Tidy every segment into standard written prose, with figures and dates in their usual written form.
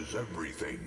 versus everything.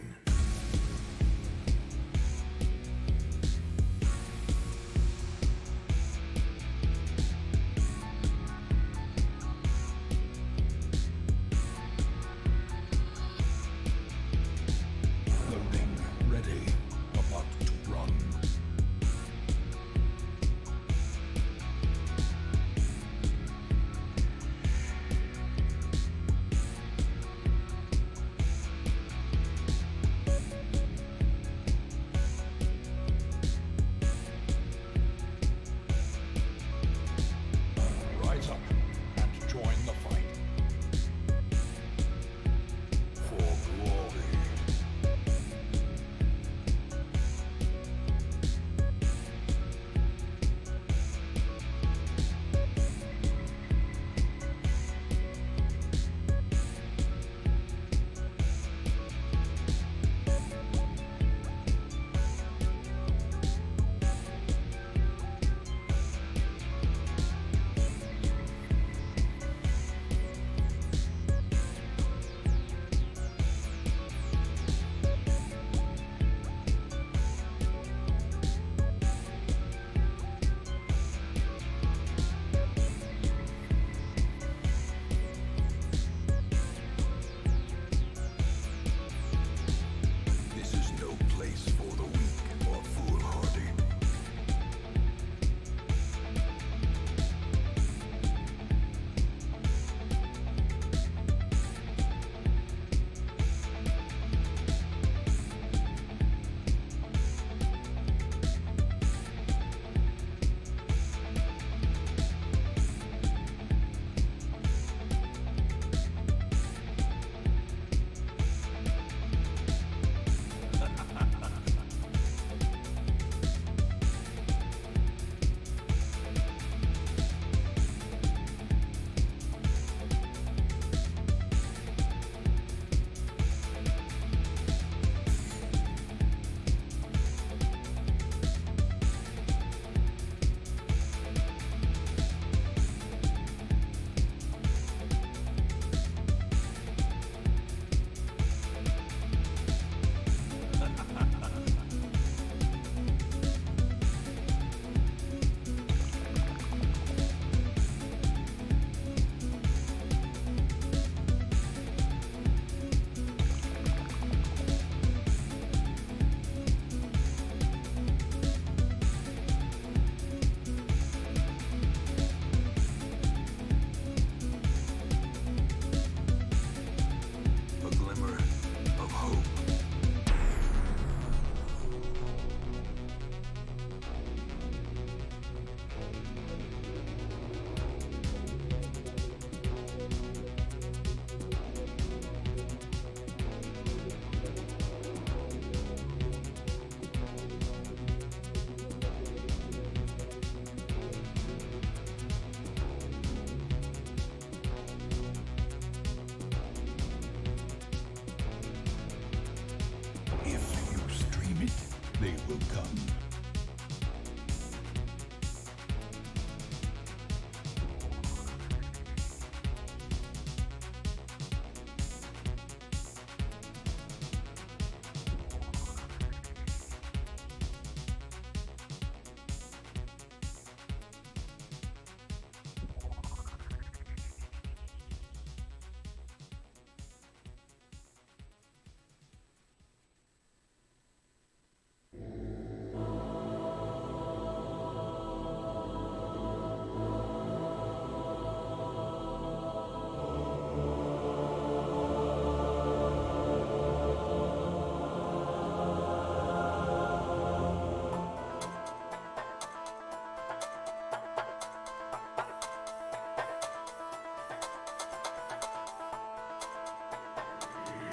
They will come.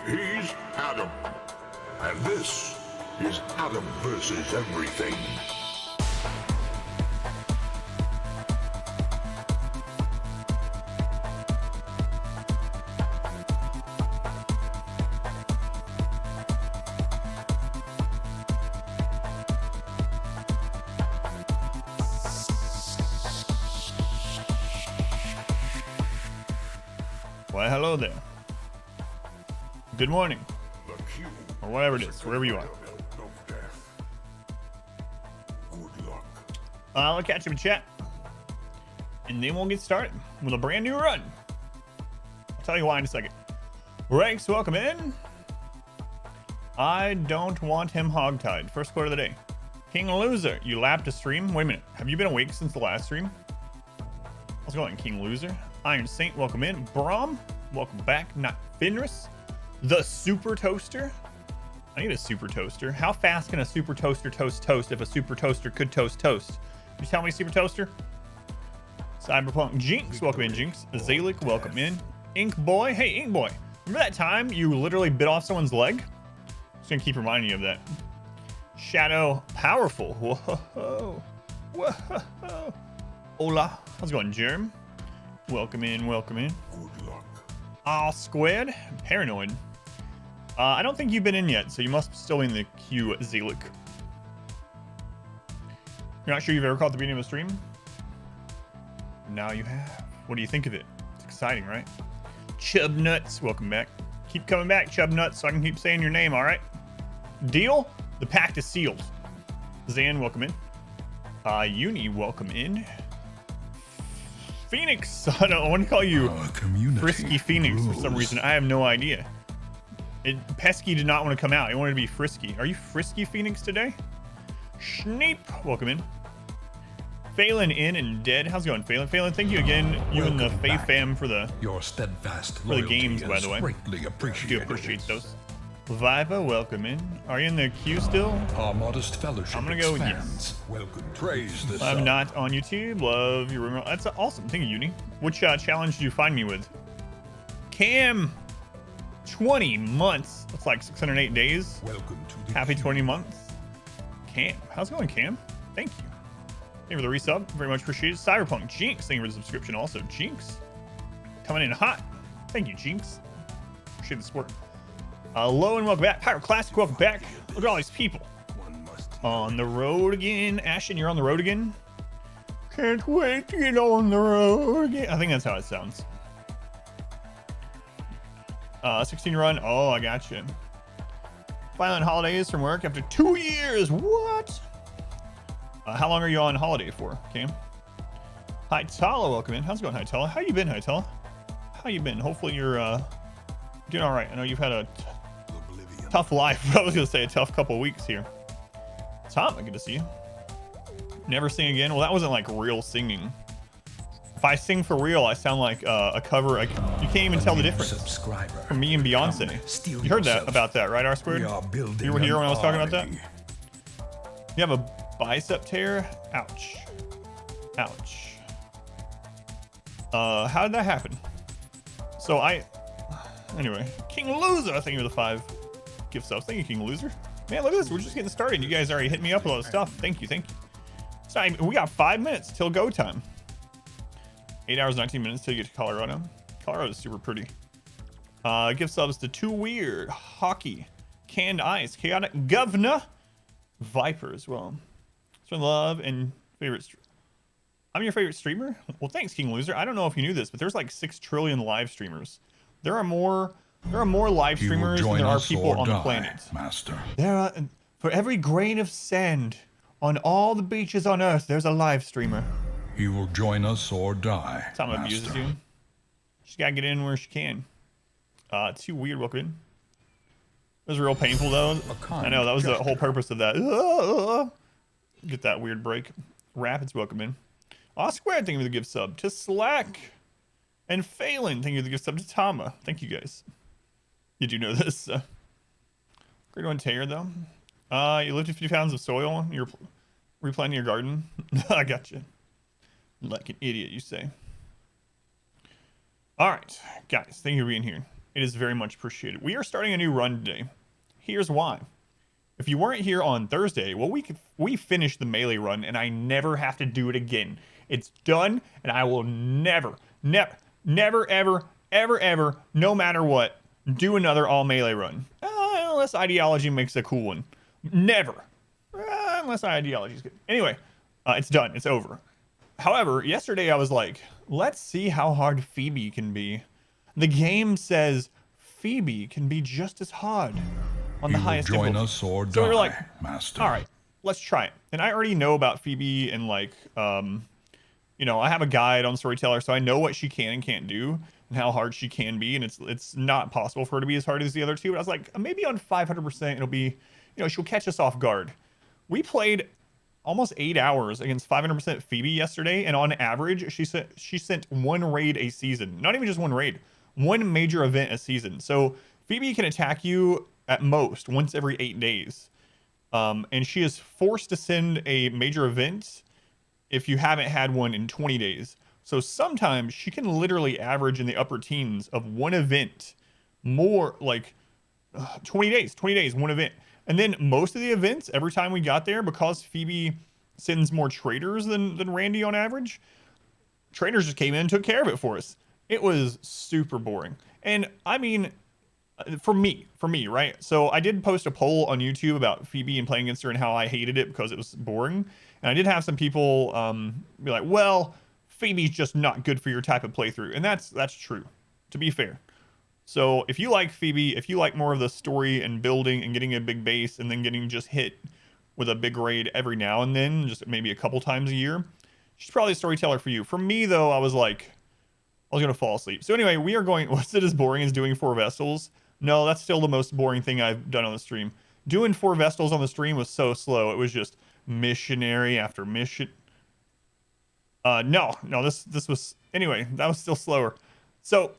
He's Adam, and this is Adam versus everything. Why, hello there. Good morning. The or whatever it is, wherever you are. Good luck. I'll catch you in chat, and then we'll get started with a brand new run. I'll tell you why in a second. Ranks, welcome in. I don't want him hogtied. First quote of the day. King Loser, you lapped a stream. Wait a minute. Have you been awake since the last stream? How's it going, King Loser? Iron Saint, welcome in. Brom, welcome back. Not Finris. The Super Toaster. I need a Super Toaster. How fast can a Super Toaster toast if a Super Toaster could toast? Can you tell me, Super Toaster? Cyberpunk Jinx, welcome in, Jinx. Zalik, welcome in. Ink Boy, hey, Ink Boy. Remember that time you literally bit off someone's leg? Just gonna keep reminding you of that. Shadow Powerful. Whoa. Whoa. Hola. How's it going, Germ? Welcome in, welcome in. Good luck. All Squid. Paranoid. I don't think you've been in yet, so you must still be in the queue, Zalik. You're not sure you've ever caught the beginning of a stream? Now you have. What do you think of it? It's exciting, right? Chub Nuts, welcome back. Keep coming back, Chub Nuts, so I can keep saying your name, all right? Deal? The pact is sealed. Zan, welcome in. Uni, welcome in. Phoenix, I want to call you Frisky Phoenix for some reason. I have no idea. Pesky did not want to come out. He wanted to be Frisky. Are you Frisky Phoenix today? Schneep, welcome in. Phelan in and dead. How's it going, Phelan? Phelan, thank you again. You and the Fae fam for the games, by the way. Greatly appreciated. Do appreciate those. Viva, welcome in. Are you in the queue still? Our modest fellowship. I'm gonna go with yes. Welcome. Praise the I'm sun. not on YouTube. Love your room. That's awesome. Thank you, Uni. Which challenge did you find me with? Cam. 20 months. That's like 608 days. Welcome to the Happy 20 months. Cam. How's it going, Cam? Thank you. Thank you for the resub. Very much appreciated. Cyberpunk Jinx. Thank you for the subscription also. Jinx. Coming in hot. Thank you, Jinx. Appreciate the support. Hello and welcome back. Pyro Classic, welcome back. Look at all these people. On the road again. Ashton, you're on the road again? Can't wait to get on the road again. I think that's how it sounds. 16 run. Oh, I got you. Finally on holidays from work after 2 years. What? How long are you on holiday for, Cam? Hytala, welcome in. How's it going, Hytala? How you been, Hytala? How you been? Hopefully you're doing all right. I know you've had a tough life. I was gonna say a tough couple of weeks here. Tom, good to see you. Never sing again. Well, that wasn't like real singing. If I sing for real, I sound like a cover. You can't even tell the difference from me and Beyonce. You heard that about that, right, R-Squared? You were here when I was talking about that? You have a bicep tear? Ouch. Ouch. How did that happen? So anyway, King Loser, thank you for the 5 gift subs. Thank you, King Loser. Man, look at this. We're just getting started. You guys already hit me up with a lot of stuff. Thank you, thank you. So we got 5 minutes till go time. 8 hours, 19 minutes till you get to Colorado. Colorado is super pretty. Gift subs to Too Weird, Hockey, Canned Ice, Chaotic Governor, Viper as well. So love and favorite. I'm your favorite streamer? Well, thanks, King Loser. I don't know if you knew this, but there's like 6 trillion live streamers. There are more live streamers than there are people on the planet. Master. There are, for every grain of sand on all the beaches on Earth, there's a live streamer. He will join us or die. Tom abuses you. She's gotta get in where she can. Too Weird, welcome in. It was real painful though. I know, that was the whole purpose of that. Get that weird break. Rapids, welcome in. Square, thank you for the gift sub. To Slack. And Phelan, thank you for the gift sub. To Tama. Thank you guys. You do know this. Great one, Taylor, though. You lifted 50 pounds of soil. You're replanting your garden. I got you. Like an idiot, you say. All right, guys, thank you for being here. It is very much appreciated. We are starting a new run today. Here's why. If you weren't here on Thursday, well, we finished the melee run, and I never have to do it again. It's done, and I will never, ever, no matter what, do another all melee run. Unless ideology makes a cool one. Never. Unless ideology is good. Anyway, it's done. It's over. However, yesterday I was like, let's see how hard Phoebe can be. The game says Phoebe can be just as hard. on the You will highest join difficulty. us or So we were like, die, Master. all right, let's try it. And I already know about Phoebe and like, you know, I have a guide on Storyteller, so I know what she can and can't do and how hard she can be. And it's not possible for her to be as hard as the other two. But I was like, maybe on 500%, it'll be, you know, she'll catch us off guard. We played almost 8 hours against 500% Phoebe yesterday, and on average, she sent one raid a season. Not even just one raid, one major event a season. So Phoebe can attack you at most once every 8 days. And she is forced to send a major event if you haven't had one in 20 days. So sometimes she can literally average in the upper teens of one event, more like 20 days, one event. And then most of the events, every time we got there, because Phoebe sends more traders than Randy on average, traders just came in and took care of it for us. It was super boring. And I mean, for me, right? So I did post a poll on YouTube about Phoebe and playing against her and how I hated it because it was boring. And I did have some people be like, well, Phoebe's just not good for your type of playthrough. And that's true, to be fair. So if you like Phoebe, if you like more of the story and building and getting a big base and then getting just hit with a big raid every now and then, just maybe a couple times a year, she's probably a storyteller for you. For me, though, I was like, I was going to fall asleep. So anyway, we are going, was it as boring as doing 4 Vestals? No, that's still the most boring thing I've done on the stream. Doing 4 Vestals on the stream was so slow. It was just missionary after mission. No, this was, anyway, that was still slower. So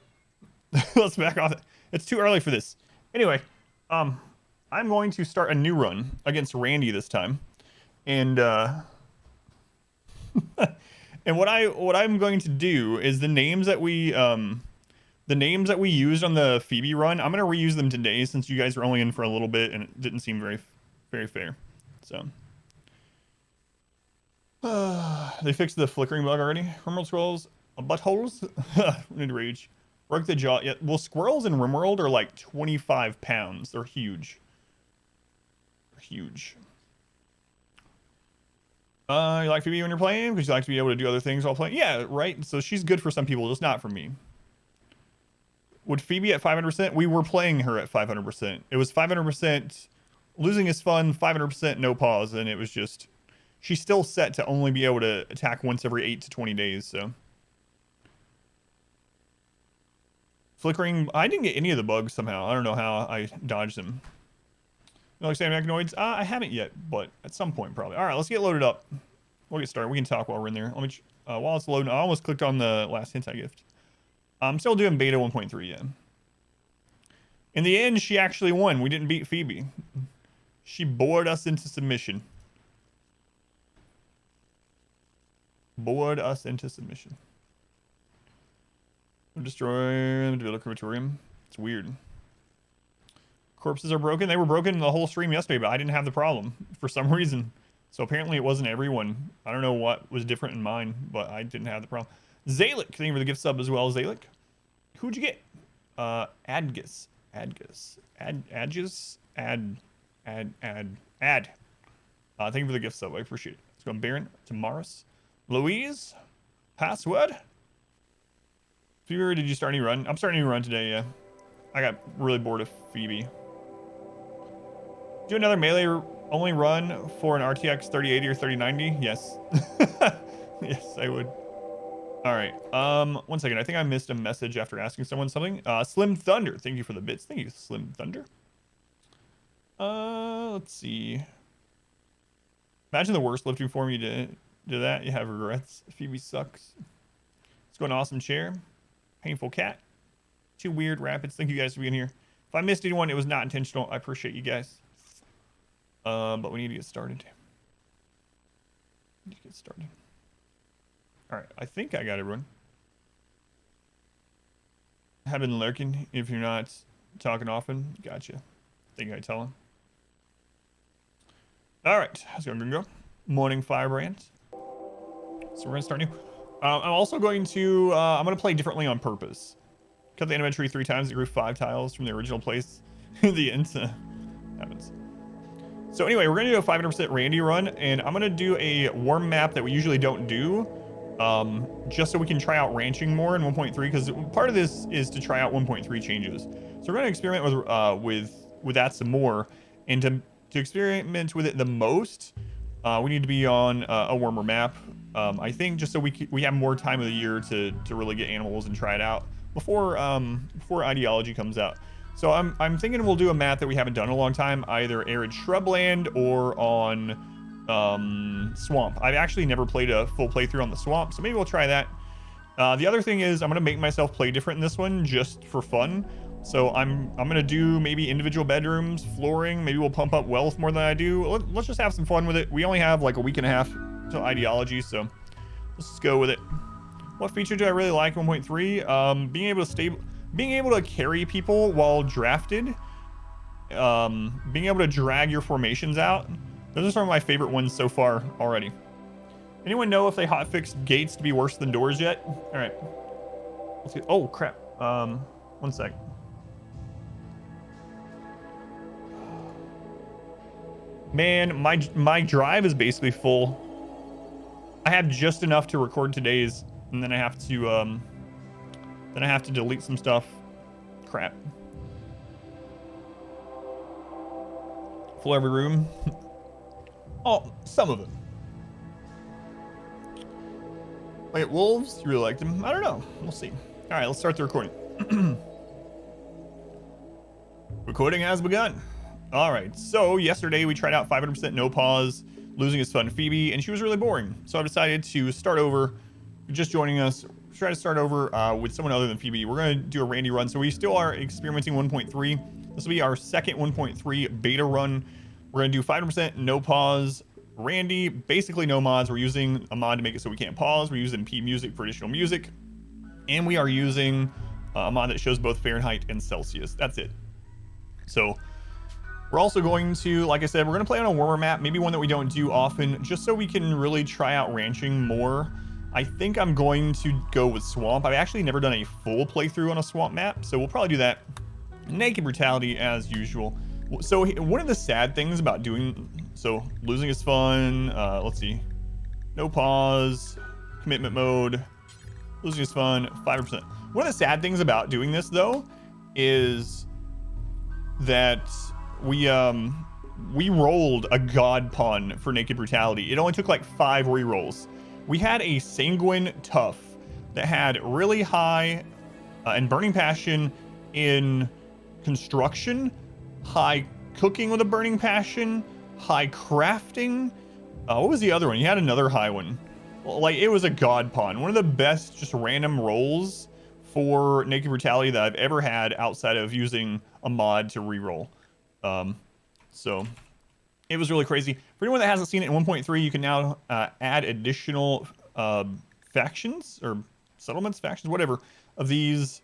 let's back off. It's too early for this. Anyway, I'm going to start a new run against Randy this time. And, and what I'm going to do is the names that we used on the Phoebe run, I'm going to reuse them today since you guys were only in for a little bit and it didn't seem very, very fair. So, they fixed the flickering bug already. Emerald scrolls, buttholes, need to rage. Broke the jaw. Yeah, well, squirrels in RimWorld are like 25 pounds. They're huge. They're huge. You like Phoebe when you're playing? Because you like to be able to do other things while playing? Yeah, right? So she's good for some people, just not for me. Would Phoebe at 500%? We were playing her at 500%. It was 500% losing is fun, 500% no pause, and it was just... She's still set to only be able to attack once every 8 to 20 days, so... Flickering... I didn't get any of the bugs somehow. I don't know how I dodged them. You like saying Mechanoids? I haven't yet, but at some point probably. Alright, let's get loaded up. We'll get started. We can talk while we're in there. Let me... while it's loading... I almost clicked on the last Hentai gift. I'm still doing beta 1.3 yet. In the end, she actually won. We didn't beat Phoebe. She bored us into submission. Bored us into submission. Destroy the crematorium. It's weird. Corpses are broken. They were broken the whole stream yesterday, but I didn't have the problem for some reason. So apparently it wasn't everyone. I don't know what was different in mine, but I didn't have the problem. Zalik, thank you for the gift sub as well, Zalik. Who'd you get? Adgis. Thank you for the gift sub. I appreciate it. Let's go Baron to Maris. Louise. Password. Fever, did you start any run? I'm starting a new run today, yeah. I got really bored of Phoebe. Do another melee only run for an RTX 3080 or 3090? Yes. Yes, I would. All right. 1 second. I think I missed a message after asking someone something. Slim Thunder. Thank you for the bits. Thank you, Slim Thunder. Let's see. Imagine the worst lifting form you did. Do that. You have regrets. Phoebe sucks. Let's go an awesome chair. Painful cat. 2 weird rapids. Thank you guys for being here. If I missed anyone, it was not intentional. I appreciate you guys. But we need to get started. All right, I think I got everyone. Have been lurking if you're not talking often. Gotcha. Think I tell him. All right, let's go. Morning Firebrand. So we're gonna start new. I'm also going to, I'm gonna play differently on purpose. Cut the inventory 3 times. It grew 5 tiles from the original place. The end happens. So anyway, we're gonna do a 500% Randy run, and I'm gonna do a warm map that we usually don't do. Just so we can try out ranching more in 1.3, because part of this is to try out 1.3 changes. So we're going to experiment with with that some more. And to experiment with it the most, we need to be on a warmer map. I think just so we have more time of the year to really get animals and try it out before ideology comes out. So I'm thinking we'll do a map that we haven't done in a long time, either arid shrubland or on swamp. I've actually never played a full playthrough on the swamp, so maybe we'll try that. The other thing is I'm gonna make myself play different in this one just for fun. So I'm gonna do maybe individual bedrooms, flooring. Maybe we'll pump up wealth more than I do. Let's just have some fun with it. We only have like a week and a half till ideology, so let's just go with it. What feature do I really like? 1.3. Being able to carry people while drafted. Being able to drag your formations out. Those are some of my favorite ones so far already. Anyone know if they hotfixed gates to be worse than doors yet? All right. Let's get. Oh crap. 1 sec. Man, my drive is basically full. I have just enough to record today's, and then I have to delete some stuff. Crap. Full every room. Oh, some of it. Wait, wolves? You really liked them? I don't know. We'll see. All right, let's start the recording. Recording has begun. All right, so yesterday we tried out 500% no pause, losing his fun Phoebe, and she was really boring. So I decided to start over. Just joining us, try to start over with someone other than Phoebe. We're going to do a Randy run. So we still are experimenting 1.3. This will be our second 1.3 beta run. We're going to do 500% no pause. Randy, basically no mods. We're using a mod to make it so we can't pause. We're using P music for additional music. And we are using a mod that shows both Fahrenheit and Celsius. That's it. So we're also going to, like I said, we're going to play on a warmer map, maybe one that we don't do often, just so we can really try out ranching more. I think I'm going to go with swamp. I've actually never done a full playthrough on a swamp map, so we'll probably do that. Naked brutality as usual. So one of the sad things about losing is fun. Let's see. No pause. Commitment mode. Losing is fun. 5%. One of the sad things about doing this though is that we rolled a god pawn for naked brutality. It only took like 5 rerolls. We had a sanguine tough that had really high and burning passion in construction, high cooking with a burning passion, high crafting. What was the other one? You had another high one. Like, it was a god pawn. One of the best just random rolls for naked brutality that I've ever had outside of using a mod to reroll. So it was really crazy. For anyone that hasn't seen it in 1.3, you can now add additional factions or settlements, factions, whatever, of these,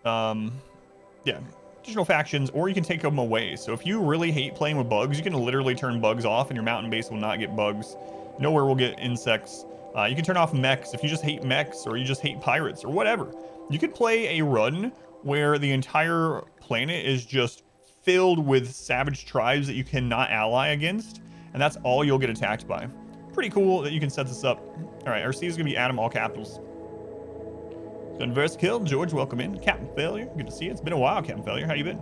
additional factions, or you can take them away. So if you really hate playing with bugs, you can literally turn bugs off and your mountain base will not get bugs. Nowhere will get insects. You can turn off mechs if you just hate mechs or you just hate pirates or whatever. You could play a run where the entire planet is just filled with savage tribes that you cannot ally against, and that's all you'll get attacked by. Pretty cool that you can set this up. All right, our C is gonna be Adam, all capitals. Converse kill, George, welcome in. Captain Failure, good to see you. It's been a while, Captain Failure. How you been?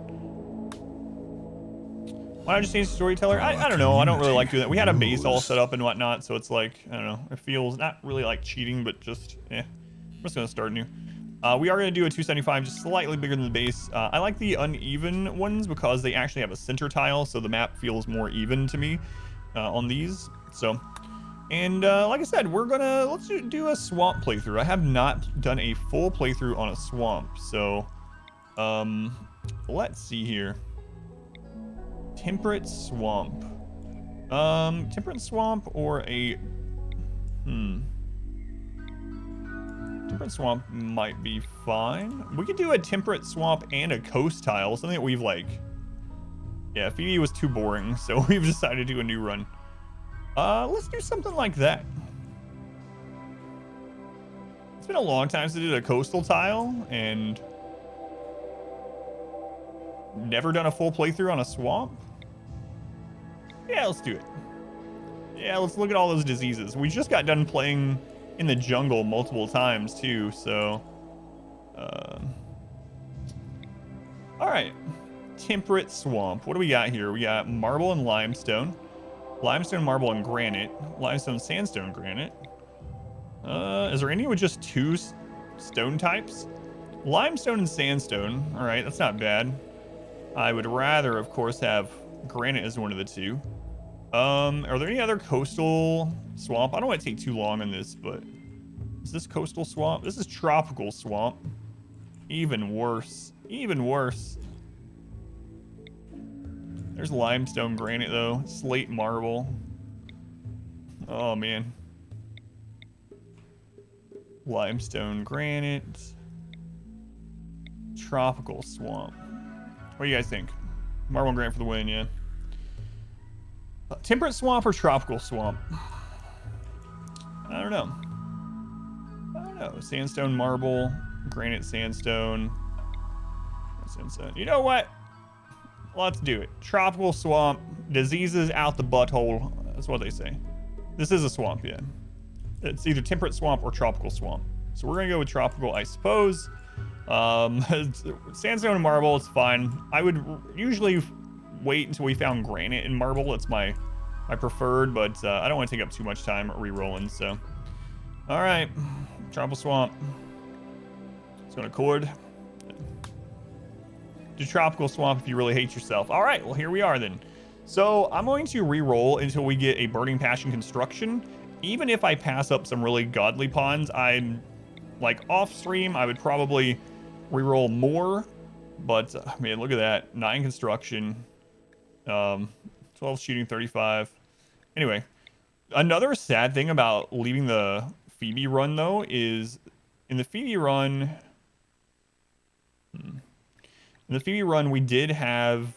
Why not just change the storyteller? I don't know. I don't really like doing that. We had a base all set up and whatnot, so it's like, I don't know. It feels not really like cheating, but just, I'm just gonna start new. We are going to do a 275, just slightly bigger than the base. I like the uneven ones because they actually have a center tile, so the map feels more even to me on these. So, and like I said, let's do a swamp playthrough. I have not done a full playthrough on a swamp, so let's see here. Temperate swamp. Temperate swamp or a temperate swamp might be fine. We could do a temperate swamp and a coast tile, something that we've like. Yeah, Phoebe was too boring, so we've decided to do a new run. Let's do something like that. It's been a long time since I did a coastal tile, and never done a full playthrough on a swamp. Yeah, let's do it. Yeah, let's look at all those diseases. We just got done playing in the jungle multiple times too, so all right. temperate swamp. What do we got here? We got marble and limestone. Limestone, marble, and granite. Limestone, sandstone, granite. Is there any with just 2 stone types? Limestone and sandstone. All right, that's not bad. I would rather, of course, have granite as one of the 2. Are there any other coastal swamp? I don't want to take too long on this, but is this coastal swamp? This is tropical swamp. Even worse. Even worse. There's limestone granite, though. Slate marble. Oh, man. Limestone granite. Tropical swamp. What do you guys think? Marble and granite for the win, yeah. Temperate swamp or tropical swamp? I don't know. Sandstone, marble, granite, sandstone. You know what? Let's do it. Tropical swamp. Diseases out the butthole. That's what they say. This is a swamp, yeah. It's either temperate swamp or tropical swamp. So we're going to go with tropical, I suppose. Sandstone and marble, it's fine. I would usually wait until we found granite and marble. It's my preferred, but I don't want to take up too much time re-rolling, so. All right. Tropical swamp. It's going to chord. Do tropical swamp if you really hate yourself. All right, well, here we are then. So I'm going to re-roll until we get a burning passion construction. Even if I pass up some really godly pawns, I'm like off stream, I would probably re-roll more. But man, look at that. 9 construction, 12 shooting, 35. Anyway, another sad thing about leaving the Phoebe run though is in the Phoebe run, we did have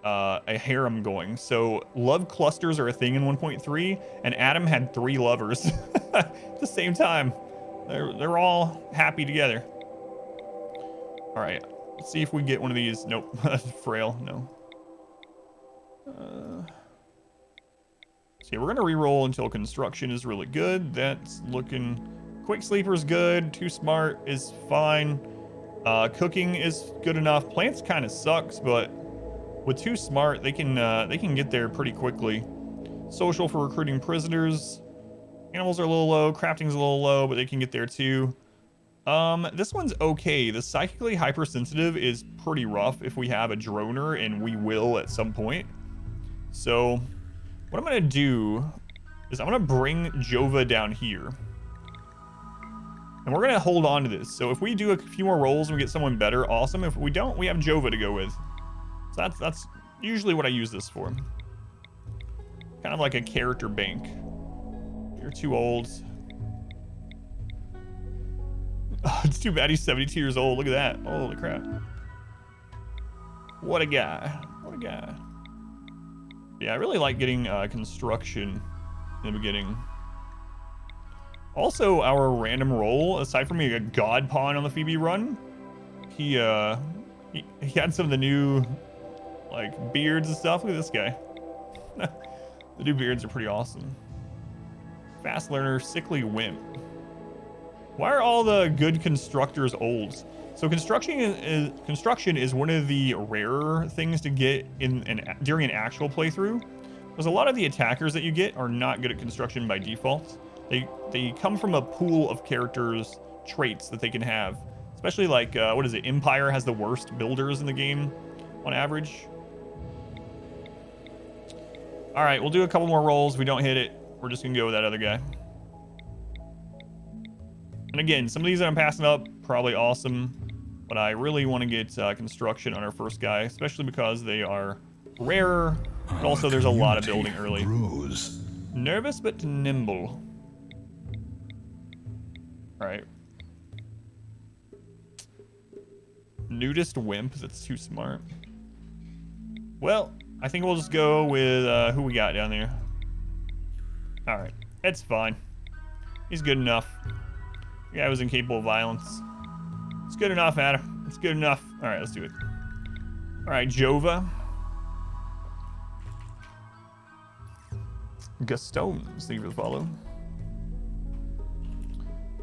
a harem going. So love clusters are a thing in 1.3, and Adam had 3 lovers at the same time. They're all happy together. All right, let's see if we get one of these. Nope, frail, no. So we're gonna re-roll until construction is really good. That's looking. Quick sleeper's good. Too smart is fine. Cooking is good enough. Plants kind of sucks, but with too smart, they can get there pretty quickly. Social for recruiting prisoners. Animals are a little low. Crafting's a little low, but they can get there too. This one's okay. The psychically hypersensitive is pretty rough if we have a droner, and we will at some point. So what I'm gonna do is I'm gonna bring Jova down here. And we're gonna hold on to this. So if we do a few more rolls and we get someone better, awesome. If we don't, we have Jova to go with. So that's usually what I use this for. Kind of like a character bank. You're too old. Oh, it's too bad he's 72 years old. Look at that. Holy crap. What a guy. What a guy. Yeah, I really like getting construction in the beginning. Also, our random roll, aside from being a god pawn on the Phoebe run, he had some of the new like beards and stuff. Look at this guy. The new beards are pretty awesome. Fast learner, sickly wimp. Why are all the good constructors old? So construction is one of the rarer things to get during an actual playthrough, because a lot of the attackers that you get are not good at construction by default. They come from a pool of characters' traits that they can have, especially like what is it? Empire has the worst builders in the game on average. All right, we'll do a couple more rolls. If we don't hit it, we're just gonna go with that other guy. And again, some of these that I'm passing up, probably awesome, but I really want to get construction on our first guy, especially because they are rarer, but also there's a lot of building early. Grows. Nervous but nimble. All right. Nudist wimp, that's too smart. Well, I think we'll just go with who we got down there. All right, it's fine. He's good enough. The guy was incapable of violence. It's good enough, Adam. It's good enough. All right, let's do it. All right, Jova. Gastones, thank you for the follow.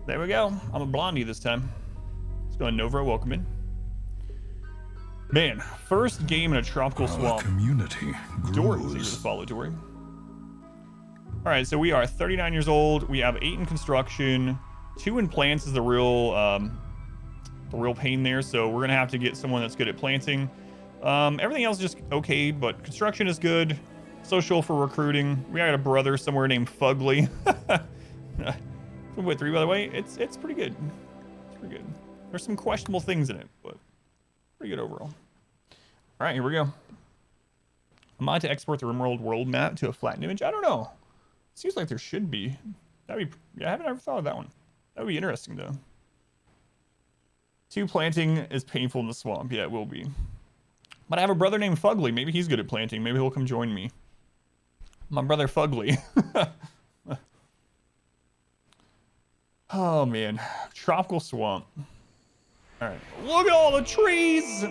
There we go. I'm a blondie this time. Let's go, Nova. Welcome in. Man, first game in a tropical Our swamp. community Dory is eager to grows. follow Dory. All right, so we are 39 years old. We have 8 in construction. 2 in plants is the real pain there. So we're gonna have to get someone that's good at planting. Everything else is just okay, but construction is good. Social for recruiting. We got a brother somewhere named Fugly. With 3, by the way, it's pretty good. It's pretty good. There's some questionable things in it, but pretty good overall. All right, here we go. Am I to export the RimWorld world map to a flattened image? I don't know. Seems like there should be. That'd be. Yeah, I haven't ever thought of that one. That would be interesting though. 2 planting is painful in the swamp. Yeah, it will be. But I have a brother named Fugly. Maybe he's good at planting. Maybe he'll come join me. My brother Fugly. Oh man, tropical swamp. All right, look at all the trees.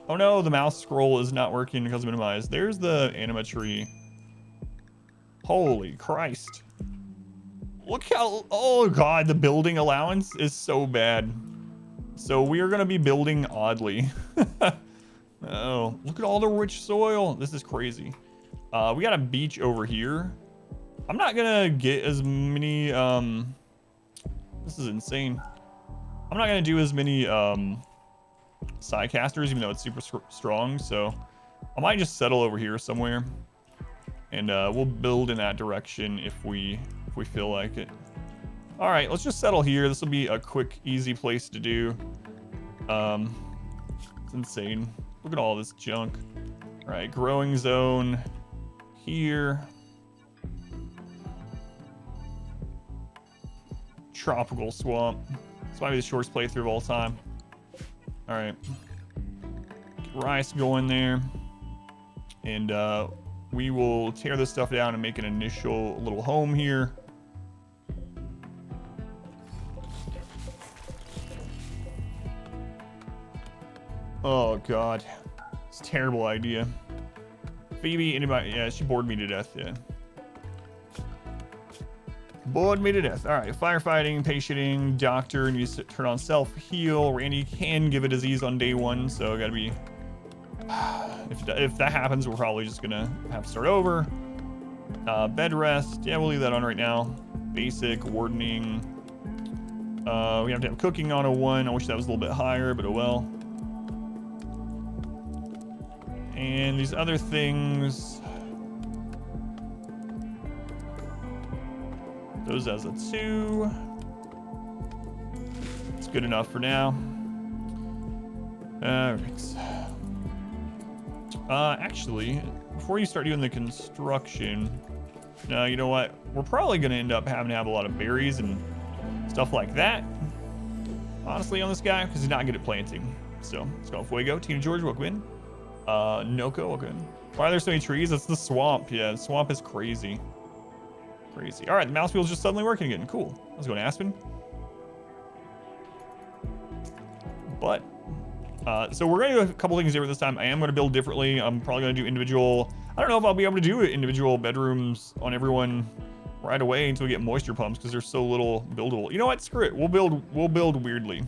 Oh no, the mouse scroll is not working because of minimized. There's the anima tree. Holy Christ. Look how, oh God, the building allowance is so bad. So we are gonna be building oddly. Oh, look at all the rich soil. This is crazy. We got a beach over here. I'm not gonna get as many, this is insane. I'm not gonna do as many, side casters, even though it's super strong. So I might just settle over here somewhere, and we'll build in that direction if we feel like it. All right, let's just settle here. This will be a quick, easy place to do. It's insane. Look at all this junk. All right, growing zone here. Tropical swamp. This might be the shortest playthrough of all time. All right, get rice going there, and we will tear this stuff down and make an initial little home here. Oh God, it's a terrible idea. Phoebe, anybody? Yeah, she bored me to death. Yeah, bored me to death. All right, firefighting, patienting, doctor, and you turn on self-heal. Randy can give a disease on day 1, so gotta be. If that happens, we're probably just gonna have to start over. Bed rest. Yeah, we'll leave that on right now. Basic wardening. We have to have cooking on a 1. I wish that was a little bit higher, but oh well. And these other things, those as a 2. It's good enough for now. All right. Actually, before you start doing the construction, no, you know what? We're probably going to end up having to have a lot of berries and stuff like that, honestly, on this guy, because he's not good at planting. So let's go. Fuego, Tina George, welcome in. Noko, welcome in. Why are there so many trees? That's the swamp. Yeah, the swamp is crazy. Crazy. All right, the mouse wheel's just suddenly working again. Cool. Let's go to Aspen. But so we're going to do a couple things different this time. I am going to build differently. I'm probably going to do individual. I don't know if I'll be able to do individual bedrooms on everyone right away until we get moisture pumps, because there's so little buildable. You know what? Screw it. We'll build weirdly.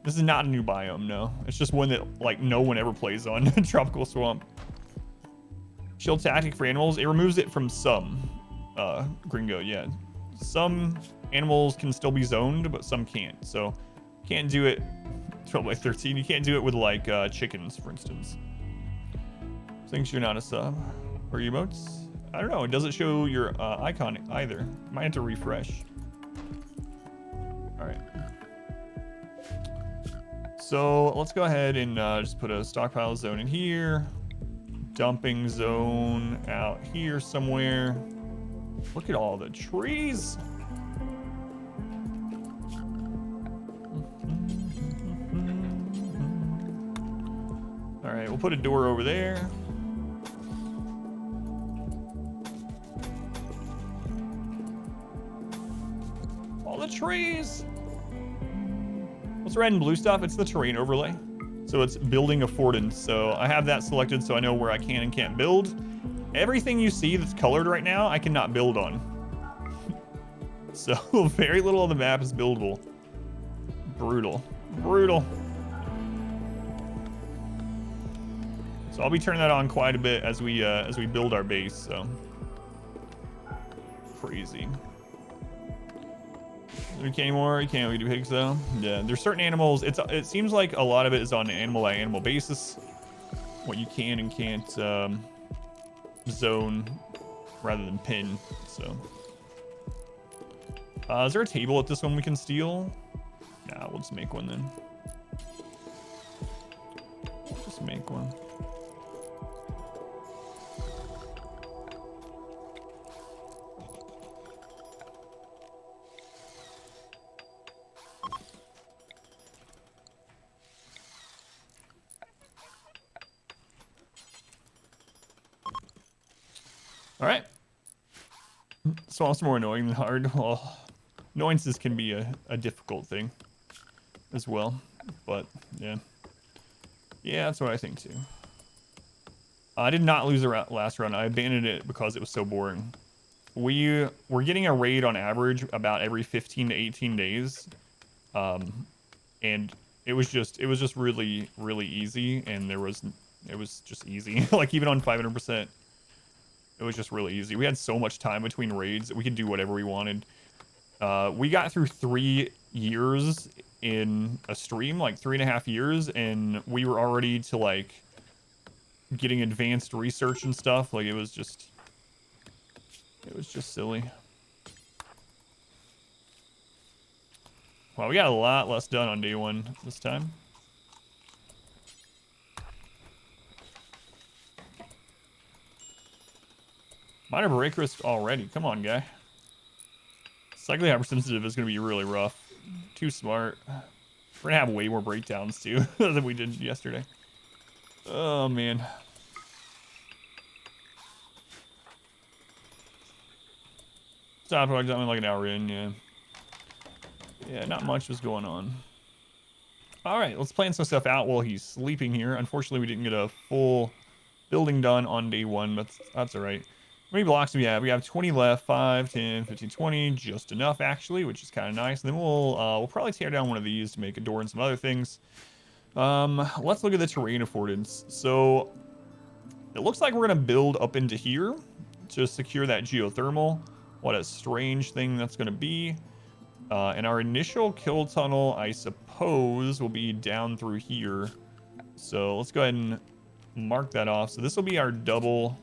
This is not a new biome, no. It's just one that like no one ever plays on. Tropical swamp. Shield tactic for animals. It removes it from some. Gringo, yeah. Some animals can still be zoned, but some can't. So can't do it. 12 by 13. You can't do it with like chickens, for instance. Thinks you're not a sub. Or emotes? I don't know. It doesn't show your icon either. Might have to refresh. All right. So let's go ahead and just put a stockpile zone in here. Dumping zone out here somewhere. Look at all the trees. All right, we'll put a door over there. All the trees. What's red and blue stuff? It's the terrain overlay. So it's building affordance. So I have that selected so I know where I can and can't build. Everything you see that's colored right now, I cannot build on. So very little of the map is buildable. Brutal. Brutal. So I'll be turning that on quite a bit as we build our base. So crazy. We can't anymore. You can't really do pigs though. Yeah, there's certain animals. It seems like a lot of it is on an animal by animal basis. What you can and can't zone rather than pin. So, is there a table at this one we can steal? Nah, we'll just make one then. Just make one. All right. Swamps are more annoying than hard. Well, annoyances can be a difficult thing as well. But, yeah. Yeah, that's what I think, too. I did not lose the last run. I abandoned it because it was so boring. We're getting a raid on average about every 15 to 18 days. And it was just really, really easy. And it was just easy. Like, even on 500%. It was just really easy. We had so much time between raids that we could do whatever we wanted. We got through 3 years in a stream, like 3.5 years, and we were already to like getting advanced research and stuff. Like it was just silly. Wow, we got a lot less done on day 1 this time. Minor break risk already. Come on, guy. Cycling hypersensitive is going to be really rough. Too smart. We're going to have way more breakdowns, too, than we did yesterday. Oh, man. Stop project, I'm like an hour in, yeah. Yeah, not much was going on. All right, let's plan some stuff out while he's sleeping here. Unfortunately, we didn't get a full building done on day 1, but that's all right. How many blocks do we have? We have 20 left, 5, 10, 15, 20, just enough actually, which is kind of nice. And then we'll probably tear down one of these to make a door and some other things. Let's look at the terrain affordance. So it looks like we're gonna build up into here to secure that geothermal. What a strange thing that's gonna be. And our initial kill tunnel, I suppose, will be down through here. So let's go ahead and mark that off. So this will be our double.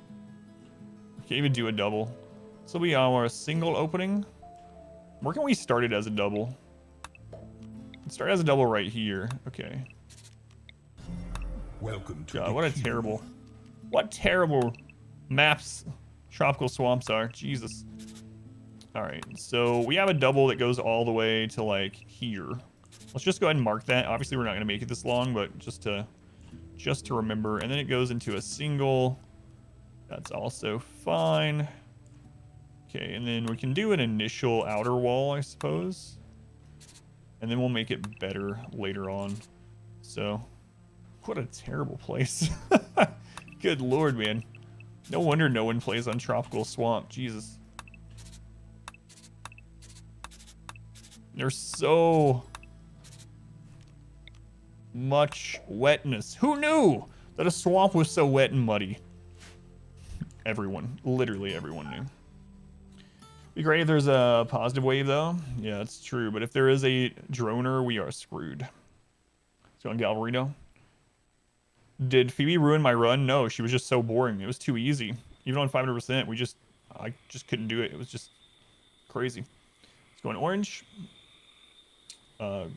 Can't even do a double. This will be our single opening. Where can we start it as a double? Let's start as a double right here. Okay. Welcome to God, what terrible maps tropical swamps are. Jesus. All right, so we have a double that goes all the way to like here. Let's just go ahead and mark that. Obviously, we're not gonna make it this long, but just to remember. And then it goes into a single. That's also fine. Okay, and then we can do an initial outer wall, I suppose. And then we'll make it better later on. So, what a terrible place. Good lord, man. No wonder no one plays on Tropical Swamp. Jesus. There's so much wetness. Who knew that a swamp was so wet and muddy? Everyone. Literally everyone knew. Be great if there's a positive wave, though. Yeah, that's true. But if there is a droner, we are screwed. So on Galvarino. Did Phoebe ruin my run? No, she was just so boring. It was too easy. Even on 500%, I just couldn't do it. It was just crazy. Let's go in orange. Gar,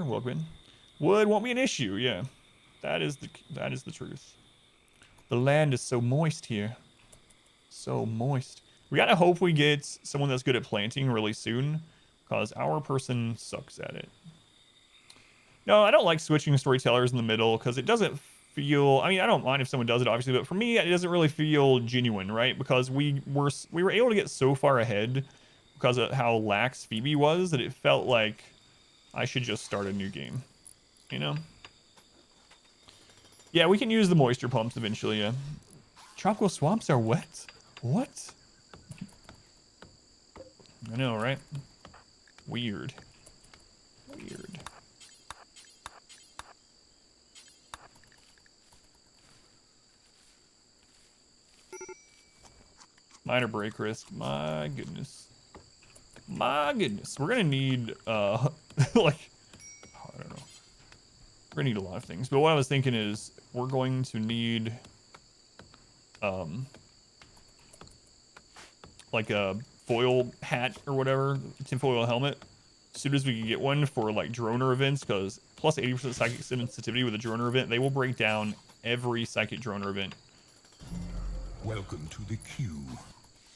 welcome in. Wood won't be an issue, yeah. That is the truth. The land is so moist here. So moist. We gotta hope we get someone that's good at planting really soon, because our person sucks at it. No, I don't like switching storytellers in the middle, because it doesn't feel... I mean, I don't mind if someone does it, obviously, but for me, it doesn't really feel genuine, right? Because we were able to get so far ahead because of how lax Phoebe was that it felt like I should just start a new game. You know? Yeah, we can use the moisture pumps eventually, yeah. Tropical swamps are wet? What? I know, right? Weird. Weird. Minor break risk. My goodness. My goodness. We're gonna need like, I don't know. We're gonna need a lot of things. But what I was thinking is we're going to need like a foil hat or whatever, tinfoil helmet. As soon as we can get one for like droner events, because plus 80% psychic sensitivity with a droner event, they will break down every psychic droner event. Welcome to the queue.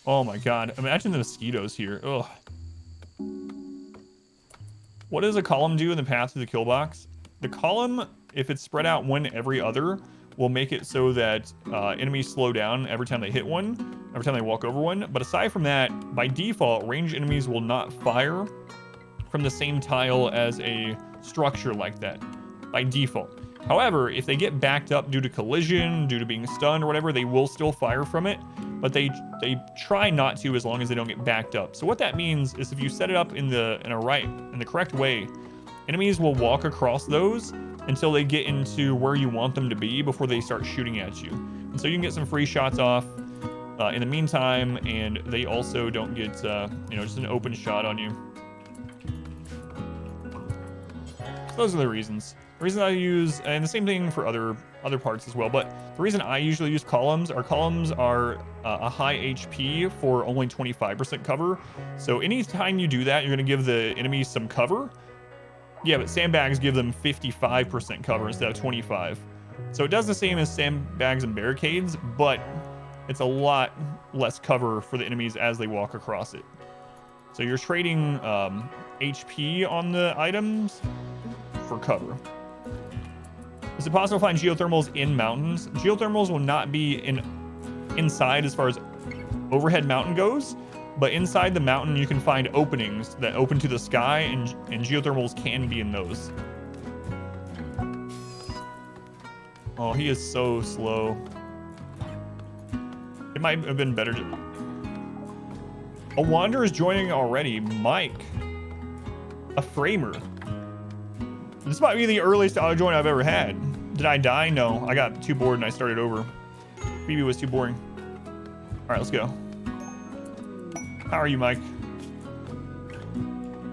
Oh my god, imagine the mosquitoes here. Ugh. What does a column do in the path to the kill box? The column, if it's spread out one every other, will make it so that enemies slow down every time they hit one, every time they walk over one. But aside from that, by default, ranged enemies will not fire from the same tile as a structure like that, by default. However, if they get backed up due to collision, due to being stunned or whatever, they will still fire from it, but they try not to as long as they don't get backed up. So what that means is if you set it up in the correct way, enemies will walk across those until they get into where you want them to be before they start shooting at you. And so you can get some free shots off in the meantime, and they also don't get, just an open shot on you. So those are the reasons. The reason I use, and the same thing for other parts as well, but the reason I usually use columns are a high HP for only 25% cover. So anytime you do that, you're going to give the enemies some cover. Yeah, but sandbags give them 55% cover instead of 25. So it does the same as sandbags and barricades, but it's a lot less cover for the enemies as they walk across it. So you're trading HP on the items for cover. Is it possible to find geothermals in mountains? Geothermals will not be inside as far as overhead mountain goes, but inside the mountain you can find openings that open to the sky, and geothermals can be in those. Oh, he is so slow. It might have been better to... A Wanderer is joining already. Mike. A Framer. This might be the earliest auto join I've ever had. Did I die? No. I got too bored and I started over. Phoebe was too boring. All right, let's go. How are you, Mike?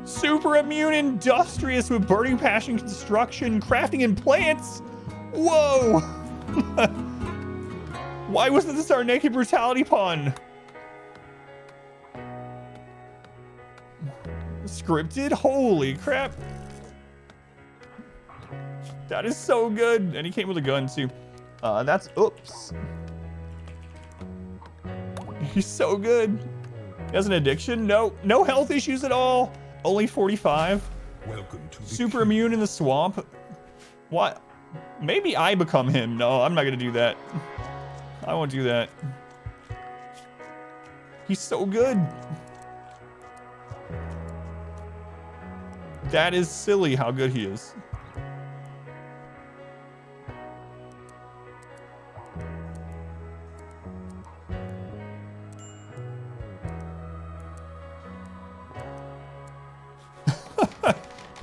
Super immune, industrious with burning passion, construction, crafting, and plants. Whoa! Why wasn't this our naked brutality pawn? Scripted? Holy crap. That is so good. And he came with a gun too. That's oops. He's so good. He has an addiction? No health issues at all. Only 45. Welcome to the Super queue. immune in the swamp. What? Maybe I become him. No, I'm not gonna do that. I won't do that. He's so good. That is silly how good he is.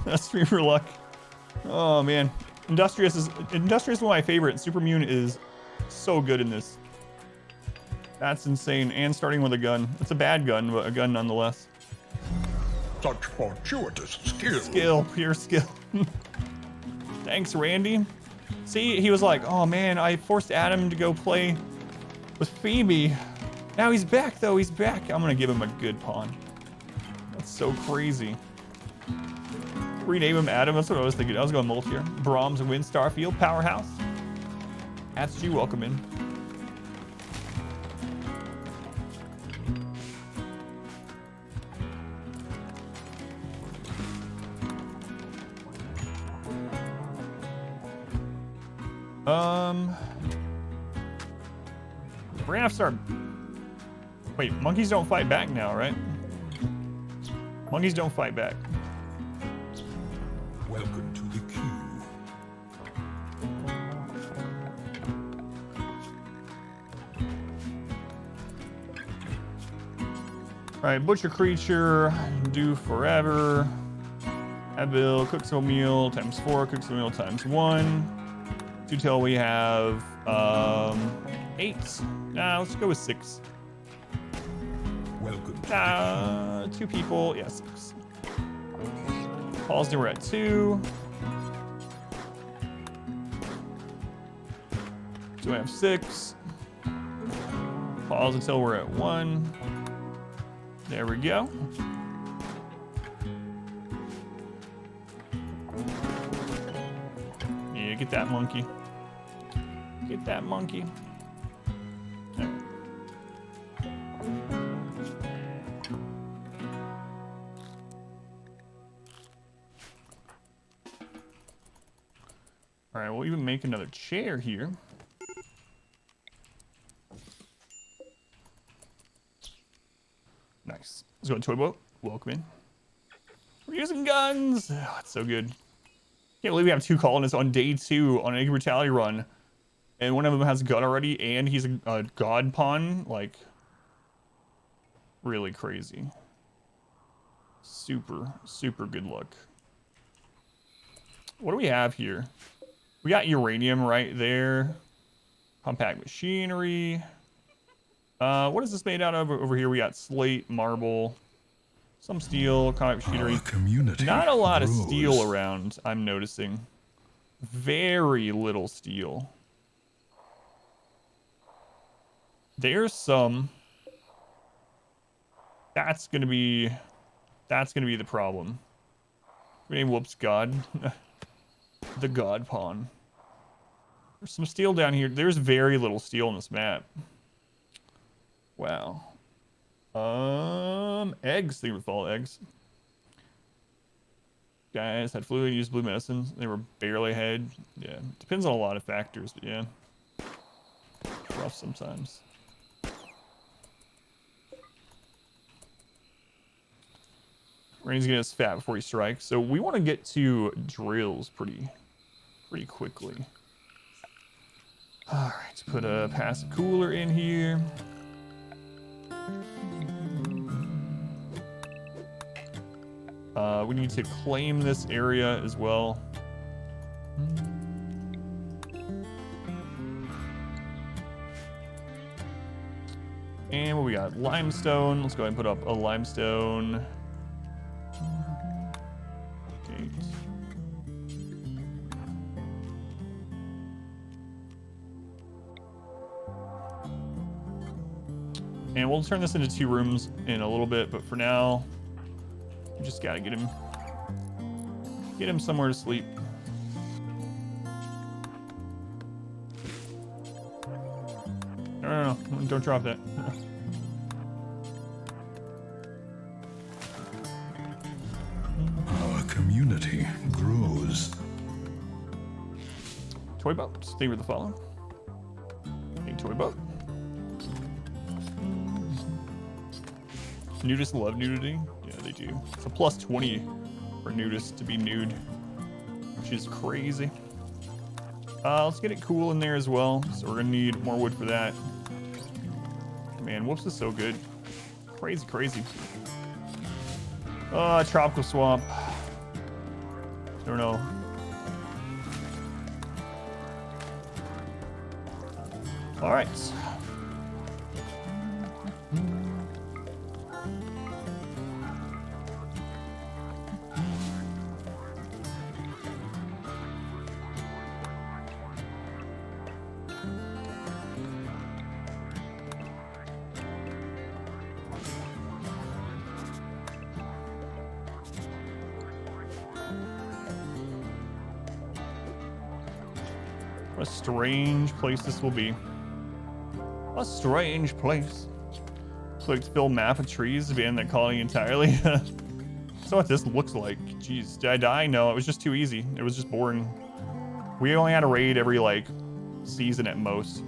That's streamer luck. Oh man, Industrious is one of my favorites. Supermune is so good in this. That's insane. And starting with a gun. It's a bad gun, but a gun nonetheless. Such fortuitous skill. Skill, pure skill. Thanks, Randy. See, he was like, oh man, I forced Adam to go play with Phoebe. Now he's back though, he's back. I'm gonna give him a good pawn. That's so crazy. Rename him Adam, that's what I was thinking. I was going multi here. Brahms and Win Starfield, Powerhouse. That's you, welcome in. We're gonna have to start... Wait, monkeys don't fight back now, right? Monkeys don't fight back. Welcome to the queue. All right, butcher creature, do forever. Abil, cooks a meal times 4, cooks a meal times 1. Two-tail we have 8. Nah, let's go with 6. Welcome to 2 people. Yeah, 6. Pause till we're at 2. So we have 6. Pause until we're at 1. There we go. Yeah, get that monkey. Get that monkey. All right. All right, we'll even make another chair here. Nice. Let's go to Toy Boat. Welcome in. We're using guns. Oh, it's so good. Can't believe we have 2 colonists on day 2 on an egg brutality run. And one of them has a gun already, and he's a god pawn. Like, really crazy. Super, super good luck. What do we have here? We got uranium right there. Compact machinery. What is this made out of over here? We got slate, marble, some steel, compact machinery. our community. Not a lot of grows. steel around, I'm noticing. Very little steel. There's some. That's gonna be the problem. Whoops, God. The God pawn. There's some steel down here. There's very little steel on this map. Wow. Eggs. They were fall eggs. Guys had fluid, used blue medicines. They were barely ahead. Yeah, depends on a lot of factors, but yeah. Rough sometimes. Rain's gonna get us fat before he strikes. So we want to get to drills pretty quickly. All right, let's put a passive cooler in here. We need to claim this area as well. And what we got? Limestone. Let's go ahead and put up a limestone gate. And we'll turn this into 2 rooms in a little bit, but for now, we just gotta get him somewhere to sleep. No, don't drop that. Our community grows. Toy boat. They were the follow. A toy boat. Nudists love nudity. Yeah, they do. It's a plus 20 for nudists to be nude, which is crazy. Let's get it cool in there as well. So we're gonna need more wood for that. Man, whoops is so good. Crazy, crazy. Tropical swamp. Don't know. All right. What a strange place this will be. A strange place. Click to fill map of trees, abandon that colony entirely. So what this looks like. Jeez, did I die? No, it was just too easy. It was just boring. We only had a raid every like season at most.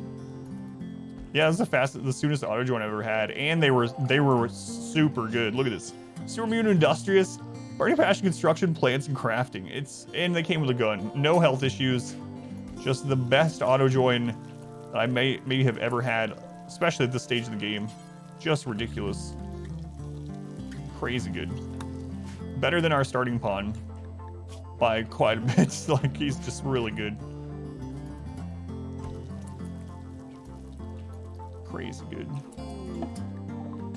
Yeah, this is the soonest auto join I've ever had, and they were super good. Look at this. Super mutant industrious, burning passion construction, plants, and crafting. And they came with a gun. No health issues. Just the best auto join that I maybe have ever had, especially at this stage of the game. Just ridiculous. Crazy good. Better than our starting pawn by quite a bit. Like, he's just really good. Crazy good.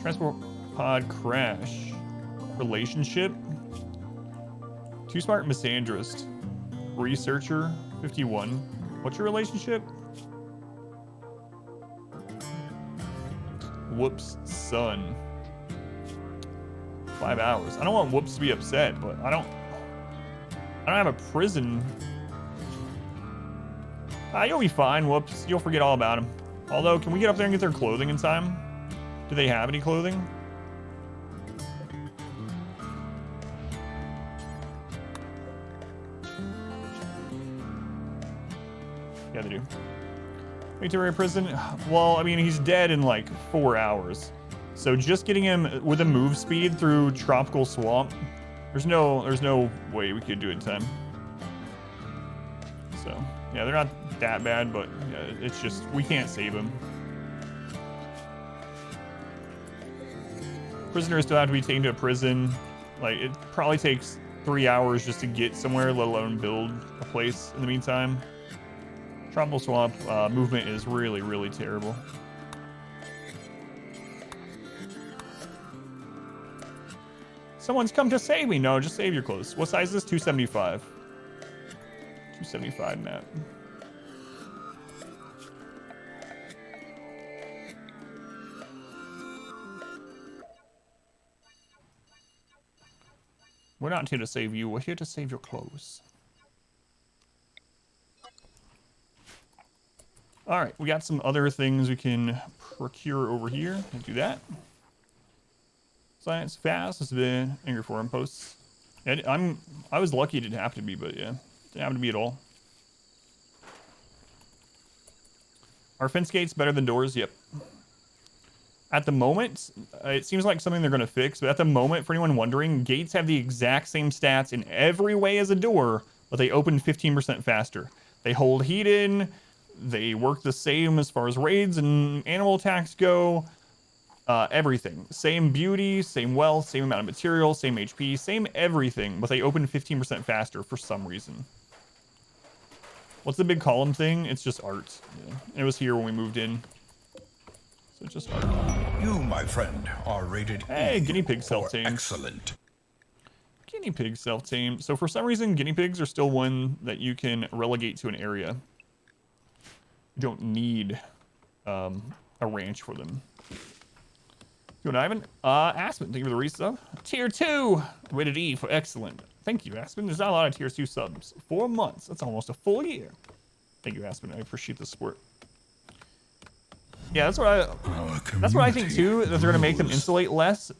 Transport. pod crash. Relationship. Too smart misandrist. Researcher 51. What's your relationship? Whoops son. 5 hours. I don't want Whoops to be upset, but I don't have a prison. You'll be fine, Whoops. You'll forget all about him. Although, can we get up there and get their clothing in time? Do they have any clothing? Yeah, they do. Victoria prison. Well, I mean, he's dead in like 4 hours. So just getting him with a move speed through tropical swamp, there's no way we could do it in time. So yeah, they're not that bad, but yeah, it's just we can't save him. Prisoners still have to be taken to a prison. Like it probably takes 3 hours just to get somewhere, let alone build a place in the meantime. Tropical swamp movement is really, really terrible. Someone's come to save me. No, just save your clothes. What size is this? 275. 275, Matt. We're not here to save you. We're here to save your clothes. All right, we got some other things we can procure over here. Let's do that. Science fast. This has been Angry Forum posts. And I was lucky it didn't have to be, but yeah, didn't have to be at all. Are fence gates better than doors? Yep. At the moment, it seems like something they're going to fix, but at the moment, for anyone wondering, gates have the exact same stats in every way as a door, but they open 15% faster. They hold heat in. They work the same as far as raids and animal attacks go. Everything. Same beauty, same wealth, same amount of material, same HP, same everything, but they open 15% faster for some reason. What's the big column thing? It's just art. Yeah. It was here when we moved in. So it's just art. You, my friend, are rated Hey, E guinea pig for self-tame. excellent. Guinea pig self-tame. So for some reason, guinea pigs are still one that you can relegate to an area. You don't need a ranch for them. You and Ivan? Aspen, thank you for the resub. Tier 2, rated E for excellent. Thank you, Aspen. There's not a lot of tier 2 subs. 4 months, that's almost a full year. Thank you, Aspen. I appreciate the support. Yeah, that's what I think too, that they're gonna make them insulate less.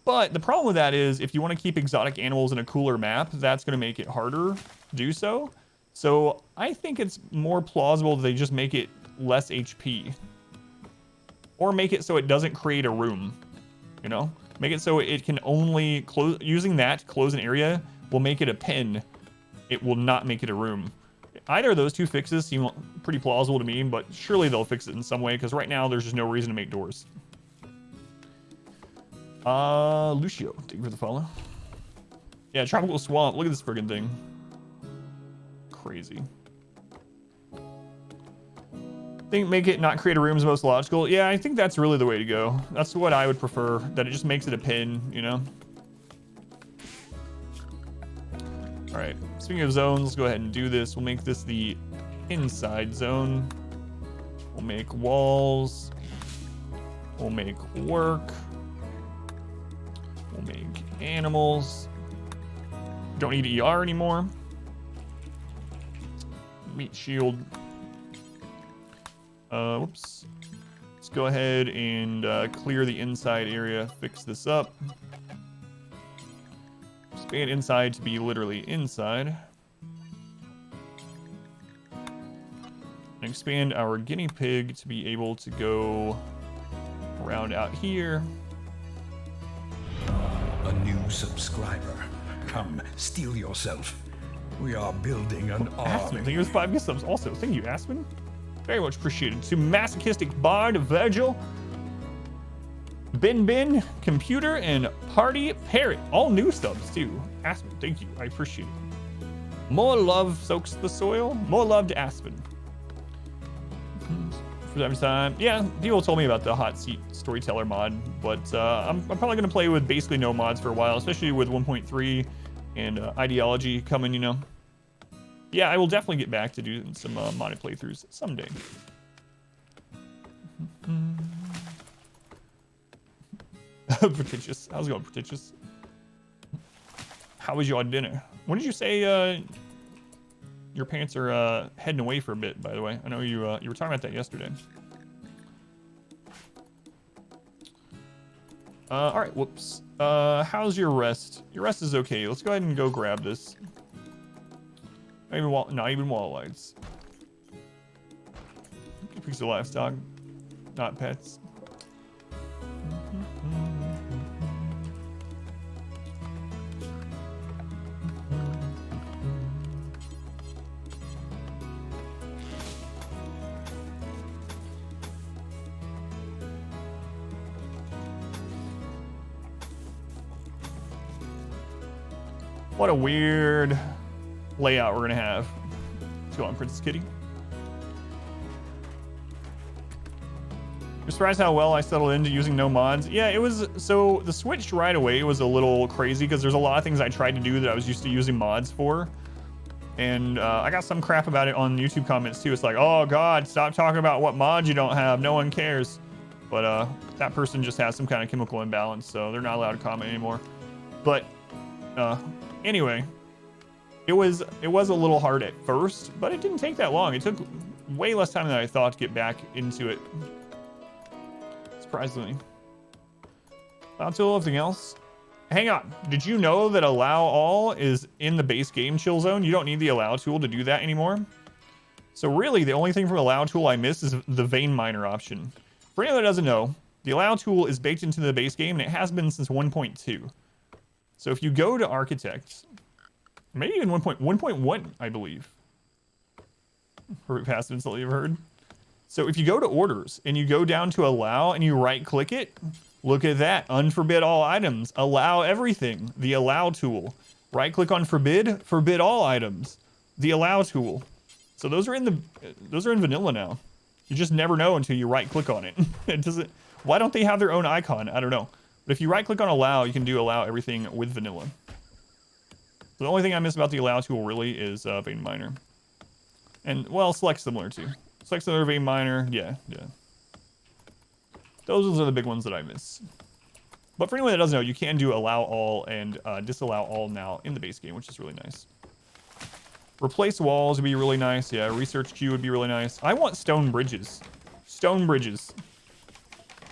But the problem with that is if you want to keep exotic animals in a cooler map, that's gonna make it harder to do so. So I think it's more plausible that they just make it less HP. Or make it so it doesn't create a room, you know? Make it so it can only close, using that to close an area will make it a pen. It will not make it a room. Either of those two fixes seem pretty plausible to me, but surely they'll fix it in some way, because right now there's just no reason to make doors. Lucio, thank you for the follow. Yeah, tropical swamp, look at this friggin' thing. Crazy. Think make it not create a room is most logical. Yeah, I think that's really the way to go. That's what I would prefer, that it just makes it a pin, you know? All right, speaking of zones, let's go ahead and do this. We'll make this the inside zone. We'll make walls. We'll make work. We'll make animals. Don't need ER anymore. Meat shield. Whoops. Let's go ahead and clear the inside area, fix this up. Expand inside to be literally inside. And expand our guinea pig to be able to go around out here. A new subscriber. Come, steal yourself. We are building an Aspen, army. thank you for 5 gift subs. Also, thank you, Aspen. Very much appreciated. To Masochistic Bard, Virgil, Ben, Computer, and Party Parrot. All new subs, too. Aspen, thank you. I appreciate it. More love soaks the soil. More love to Aspen. from time to time. Yeah, people told me about the hot seat storyteller mod, but I'm probably gonna play with basically no mods for a while, especially with 1.3 and ideology coming, you know. Yeah, I will definitely get back to doing some modded playthroughs someday. Pretentious. How's it going, pretentious? How was your dinner? When did you say your parents are heading away for a bit? By the way, I know you were talking about that yesterday. All right. Whoops. How's your rest? Your rest is okay. Let's go ahead and go grab this. Not even walleyes. Piece of livestock, not pets. What a weird layout we're gonna have. Let's go on, Princess Kitty. You're surprised how well I settled into using no mods. Yeah, it was, so the switch right away was a little crazy because there's a lot of things I tried to do that I was used to using mods for. And I got some crap about it on YouTube comments too. It's like, oh God, stop talking about what mods you don't have. No one cares. But that person just has some kind of chemical imbalance, so they're not allowed to comment anymore. But anyway, it was a little hard at first, but it didn't take that long. It took way less time than I thought to get back into it. Surprisingly. Until anything else. Hang on. Did you know that allow all is in the base game chill zone? You don't need the allow tool to do that anymore. So really, the only thing from allow tool I miss is the vein miner option. For anyone that doesn't know, the allow tool is baked into the base game, and it has been since 1.2. So if you go to architects, maybe even 1.1, I believe. Past instantly you've heard. So if you go to orders and you go down to allow and you right click it, look at that. Unforbid all items. Allow everything. The allow tool. Right click on forbid. Forbid all items. The allow tool. So those are in vanilla now. You just never know until you right click on it. It doesn't. Why don't they have their own icon? I don't know. But if you right click on allow, you can do allow everything with vanilla. So the only thing I miss about the allow tool really is vein miner. And well, select similar too. Select similar, vein miner. Yeah. Those are the big ones that I miss. But for anyone that doesn't know, you can do allow all and disallow all now in the base game, which is really nice. Replace walls would be really nice. Yeah, research queue would be really nice. I want stone bridges. Stone bridges.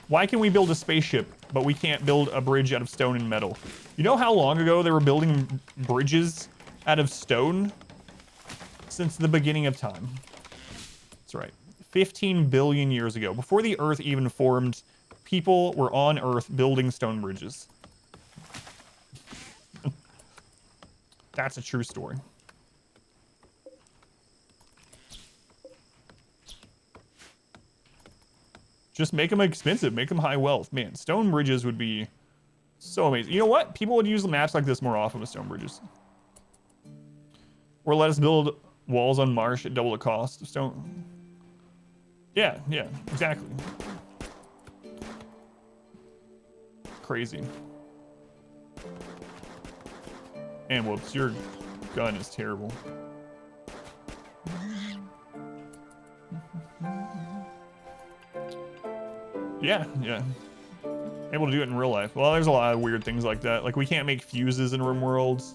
Why can we build a spaceship, but we can't build a bridge out of stone and metal? You know how long ago they were building bridges out of stone? Since the beginning of time. That's right. 15 billion years ago. Before the Earth even formed, people were on Earth building stone bridges. That's a true story. Just make them expensive. Make them high wealth. Man, stone bridges would be so amazing. You know what? People would use the maps like this more often with stone bridges. Or let us build walls on marsh at double the cost of stone. Yeah, exactly. Crazy. And whoops, your gun is terrible. Yeah. Able to do it in real life. Well, there's a lot of weird things like that. Like we can't make fuses in RimWorlds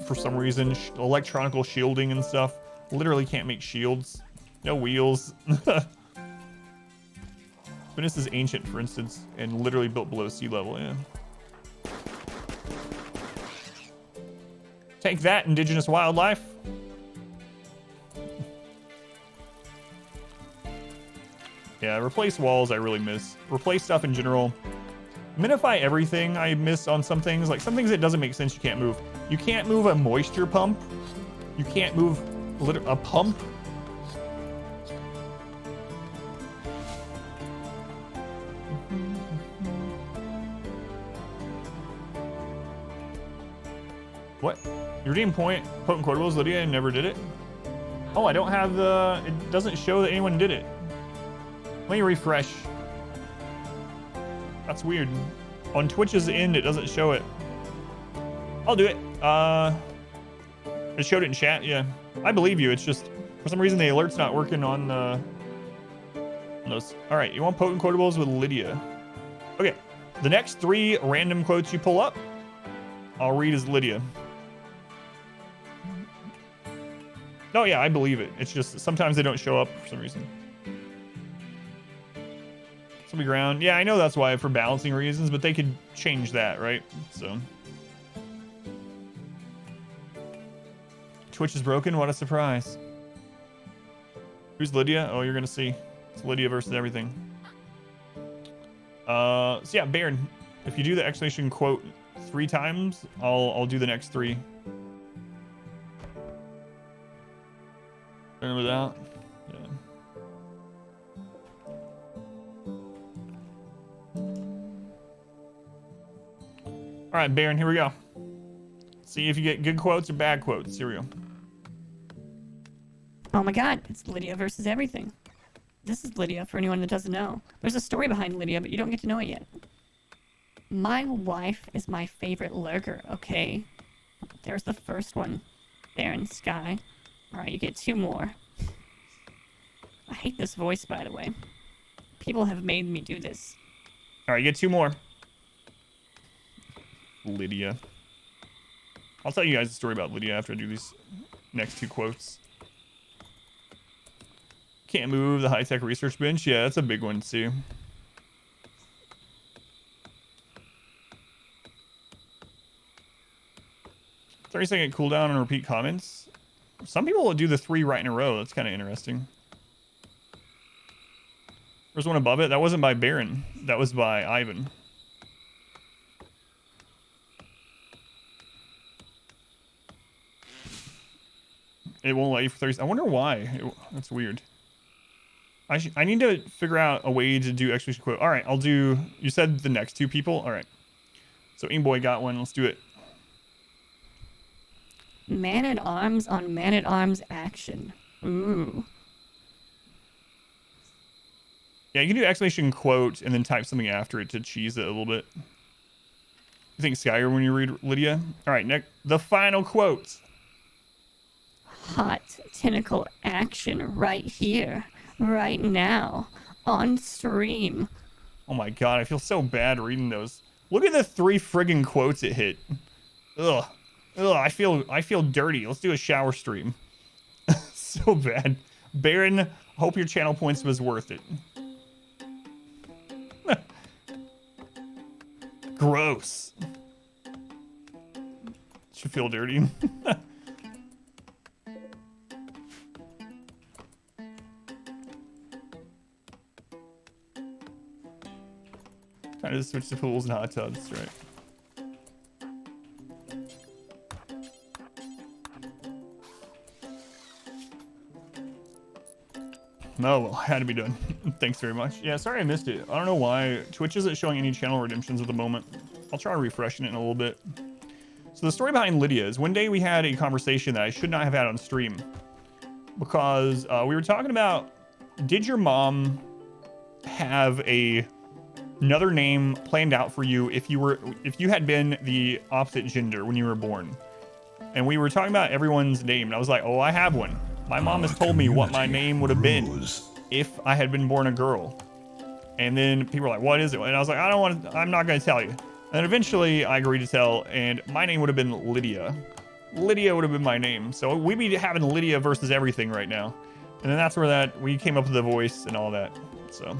for some reason. Electronical shielding and stuff. Literally can't make shields. No wheels. Venice is ancient, for instance, and literally built below sea level. Yeah. Take that, indigenous wildlife. Yeah, replace walls I really miss. Replace stuff in general. Minify everything I miss on some things. Like some things that doesn't make sense you can't move. You can't move a moisture pump. You can't move a pump. What? You redeemed potent quotables, Lydia, and never did it? Oh, I don't have the... It doesn't show that anyone did it. Let me refresh. That's weird. On Twitch's end, it doesn't show it. I'll do it. It showed it in chat. Yeah, I believe you. It's just for some reason the alert's not working on those. All right, you want potent quotables with Lydia? Okay, the next 3 random quotes you pull up, I'll read as Lydia. Oh yeah, I believe it. It's just sometimes they don't show up for some reason. Somebody ground. Yeah, I know that's why for balancing reasons, but they could change that, right? So. Twitch is broken. What a surprise. Who's Lydia? Oh, you're gonna see. It's Lydia versus everything. So yeah, Baron, if you do the exclamation quote 3 times, I'll do the next 3. Turn it out. Yeah. All right, Baron, here we go. See if you get good quotes or bad quotes. Here we go. Oh my god, it's Lydia versus everything. This is Lydia, for anyone that doesn't know. There's a story behind Lydia, but you don't get to know it yet. My wife is my favorite lurker, okay? There's the first one. Baron Sky. Alright, you get 2 more. I hate this voice, by the way. People have made me do this. Alright, you get 2 more. Lydia. I'll tell you guys a story about Lydia after I do these next 2 quotes. Can't move the high-tech research bench. Yeah, that's a big one too. 30-second cooldown and repeat comments. Some people will do the 3 right in a row. That's kind of interesting. There's one above it. That wasn't by Baron. That was by Ivan. It won't let you for 30. I wonder why. That's weird. I need to figure out a way to do exclamation quote. All right, I'll do. You said the next 2 people. All right. So Aimboy got one. Let's do it. Man-at-arms on man-at-arms action. Ooh. Yeah, you can do exclamation quote and then type something after it to cheese it a little bit. You think Skyer when you read Lydia? All right, next, the final quote. Hot tentacle action right here, right now, on stream. Oh my god, I feel so bad reading those. Look at the 3 friggin' quotes it hit. Ugh. Ugh, I feel dirty. Let's do a shower stream. So bad. Baron, hope your channel points was worth it. Gross. Should feel dirty. Trying to switch to pools and hot tubs, right? No, well, had to be done. Thanks very much. Yeah, sorry I missed it. I don't know why. Twitch isn't showing any channel redemptions at the moment. I'll try refreshing it in a little bit. So the story behind Lydia is one day we had a conversation that I should not have had on stream. Because we were talking about, did your mom have another name planned out for you if you had been the opposite gender when you were born? And we were talking about everyone's name, and I was like, oh, I have one. My mom has told me what my name would have been if I had been born a girl. And then people were like, what is it? And I was like, I'm not going to tell you. And then eventually I agreed to tell, and my name would have been Lydia. Lydia would have been my name. So we'd be having Lydia versus everything right now. And then that's where we came up with the voice and all that. So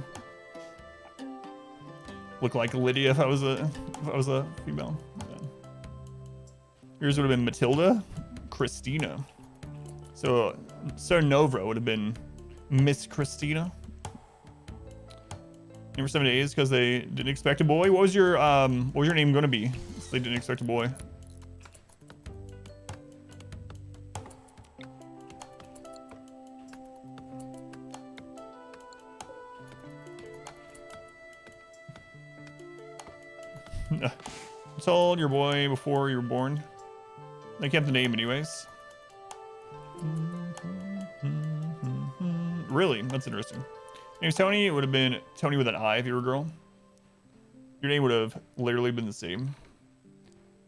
look like Lydia if I was a female. Yeah. Yours would have been Matilda, Christina. So Sir Novra would have been Miss Christina. For 7 days because they didn't expect a boy. What was your name going to be? So they didn't expect a boy. I told your boy before you were born. They kept the name anyways. Really? That's interesting. Name's Tony. It would have been Tony with an I if you were a girl. Your name would have literally been the same.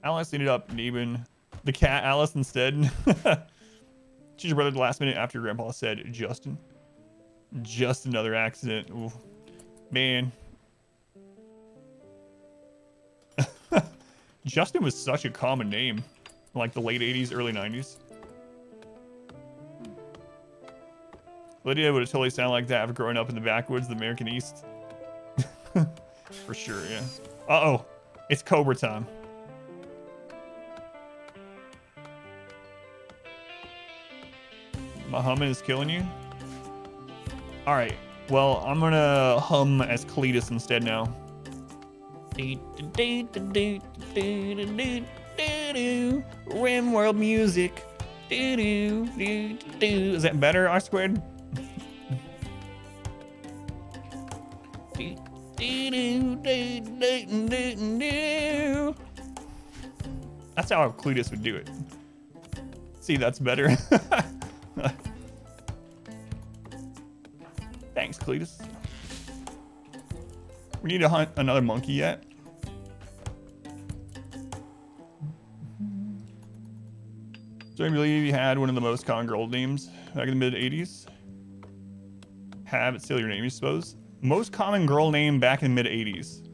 Alice ended up naming the cat Alice instead. She's your brother the last minute after your grandpa said Justin. Just another accident. Ooh. Man. Justin was such a common name in like the late 80s, early 90s. Lydia would have totally sounded like that after growing up in the backwoods of the American East. For sure, yeah. Uh-oh. It's Cobra time. My humming is killing you? Alright. Well, I'm gonna hum as Cletus instead now. Rimworld music. Is that better, R squared? That's how Cletus would do it. See, that's better. Thanks, Cletus. We need to hunt another monkey yet. So I believe you had one of the most common girl names back in the mid 80s. Have it still your name, you suppose? Most common girl name back in the mid 80s.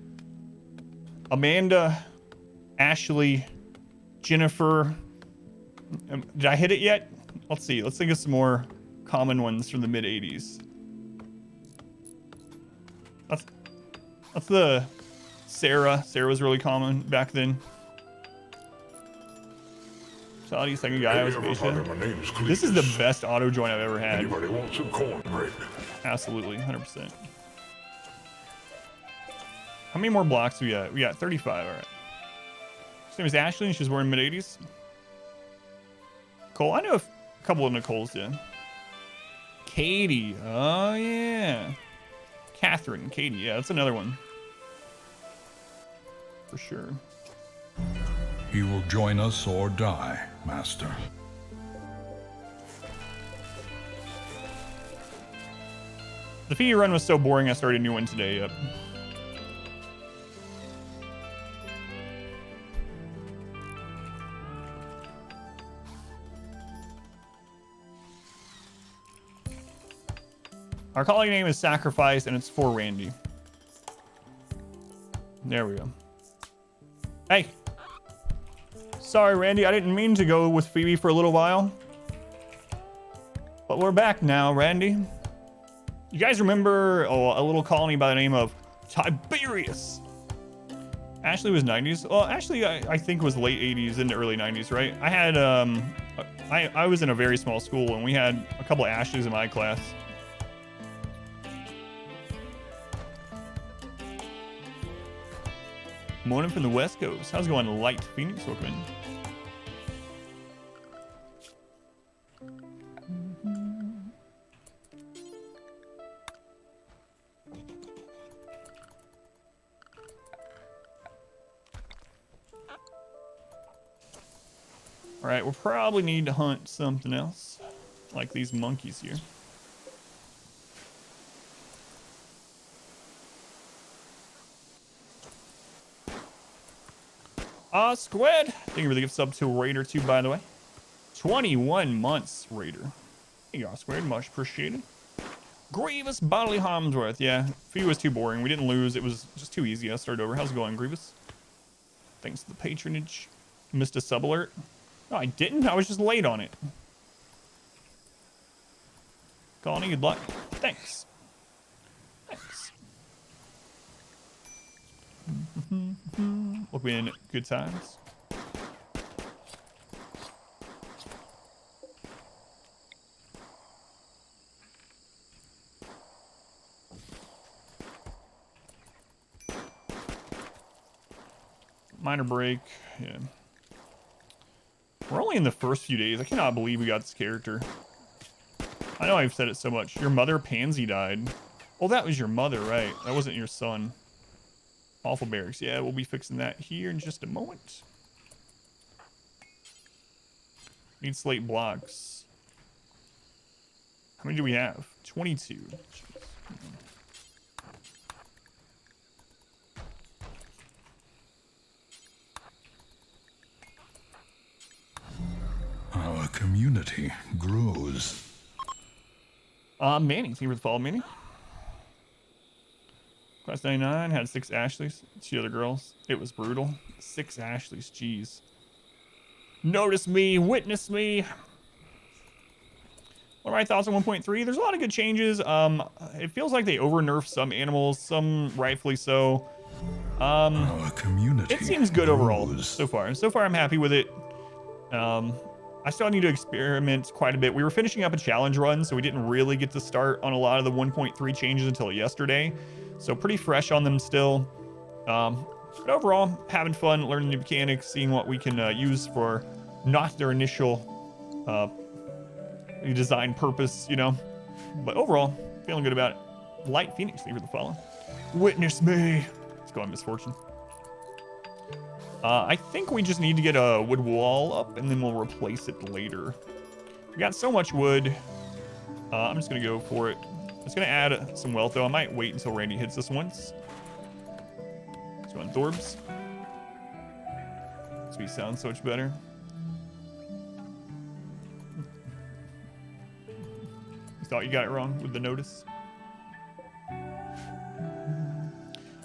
Amanda, Ashley, Jennifer. Did I hit it yet? Let's see. Let's think of some more common ones from the mid 80s. That's the Sarah. Sarah was really common back then. Saudi, second guy, I was patient. This is the best auto join I've ever had. Anybody want some cornbread? Absolutely, 100%. How many more blocks we got? We got 35, all right. Her name is Ashley, and she's born in mid-80s. Cole, I know a couple of Nicoles, yeah. Katie, oh yeah. Catherine, Katie, yeah, that's another one. For sure. You will join us or die, Master. The feed run was so boring, I started a new one today, yep. Our colleague name is Sacrifice, and it's for Randy. There we go. Hey. Sorry, Randy, I didn't mean to go with Phoebe for a little while. But we're back now, Randy. You guys remember a little colony by the name of Tiberius? Ashley was 90s. Well, actually, I think it was late 80s into early 90s, right? I had, I was in a very small school, and we had a couple of Ashleys in my class. Morning from the West Coast. How's it going, Light Phoenix? Welcome in. All right, we'll probably need to hunt something else, like these monkeys here. Squid, thank you for the gift sub to Raider 2, by the way. 21 months, Raider. Thank you, Squared, much appreciated. Grievous Bodily Harmsworth, yeah. Fee was too boring. We didn't lose. It was just too easy. I'll start over. How's it going, Grievous? Thanks to the patronage. Missed a sub alert. No, I didn't. I was just late on it. Colony, good luck. Thanks. Thanks. Look, we in good times. Minor break. Yeah. We're only in the first few days. I cannot believe we got this character. I know I've said it so much. Your mother, Pansy, died. Oh, that was your mother, right? That wasn't your son. Awful barracks. Yeah, we'll be fixing that here in just a moment. Need slate blocks. How many do we have? 22. Jeez. community grows. Manny, thank you for the follow, Manny. Class 99 had 6 Ashleys. 2 other girls. It was brutal. 6 Ashleys, jeez. Notice me, witness me. What are my thoughts on 1.3? There's a lot of good changes. It feels like they over-nerfed some animals, some rightfully so. Our community It seems good overall grows. so far. So far, I'm happy with it. I still need to experiment quite a bit. We were finishing up a challenge run, so we didn't really get to start on a lot of the 1.3 changes until yesterday. So pretty fresh on them still. But overall, having fun, learning new mechanics, seeing what we can use for not their initial design purpose, you know. But overall, feeling good about it. Light Phoenix, thank you for the follow. Witness me. Let's go on, Misfortune. I think we just need to get a wood wall up, and then we'll replace it later. We got so much wood. I'm just going to go for it. It's going to add some wealth, though. I might wait until Randy hits this once. Let's go on Thorbs. Sweet sounds so much better. You thought you got it wrong with the notice?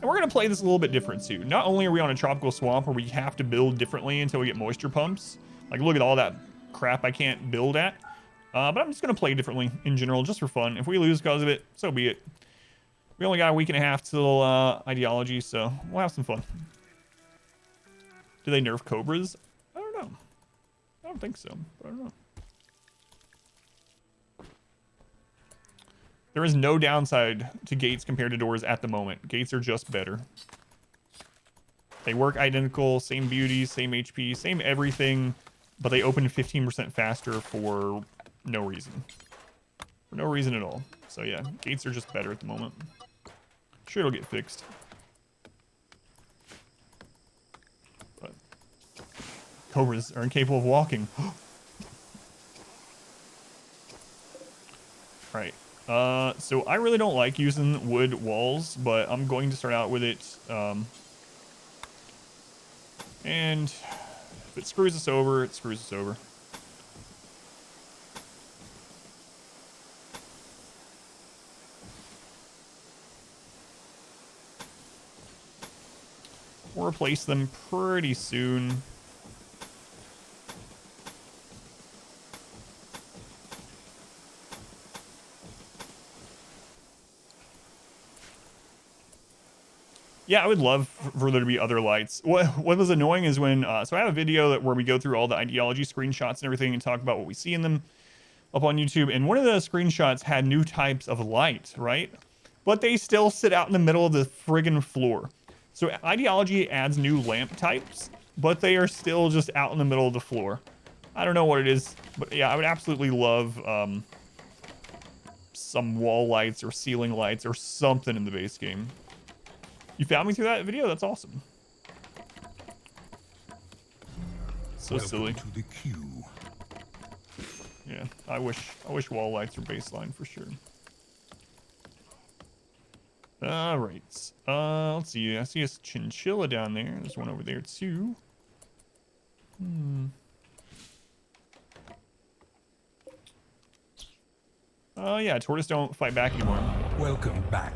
And we're going to play this a little bit different too. Not only are we on a tropical swamp where we have to build differently until we get moisture pumps. Like, look at all that crap I can't build at. But I'm just going to play differently in general, just for fun. If we lose because of it, so be it. We only got a week and a half till ideology, so we'll have some fun. Do they nerf cobras? I don't know. I don't think so, but I don't know. There is no downside to gates compared to doors at the moment. Gates are just better. They work identical, same beauty, same HP, same everything, but they open 15% faster for no reason. For no reason at all. So yeah, gates are just better at the moment. Sure, it'll get fixed. But cobras are incapable of walking. Alright. So I really don't like using wood walls, but I'm going to start out with it. And if it screws us over, it screws us over. We'll replace them pretty soon. Yeah, I would love for there to be other lights. What was annoying is when, so I have a video where we go through all the ideology screenshots and everything and talk about what we see in them up on YouTube. And one of the screenshots had new types of light, right? But they still sit out in the middle of the friggin' floor. So ideology adds new lamp types, but they are still just out in the middle of the floor. I don't know what it is, but yeah, I would absolutely love some wall lights or ceiling lights or something in the base game. You found me through that video? That's awesome. So Welcome silly. to the queue. Yeah, I wish wall lights were baseline for sure. All right. Let's see. I see a chinchilla down there. There's one over there too. Yeah, tortoise don't fight back anymore. Welcome back.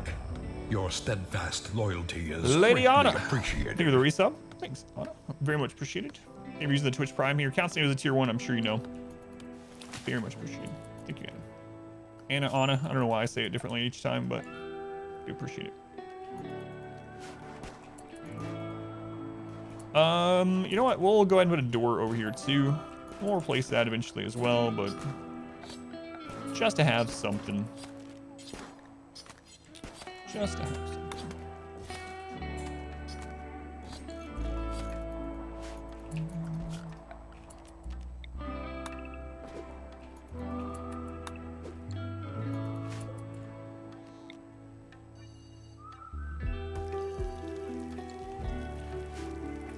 Your steadfast loyalty is Lady greatly Anna. appreciated. Thank you for the resub. Thanks, Anna. Very much appreciated. Thank you for using the Twitch Prime here. Counts as a tier 1, I'm sure you know. Very much appreciated. Thank you, Anna. Anna. I don't know why I say it differently each time, but I do appreciate it. You know what? We'll go ahead and put a door over here too. We'll replace that eventually as well, but just to have something. Just to have something.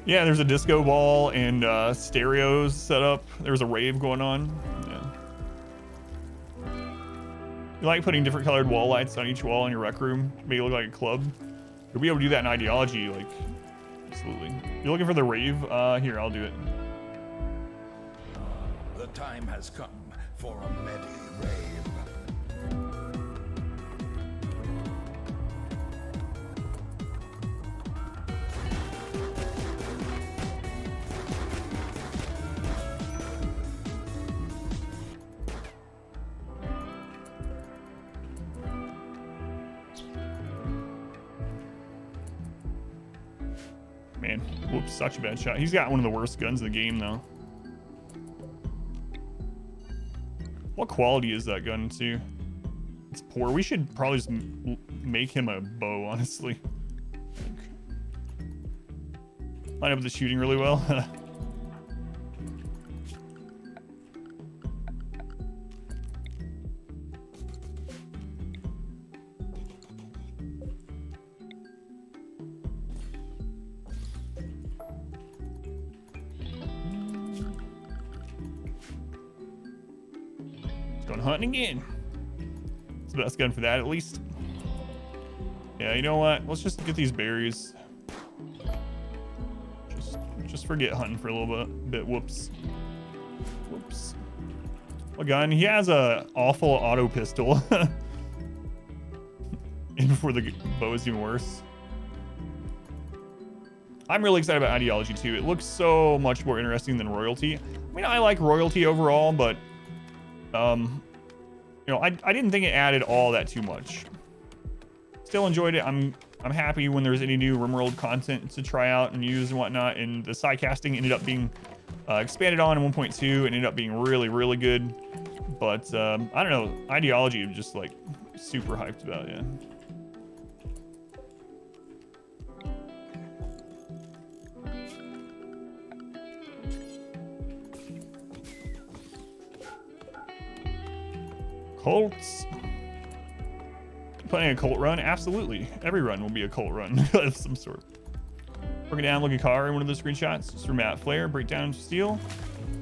Yeah, there's a disco ball and stereos set up. There's a rave going on. Yeah. You like putting different colored wall lights on each wall in your rec room? Make it look like a club? You'll be able to do that in ideology, like, absolutely. You're looking for the rave? Here, I'll do it. The time has come for a medi rave. Man, whoops, such a bad shot. He's got one of the worst guns in the game, though. What quality is that gun, too? It's poor. We should probably just make him a bow, honestly. Line up with the shooting really well. Going hunting again. It's the best gun for that, at least. Yeah, you know what? Let's just get these berries. Just forget hunting for a little bit. Whoops. Whoops. What gun? He has a awful auto pistol. And before the bow is even worse. I'm really excited about Ideology too. It looks so much more interesting than Royalty. I mean, I like Royalty overall, but you know, I didn't think it added all that too much. Still enjoyed it. I'm happy when there's any new RimWorld content to try out and use and whatnot. And the side casting ended up being expanded on in 1.2 and ended up being really, really good. But I don't know, Ideology I'm just like super hyped about, yeah. Colts. Playing a cult run? Absolutely. Every run will be a cult run of some sort. Break it down, look at car in one of the screenshots. It's from Matt Flair. Break down steel.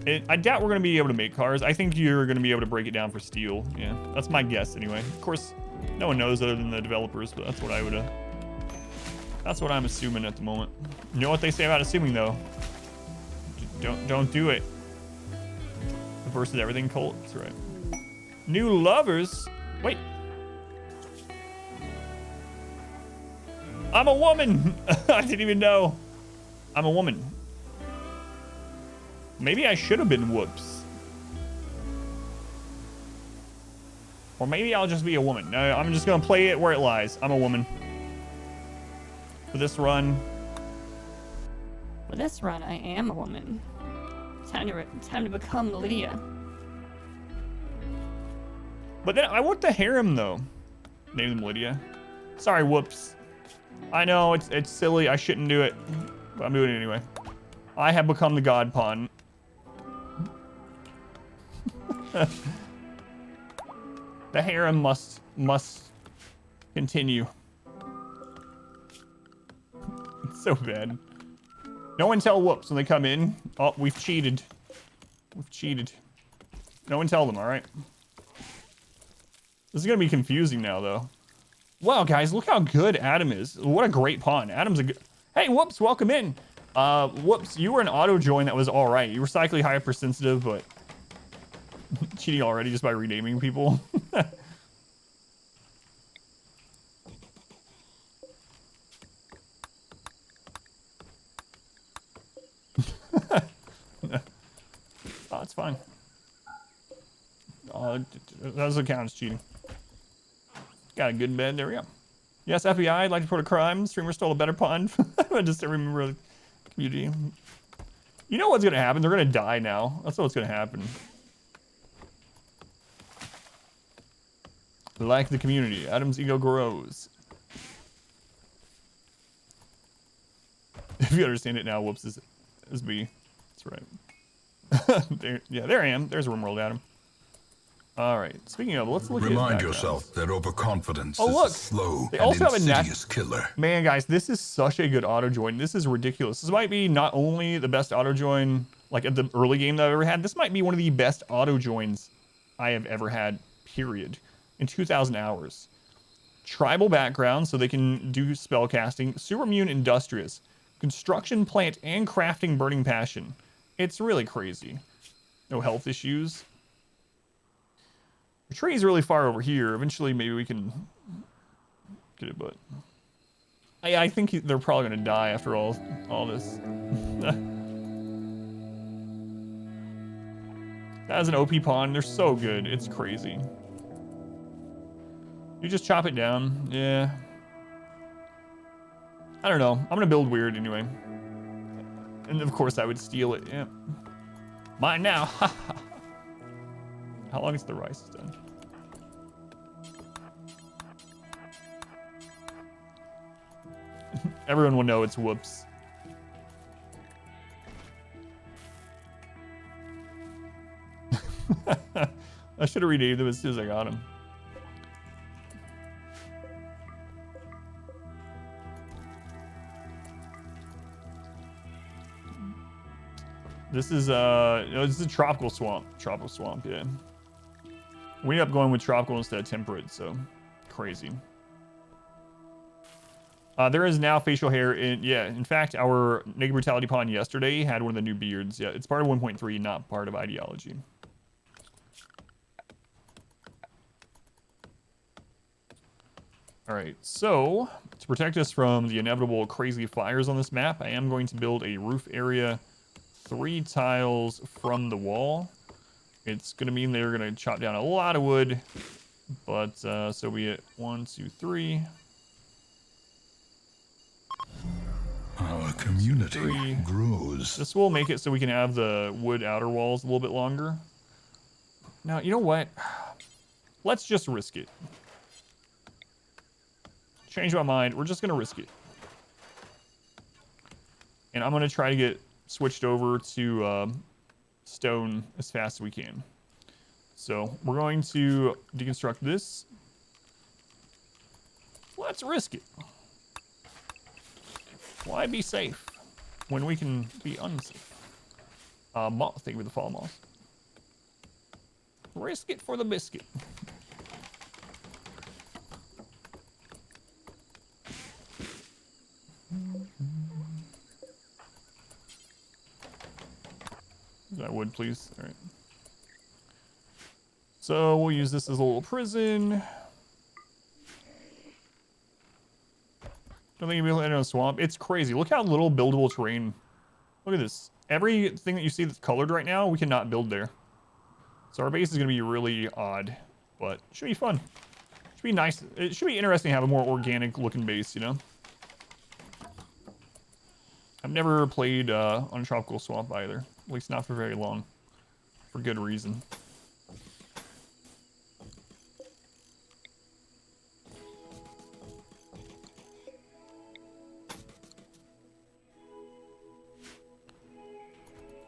I doubt we're going to be able to make cars. I think you're going to be able to break it down for steel. Yeah, that's my guess anyway. Of course, no one knows other than the developers, but that's what I would that's what I'm assuming at the moment. You know what they say about assuming though? Don't do it. Versus everything cult. That's right. New lovers? Wait. I'm a woman. I didn't even know. I'm a woman. Maybe I should have been whoops. Or maybe I'll just be a woman. No, I'm just going to play it where it lies. I'm a woman. For this run. For this run, I am a woman. Time to become Lydia. But then I want the harem though. Name them Lydia. Sorry, whoops. I know it's silly. I shouldn't do it, but I'm doing it anyway. I have become the god pawn. The harem must continue. It's so bad. No one tell whoops when they come in. Oh, we've cheated. We've cheated. No one tell them, all right? This is gonna be confusing now, though. Wow, guys, look how good Adam is. What a great pawn. Adam's a good... Hey, whoops, welcome in. Whoops, you were an auto join that was all right. You were slightly hypersensitive, but cheating already just by renaming people. Oh, it's fine. That doesn't count as cheating. Got a good bed. There we go. Yes, FBI, I'd like to report a crime. Streamer stole a better pawn. I just don't remember the community. You know what's going to happen? They're going to die now. That's what's going to happen. Like the community. Adam's ego grows. If you understand it now, whoops is B. That's right. There I am. There's RimWorld, Adam. All right. Speaking of, let's look at Remind yourself that overconfidence is a slow they and also have insidious killer. Man, guys, this is such a good auto join. This is ridiculous. This might be not only the best auto join like at the early game that I've ever had. This might be one of the best auto joins I have ever had. Period. In 2,000 hours. Tribal background, so they can do spell casting. Super immune, industrious. Construction, plant, and crafting, burning passion. It's really crazy. No health issues. The tree is really far over here. Eventually, maybe we can get it, but I think they're probably gonna die after all this. That is an OP pawn. They're so good. It's crazy. You just chop it down. Yeah. I don't know. I'm gonna build weird anyway. And of course I would steal it. Yeah. Mine now. How long is the rice done? Everyone will know it's whoops. I should have renamed them as soon as I got them. This is no, this is a tropical swamp. Tropical swamp, yeah. We ended up going with tropical instead of temperate, so crazy. There is now facial hair in, yeah. In fact, our Naked Brutality pawn yesterday had one of the new beards. Yeah, it's part of 1.3, not part of ideology. All right, so to protect us from the inevitable crazy fires on this map, I am going to build a roof area 3 tiles from the wall. It's going to mean they're going to chop down a lot of wood, but so be it. 1, 2, 3. Our community grows. This will make it so we can have the wood outer walls a little bit longer. Now, you know what? Let's just risk it. Change my mind. We're just going to risk it. And I'm going to try to get switched over to stone as fast as we can. So we're going to deconstruct this. Let's risk it. Why be safe when we can be unsafe? Moth, thank you for the fall, moth. Risk it for the biscuit. Is that wood, please? All right. So we'll use this as a little prison. Don't think you'll be able to enter a swamp. It's crazy. Look how little buildable terrain. Look at this. Everything that you see that's colored right now, we cannot build there. So our base is going to be really odd, but it should be fun. It should be nice. It should be interesting to have a more organic looking base, you know? I've never played on a tropical swamp either. At least not for very long. For good reason.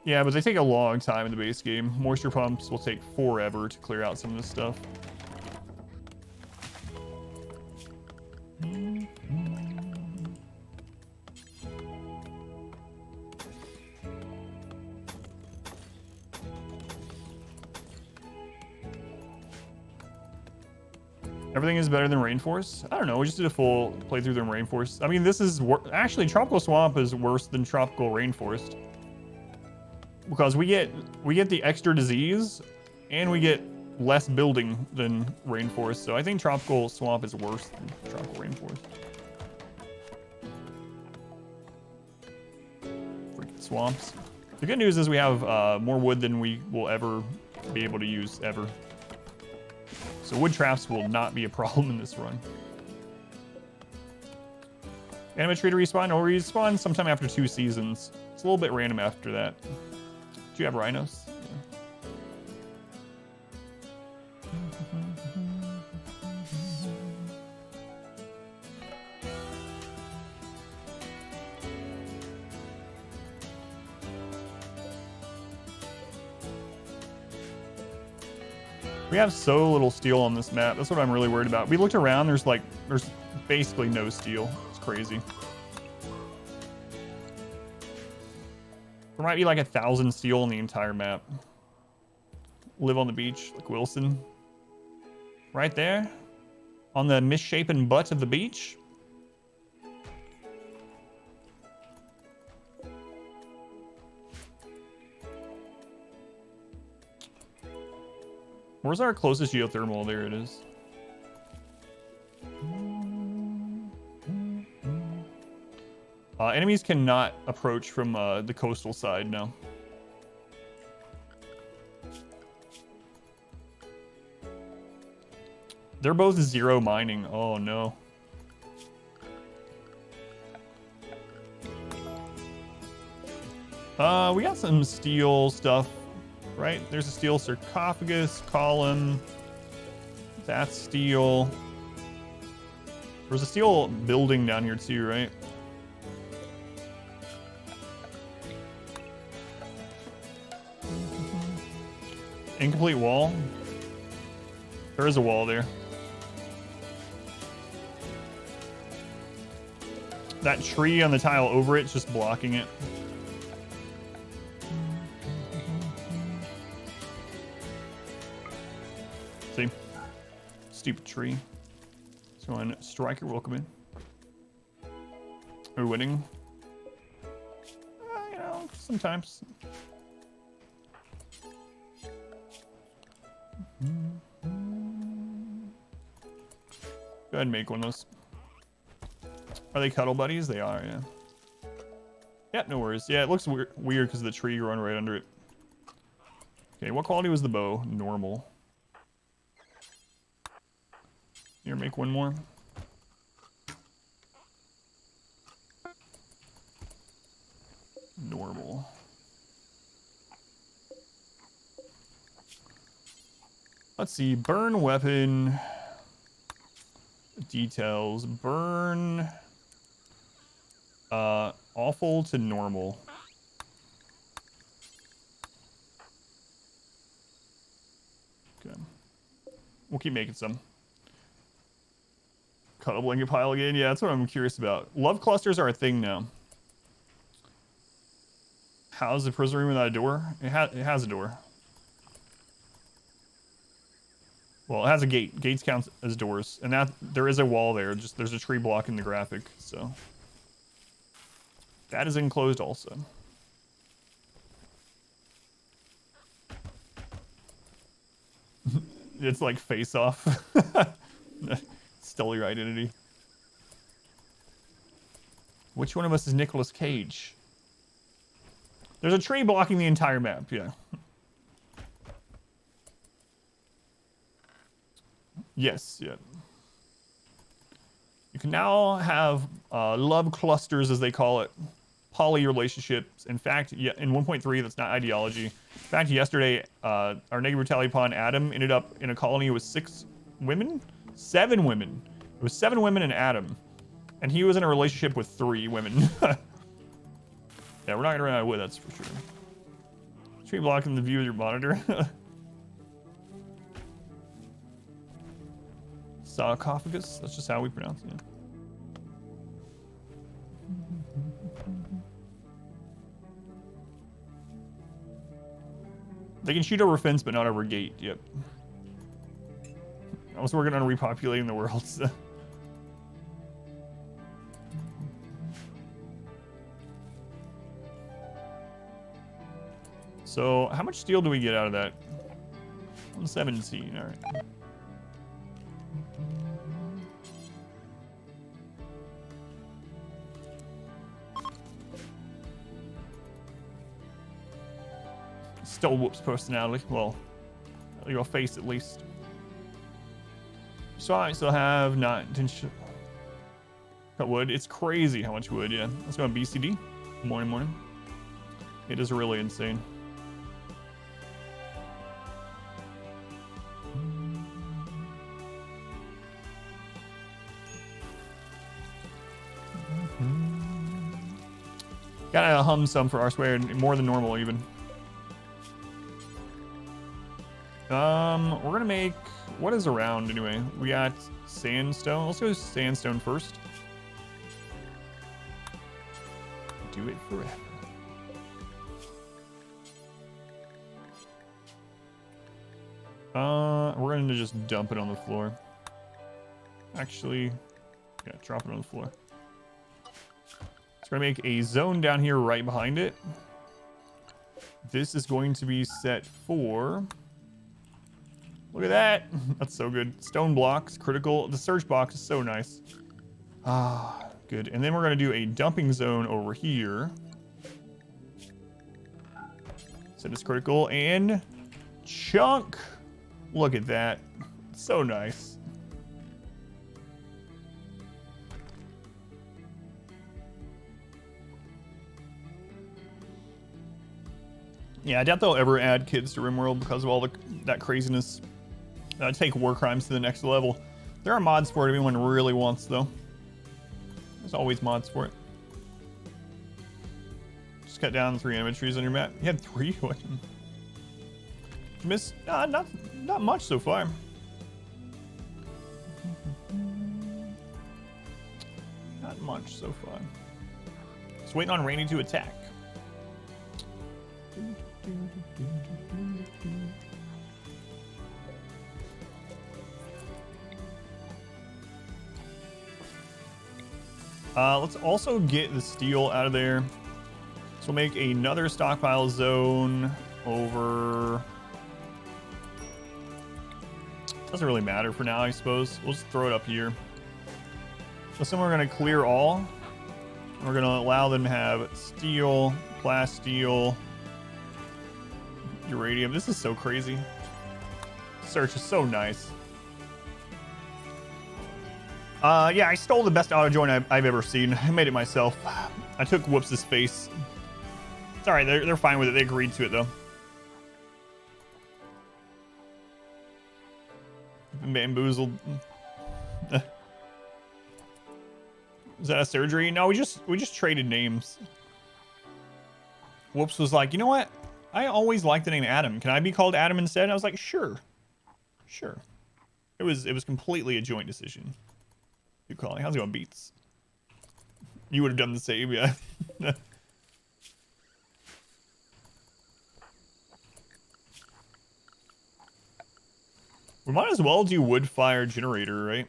Yeah, but they take a long time in the base game. Moisture pumps will take forever to clear out some of this stuff. Everything is better than Rainforest? I don't know, we just did a full playthrough in Rainforest. I mean, this is... Actually, Tropical Swamp is worse than Tropical Rainforest. Because we get the extra disease, and we get less building than Rainforest. So I think Tropical Swamp is worse than Tropical Rainforest. Freaking swamps. The good news is we have more wood than we will ever be able to use, ever. So wood traps will not be a problem in this run. Anima tree to respawn? Or respawn sometime after 2 seasons. It's a little bit random after that. Do you have rhinos? Yeah. We have so little steel on this map. That's what I'm really worried about. We looked around, there's basically no steel. It's crazy. There might be like 1,000 steel on the entire map. Live on the beach, like Wilson. Right there. On the misshapen butt of the beach. Where's our closest geothermal? There it is. Enemies cannot approach from the coastal side now. They're both 0 mining. Oh no. We got some steel stuff, right? There's a steel sarcophagus column. That's steel. There's a steel building down here too, right? Incomplete wall. There is a wall there. That tree on the tile over it's just blocking it. See? Stupid tree. So on Striker, welcome in. Are we winning? You know, sometimes. Go ahead and make one of those. Are they cuddle buddies? They are, yeah. Yeah, no worries. Yeah, it looks weird because of the tree growing right under it. Okay, what quality was the bow? Normal. Here, make one more. Normal. Let's see, burn weapon. Details. Burn. Awful to normal. Okay. We'll keep making some. Cuddle blanket pile again? Yeah, that's what I'm curious about. Love clusters are a thing now. How's the prison room without a door? It has a door. Well, it has a gate. Gates count as doors. And that there is a wall there. Just there's a tree blocking the graphic, so that is enclosed also. It's like face off. Stole your identity. Which one of us is Nicolas Cage? There's a tree blocking the entire map, yeah. Yes, yeah. You can now have love clusters, as they call it, poly relationships. In fact, yeah, in 1.3, that's not ideology. In fact, yesterday, our negative brutality pawn, Adam, ended up in a colony with 6 women? 7 women. It was 7 women and Adam. And he was in a relationship with 3 women. Yeah, we're not gonna run out of wood, that's for sure. Tree blocking the view of your monitor. Sarcophagus? That's just how we pronounce it. They can shoot over fence, but not over gate. Yep. I was working on repopulating the world. So, how much steel do we get out of that? 117, alright. Still whoops personality. Well, your face at least. So I still have not cut wood. It's crazy how much wood, yeah. Let's go on BCD. Morning. It is really insane. Gotta hum some for R-squared, more than normal even. We're gonna make, what is around anyway? We got sandstone. Let's go sandstone first. Do it forever. We're gonna just dump it on the floor. Actually, yeah, drop it on the floor. So we're gonna make a zone down here right behind it. This is going to be set for, Look at that. That's so good. Stone blocks, critical. The search box is so nice. Ah, good. And then we're going to do a dumping zone over here. Set as critical and chunk. Look at that. So nice. Yeah, I doubt they'll ever add kids to RimWorld because of all that craziness. Take war crimes to the next level. There are mods for it if anyone really wants, though. There's always mods for it. Just cut down 3 enemy trees on your map. You had 3? What? Did you miss? Not much so far. Not much so far. Just waiting on Randy to attack. Let's also get the steel out of there. So we'll make another stockpile zone over. Doesn't really matter for now, I suppose. We'll just throw it up here. So then we're going to clear all. We're going to allow them to have steel, plasteel, uranium. This is so crazy. Search is so nice. Yeah, I stole the best auto join I've ever seen. I made it myself. I took Whoops' face. It's alright, they're fine with it. They agreed to it, though. Bamboozled. Is that a surgery? No, we just traded names. Whoops was like, you know what? I always liked the name Adam. Can I be called Adam instead? I was like, sure. Sure. It was completely a joint decision. You calling? How's it going, Beats? You would have done the same, yeah. We might as well do wood fire generator, right?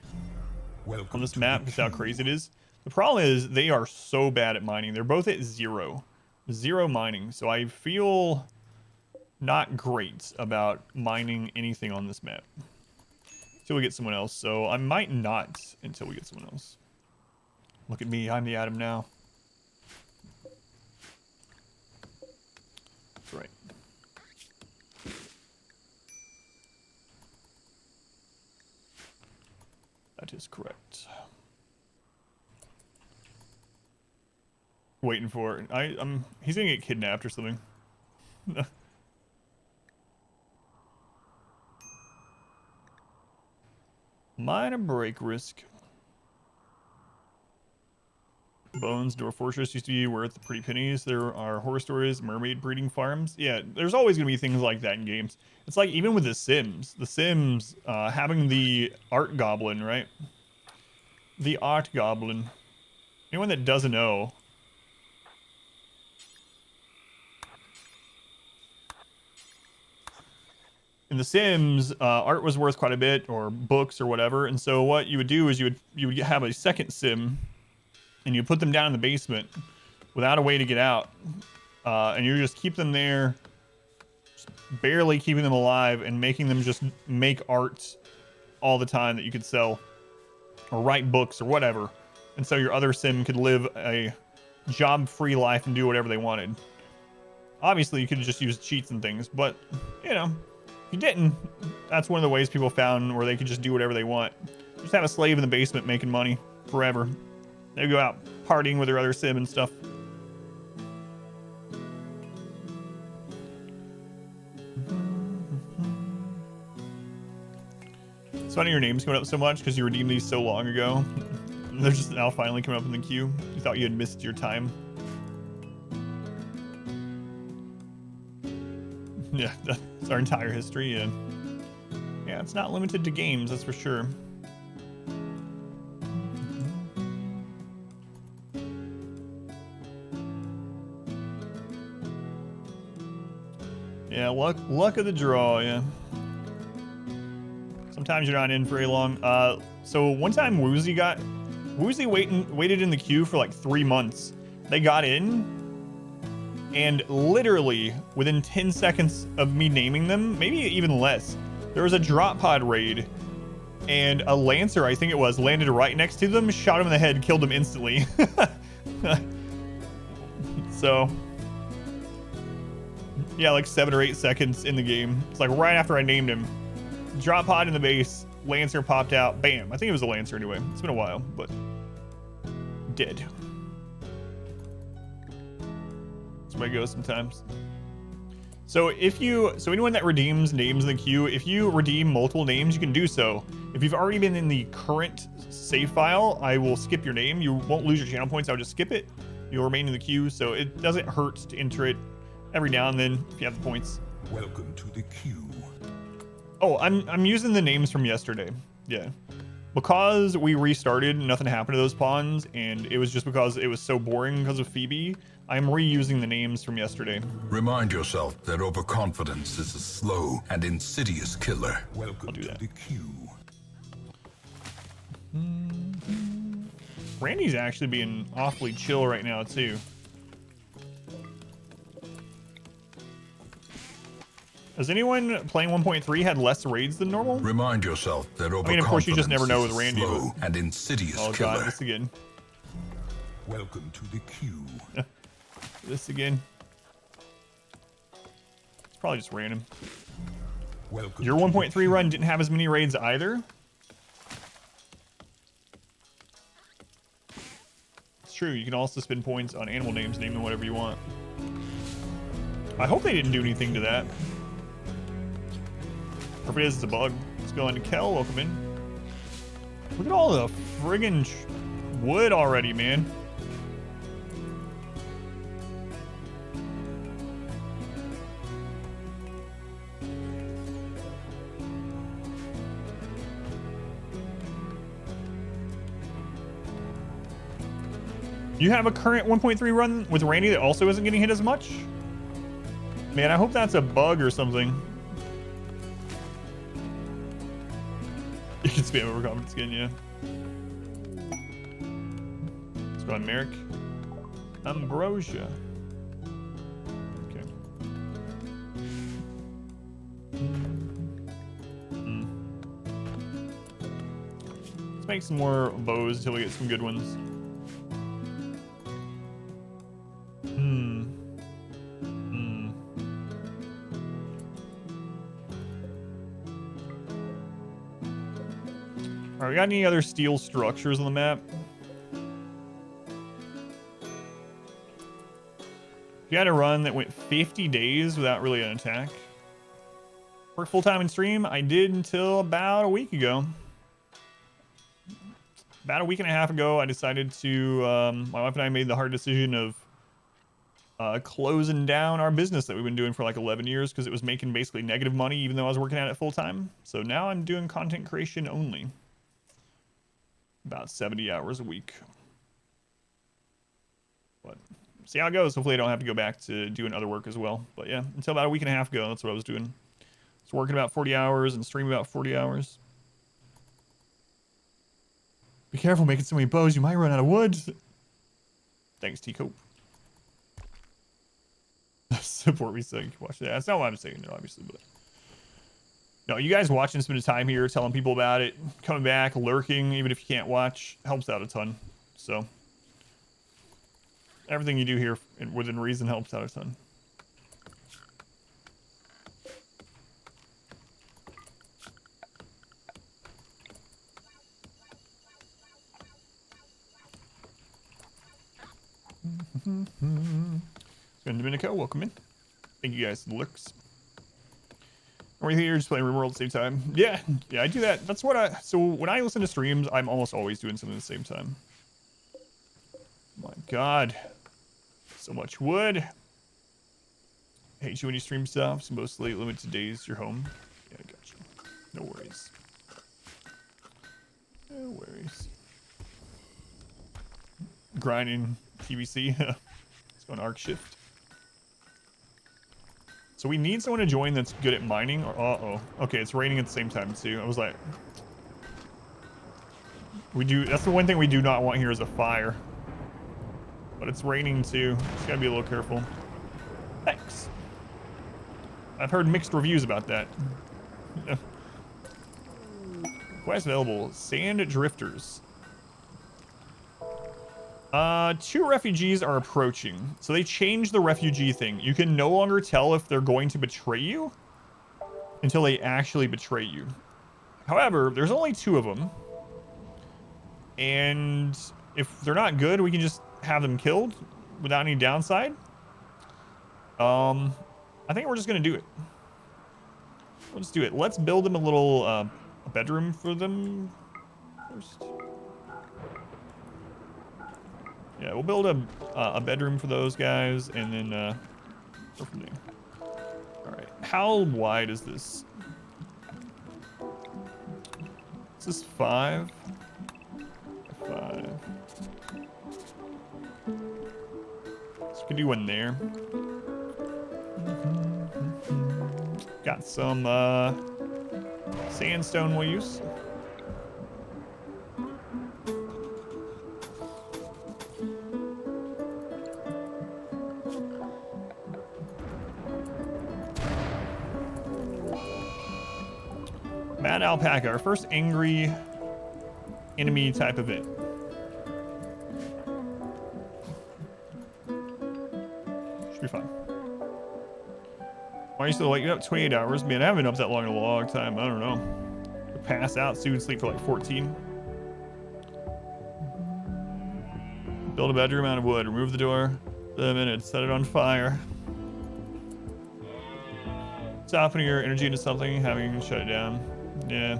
Welcome On this to map, the because how king. crazy it is. The problem is they are so bad at mining. They're both at 0 mining. So I feel not great about mining anything on this map until we get someone else. So I might not until we get someone else. Look at me, I'm the Adam now. That's right. That is correct. Waiting for it. He's gonna get kidnapped or something. Minor break risk. Bones, Door Fortress used to be worth pretty pennies. There are horror stories, mermaid breeding farms. Yeah, there's always gonna be things like that in games. It's like even with The Sims. The Sims having the art goblin, right? The art goblin. Anyone that doesn't know. In The Sims, art was worth quite a bit, or books or whatever. And so what you would do is you would have a second Sim, and you put them down in the basement without a way to get out, and you just keep them there, just barely keeping them alive, and making them just make art all the time that you could sell, or write books or whatever. And so your other Sim could live a job-free life and do whatever they wanted. Obviously, you could just use cheats and things, but you know. If you didn't, that's one of the ways people found where they could just do whatever they want. Just have a slave in the basement making money forever. They go out partying with their other Sim and stuff. It's funny your name's coming up so much because you redeemed these so long ago. They're just now finally coming up in the queue. You thought you had missed your time. Yeah, that's our entire history, and yeah, it's not limited to games, that's for sure. Yeah, luck of the draw, yeah. Sometimes you're not in very long. So one time Woozy waited in the queue for like 3 months. They got in. And literally, within 10 seconds of me naming them, maybe even less, There was a drop pod raid, and a Lancer, I think it was, landed right next to them, shot him in the head, killed him instantly. So, yeah, like 7 or 8 seconds in the game. It's like right after I named him. Drop pod in the base, Lancer popped out, bam. I think it was a Lancer anyway. It's been a while, but dead. That's where I go sometimes. So anyone that redeems names in the queue, if you redeem multiple names, you can do so. If you've already been in the current save file, I will skip your name. You won't lose your channel points. I'll just skip it. You'll remain in the queue, so it doesn't hurt to enter it every now and then if you have the points. Welcome to the queue. Oh, I'm using the names from yesterday. Yeah. Because we restarted, nothing happened to those pawns, and it was just because it was so boring because of Phoebe, I'm reusing the names from yesterday. Remind yourself that overconfidence is a slow and insidious killer. Welcome to the queue. Randy's actually being awfully chill right now, too. Has anyone playing 1.3 had less raids than normal? Remind yourself that overconfidence I mean, of course, you just never know with Randy. Slow and insidious oh killer. God, this again. Welcome to the queue. This again. It's probably just random. Welcome. Your 1.3 run didn't have as many raids either. It's true. You can also spend points on animal names, naming whatever you want. I hope they didn't do anything to that. Or if it is, it's a bug. Let's go into Kel. Welcome in. Look at all the friggin' wood already, man. You have a current 1.3 run with Randy that also isn't getting hit as much? Man, I hope that's a bug or something. You can spam overconfidence again, yeah. Let's go on Merrick. Ambrosia. Okay. Let's make some more bows until we get some good ones. Alright, we got any other steel structures on the map? You had a run that went 50 days without really an attack. Work full-time in stream? I did until about a week ago. About a week and a half ago, I decided to, my wife and I made the hard decision of closing down our business that we've been doing for like 11 years because it was making basically negative money even though I was working at it full-time. So now I'm doing content creation only. About 70 hours a week. But see how it goes. Hopefully I don't have to go back to doing other work as well. But yeah, until about a week and a half ago, that's what I was doing. So working about 40 hours and streaming about 40 hours. Be careful making so many bows, you might run out of wood. Thanks, T-Cope. Support me so you can watch that. That's not what I'm saying there, obviously, but no, you guys watching, spending time here, telling people about it, coming back, lurking, even if you can't watch, helps out a ton. So everything you do here within reason helps out a ton. Spend Domenico, welcome in. Thank you guys for the lurks. Are we here just playing RimWorld at the same time? Yeah, I do that. That's what so when I listen to streams, I'm almost always doing something at the same time. My God. So much wood. I hate you when you stream stuff. So mostly limited days you're home. Yeah, I got you. No worries. No worries. Grinding PVC. Let's go on arc shift. So we need someone to join that's good at mining. Or uh-oh. Okay, it's raining at the same time too. I was like, that's the one thing we do not want here is a fire. But it's raining too. Just gotta be a little careful. Thanks. I've heard mixed reviews about that. Quest available. Sand drifters. 2 refugees are approaching. So they changed the refugee thing. You can no longer tell if they're going to betray you until they actually betray you. However, there's only 2 of them. And if they're not good, we can just have them killed without any downside. I think we're just gonna do it. Let's do it. Let's build them a little a bedroom for them first. Yeah, we'll build a bedroom for those guys, and then go from there. All right. How wide is this? This is 5. 5. So we can do one there. Got some sandstone we'll use. Mad alpaca, our first angry enemy type event. Should be fine. Why are you still waking up 28 hours? Man, I haven't been up that long in a long time. I don't know. Pass out soon, sleep for like 14. Build a bedroom out of wood. Remove the door. 7 minutes. Set it on fire. Stop putting your energy into something, having shut it down. Yeah,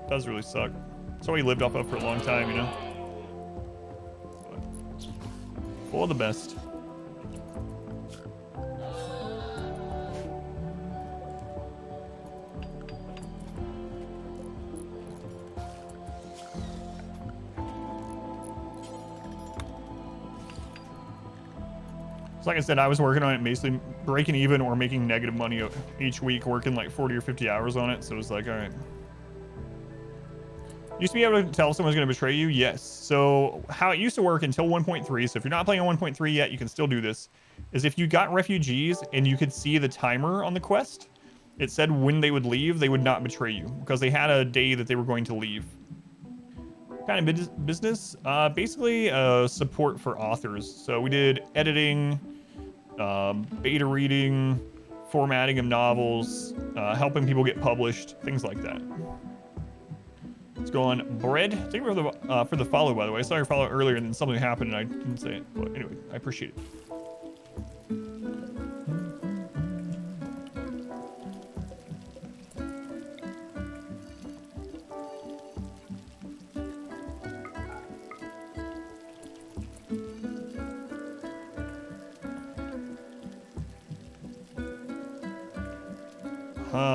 does really suck. That's what we lived off of for a long time, you know? But for the best. So like I said, I was working on it basically breaking even or making negative money each week, working like 40 or 50 hours on it. So it was like, all right. Used to be able to tell if someone's going to betray you? Yes. So how it used to work until 1.3, so if you're not playing on 1.3 yet, you can still do this, is if you got refugees and you could see the timer on the quest, it said when they would leave, they would not betray you because they had a day that they were going to leave. Kind of business? Basically support for authors. So we did editing, beta reading, formatting of novels, helping people get published, things like that. Let's go on bread. Thank you for the follow, by the way. I saw your follow earlier and then something happened and I didn't say it. But anyway, I appreciate it.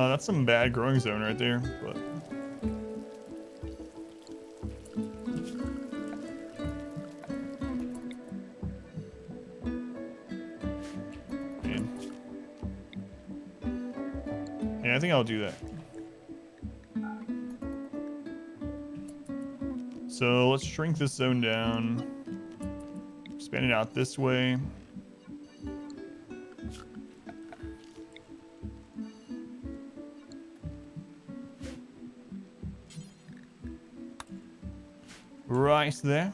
That's some bad growing zone right there, but man. Yeah, I think I'll do that. So let's shrink this zone down, expand it out this way. Rice there.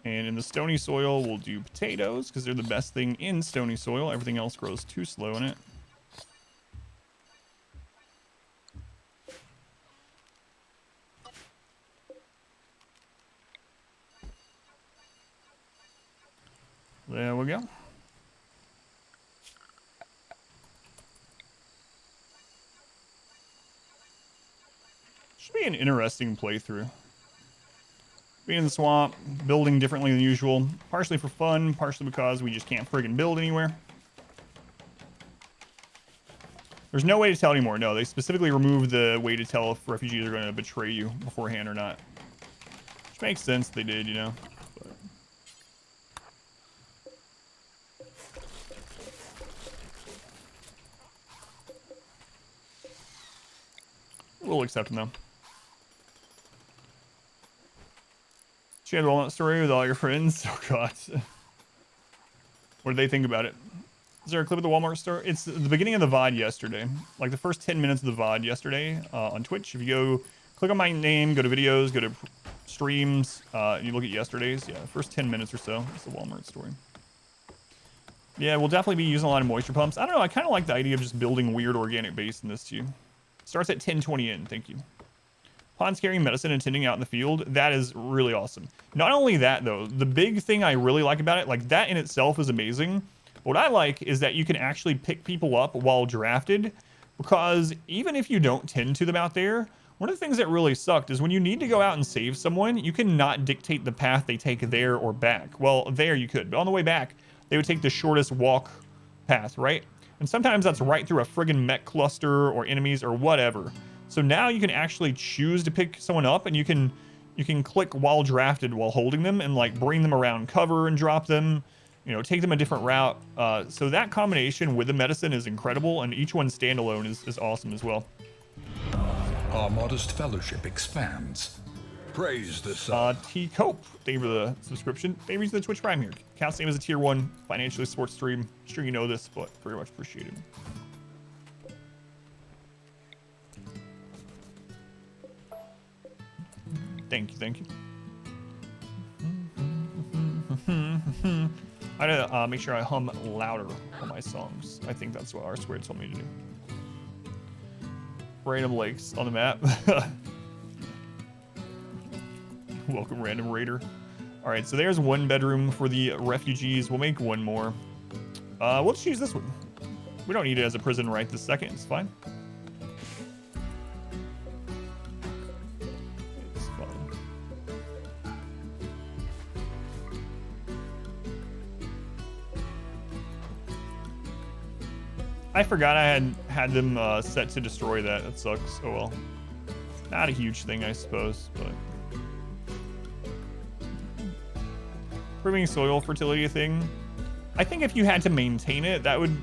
And in the stony soil, we'll do potatoes because they're the best thing in stony soil. Everything else grows too slow in it. There we go. Should be an interesting playthrough. Being in the swamp, building differently than usual. Partially for fun, partially because we just can't friggin' build anywhere. There's no way to tell anymore. No, they specifically removed the way to tell if refugees are going to betray you beforehand or not. Which makes sense they did, you know. But we'll accept them, though. Share the walnut story with all your friends. Oh, God. What do they think about it? Is there a clip of the Walmart store? It's the beginning of the VOD yesterday. Like the first 10 minutes of the VOD yesterday on Twitch. If you go click on my name, go to videos, go to streams, and you look at yesterday's. Yeah, the first 10 minutes or so. It's the Walmart story. Yeah, we'll definitely be using a lot of moisture pumps. I don't know. I kind of like the idea of just building weird organic base in this too. Starts at 10:20 in. Thank you. Pawns carrying medicine and tending out in the field. That is really awesome. Not only that, though, the big thing I really like about it, like that in itself is amazing. What I like is that you can actually pick people up while drafted, because even if you don't tend to them out there, one of the things that really sucked is when you need to go out and save someone, you cannot dictate the path they take there or back. Well, there you could, but on the way back, they would take the shortest walk path, right? And sometimes that's right through a friggin' mech cluster or enemies or whatever. So now you can actually choose to pick someone up, and you can click while drafted while holding them and like bring them around cover and drop them, you know, take them a different route. So that combination with the medicine is incredible, and each one standalone is awesome as well. Our modest fellowship expands. Praise the sun. T Cope, thank you for the subscription. Thank you for the Twitch Prime here. Counts same as a tier 1 financially support stream. I'm sure you know this, but very much appreciated. Thank you, thank you. I gotta make sure I hum louder on my songs. I think that's what R Squared told me to do. Random lakes on the map. Welcome, random raider. All right, so there's one bedroom for the refugees. We'll make one more. We'll just use this one. We don't need it as a prison right this second. It's fine. It's fine. I forgot I had them set to destroy that. That sucks. Oh well. Not a huge thing, I suppose, but. Improving soil fertility thing. I think if you had to maintain it, that would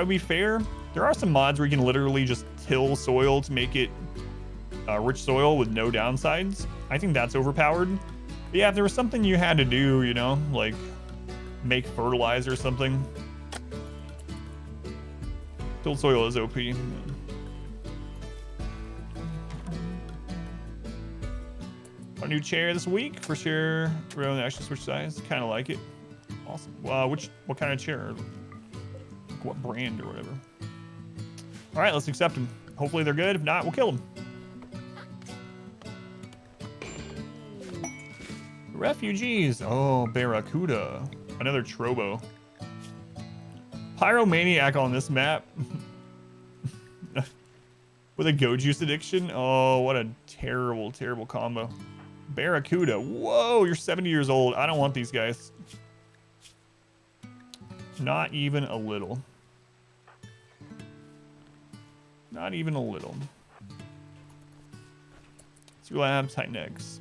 be fair. There are some mods where you can literally just till soil to make it rich soil with no downsides. I think that's overpowered. But yeah, if there was something you had to do, you know, like make fertilizer or something. Tilled soil is OP. Our new chair this week for sure. We're going to actually switch sides. Kind of like it. Awesome. What kind of chair? What brand or whatever? All right, let's accept them. Hopefully they're good. If not, we'll kill them. Refugees. Oh, Barracuda. Another Trobo. Pyromaniac on this map. With a go juice addiction. Oh, what a terrible, terrible combo. Barracuda. Whoa, you're 70 years old. I don't want these guys. Not even a little. Not even a little. Two lab, tight necks.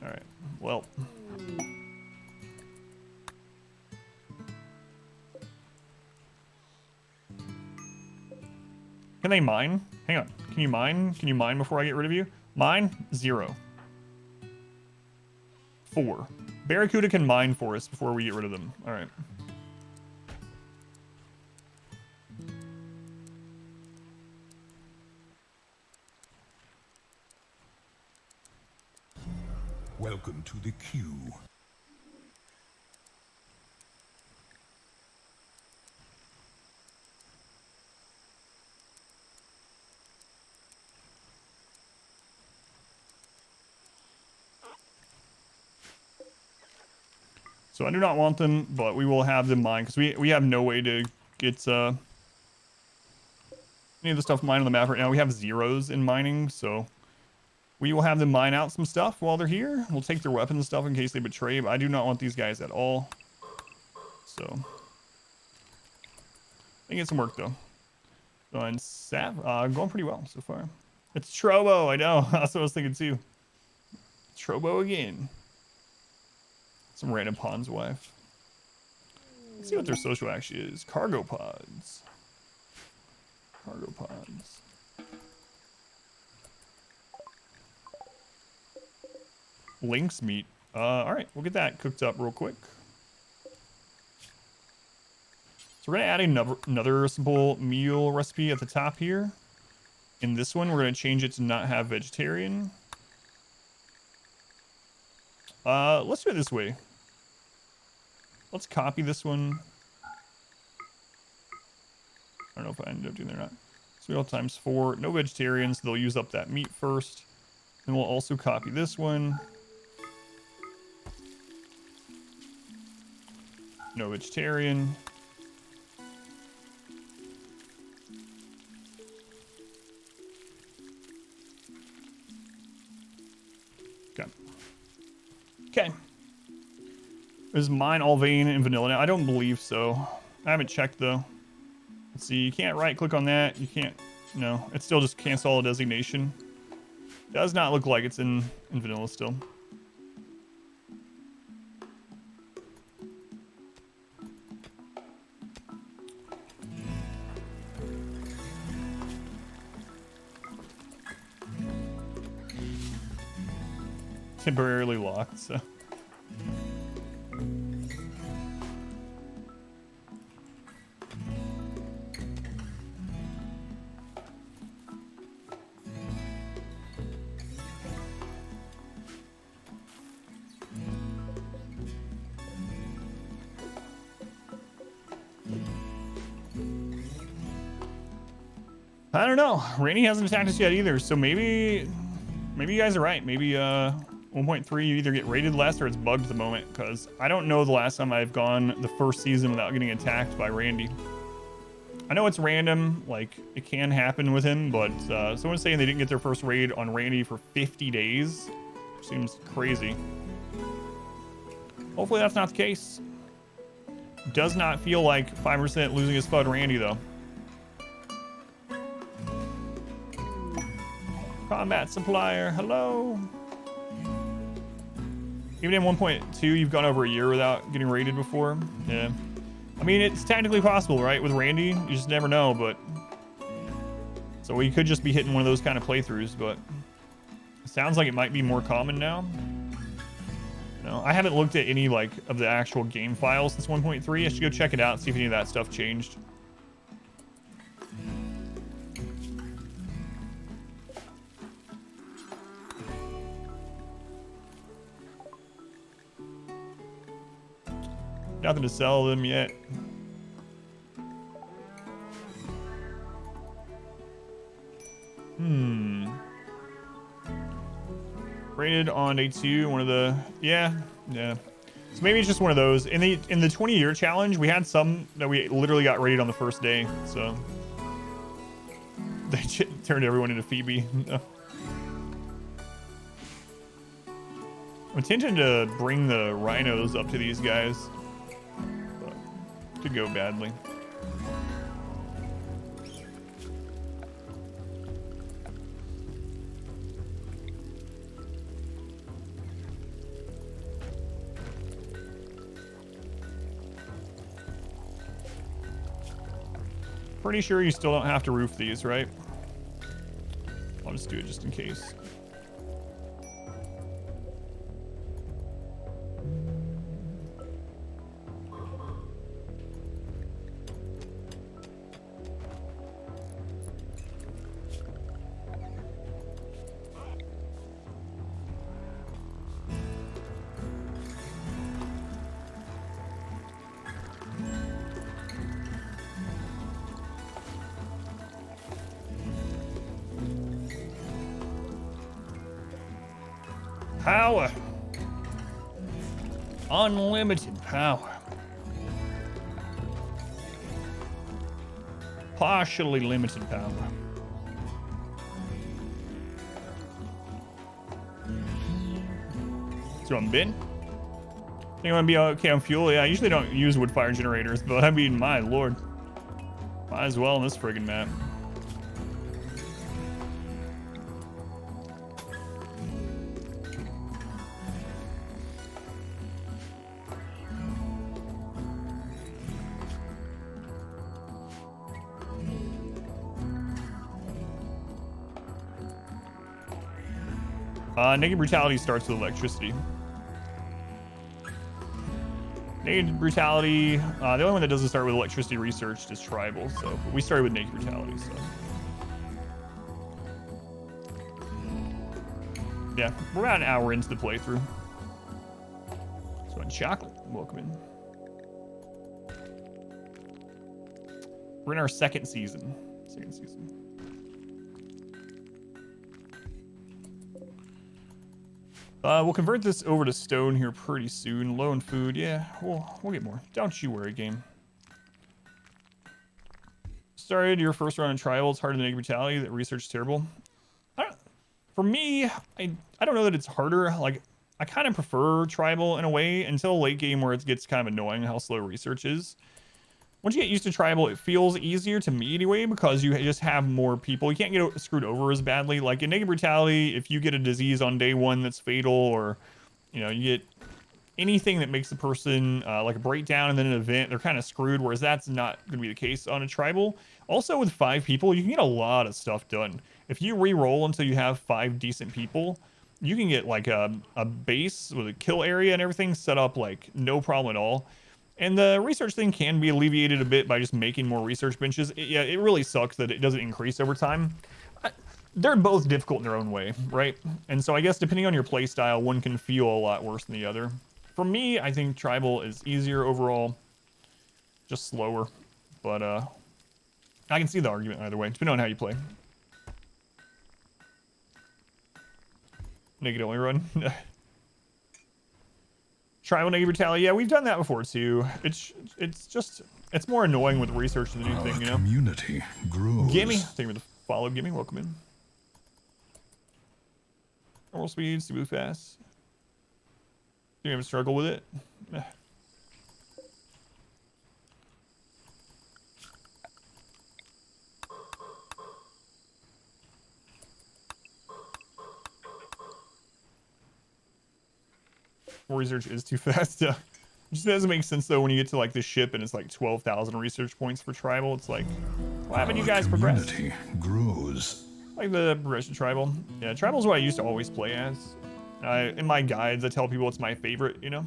All right, well. Can they mine? Hang on. Can you mine? Can you mine before I get rid of you? Mine? 0. 4. Barracuda can mine for us before we get rid of them. All right. Welcome to the queue. So I do not want them, but we will have them mined because we have no way to get any of the stuff mined on the map right now. We have zeros in mining, so we will have them mine out some stuff while they're here. We'll take their weapons and stuff in case they betray, but I do not want these guys at all. So they get some work though. Going going pretty well so far. It's Trobo, I know. That's what I was thinking too. Trobo again. Some random pawn's wife. Let's see what their social actually is. Cargo pods. Cargo pods. Lynx meat. All right, we'll get that cooked up real quick. So we're gonna add another simple meal recipe at the top here. In this one, we're gonna change it to not have vegetarian. Let's do it this way. Let's copy this one. I don't know if I ended up doing that or not. So we all times 4, no vegetarians. They'll use up that meat first. Then we'll also copy this one. No vegetarian. Okay. Okay. Is mine all vein and vanilla now? I don't believe so. I haven't checked though. Let's see. You can't right click on that. You can't. No, it's still just cancel all designation. Does not look like it's in vanilla still. Temporarily locked, so. I don't know. Rainy hasn't attacked us yet either, so maybe you guys are right. Maybe 1.3 you either get rated less or it's bugged at the moment, because I don't know the last time I've gone the first season without getting attacked by Randy. I know it's random, like it can happen with him, but someone's saying they didn't get their first raid on Randy for 50 days. Seems crazy. Hopefully that's not the case. Does not feel like 5% losing his FUD Randy though. Combat supplier, hello. Even in 1.2, you've gone over a year without getting raided before. Yeah. I mean, it's technically possible, right? With Randy, you just never know, but... So we could just be hitting one of those kind of playthroughs, but... It sounds like it might be more common now. No, I haven't looked at any, like, of the actual game files since 1.3. I should go check it out, see if any of that stuff changed. Nothing to sell them yet. Rated on day 2, one of the yeah. So maybe it's just one of those. In the 20-year challenge, we had some that we literally got rated on the first day, so they turned everyone into Phoebe. No. I'm intending to bring the rhinos up to these guys. Could go badly. Pretty sure you still don't have to roof these, right? I'll just do it just in case. Power. Unlimited power. Partially limited power. So I'm bin. Think I'm gonna be okay on fuel? Yeah, I usually don't use wood fire generators, but I mean, my lord. Might as well on this friggin' map. Negative brutality starts with electricity. Naked brutality. The only one that doesn't start with electricity research is tribal. So we started with naked brutality. So yeah, we're about an hour into the playthrough. So in chocolate, welcome in. We're in our second season. We'll convert this over to stone here pretty soon. Low in food, yeah, we'll get more. Don't you worry, game. Started your first run on tribal. It's harder than naked brutality. That research is terrible. For me, I don't know that it's harder. Like, I kind of prefer tribal in a way until late game where it gets kind of annoying how slow research is. Once you get used to tribal, it feels easier to me anyway because you just have more people. You can't get screwed over as badly. Like in naked brutality, if you get a disease on day one that's fatal, or you know, you get anything that makes the person like a breakdown and then an event, they're kind of screwed. Whereas that's not going to be the case on a tribal. Also, with 5 people, you can get a lot of stuff done. If you re-roll until you have 5 decent people, you can get like a base with a kill area and everything set up like no problem at all. And the research thing can be alleviated a bit by just making more research benches. Yeah, it really sucks that it doesn't increase over time. They're both difficult in their own way, right? And so I guess depending on your play style, one can feel a lot worse than the other. For me, I think tribal is easier overall, just slower. But I can see the argument either way, depending on how you play. Naked only run. Tribal naked brutality. Yeah, we've done that before too. It's more annoying with research than anything, you know. Community grows. Gimme, thank you for the follow. Gimme, welcome in. Normal speed, super fast. Do you have a struggle with it? Research is too fast. It just doesn't make sense though when you get to like the ship and it's like 12,000 research points for tribal. It's like, why haven't you guys progressed? Community grows. Like the progression tribal. Yeah, tribal is what I used to always play as. In my guides, I tell people it's my favorite, you know.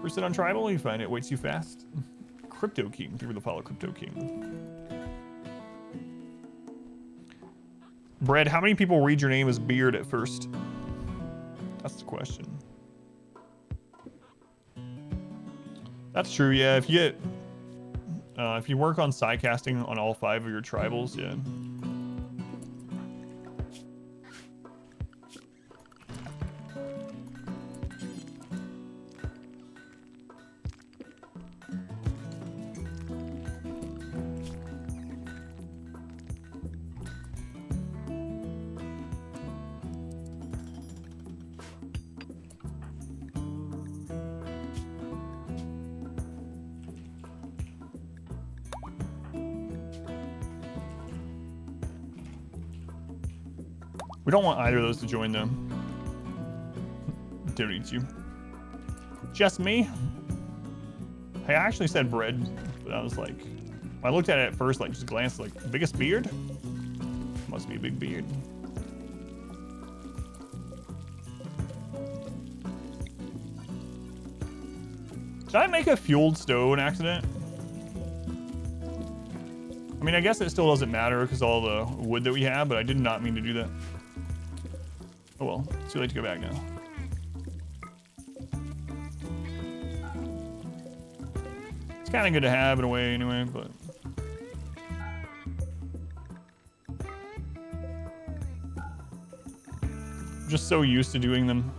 Percent on tribal, you find it way too fast. Crypto King, give her the follow, Crypto King. Brad, how many people read your name as Beard at first? That's the question. That's true, yeah. If you work on side casting on all 5 of your tribals, yeah. We don't want either of those to join them. Don't eat you. Just me? Hey, I actually said bread, but I was like, I looked at it at first, like just glanced, like biggest beard? Must be a big beard. Did I make a fueled stove an accident? I mean, I guess it still doesn't matter because all the wood that we have, but I did not mean to do that. Oh well, it's too late to go back now. It's kind of good to have in a way anyway, but... I'm just so used to doing them.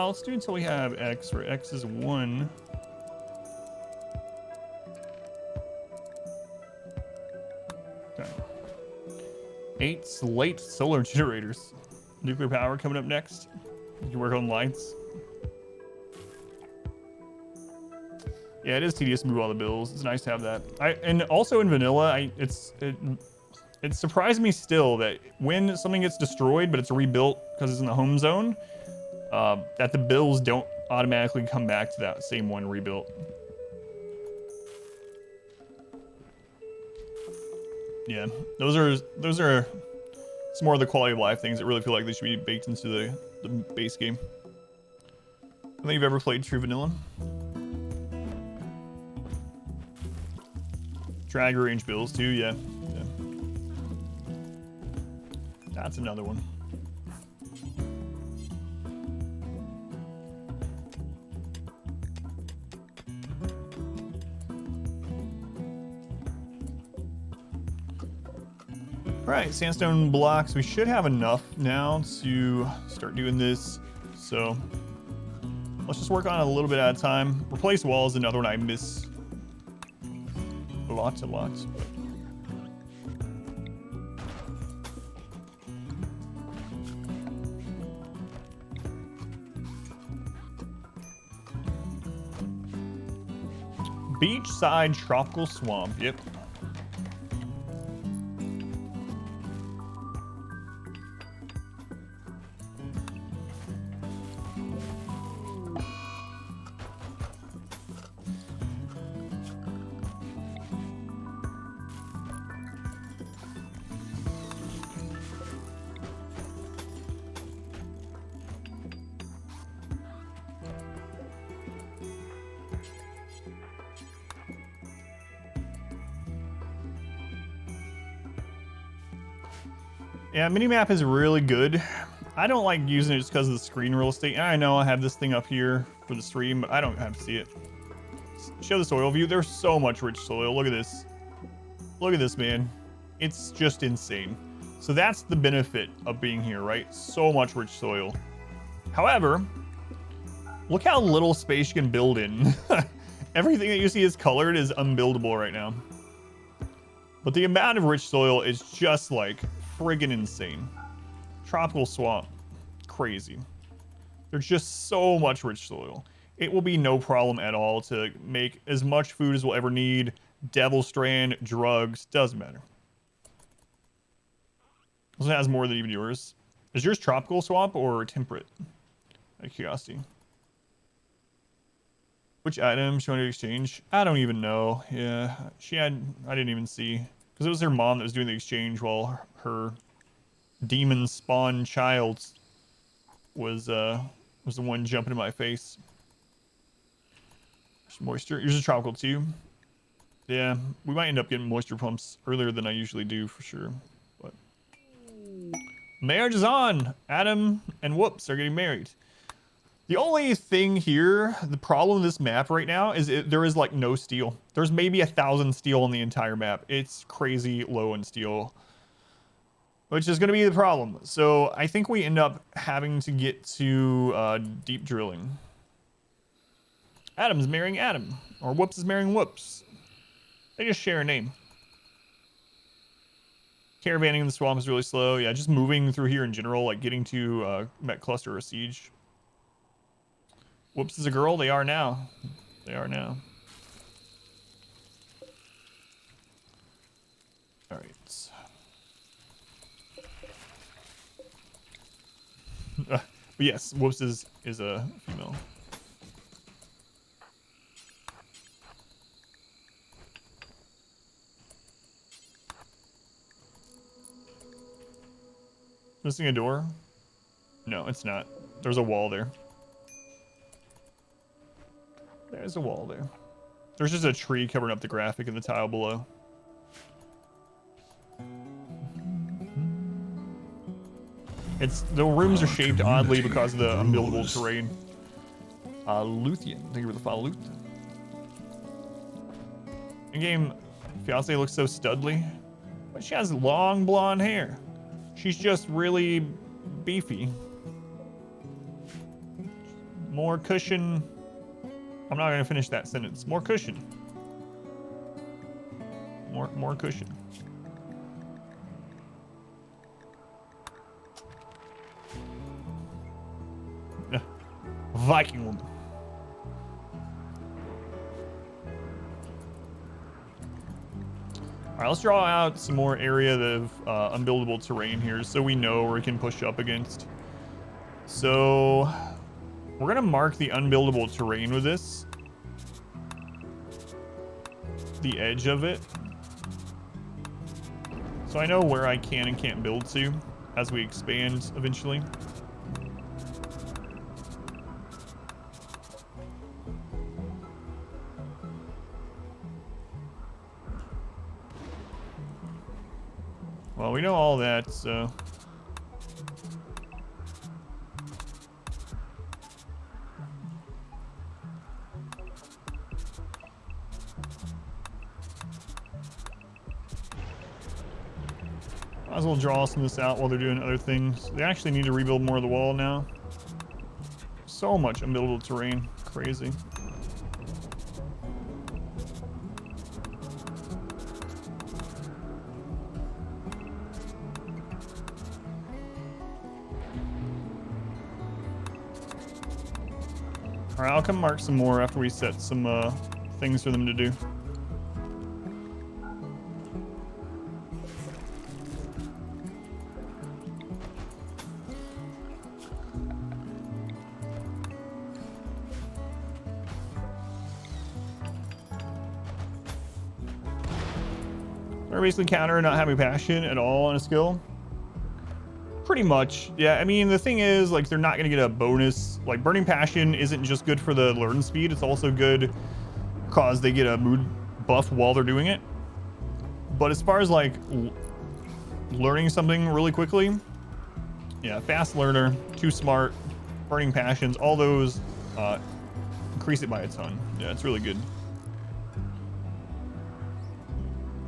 Let's do until we have X, where X is 1. Okay. 8 slate solar generators. Nuclear power coming up next. You can work on lights. Yeah, it is tedious to move all the bills. It's nice to have that. And also in vanilla, It surprised me still that when something gets destroyed, but it's rebuilt because it's in the home zone, that the bills don't automatically come back to that same one rebuilt. Yeah, those are some more of the quality of life things that really feel like they should be baked into the base game. I don't think you've ever played True Vanilla. Drag range bills too, yeah. That's another one. All right, sandstone blocks. We should have enough now to start doing this. So let's just work on it a little bit at a time. Replace wall is another one I miss a lot. Beachside tropical swamp. Yep. Yeah, minimap is really good. I don't like using it just because of the screen real estate. And I know I have this thing up here for the stream, but I don't have to see it. Show the soil view. There's so much rich soil. Look at this. Look at this, man. It's just insane. So that's the benefit of being here, right? So much rich soil. However, look how little space you can build in. Everything that you see is colored is unbuildable right now. But the amount of rich soil is just like friggin' insane. Tropical swamp, crazy. There's just so much rich soil. It will be no problem at all to make as much food as we'll ever need. Devil strand, drugs, doesn't matter. This one has more than even yours. Is yours tropical swamp or temperate? Out of curiosity. Which item she wanted to exchange? I don't even know. Yeah, I didn't even see. Because it was her mom that was doing the exchange while her demon spawn child was the one jumping in my face. There's moisture. Yours is tropical too. Yeah, we might end up getting moisture pumps earlier than I usually do for sure. But marriage is on. Adam and Whoops are getting married. The only thing here, the problem with this map right now is there is like no steel. There's maybe 1,000 steel on the entire map. It's crazy low in steel, which is going to be the problem. So I think we end up having to get to deep drilling. Adam's marrying Adam, or Whoops is marrying Whoops. They just share a name. Caravanning in the swamp is really slow. Yeah, just moving through here in general, like getting to Met Cluster or Siege. Whoops is a girl. They are now. They are now. All right. But yes, Whoops is a female. Missing a door? No, it's not. There's a wall there. There's a wall there. There's just a tree covering up the graphic in the tile below. The rooms are shaped oddly because of the unbuildable terrain. Luthien, thank you for the follow, Luth. In-game, fiance looks so studly, but she has long blonde hair. She's just really beefy. More cushion. I'm not gonna finish that sentence. More cushion. More cushion. Viking woman. All right, let's draw out some more area of unbuildable terrain here so we know where we can push up against. So we're gonna mark the unbuildable terrain with this. The edge of it. So I know where I can and can't build to as we expand eventually. Well, we know all that, so... might as well draw some of this out while they're doing other things. They actually need to rebuild more of the wall now. So much unbuildable terrain. Crazy. Alright, I'll come mark some more after we set some things for them to do. They're basically counter not having passion at all on a skill. Pretty much, yeah. I mean, the thing is, like, they're not gonna get a bonus. Like, burning passion isn't just good for the learn speed; it's also good cause they get a mood buff while they're doing it. But as far as like learning something really quickly, yeah, fast learner, too smart, burning passions, all those increase it by a ton. Yeah, it's really good.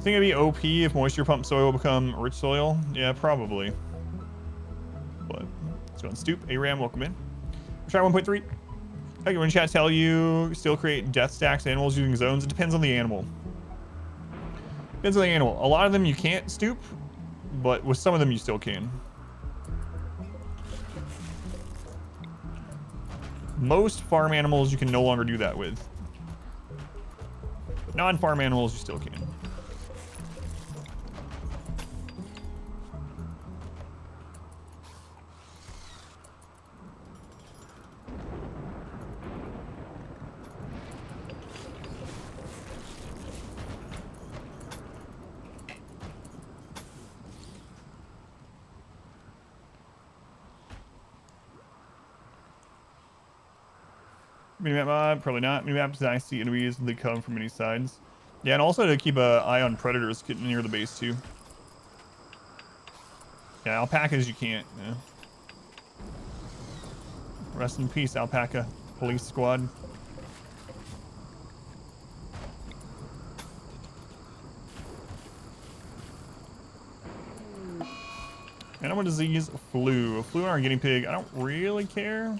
Think it'd be OP if moisture pump soil will become rich soil? Yeah, probably. But let's go on Stoop. ARAM, welcome in. Try 1.3. Okay, when chat tell you still create death stacks animals using zones, it depends on the animal. Depends on the animal. A lot of them you can't stoop, but with some of them you still can. Most farm animals you can no longer do that with. But non-farm animals you still can. Minimap mod, probably not. Minimap design see enemies they come from many sides. Yeah, and also to keep an eye on predators getting near the base too. Yeah, alpacas you can't. Yeah. Rest in peace, alpaca police squad. Animal disease, flu. Flu on our guinea pig. I don't really care.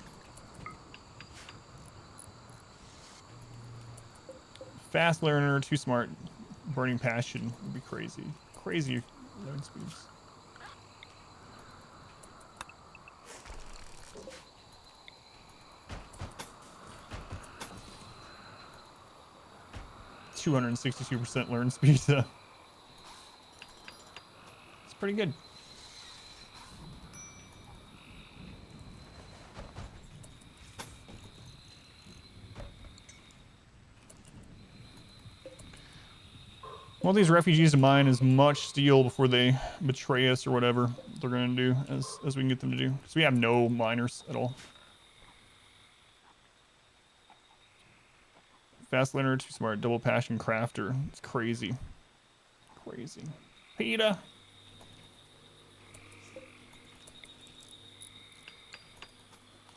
Fast learner, too smart. Burning passion would be crazy. Crazy learn speeds. %262% learn speed. It's pretty good. Want these refugees to mine as much steel before they betray us or whatever they're going to do as we can get them to do. Because we have no miners at all. Fast learner, too smart, double passion crafter. It's crazy. Crazy. PETA.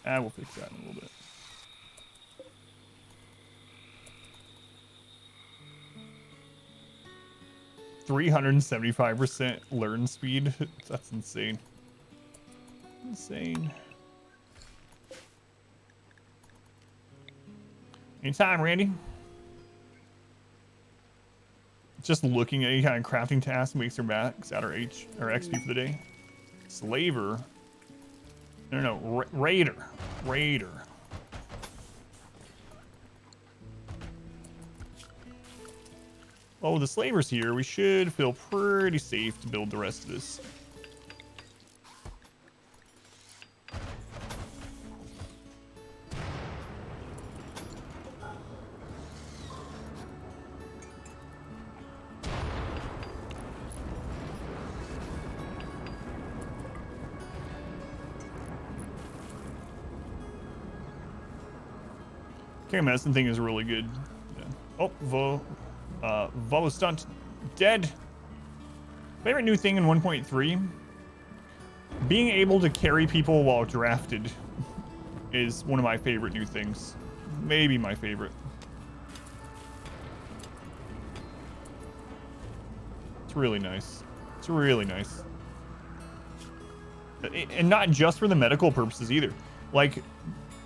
We'll fix that in a little bit. %375% learn speed. That's insane. Insane. Anytime, Randy. Just looking at any kind of crafting task makes your max out our XP for the day. Slaver. No, Raider. Raider. Well, with the slavers here, we should feel pretty safe to build the rest of this. Carry medicine thing is really good. Yeah. Oh, Vo stunt dead. Favorite new thing in 1.3? Being able to carry people while drafted is one of my favorite new things. Maybe my favorite. It's really nice. It's really nice. And not just for the medical purposes either. Like,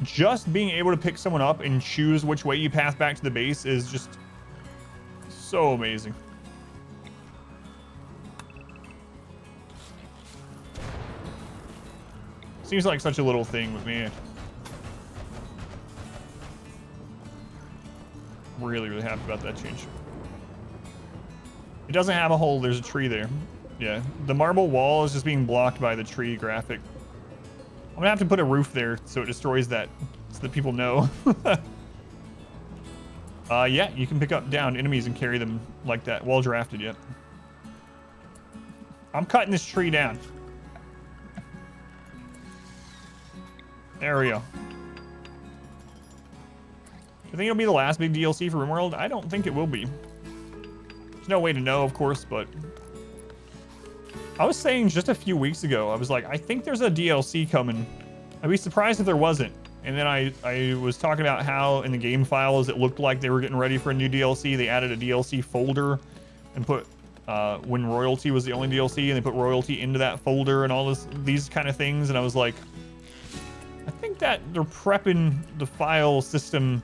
just being able to pick someone up and choose which way you path back to the base is just so amazing. Seems like such a little thing, but man. Really, really happy about that change. It doesn't have a hole, there's a tree there. Yeah, the marble wall is just being blocked by the tree graphic. I'm gonna have to put a roof there so it destroys that, so that people know. Yeah, you can pick up down enemies and carry them like that, well drafted, yet. I'm cutting this tree down. There we go. I think it'll be the last big DLC for RimWorld. I don't think it will be. There's no way to know, of course, but I was saying just a few weeks ago, I was like, I think there's a DLC coming. I'd be surprised if there wasn't. And then I was talking about how in the game files, it looked like they were getting ready for a new DLC. They added a DLC folder and put when royalty was the only DLC, and they put royalty into that folder and all these kind of things. And I was like, I think that they're prepping the file system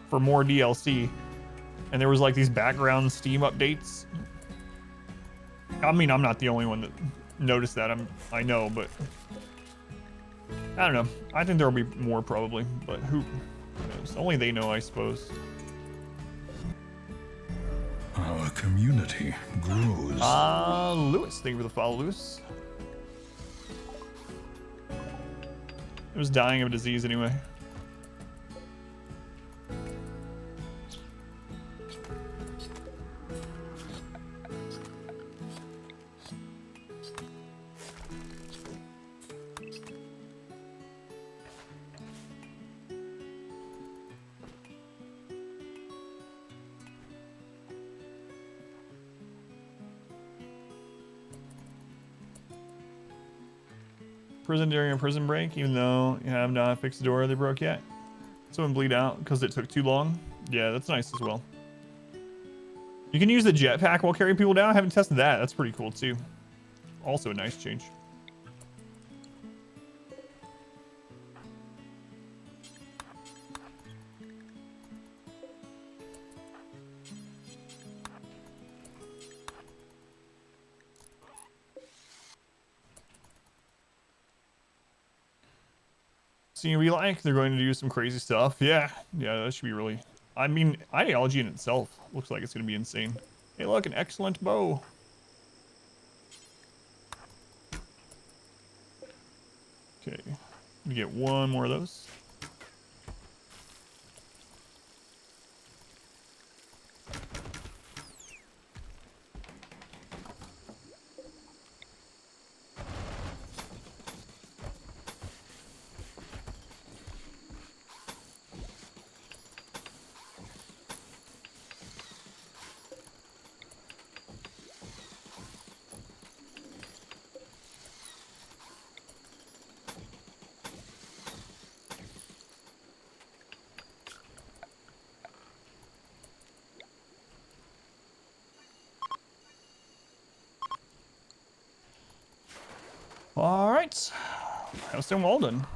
for more DLC. And there was like these background Steam updates. I mean, I'm not the only one that noticed that. I know, but I don't know. I think there'll be more probably, but who knows? Only they know, I suppose. Our community grows. Lewis, thank you for the follow, Lewis. It was dying of a disease anyway. Prison during a prison break, even though you have not fixed the door they broke yet. Someone bleed out because it took too long. Yeah, that's nice as well. You can use the jetpack while carrying people down. I haven't tested that. That's pretty cool too. Also a nice change. Seem to be like they're going to do some crazy stuff. Yeah, that should be really. I mean, ideology in itself looks like it's going to be insane. Hey, look, an excellent bow. Okay, we get one more of those. All right, how's doing well done.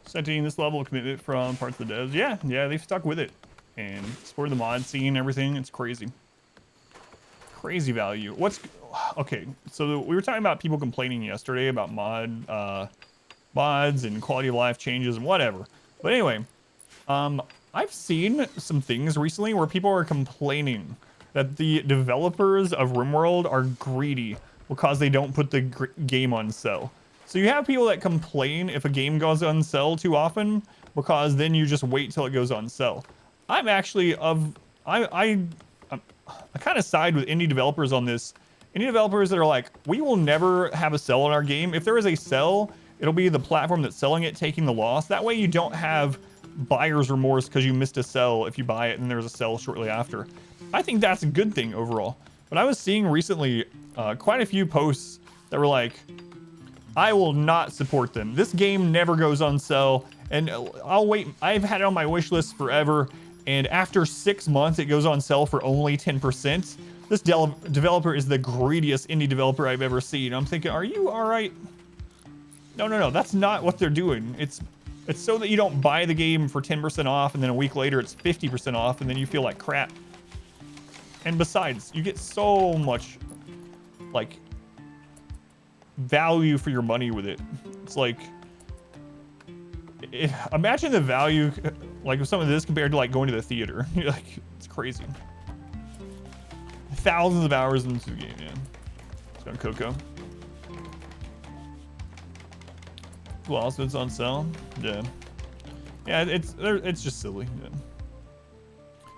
Setting this level of commitment from parts of the devs. Yeah, they've stuck with it and supported the mod scene and everything. It's crazy. Crazy value. Okay, so we were talking about people complaining yesterday about mods and quality of life changes and whatever. But anyway, I've seen some things recently where people are complaining that the developers of RimWorld are greedy because they don't put the game on sale. So you have people that complain if a game goes on sale too often because then you just wait till it goes on sale. I'm actually I kind of side with indie developers on this. Indie developers that are like, we will never have a sell on our game. If there is a sell, it'll be the platform that's selling it taking the loss. That way you don't have buyer's remorse because you missed a sell if you buy it and there's a sell shortly after. I think that's a good thing overall. But I was seeing recently quite a few posts that were like, I will not support them. This game never goes on sale, and I'll wait. I've had it on my wish list forever, and after 6 months, it goes on sale for only 10%. This developer is the greediest indie developer I've ever seen. I'm thinking, are you all right? No. That's not what they're doing. It's so that you don't buy the game for 10% off, and then a week later, it's 50% off, and then you feel like crap. And besides, you get so much, like, value for your money with it. It's like, imagine the value, like, of some of this compared to, like, going to the theater. Like, it's crazy. Thousands of hours into the game, yeah. It's got Coco. Well, also it's on sale. Yeah. Yeah, it's just silly. Yeah.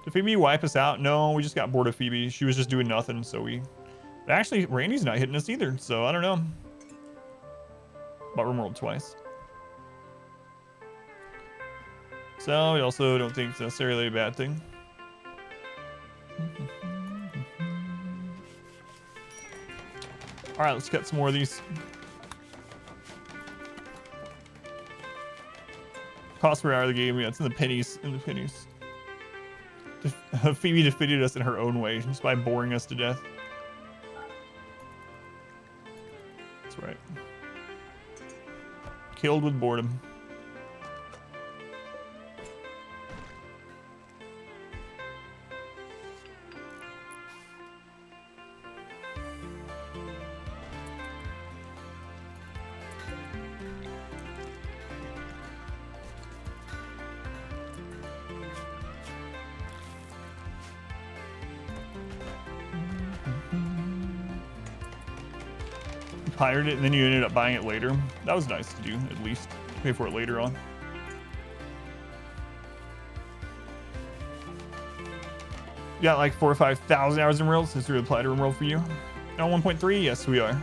Did Phoebe wipe us out? No, we just got bored of Phoebe. She was just doing nothing, so we... But actually, Randy's not hitting us either, so I don't know. Bought RimWorld twice. So, I also don't think it's necessarily a bad thing. Alright, let's cut some more of these. Cost per hour of the game, yeah, it's in the pennies. Phoebe defeated us in her own way, just by boring us to death. That's right. Killed with boredom. Hired it and then you ended up buying it later. That was nice to do, at least. Pay for it later on. You got like 4,000 or 5,000 hours in RimWorld since we applied to RimWorld for you. On 1.3, yes we are.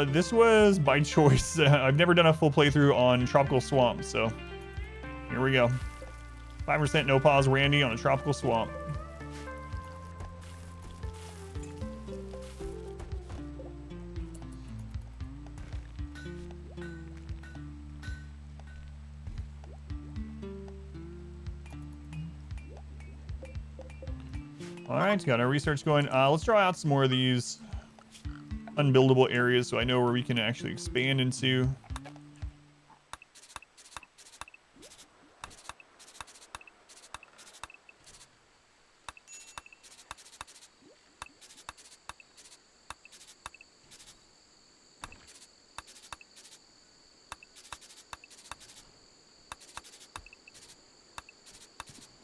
This was by choice. I've never done a full playthrough on Tropical Swamp, so here we go. 5% no pause Randy on a Tropical Swamp. All right, got our research going. Let's draw out some more of these unbuildable areas so I know where we can actually expand into.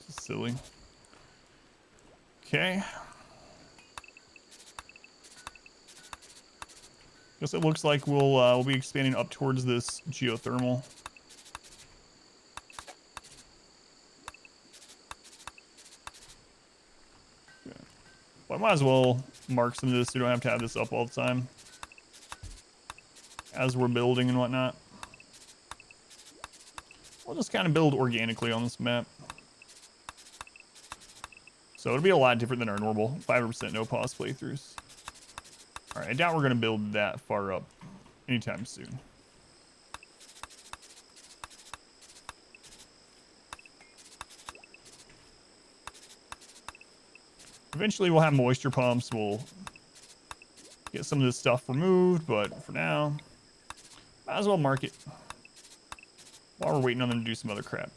This is silly. Okay. Guess it looks like we'll be expanding up towards this geothermal. Okay. Well, I might as well mark some of this so we don't have to have this up all the time as we're building and whatnot. We'll just kind of build organically on this map. So it'll be a lot different than our normal 5% no pause playthroughs. All right, I doubt we're going to build that far up anytime soon. Eventually we'll have moisture pumps. We'll get some of this stuff removed, but for now, might as well mark it while we're waiting on them to do some other crap.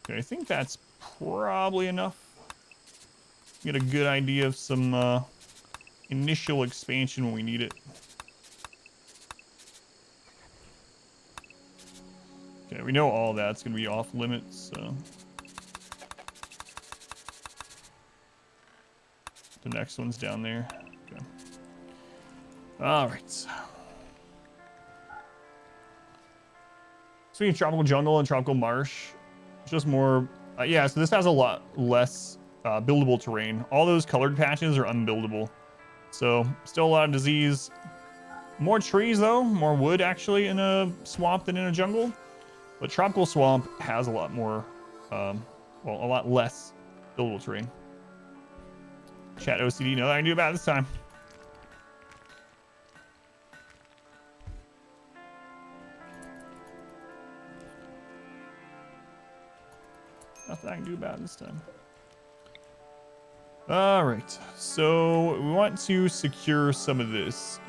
Okay, I think that's probably enough. Get a good idea of some initial expansion when we need it. Yeah, we know all that's gonna be off limits, so. The next one's down there. Okay. All right. Speaking of tropical jungle and tropical marsh, just more. Yeah, so this has a lot less buildable terrain. All those colored patches are unbuildable. So still a lot of disease. More trees though, more wood actually in a swamp than in a jungle. But tropical swamp has a lot more, well, a lot less buildable terrain. Chat OCD, know that I can do about it this time. Nothing I can do about it this time. All right, so we want to secure some of this.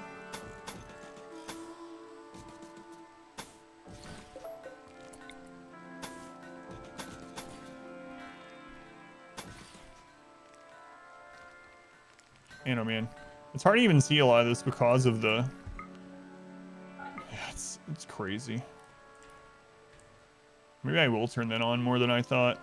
Man, oh man, it's hard to even see a lot of this because of the. Yeah, it's crazy. Maybe I will turn that on more than I thought.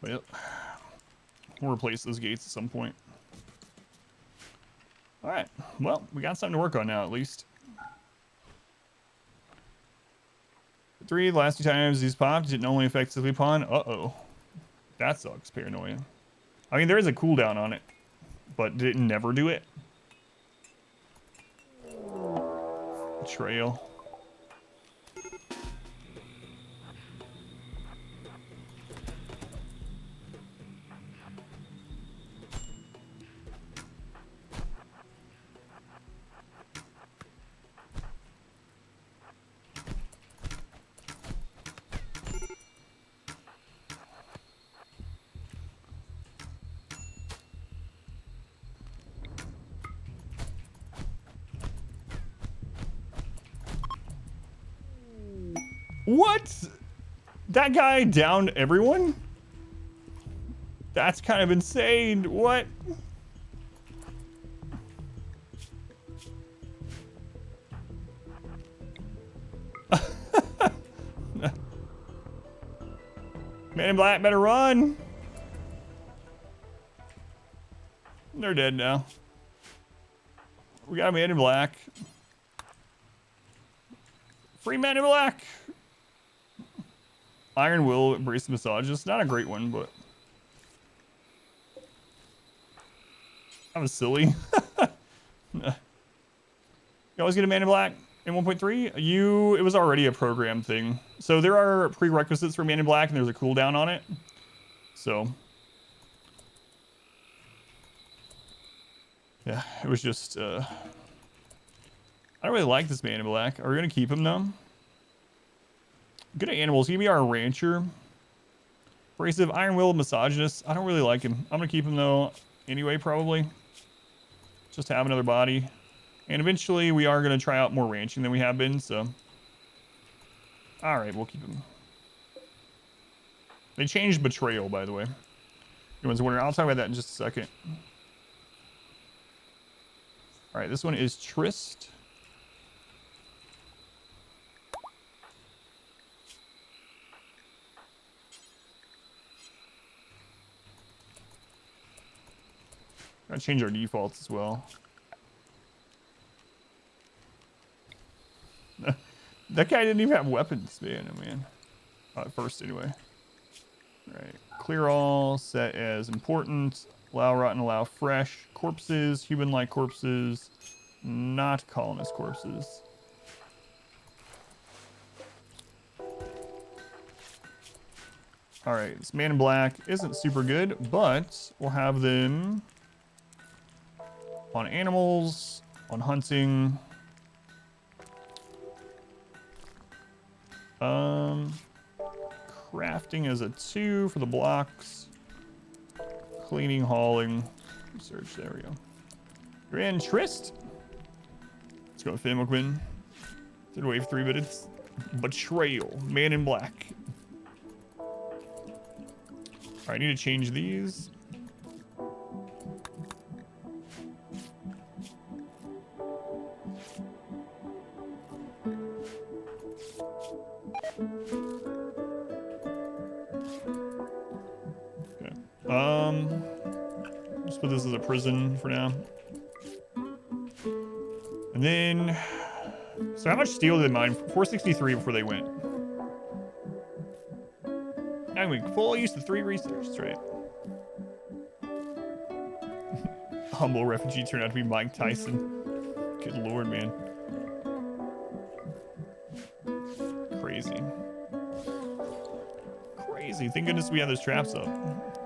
Well, we'll replace those gates at some point. All right, well, we got something to work on now at least. 3, the last 2 times these popped didn't only affect Sleepy Pond. Uh-oh. That sucks, paranoia. I mean, there is a cooldown on it, but did it never do it? Betrayal. What? That guy downed everyone? That's kind of insane. What? Man in Black better run. They're dead now. We got a Man in Black. Free Man in Black. Iron Will, Embrace the Misogynist. Not a great one, but that was silly. You always get a Man in Black in 1.3. It was already a program thing. So there are prerequisites for Man in Black, and there's a cooldown on it. So yeah, it was just. I don't really like this Man in Black. Are we gonna keep him though? Good at animals. He can be our rancher. Abrasive, Iron Will, Misogynist. I don't really like him. I'm gonna keep him though anyway, probably. Just to have another body. And eventually we are gonna try out more ranching than we have been, so. Alright, we'll keep him. They changed Betrayal, by the way. Anyone's wondering, I'll talk about that in just a second. Alright, this one is Trist. Gotta change our defaults as well. That guy didn't even have weapons, man. Oh, man. At first, anyway. Right. Clear all. Set as important. Allow rotten. Allow fresh. Corpses. Human-like corpses. Not colonist corpses. All right. This Man in Black isn't super good, but we'll have them on animals, on hunting. Crafting as a 2 for the blocks. Cleaning, hauling, research. There we go. Grand Trist. Let's go with Fimmelquin. Did wave 3, but it's Betrayal. Man in Black. Alright, I need to change these. Okay. Just put this as a prison for now. And then, so how much steel did they mine? 463 before they went. I mean, full use of 3 research, that's right. Humble refugee turned out to be Mike Tyson. Good lord, man. Crazy. Crazy. Thank goodness we had those traps up.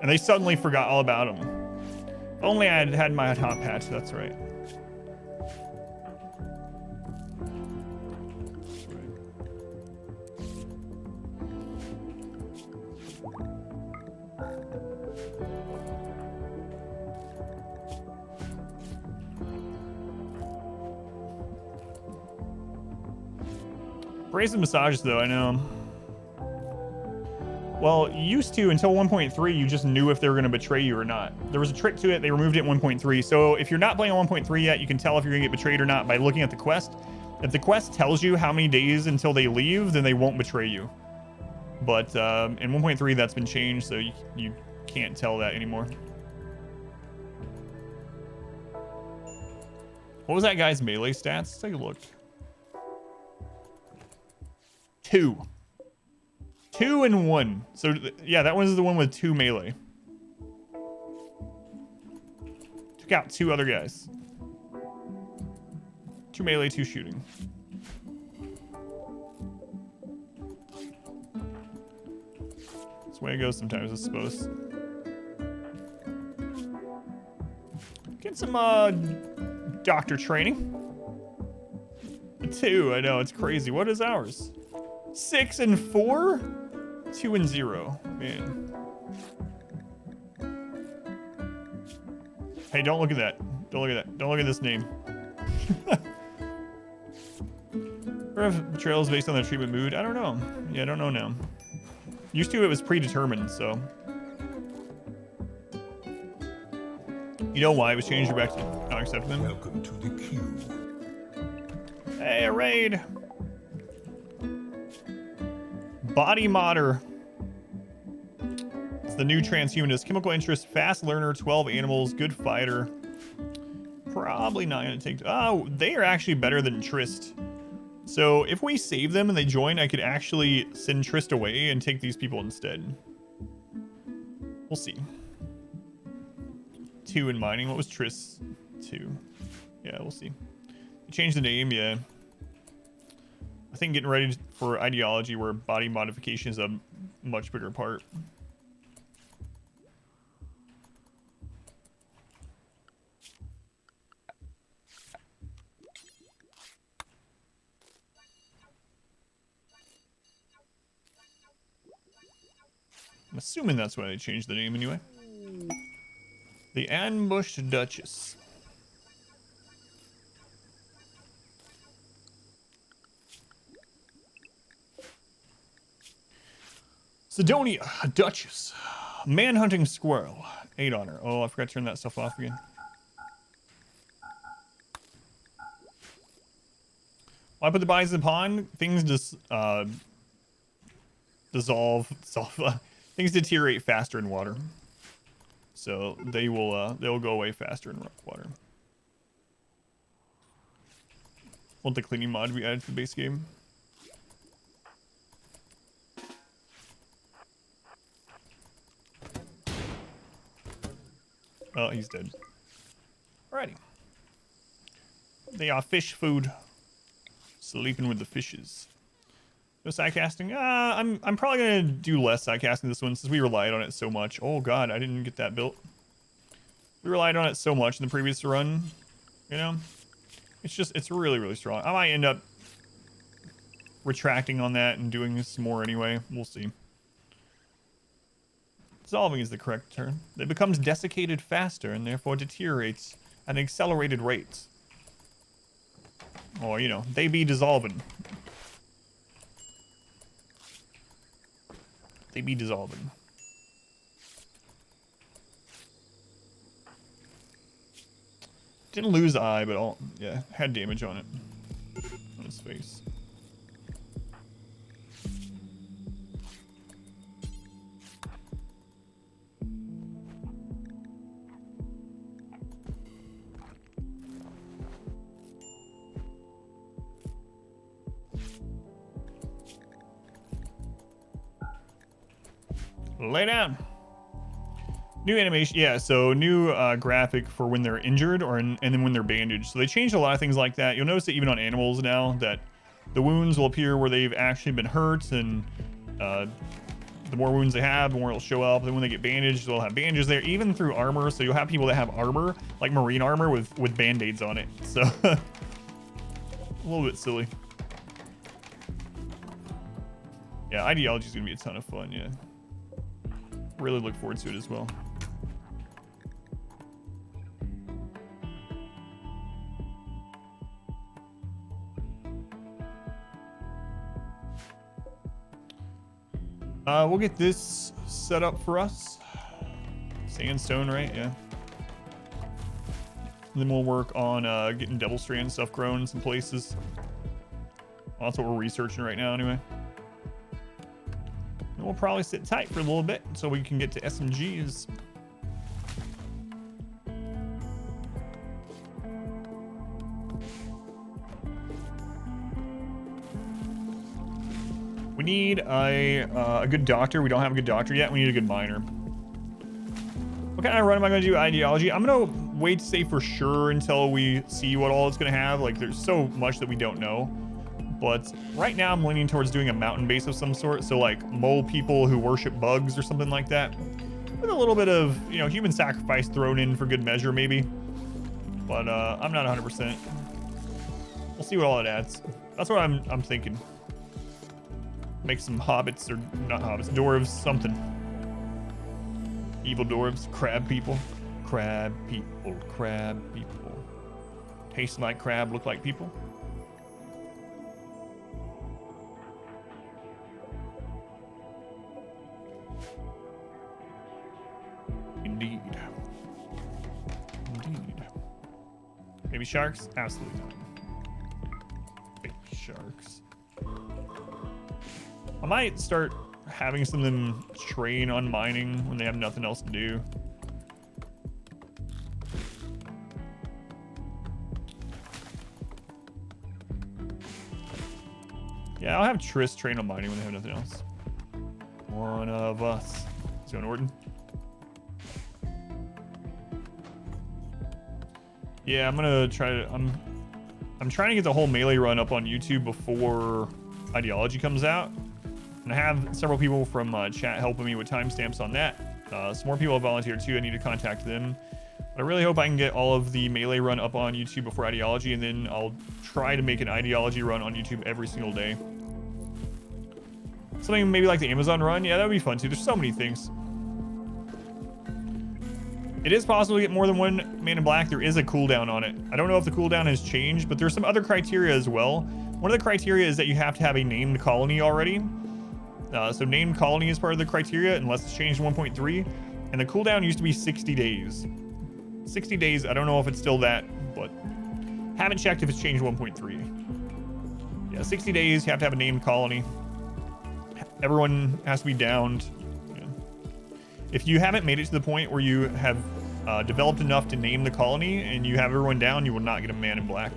And they suddenly forgot all about them. If only I had had my top hat, that's right. Brazen massages, though, I know. Well, used to until 1.3, you just knew if they were going to betray you or not. There was a trick to it. They removed it in 1.3. So if you're not playing on 1.3 yet, you can tell if you're going to get betrayed or not by looking at the quest. If the quest tells you how many days until they leave, then they won't betray you. But in 1.3, that's been changed, so you can't tell that anymore. What was that guy's melee stats? Let's take a look. 2. 2 and 1. So yeah, that one's the one with 2 melee. Took out 2 other guys. 2 melee, 2 shooting. That's the way it goes sometimes, I suppose. Get some doctor training. 2, I know, it's crazy. What is ours? 6 and 4? 2 and 0. Man. Hey, don't look at that. Don't look at that. Don't look at this name. Betrayal is based on the treatment mood. I don't know. Yeah, I don't know now. Used to it was predetermined, so. You know why it was changed back to not accepting them? Welcome to the queue. Hey, a raid. Body modder. It's the new transhumanist. Chemical interest, fast learner, 12 animals, good fighter. Probably not going to take... Oh, they are actually better than Trist. So if we save them and they join, I could actually send Trist away and take these people instead. We'll see. 2 in mining. What was Trist? 2. Yeah, we'll see. Change the name, yeah. I think getting ready for ideology where body modification is a much bigger part. I'm assuming that's why they changed the name anyway. The Ambushed Duchess. Sidonia, a Duchess. Manhunting Squirrel. 8 on her. Oh, I forgot to turn that stuff off again. When I put the bodies in the pond, things just dissolve. Things deteriorate faster in water. So they'll go away faster in rough water. Want the cleaning mod to be added to the base game? Oh, he's dead. Alrighty. They are fish food. Sleeping with the fishes. No side casting? I'm probably gonna do less side casting this one since we relied on it so much. Oh god, I didn't get that built. We relied on it so much in the previous run. You know? It's really, really strong. I might end up retracting on that and doing this more anyway. We'll see. Dissolving is the correct term. It becomes desiccated faster and therefore deteriorates at an accelerated rate. Or, you know, they be dissolving. They be dissolving. Didn't lose the eye, but all, yeah, had damage on it. On his face. Lay down. New animation, yeah, so new graphic for when they're injured and then when they're bandaged. So they changed a lot of things like that. You'll notice that even on animals now that the wounds will appear where they've actually been hurt, and the more wounds they have, the more it'll show up. Then when they get bandaged, they'll have bandages there, even through armor. So you'll have people that have armor, like marine armor with band-aids on it. So a little bit silly. Yeah, ideology is gonna be a ton of fun, yeah. Really look forward to it as well. We'll get this set up for us. Sandstone, right? Yeah. And then we'll work on getting Devil Strand stuff grown in some places. Well, that's what we're researching right now anyway. And we'll probably sit tight for a little bit so we can get to SMGs. We need a good doctor. We don't have a good doctor yet. We need a good miner. What kind of run am I going to do? Ideology. I'm going to wait to say for sure until we see what all it's going to have. Like, there's so much that we don't know. But right now I'm leaning towards doing a mountain base of some sort. So like mole people who worship bugs or something like that. With a little bit of, you know, human sacrifice thrown in for good measure maybe. But I'm not 100%. We'll see what all it adds. That's what I'm thinking. Make some hobbits, or not hobbits, dwarves, something. Evil dwarves, crab people. Crab people, crab people. Taste like crab, look like people. Indeed. Indeed. Baby sharks? Absolutely not. Baby sharks. I might start having some of them train on mining when they have nothing else to do. Yeah, I'll have Triss train on mining when they have nothing else. One of us. Let's go, Norton. Yeah, I'm gonna try to. I'm trying to get the whole melee run up on YouTube before Ideology comes out. And I have several people from chat helping me with timestamps on that. Some more people have volunteered too. I need to contact them. But I really hope I can get all of the melee run up on YouTube before Ideology, and then I'll try to make an Ideology run on YouTube every single day. Something maybe like the Amazon run. Yeah, that would be fun too. There's so many things. It is possible to get more than one Man in Black. There is a cooldown on it. I don't know if the cooldown has changed, but there's some other criteria as well. One of the criteria is that you have to have a named colony already. So named colony is part of the criteria unless it's changed to 1.3. And the cooldown used to be 60 days. 60 days, I don't know if it's still that, but haven't checked if it's changed 1.3. Yeah, 60 days, you have to have a named colony. Everyone has to be downed. Yeah. If you haven't made it to the point where you have developed enough to name the colony and you have everyone down, you will not get a Man in Black.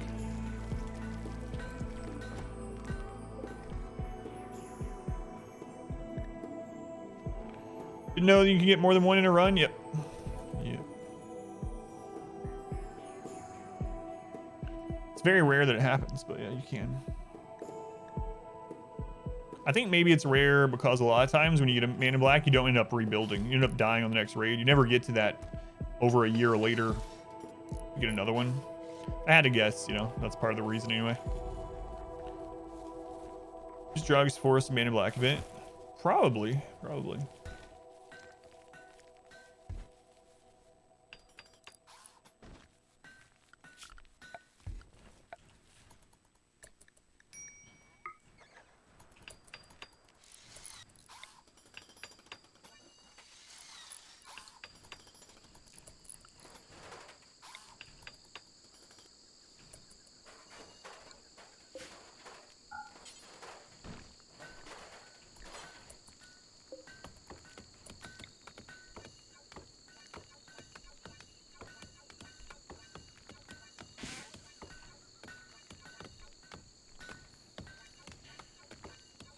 Didn't know you can get more than one in a run? Yep. Yep. It's very rare that it happens, but yeah, you can. I think maybe it's rare because a lot of times when you get a Man in Black, you don't end up rebuilding. You end up dying on the next raid. You never get to that over a year later. You get another one. I had to guess, you know, that's part of the reason anyway. Use drugs for us Man in Black event. Probably.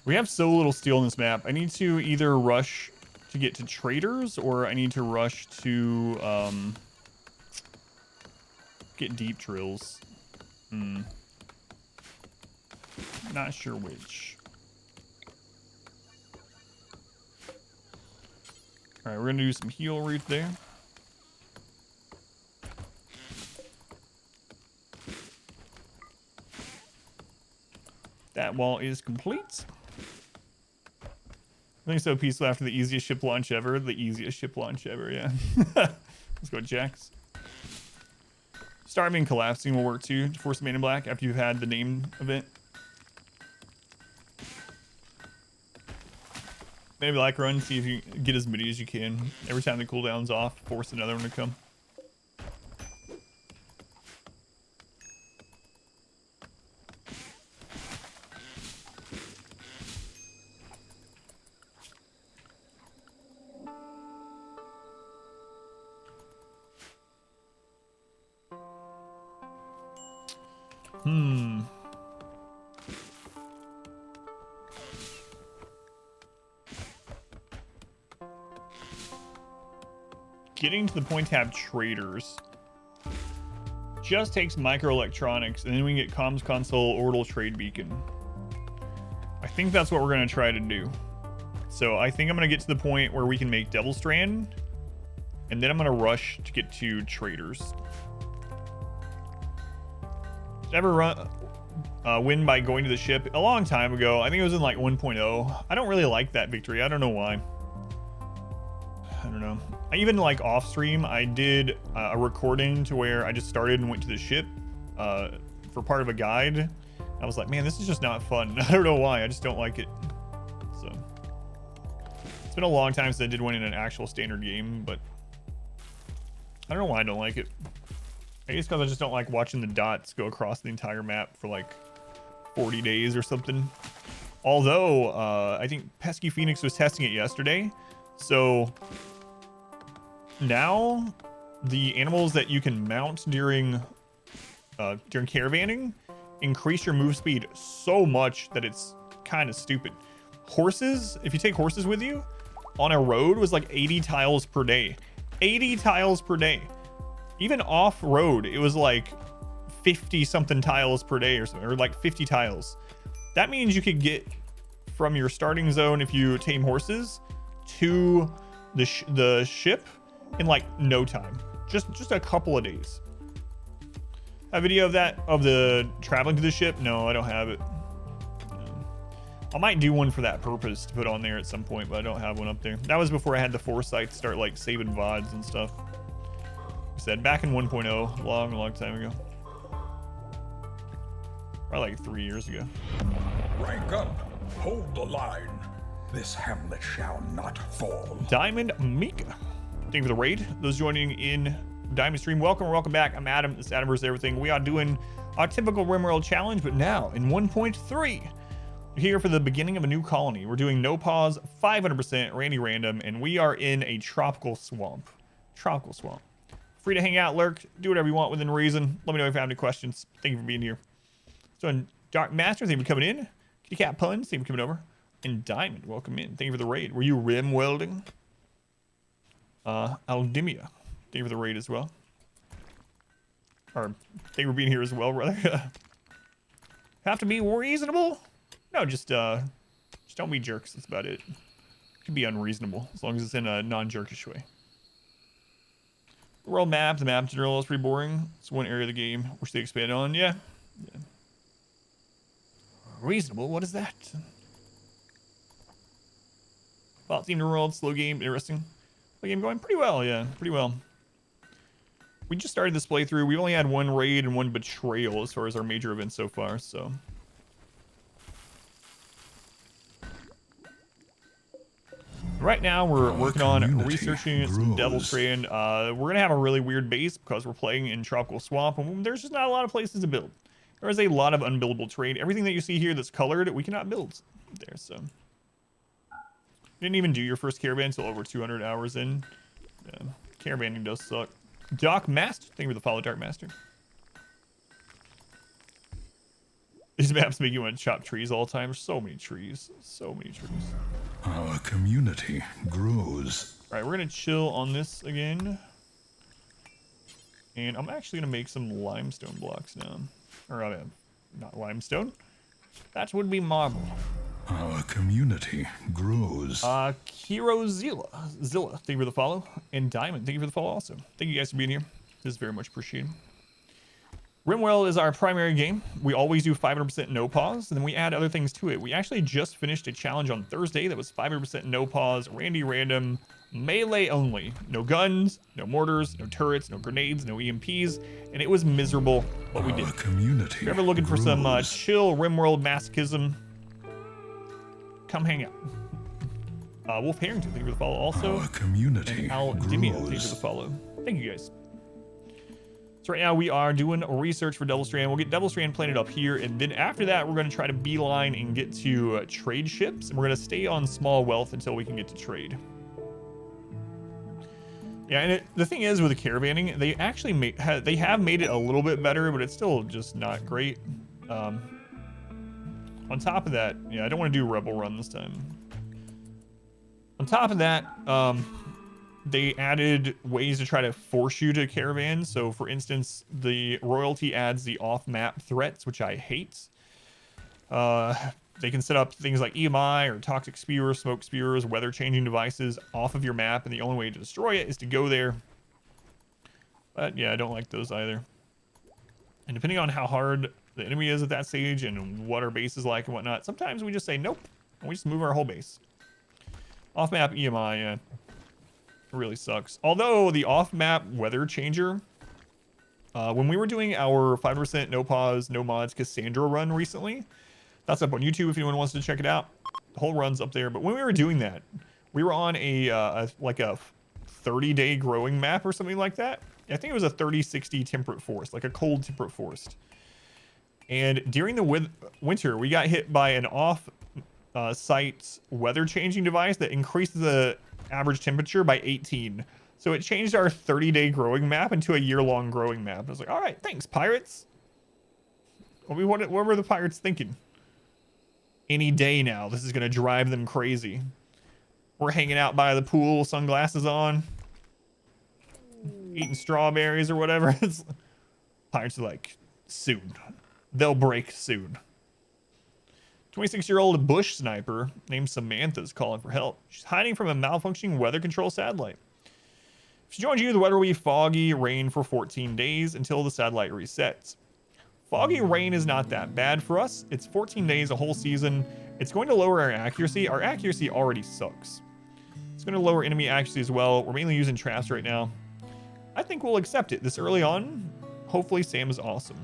We have so little steel in this map. I need to either rush to get to traders, or I need to rush to get deep drills. Not sure which. All right, we're gonna do some heal route there. That wall is complete. I think so peaceful after the easiest ship launch ever. The easiest ship launch ever, yeah. Let's go, Jax. Starving and collapsing will work too to force the man in black after you've had the name event. Maybe like run, see if you get as many as you can. Every time the cooldown's off, force another one to come. Getting to the point to have traders just takes microelectronics, and then we can get comms console, orbital trade beacon. I think that's what we're going to try to do. So I think I'm going to get to the point where we can make Devil Strand, and then I'm going to rush to get to traders. Ever win by going to the ship? A long time ago. I think it was in like 1.0. I don't really like that victory. I don't know why. I don't know. Even like off stream, I did a recording to where I just started and went to the ship for part of a guide. I was like, man, this is just not fun. I don't know why. I just don't like it. So it's been a long time since I did one in an actual standard game, but I don't know why I don't like it. I guess because I just don't like watching the dots go across the entire map for like 40 days or something. Although I think Pesky Phoenix was testing it yesterday. So now the animals that you can mount during caravanning increase your move speed so much that it's kind of stupid. Horses, if you take horses with you on a road, was like 80 tiles per day. 80 tiles per day. Even off road, it was like 50 something tiles per day or something, or like 50 tiles. That means you could get from your starting zone, if you tame horses, to the ship in like no time. Just a couple of days. A video of that, of the traveling to the ship? No, I don't have it. I might do one for that purpose to put on there at some point, but I don't have one up there. That was before I had the foresight to start like saving VODs and stuff. Like I said, back in 1.0, long time ago. Probably like 3 years ago. Rank up. Hold the line. This hamlet shall not fall. Diamond Mika. Thank you for the raid. Those joining in Diamond Stream, welcome back. I'm Adam. This is Adam versus Everything. We are doing our typical RimWorld challenge, but now in 1.3. We're here for the beginning of a new colony. We're doing no pause, 500% Randy random, and we are in a tropical swamp. Tropical swamp. Free to hang out, lurk, do whatever you want within reason. Let me know if you have any questions. Thank you for being here. So, in Dark Master, thank you for coming in. Kitty Cat Puns, thank you for coming over. And Diamond, welcome in. Thank you for the raid. Were you rim welding? Aldimia, thank you for the raid as well. Or thank you for being here as well, brother. Have to be reasonable? No, just don't be jerks. That's about it. It can be unreasonable as long as it's in a non-jerkish way. The world map, the map general is pretty boring. It's one area of the game which they expand on. Yeah. Reasonable. What is that? Bot themed world, slow game, interesting. The game going pretty well, yeah, pretty well. We just started this playthrough. We've only had one raid and one betrayal as far as our major events so far, so. Right now, we're working on researching some Devil Strand. We're going to have a really weird base because we're playing in Tropical Swamp, and there's just not a lot of places to build. There is a lot of unbuildable terrain. Everything that you see here that's colored, we cannot build there, so. Didn't even do your first caravan until over 200 hours in. Yeah, caravanning does suck. Dark Master, thank you for the follow, Dark Master. These maps make you want to chop trees all the time. There's so many trees. So many trees. Our community grows. All right, we're going to chill on this again. And I'm actually going to make some limestone blocks now. Or, not limestone. That would be marble. Our community grows. Kiro Zilla, thank you for the follow. And Diamond, thank you for the follow also. Thank you guys for being here. This is very much appreciated. Rimworld is our primary game. We always do 500% no pause, and then we add other things to it. We actually just finished a challenge on Thursday that was 500% no pause, random, melee only. No guns, no mortars, no turrets, no grenades, no EMPs, and it was miserable, but we did. Community If you're ever looking for some chill Rimworld masochism, come hang out. Wolf Harrington, thank you for the follow also. Our community and Al Dimia, thank you for the follow. Thank you guys. So right now we are doing research for Devil Strand. We'll get Devil Strand planted up here, and then after that we're going to try to beeline and get to trade ships, and we're going to stay on small wealth until we can get to trade. Yeah, and the thing is with the caravanning, they actually have made it a little bit better, but it's still just not great. On top of that, yeah, I don't want to do Rebel Run this time. On top of that, they added ways to try to force you to caravan. So for instance, the royalty adds the off-map threats, which I hate. They can set up things like EMI or toxic spewers, smoke spewers, weather changing devices off of your map, and the only way to destroy it is to go there. But yeah, I don't like those either. And depending on how hard the enemy is at that stage and what our base is like and whatnot, sometimes we just say nope, and we just move our whole base. Off-map EMI, yeah. Really sucks. Although the off-map weather changer, when we were doing our 5% no pause no mods Cassandra run recently, that's up on YouTube if anyone wants to check it out. The whole run's up there. But when we were doing that, we were on a like a 30-day growing map or something like that. I think it was a 30-60 temperate forest, like a cold temperate forest. And during the winter, we got hit by an off-site weather changing device that increased the average temperature by 18. So it changed our 30-day growing map into a year-long growing map. I was like, all right, thanks, pirates. What were the pirates thinking? Any day now, this is going to drive them crazy. We're hanging out by the pool, sunglasses on, eating strawberries or whatever. Pirates are like, soon. They'll break soon. 26-year-old bush sniper named Samantha is calling for help. She's hiding from a malfunctioning weather control satellite. If she joins you, the weather will be foggy rain for 14 days until the satellite resets. Foggy rain is not that bad for us. It's 14 days, a whole season. It's going to lower our accuracy. Our accuracy already sucks. It's going to lower enemy accuracy as well. We're mainly using traps right now. I think we'll accept it this early on. Hopefully Sam is awesome.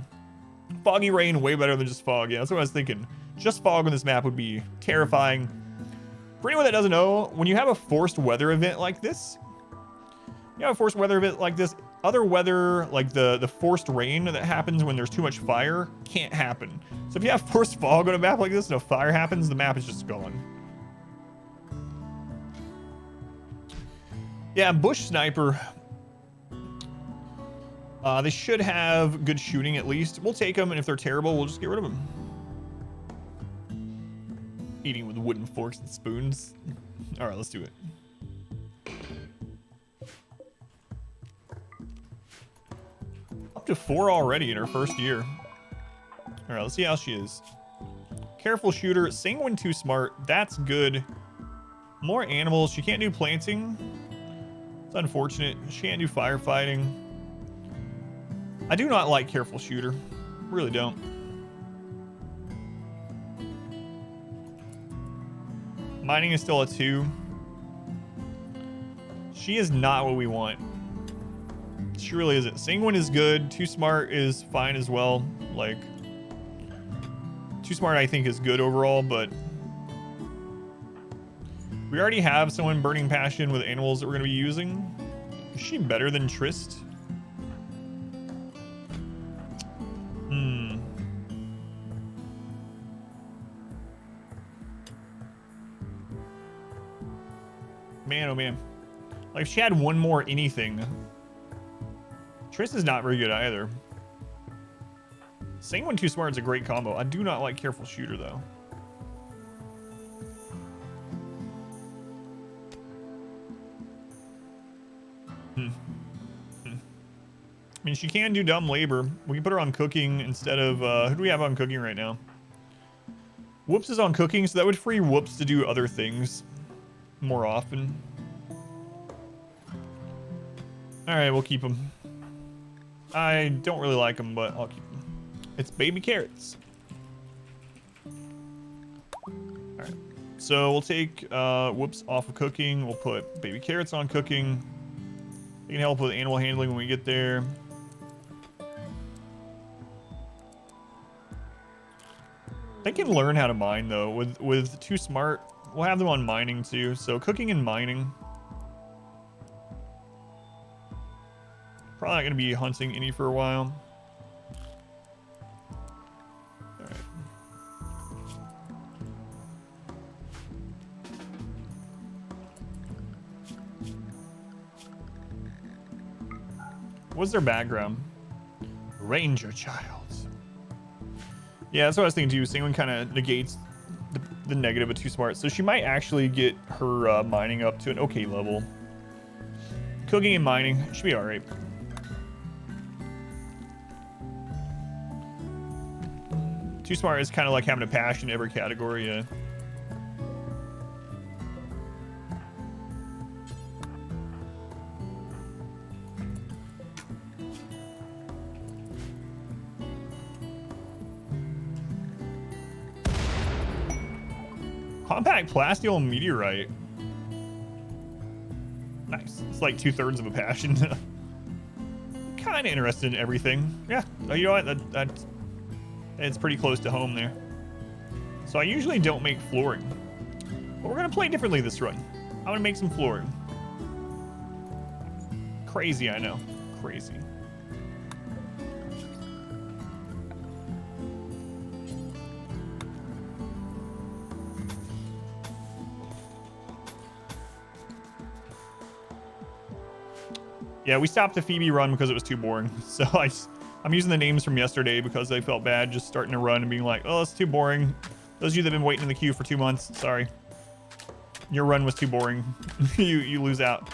Foggy rain, way better than just fog. Yeah, that's what I was thinking. Just fog on this map would be terrifying. For anyone that doesn't know, when you have a forced weather event like this, other weather, like the forced rain that happens when there's too much fire, can't happen. So if you have forced fog on a map like this and a fire happens, the map is just gone. Yeah, bush sniper. They should have good shooting at least. We'll take them, and if they're terrible, we'll just get rid of them. Eating with wooden forks and spoons. All right, let's do it. Up to 4 already in her first year. All right, let's see how she is. Careful shooter, sanguine too smart. That's good. More animals. She can't do planting. It's unfortunate. She can't do firefighting. I do not like careful shooter. Really don't. Mining is still a 2. She is not what we want. She really isn't. Sanguine is good. Too smart is fine as well. Like, too smart I think is good overall, but we already have someone burning passion with animals that we're going to be using. Is she better than Trist? Man, oh man. Like, if she had one more anything. Trist is not very good either. Sanguine Too Smart is a great combo. I do not like Careful Shooter, though. I mean, she can do Dumb Labor. We can put her on Cooking instead of... who do we have on Cooking right now? Whoops is on Cooking, so that would free Whoops to do other things more often. Alright, we'll keep him. I don't really like him, but I'll keep him. It's Baby Carrots. Alright. So we'll take Whoops off of Cooking. We'll put Baby Carrots on Cooking. They can help with animal handling when we get there. They can learn how to mine, though. With Too Smart, we'll have them on mining, too. So Cooking and Mining. Probably not going to be hunting any for a while. Alright. What's their background? Ranger Child. Yeah, that's what I was thinking too. Sanguine kind of negates the negative of Too Smart. So she might actually get her mining up to an okay level. Cooking and Mining should be alright. Too Smart is kind of like having a passion in every category, yeah. Compact Plasteel Meteorite. Nice. It's like 2/3 of a passion. Kind of interested in everything. Yeah, you know what? That's it's pretty close to home there. So I usually don't make flooring. But we're going to play differently this run. I'm going to make some flooring. Crazy, I know. Crazy. Yeah, we stopped the Phoebe run because it was too boring. So I'm using the names from yesterday because I felt bad just starting to run and being like, oh, it's too boring. Those of you that have been waiting in the queue for 2 months, sorry. Your run was too boring. you lose out.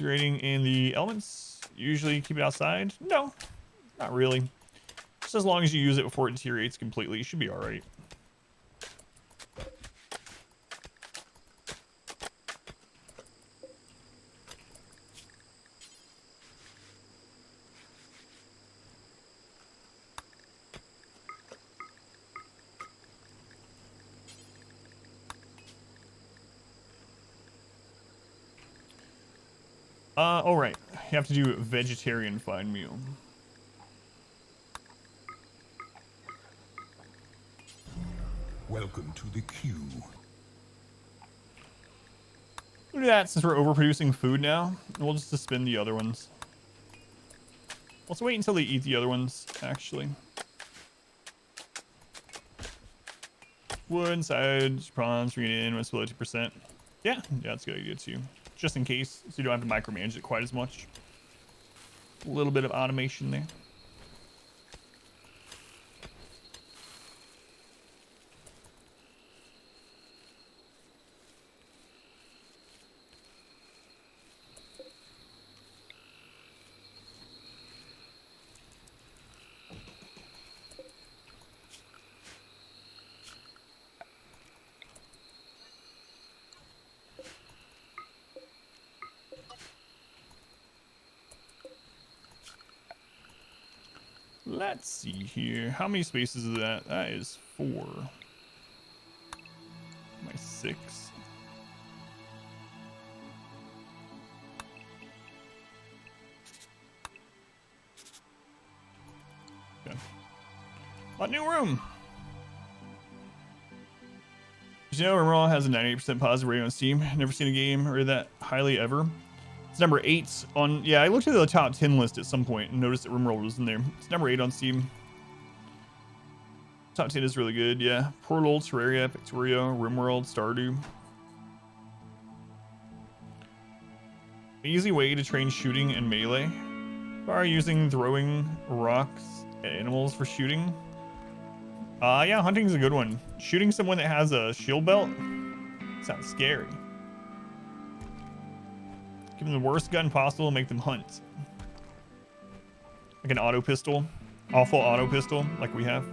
Curating in the elements. Usually keep it outside. No, not really. Just as long as you use it before it deteriorates completely, you should be all right. All right. You have to do vegetarian fine meal. Welcome to the queue. We'll do that since we're overproducing food now. We'll just suspend the other ones. Let's wait until they eat the other ones, actually. Wood inside, prawns, bring it in when it's below 2%. Yeah, that's a good idea too. Just in case, so you don't have to micromanage it quite as much. A little bit of automation there. Let's see here. How many spaces is that? That is 4. My 6. Okay. A new room. Did you know Rimroll has a 98% positive rating on Steam? Never seen a game rated that highly ever. It's number 8 on... Yeah, I looked at the top 10 list at some point and noticed that Rimroll was in there. It's number 8 on Steam. Top 10 is really good, yeah. Portal, Terraria, Victoria, Rimworld, Stardew. Easy way to train shooting and melee. Are using throwing rocks at animals for shooting. Yeah, hunting's a good one. Shooting someone that has a shield belt sounds scary. Give them the worst gun possible and make them hunt. Like an auto pistol. Awful auto pistol, like we have.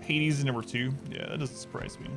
Hades is number 2. Yeah, that doesn't surprise me.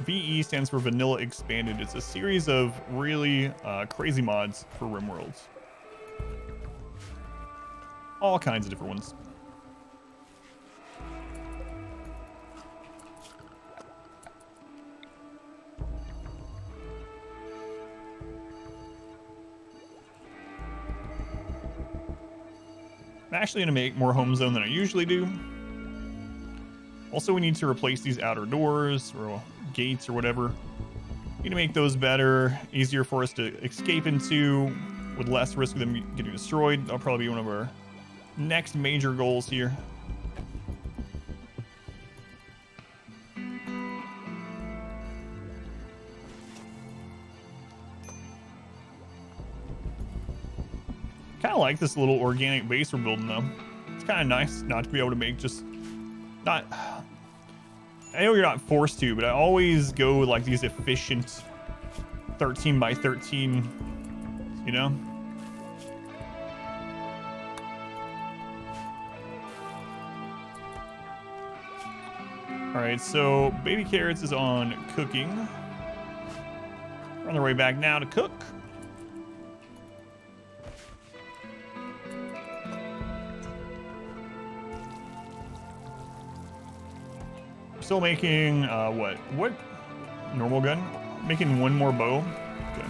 VE stands for Vanilla Expanded. It's a series of really crazy mods for RimWorlds. All kinds of different ones. I'm actually going to make more home zone than I usually do. Also, we need to replace these outer doors or gates or whatever. Need to make those better, easier for us to escape into with less risk of them getting destroyed. That'll probably be one of our next major goals here. Kind of like this little organic base we're building though. It's kind of nice not to be able to make just not. I know you're not forced to, but I always go with like these efficient 13 by 13, you know? All right, so baby carrots is on cooking. We're on their way back now to cook. Still making what normal gun? Making one more bow. Okay.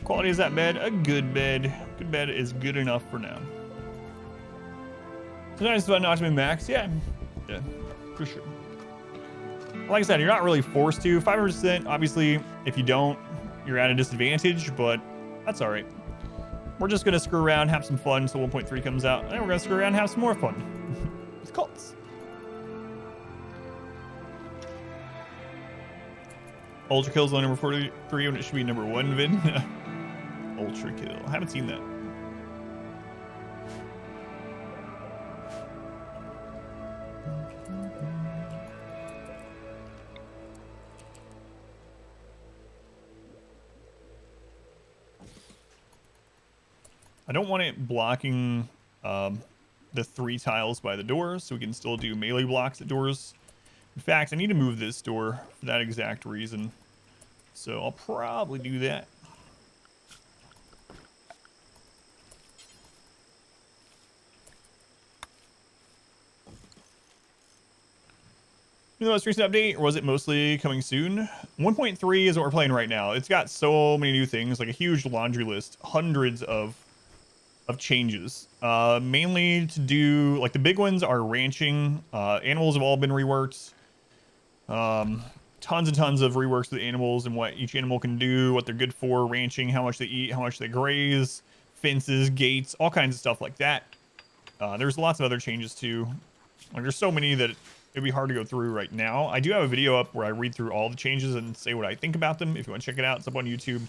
Quality is that bed? A good bed. Good bed is good enough for now. Sometimes it's fun not to be max. Yeah, for sure. Like I said, you're not really forced to. 500%. Obviously, if you don't, you're at a disadvantage, but that's all right. We're just going to screw around, have some fun until 1.3 comes out. And we're going to screw around and have some more fun with cults. Ultra Kill's on number 43 when it should be number 1 vid. Ultra Kill. I haven't seen that. I don't want it blocking the 3 tiles by the doors, so we can still do melee blocks at doors. In fact, I need to move this door for that exact reason. So I'll probably do that. You know, most recent update, or was it mostly coming soon? 1.3 is what we're playing right now. It's got so many new things, like a huge laundry list, hundreds of changes. Mainly to do, like the big ones are ranching. Animals have all been reworked. Tons and tons of reworks with animals and what each animal can do, what they're good for, ranching, how much they eat, how much they graze, fences, gates, all kinds of stuff like that. There's lots of other changes too. Like there's so many that it'd be hard to go through right now. I do have a video up where I read through all the changes and say what I think about them. If you want to check it out, it's up on YouTube.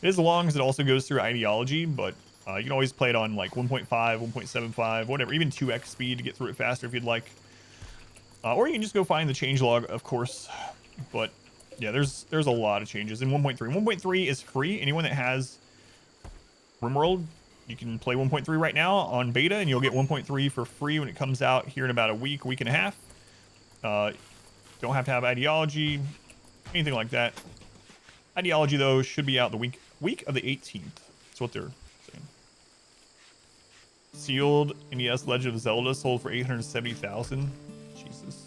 It is long as it also goes through ideology, but you can always play it on like 1.5, 1.75, whatever, even 2x speed to get through it faster if you'd like. Or you can just go find the changelog, of course. But yeah, there's a lot of changes in 1.3. 1.3 is free. Anyone that has RimWorld, you can play 1.3 right now on beta, and you'll get 1.3 for free when it comes out here in about a week and a half. Don't have to have ideology, anything like that. Ideology, though, should be out the week of the 18th. That's what they're saying. Sealed NES Legend of Zelda sold for 870,000. Jesus.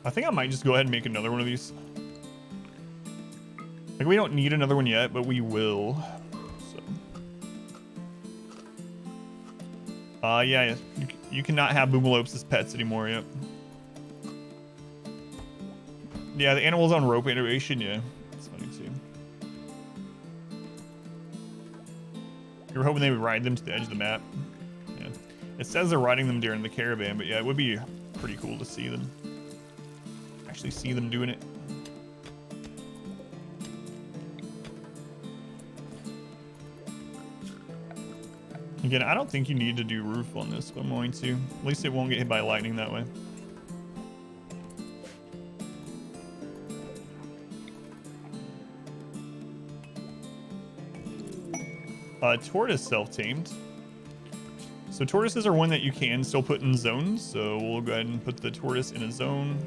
I think I might just go ahead and make another one of these. Like, we don't need another one yet, but we will. So. Yeah, you cannot have boomalopes as pets anymore, yep. Yeah, the animals on rope animation, yeah. It's funny too. You were hoping they would ride them to the edge of the map. Yeah. It says they're riding them during the caravan, but yeah, it would be pretty cool to see them. Actually see them doing it. Again, I don't think you need to do roof on this, but I'm going to. At least it won't get hit by lightning that way. Tortoise self-tamed. So tortoises are one that you can still put in zones. So we'll go ahead and put the tortoise in a zone.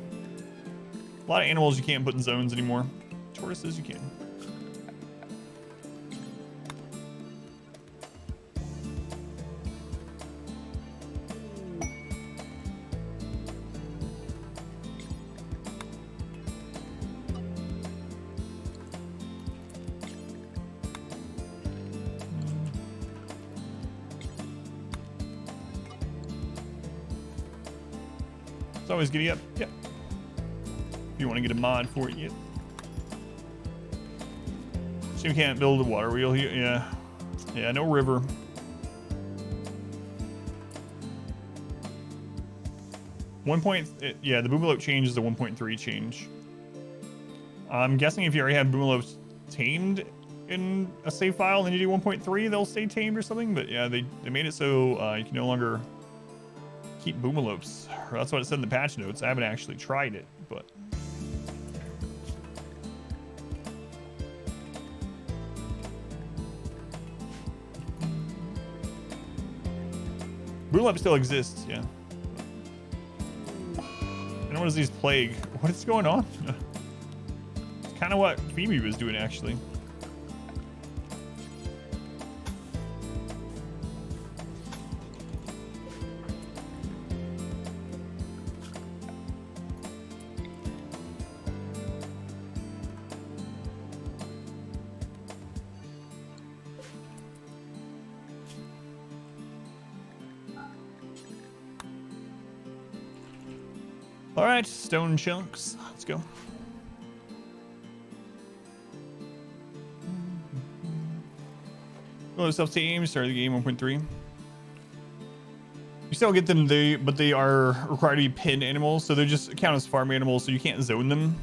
A lot of animals you can't put in zones anymore. Tortoises you can. It's always giddy up. Yeah. If you want to get a mod for it yet. So you can't build a water wheel here. Yeah. Yeah, no river. Yeah, the boomalope change is a 1.3 change. I'm guessing if you already have boomalopes tamed in a save file and you do 1.3, they'll stay tamed or something. But yeah, they made it so you can no longer keep boomalopes. Or that's what it said in the patch notes. I haven't actually tried it, but boomalope still exists, yeah. And what is these plague? What is going on? It's kind of what Phoebe was doing, actually. All right, stone chunks. Let's go. Oh, self-team, start the game 1.3. You still get them, but they are required to be pinned animals, so they just count as farm animals, so you can't zone them.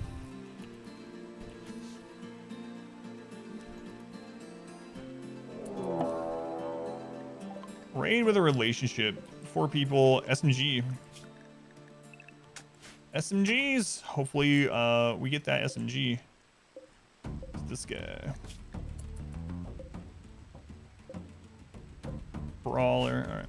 Raid with a relationship. 4 people. SMG. SMGs. Hopefully, we get that SMG. It's this guy. Brawler. All right.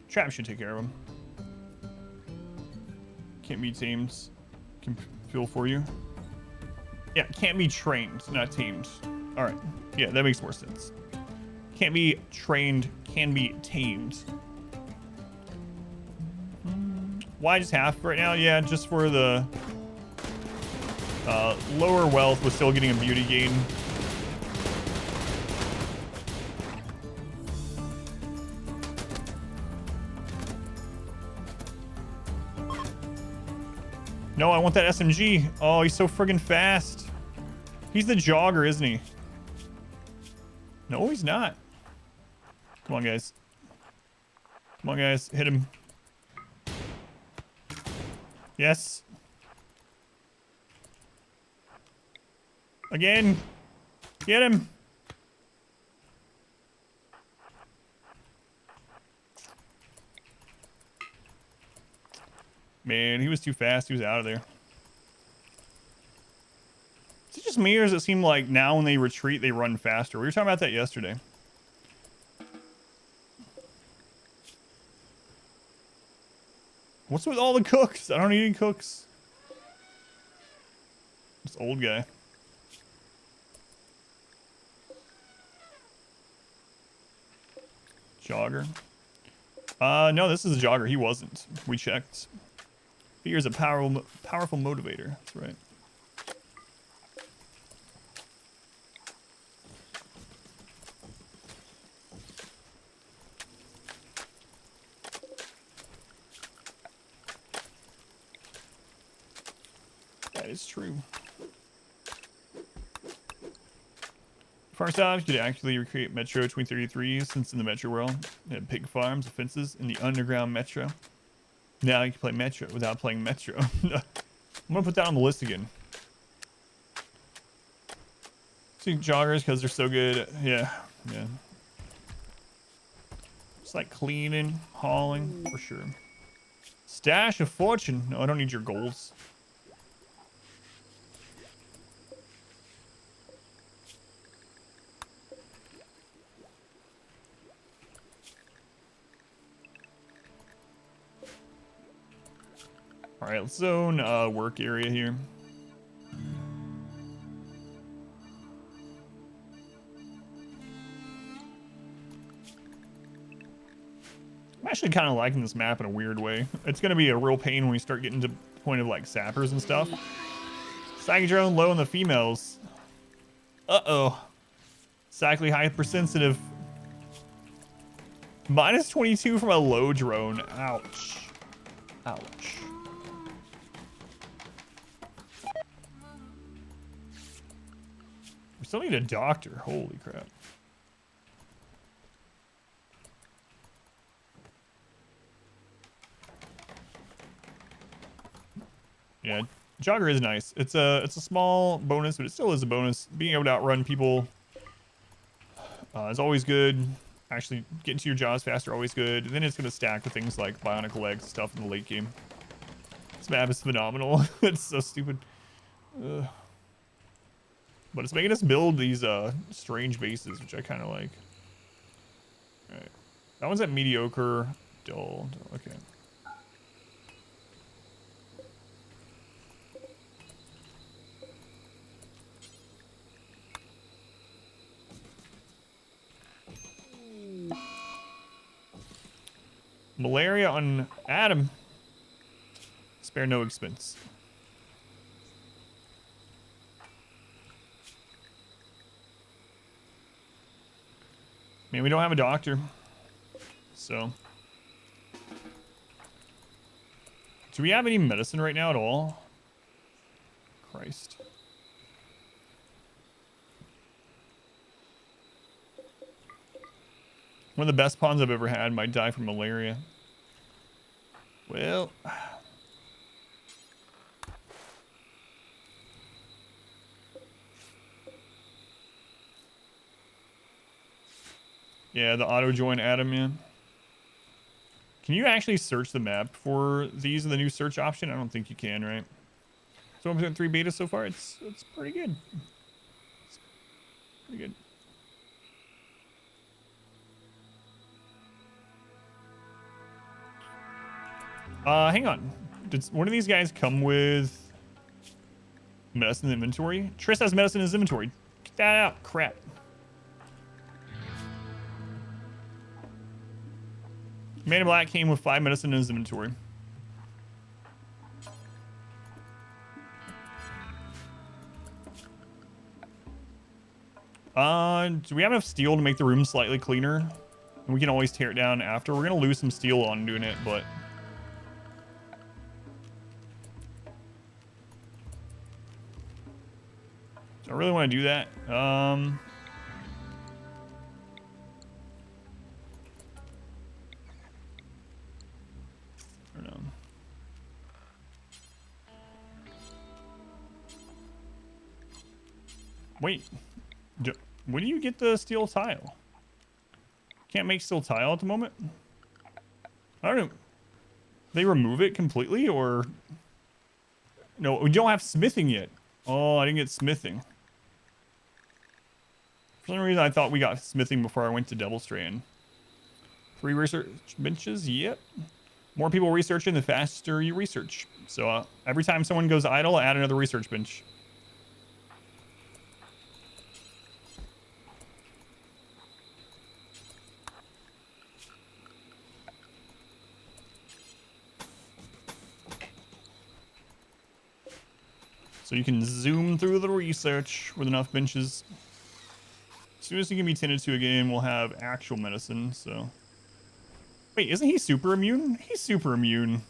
Trap should take care of him. Can't be tamed. Can feel for you. Yeah, can't be trained, not tamed. All right. Yeah, that makes more sense. Can't be trained, can be tamed. Why just half right now? Yeah, just for the lower wealth with still getting a beauty gain. No, I want that SMG. Oh, he's so friggin' fast. He's the jogger, isn't he? No, he's not. Come on, guys. Come on, guys. Hit him. Yes. Again. Get him. Man, he was too fast. He was out of there. Is he just me, or does it seem like now when they retreat, they run faster? We were talking about that yesterday. What's with all the cooks? I don't need any cooks. This old guy. Jogger. No, this is a jogger. He wasn't. We checked. Fear is a powerful motivator. That's right. That is true. First off, you could actually recreate Metro 2033 since in the Metro world, it had pig farms, fences, in the underground Metro. Now you can play Metro without playing Metro. I'm gonna put that on the list again. See joggers because they're so good. Yeah. It's like cleaning, hauling, for sure. Stash of fortune. No, I don't need your goals. All right, let's zone work area here. I'm actually kind of liking this map in a weird way. It's going to be a real pain when we start getting to the point of like sappers and stuff. Psychic drone low on the females. Uh-oh. Psychically hypersensitive. Minus 22 from a low drone. Ouch. Ouch. We still need a doctor. Holy crap. Yeah, jogger is nice. It's a small bonus, but it still is a bonus. Being able to outrun people is always good. Actually, getting to your jaws faster always good. And then it's gonna stack with things like bionic legs stuff in the late game. This map is phenomenal. It's so stupid. Ugh. But it's making us build these strange bases, which I kind of like. All right, that one's at mediocre, dull. Okay. Malaria on Adam. Spare no expense. I mean, we don't have a doctor. So. Do we have any medicine right now at all? Christ. One of the best pawns I've ever had might die from malaria. Well. Yeah, the auto join Adam, man. Can you actually search the map for these in the new search option? I don't think you can, right? So 1.3 beta so far, it's pretty good. It's pretty good. Hang on. Did one of these guys come with medicine in the inventory? Triss has medicine in his inventory. Get that out. Crap. Man in Black came with 5 medicine in his inventory. Do we have enough steel to make the room slightly cleaner? And we can always tear it down after. We're gonna lose some steel on doing it, but I really want to do that. I don't know. Wait, when do you get the steel tile? Can't make steel tile at the moment? I don't know. They remove it completely or... No, we don't have smithing yet. Oh, I didn't get smithing. some reason I thought we got smithing before I went to Devil Strand. 3 research benches, yep. More people researching, the faster you research. So every time someone goes idle, add another research bench. So you can zoom through the research with enough benches. As soon as he can be tended to again, we'll have actual medicine, so. Wait, isn't he super immune? He's super immune.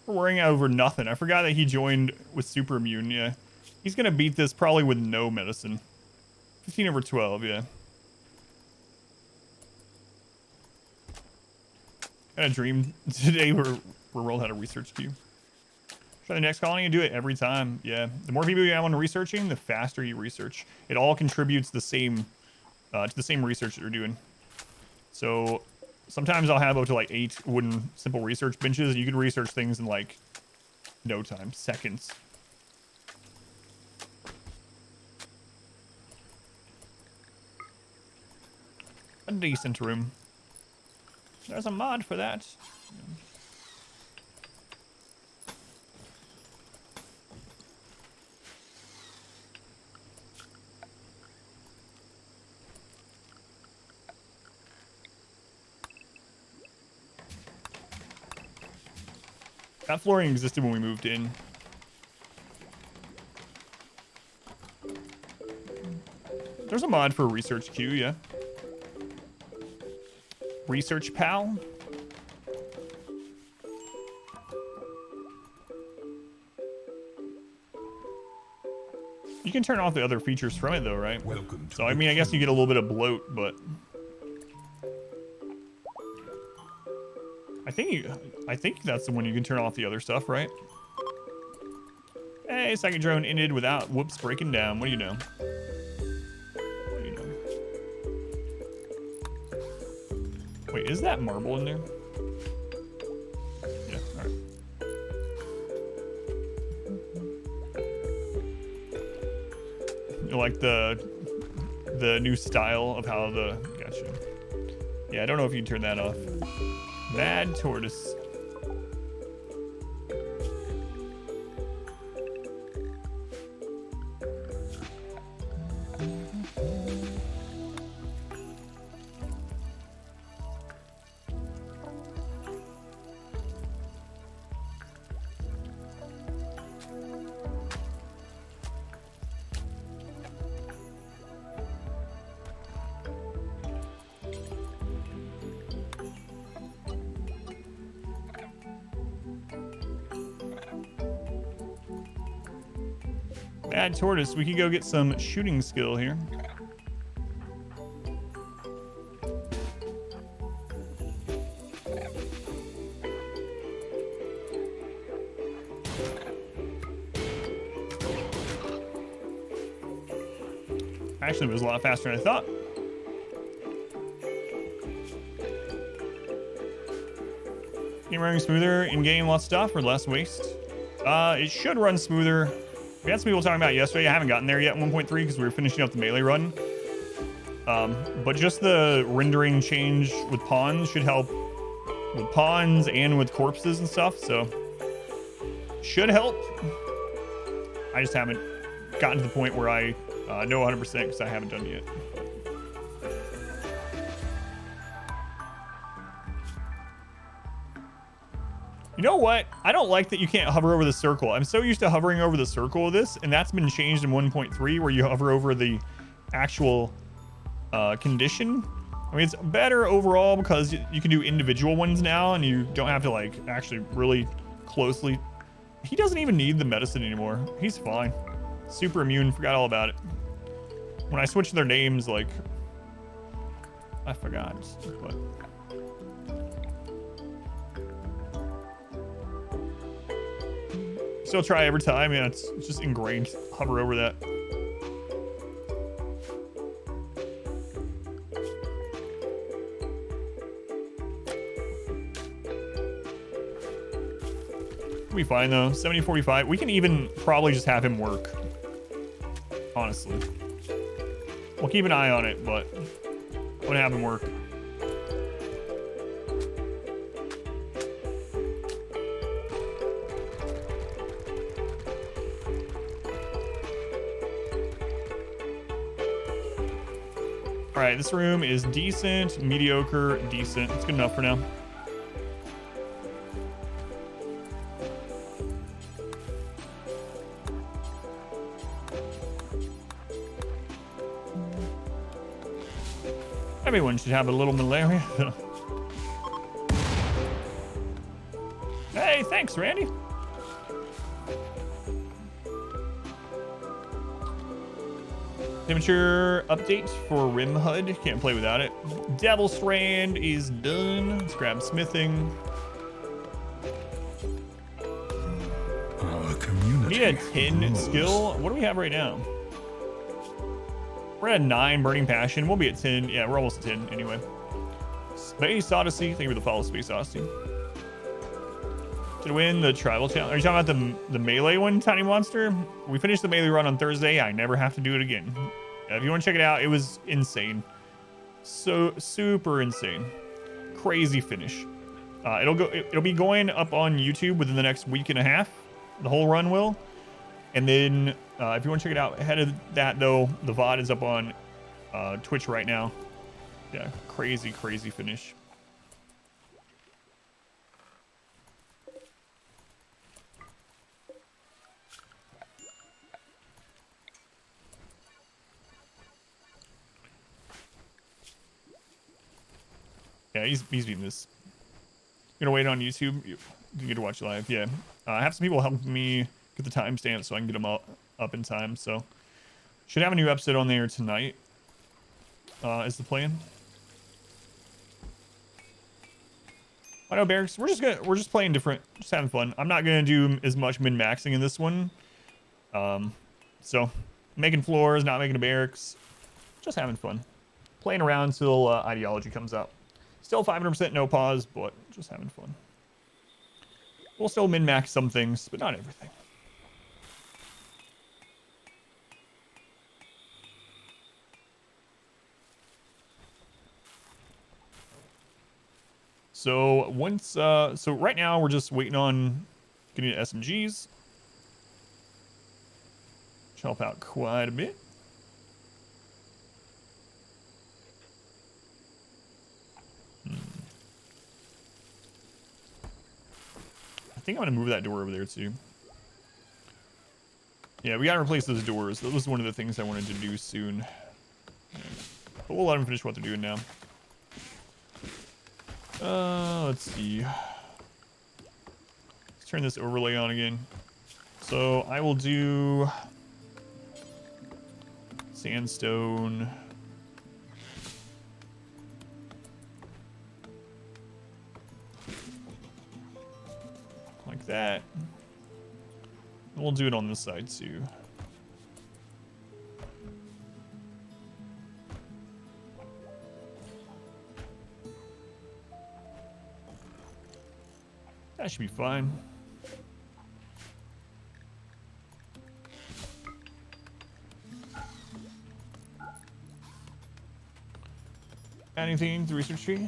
We're worrying over nothing. I forgot that he joined with super immune, yeah. He's gonna beat this probably with no medicine. 15 over 12, yeah. I had a dream today where World had a research queue. Try the next colony and do it every time, yeah. The more people you have on researching, the faster you research. It all contributes the same to the same research that you're doing. So sometimes I'll have up to like 8 wooden simple research benches, and you can research things in like no time, seconds. A decent room. There's a mod for that. That flooring existed when we moved in. There's a mod for a research queue, yeah. Research pal. You can turn off the other features from it though, right? Welcome to So I mean, I guess you get a little bit of bloat, but I think that's the one you can turn off the other stuff, right? Hey, second drone ended without whoops breaking down. What do you know? What do you know? Wait, is that marble in there? Yeah, all right. You like the new style of how the gotcha. Yeah, I don't know if you can turn that off. Mad tortoise. Mad tortoise, we could go get some shooting skill here. Actually, it was a lot faster than I thought. Game running smoother in-game, lots of stuff, or less waste? It should run smoother. We had some people talking about it yesterday. I haven't gotten there yet, 1.3, because we were finishing up the melee run. But just the rendering change with pawns should help with pawns and with corpses and stuff, so should help. I just haven't gotten to the point where I know 100% because I haven't done it yet. You know what? I don't like that you can't hover over the circle. I'm so used to hovering over the circle of this, and that's been changed in 1.3 where you hover over the actual condition. I mean, it's better overall because you can do individual ones now, and you don't have to like actually really closely. He doesn't even need the medicine anymore. He's fine. Super immune. Forgot all about it. When I switched their names, like I forgot. But still try every time. Yeah, it's just ingrained. Hover over that. We'll be fine though. 70-45. We can even probably just have him work. Honestly. We'll keep an eye on it, but won't have him work. All right, this room is decent, mediocre, decent. It's good enough for now. Everyone should have a little malaria. Hey, thanks, Randy. Temperature update for Rim HUD. Can't play without it. Devil Strand is done. Let's grab smithing. Community. Need a 10 skill. What do we have right now? We're at 9 burning passion. We'll be at 10. Yeah, we're almost at 10 anyway. Space Odyssey. Thank you for the follow, Space Odyssey. Did win the tribal challenge? Are you talking about the melee one, Tiny Monster? We finished the melee run on Thursday. I never have to do it again. If you want to check it out, it was insane. So super insane. Crazy finish. It'll be going up on YouTube within the next week and a half. The whole run will. And then if you want to check it out ahead of that, though, the VOD is up on Twitch right now. Yeah, crazy finish. Yeah, he's beating this. Gonna wait on YouTube. You can get to watch live. Yeah, I have some people helping me get the timestamp so I can get them up in time. So should have a new episode on there tonight. Is the plan? I know, Barracks. We're just playing different, just having fun. I'm not gonna do as much min-maxing in this one. So making floors, not making a barracks, just having fun, playing around till ideology comes out. Still 500% no pause, but just having fun. We'll still min-max some things, but not everything. So so right now we're just waiting on getting SMGs. Which help out quite a bit. I think I'm gonna move that door over there too. Yeah, we gotta replace those doors. That was one of the things I wanted to do soon. Yeah. But we'll let them finish what they're doing now. Let's see. Let's turn this overlay on again. So I will do sandstone. Like that. And we'll do it on this side too. That should be fine. Anything to research tree?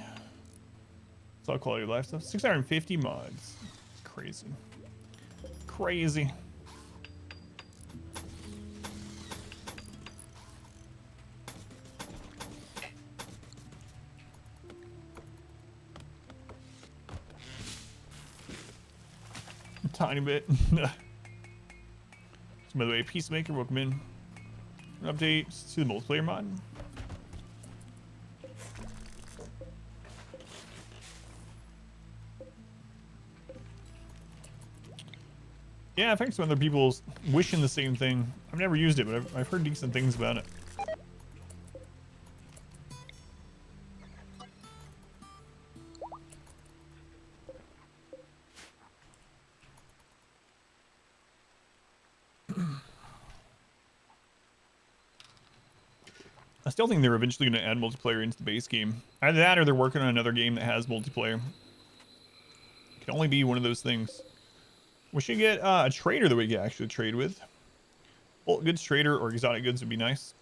It's all quality of life stuff. 650 mods. Crazy. Crazy. A tiny bit. So by the way, Peacemaker, welcome in. An update to the multiplayer mod. Yeah, I think some other people wishing the same thing. I've never used it, but I've heard decent things about it. I still think they're eventually going to add multiplayer into the base game. Either that or they're working on another game that has multiplayer. It can only be one of those things. We should get a trader that we can actually trade with. Bulk goods trader or exotic goods would be nice.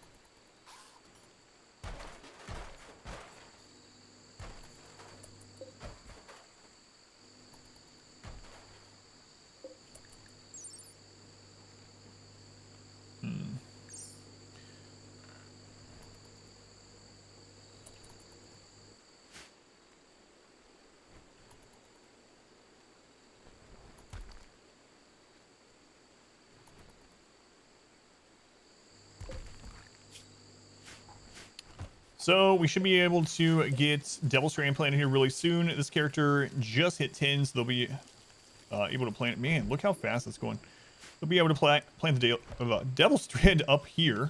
So we should be able to get Devil Strand planted here really soon. This character just hit 10, so they'll be able to plant. Man, look how fast it's going. They'll be able to plant the Devil Strand up here.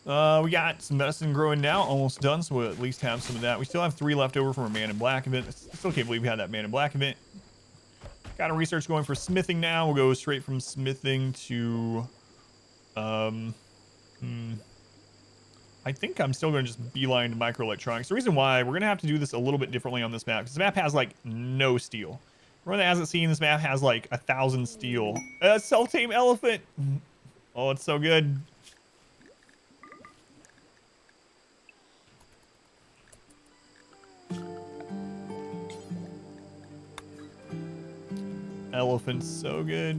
We got some medicine growing now, almost done, so we'll at least have some of that. We still have 3 left over from our Man in Black event. I still can't believe we had that Man in Black event. Got a research going for smithing now. We'll go straight from smithing to... I think I'm still going to just beeline to microelectronics. The reason why we're going to have to do this a little bit differently on this map, because this map has, like, no steel. Everyone that hasn't seen this map has, like, 1,000 steel. Self-tame elephant! Oh, it's so good. Elephant's so good.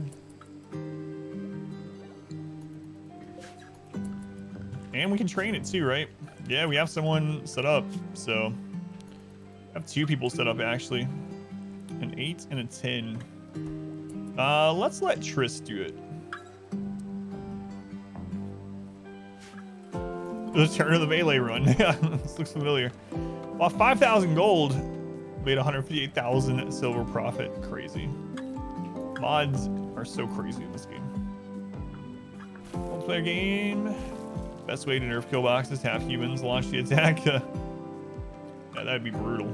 And we can train it too, right? Yeah, we have someone set up, so I have 2 people set up actually. An 8 and a 10. Let's let Triss do it. The turn of the melee run. Yeah, this looks familiar. Well, 5,000 gold made 158,000 silver profit. Crazy. Mods are so crazy in this game. Multiplayer game. Best way to nerf kill boxes, have humans launch the attack. Yeah, that'd be brutal.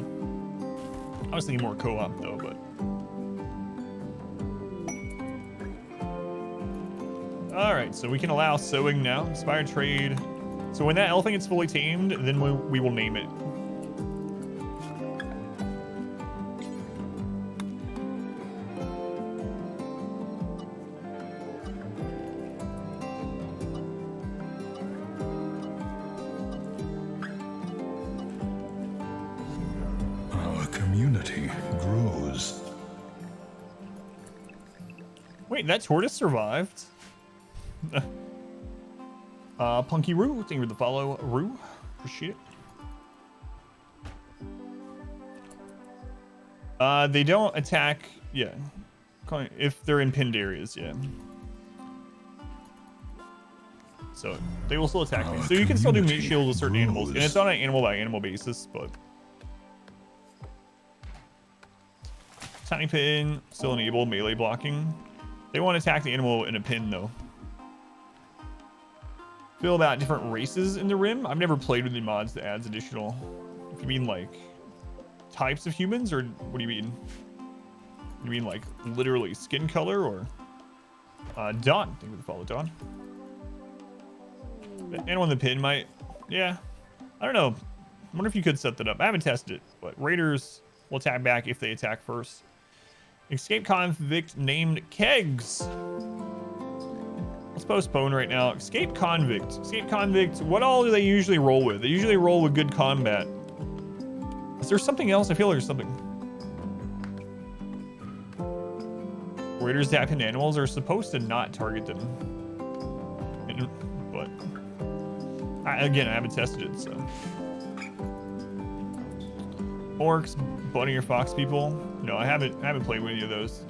I was thinking more co-op though, but. All right, so we can allow sewing now. Inspired trade. So when that elephant gets fully tamed, then we will name it. Grows. Wait, that tortoise survived. Punky Roo, thank you for the follow, Roo. Appreciate it. They don't attack, yeah. If they're in pinned areas, yeah. So they will still attack me. So you can still do meat shield with certain animals, and it's on an animal by animal basis, but. Tiny pin, still enable melee blocking. They won't attack the animal in a pin though. Feel about different races in the rim. I've never played with the mods that adds additional. If you mean like types of humans, or what do you mean? You mean like literally skin color, or Dawn? Thank you for the follow, Dawn. Anyone in the pin might, yeah. I don't know. I wonder if you could set that up. I haven't tested it, but raiders will attack back if they attack first. Escape convict named Kegs. Let's postpone right now. Escape convict. Escape convict. What all do they usually roll with? They usually roll with good combat. Is there something else? I feel like there's something. Raiders that pin animals are supposed to not target them. But again, I haven't tested it, so. Orcs, bunny or fox people. No, I haven't played with any of those.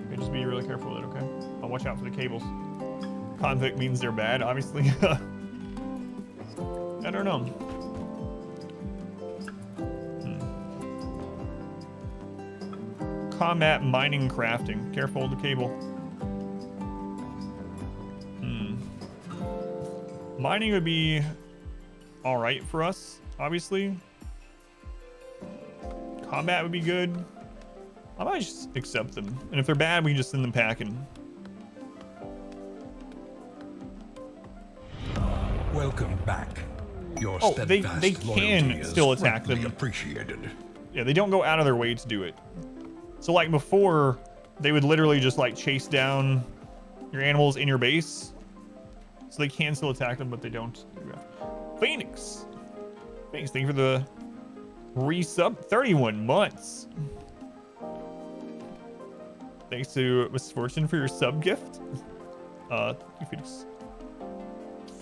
Okay, just be really careful with it, okay? I'll watch out for the cables. Convict means they're bad, obviously. I don't know. Combat, mining, crafting. Careful with the cable. Mining would be all right for us, obviously. Combat would be good. I might just accept them, and if they're bad, we can just send them packing. Welcome back. Your Oh, they steadfast can loyalty is still attack greatly them. Appreciated. Yeah, they don't go out of their way to do it. So like before, they would literally just like chase down your animals in your base. So they can still attack them, but they don't. Phoenix. Thanks, thank you for the resub. 31 months. Thanks to Misfortune for your sub gift. Phoenix.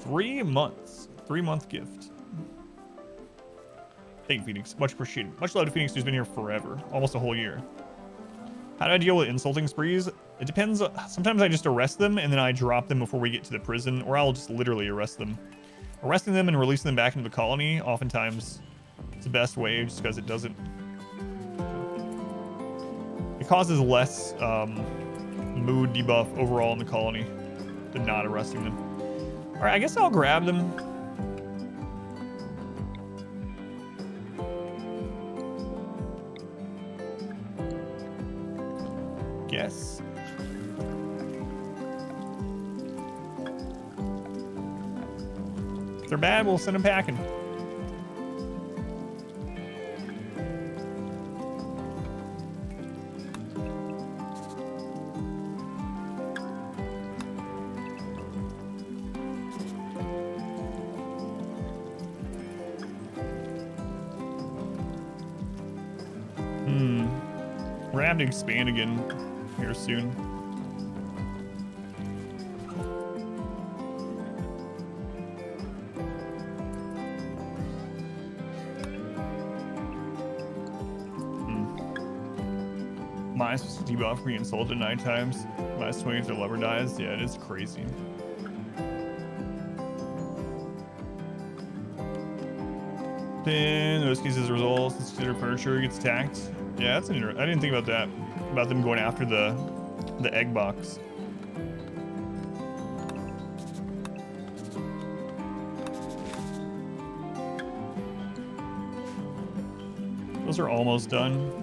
3 months. 3-month gift. Thank you, Phoenix. Much appreciated. Much love to Phoenix, who's been here forever. Almost a whole year. How do I deal with insulting sprees? It depends. Sometimes I just arrest them and then I drop them before we get to the prison, or I'll just literally arrest them. Arresting them and releasing them back into the colony, oftentimes it's the best way just because it doesn't... It causes less mood debuff overall in the colony than not arresting them. All right, I guess I'll grab them. Guess. If they're bad, we'll send them packing. We're gonna have to expand again here soon. Minus debuff for being insulted 9 times. Minus 20 if their lover dies. Yeah, it is crazy. Then, in those cases, results, consider furniture gets attacked. Yeah, that's an interesting. I didn't think about that. About them going after the egg box. Those are almost done.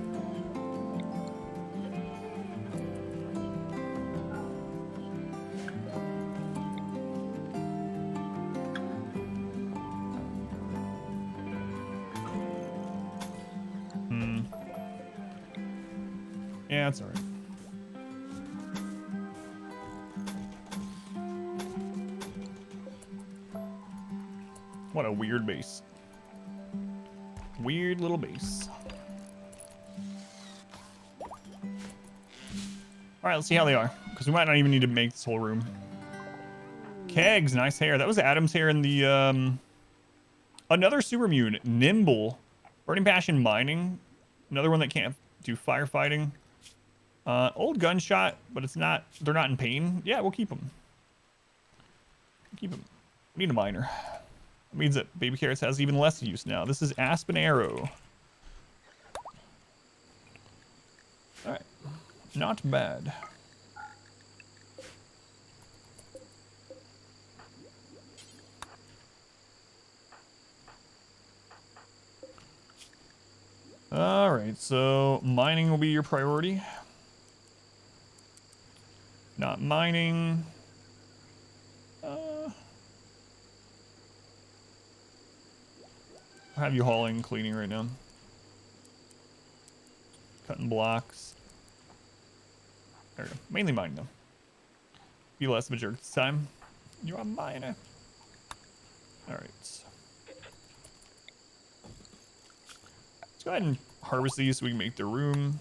Yeah, that's all right. What a weird base. Weird little base. All right, let's see how they are, because we might not even need to make this whole room. Kegs, nice hair. That was Adam's hair in the another super immune, Nimble, Burning Passion Mining, another one that can't do firefighting. Old gunshot, but it's not. They're not in pain. Yeah, we'll keep them. Keep them. We need a miner. That means that Baby Carrots has even less use now. This is Aspen Arrow. All right, not bad. All right, so mining will be your priority. Not mining. I'll have you hauling, cleaning right now. Cutting blocks. There we go. Mainly mining though. Be less of a jerk this time. You're a miner. All right. Let's go ahead and harvest these so we can make the room.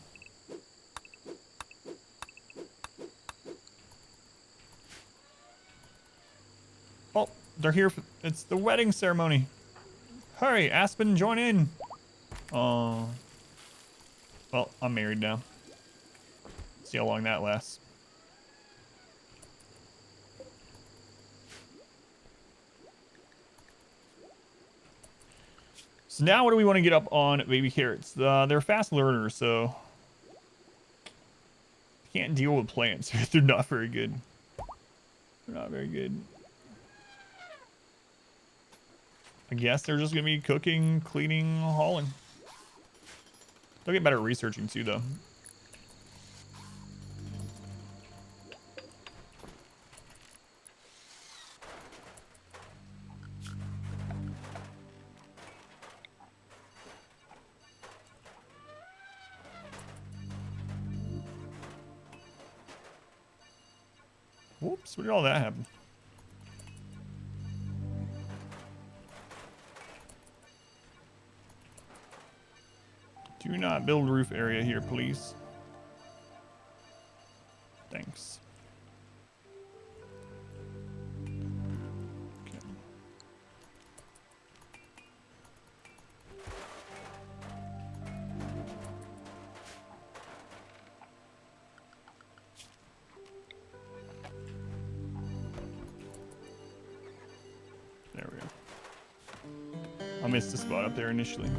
Oh, they're here. It's the wedding ceremony. Hurry, Aspen, join in. Oh. Well, I'm married now. See how long that lasts. So now what do we want to get up on Baby Carrots? They're fast learners, so can't deal with plants. They're not very good. They're not very good. I guess they're just going to be cooking, cleaning, hauling. They'll get better at researching too, though. Whoops, where did all that happen? Do not build roof area here, please. Thanks. Okay. missed a spot up there initially.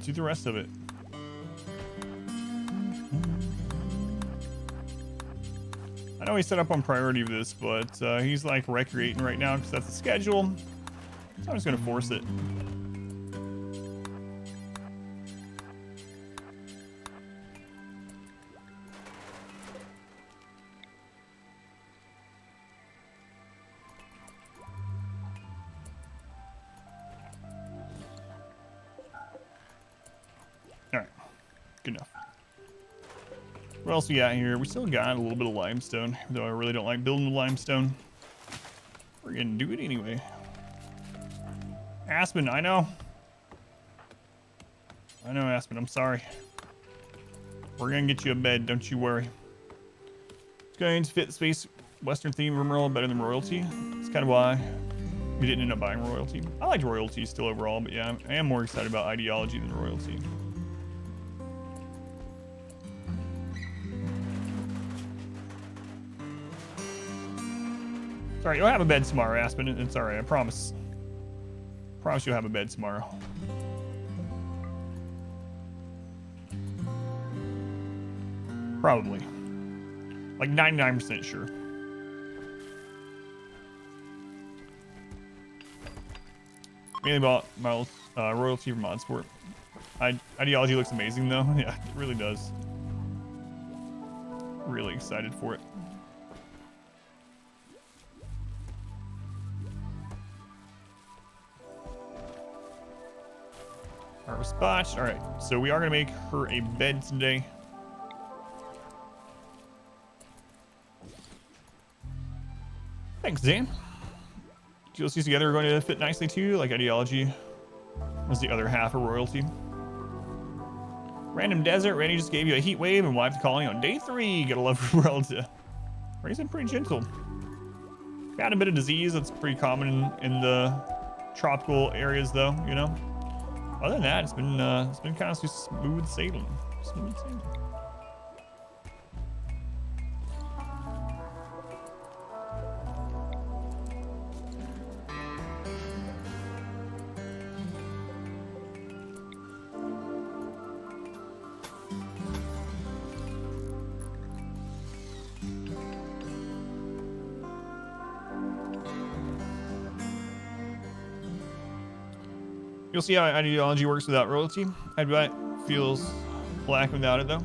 Do the rest of it. I know he's set up on priority for this, but he's like recreating right now because that's the schedule. So I'm just gonna force it. All right, good enough. What else we got here? We still got a little bit of limestone, though I really don't like building with limestone. We're gonna do it anyway. Aspen, I know. I know, Aspen, I'm sorry. We're gonna get you a bed, don't you worry. It's going to fit the space Western theme room roll better than royalty. That's kind of why we didn't end up buying royalty. I liked royalty still overall, but yeah, I am more excited about ideology than royalty. Sorry, you'll have a bed tomorrow, Aspen. It's alright, I promise. Promise you'll have a bed tomorrow. Probably. Like 99% sure. Mainly bought my royalty from Modsport. Ideology looks amazing though. Yeah, it really does. Really excited for it. Harvest botched. All right, so we are gonna make her a bed today. Thanks, Zane. GLCs together are going to fit nicely too, like ideology was the other half of royalty. Random desert. Randy just gave you a heat wave and wiped the colony on day 3. Gotta love Relta. Randy's been pretty gentle. Got a bit of disease that's pretty common in the tropical areas, though. You know. Other than that, it's been kind of smooth sailing. Smooth sailing. You'll see how ideology works without royalty. I bet feels black without it though.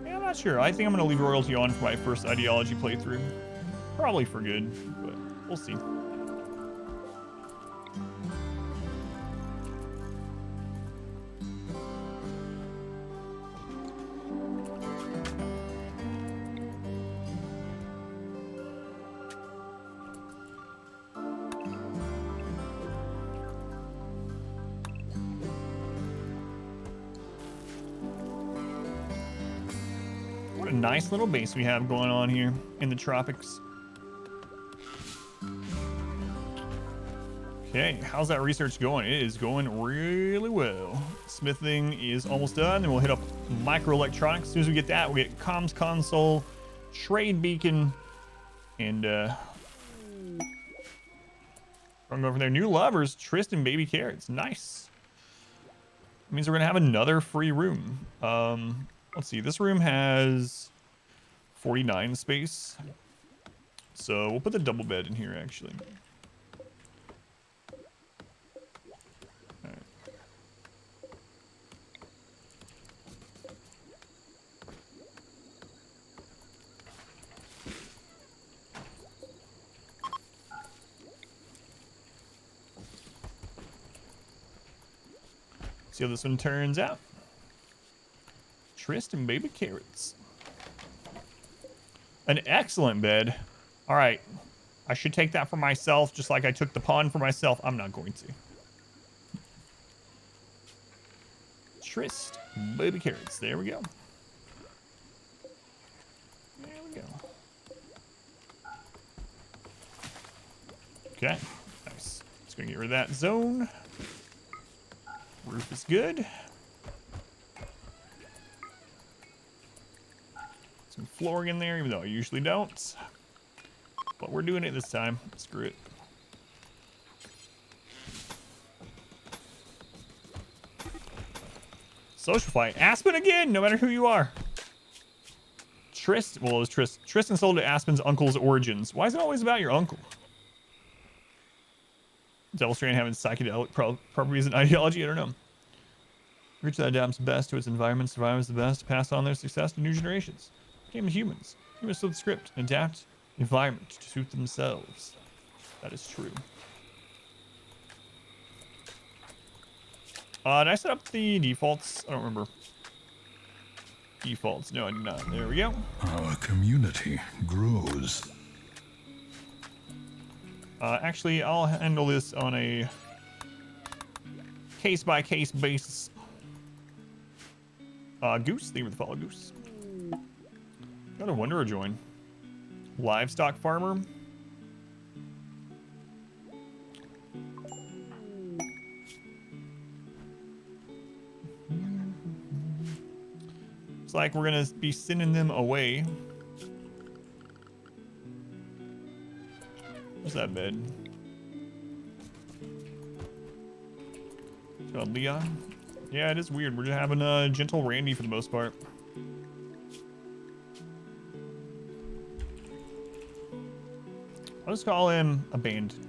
Yeah, I'm not sure. I think I'm gonna leave royalty on for my first ideology playthrough. Probably for good, but we'll see. What a nice little base we have going on here in the tropics. Okay, how's that research going? It is going really well. Smithing is almost done, then we'll hit up microelectronics. As soon as we get that, we'll get comms console, trade beacon, and I'm going for their new lovers, Tristan baby carrots. Nice. It means we're gonna have another free room. Let's see, this room has 49 space. So we'll put the double bed in here actually. All right. See how this one turns out. Tristan baby carrots. An excellent bed. All right. I should take that for myself, just like I took the pond for myself. I'm not going to. Trist baby carrots. There we go. There we go. Okay. Nice. Just gonna get rid of that zone. Roof is good. some flooring in there, even though I usually don't. But we're doing it this time. Screw it. Social fight. Aspen again, no matter who you are. Well, it was Tristan sold to Aspen's uncle's origins. Why is it always about your uncle? Devil Strand having psychedelic properties and ideology? I don't know. Creature that adapts best to its environment survives the best to pass on their success to new generations. Game of humans. Humans flip the script and adapt the environment to suit themselves. That is true. Did I set up the defaults? I don't remember. Defaults. No, I did not. There we go. Our community grows. Actually, I'll handle this on a case-by-case basis. Goose, thank you for the follow, Goose. Got a Wanderer join. Livestock farmer. Looks like we're gonna be sending them away. What's that bed? Leon? Yeah, it is weird. We're just having a gentle Randy for the most part. I'll just call him Abandoned.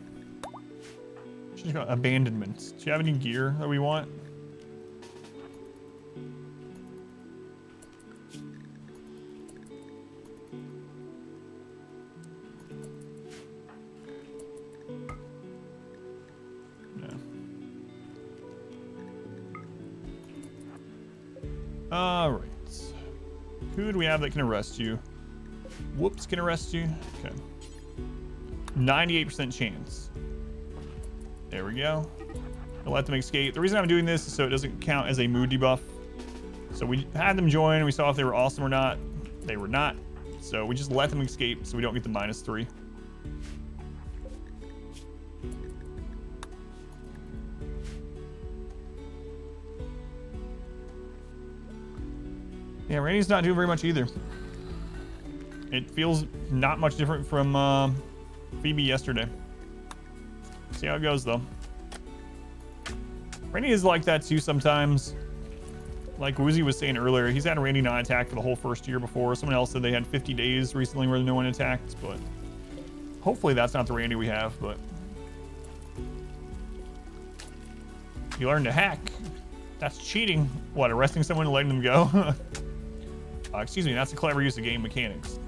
Just call it Abandonment. Do you have any gear that we want? Alright. Who do we have that can arrest you? Whoops can arrest you. Okay. 98% chance. There we go. I'll let them escape. The reason I'm doing this is so it doesn't count as a mood debuff. So we had them join and we saw if they were awesome or not. They were not. So we just let them escape so we don't get the -3. Yeah, Randy's not doing very much either. It feels not much different from Phoebe yesterday. See how it goes, though. Randy is like that, too, sometimes. Like Woozy was saying earlier, he's had Randy not attack for the whole first year before. Someone else said they had 50 days recently where no one attacked, but hopefully that's not the Randy we have, but you learn to hack. That's cheating. What, arresting someone and letting them go? Excuse me, that's a clever use of game mechanics.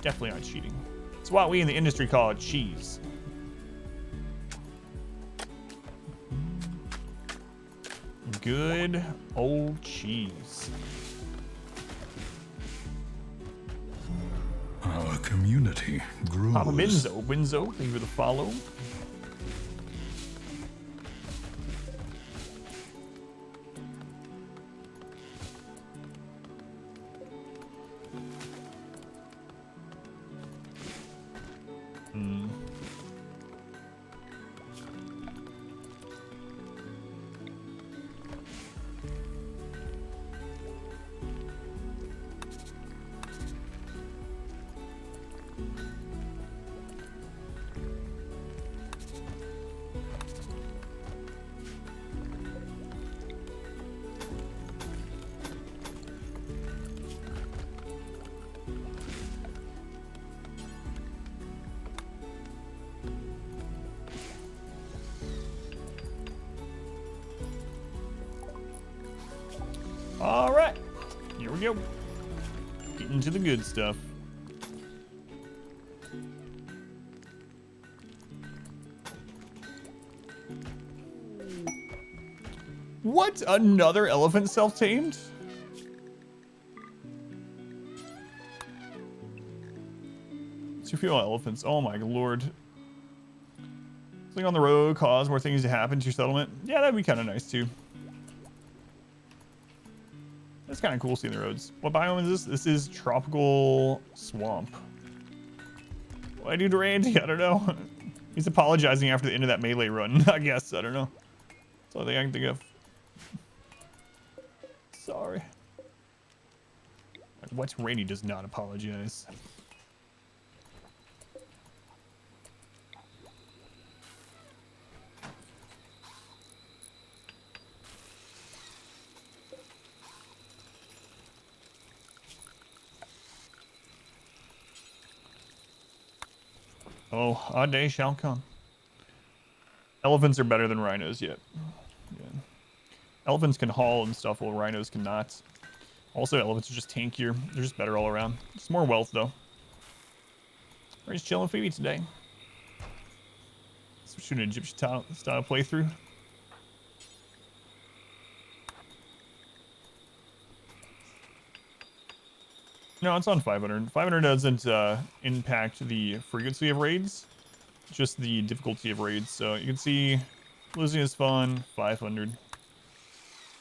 Definitely not cheating. It's what we in the industry call it cheese. Good old cheese. Our community grows. Papa Benzo, thank you for the follow. All right, here we go. Getting to the good stuff. What? Another elephant self-tamed? What's your feel on elephants? Oh my lord. Something on the road, cause more things to happen to your settlement. Yeah, that'd be kind of nice too. That's kind of cool seeing the roads. What biome is this? This is tropical swamp. What do I do to Randy? I don't know. He's apologizing after the end of that melee run, I guess. I don't know. That's the only thing I can think of. Sorry. What Rainy does not apologize. Oh, a day shall come. Elephants are better than rhinos yet. Yeah. Elephants can haul and stuff, while rhinos cannot. Also, elephants are just tankier. They're just better all around. It's more wealth, though. We're just chilling with Phoebe today. So shooting an Egyptian style playthrough. No, it's on 500. 500 doesn't impact the frequency of raids, just the difficulty of raids. So you can see losing is fun, 500.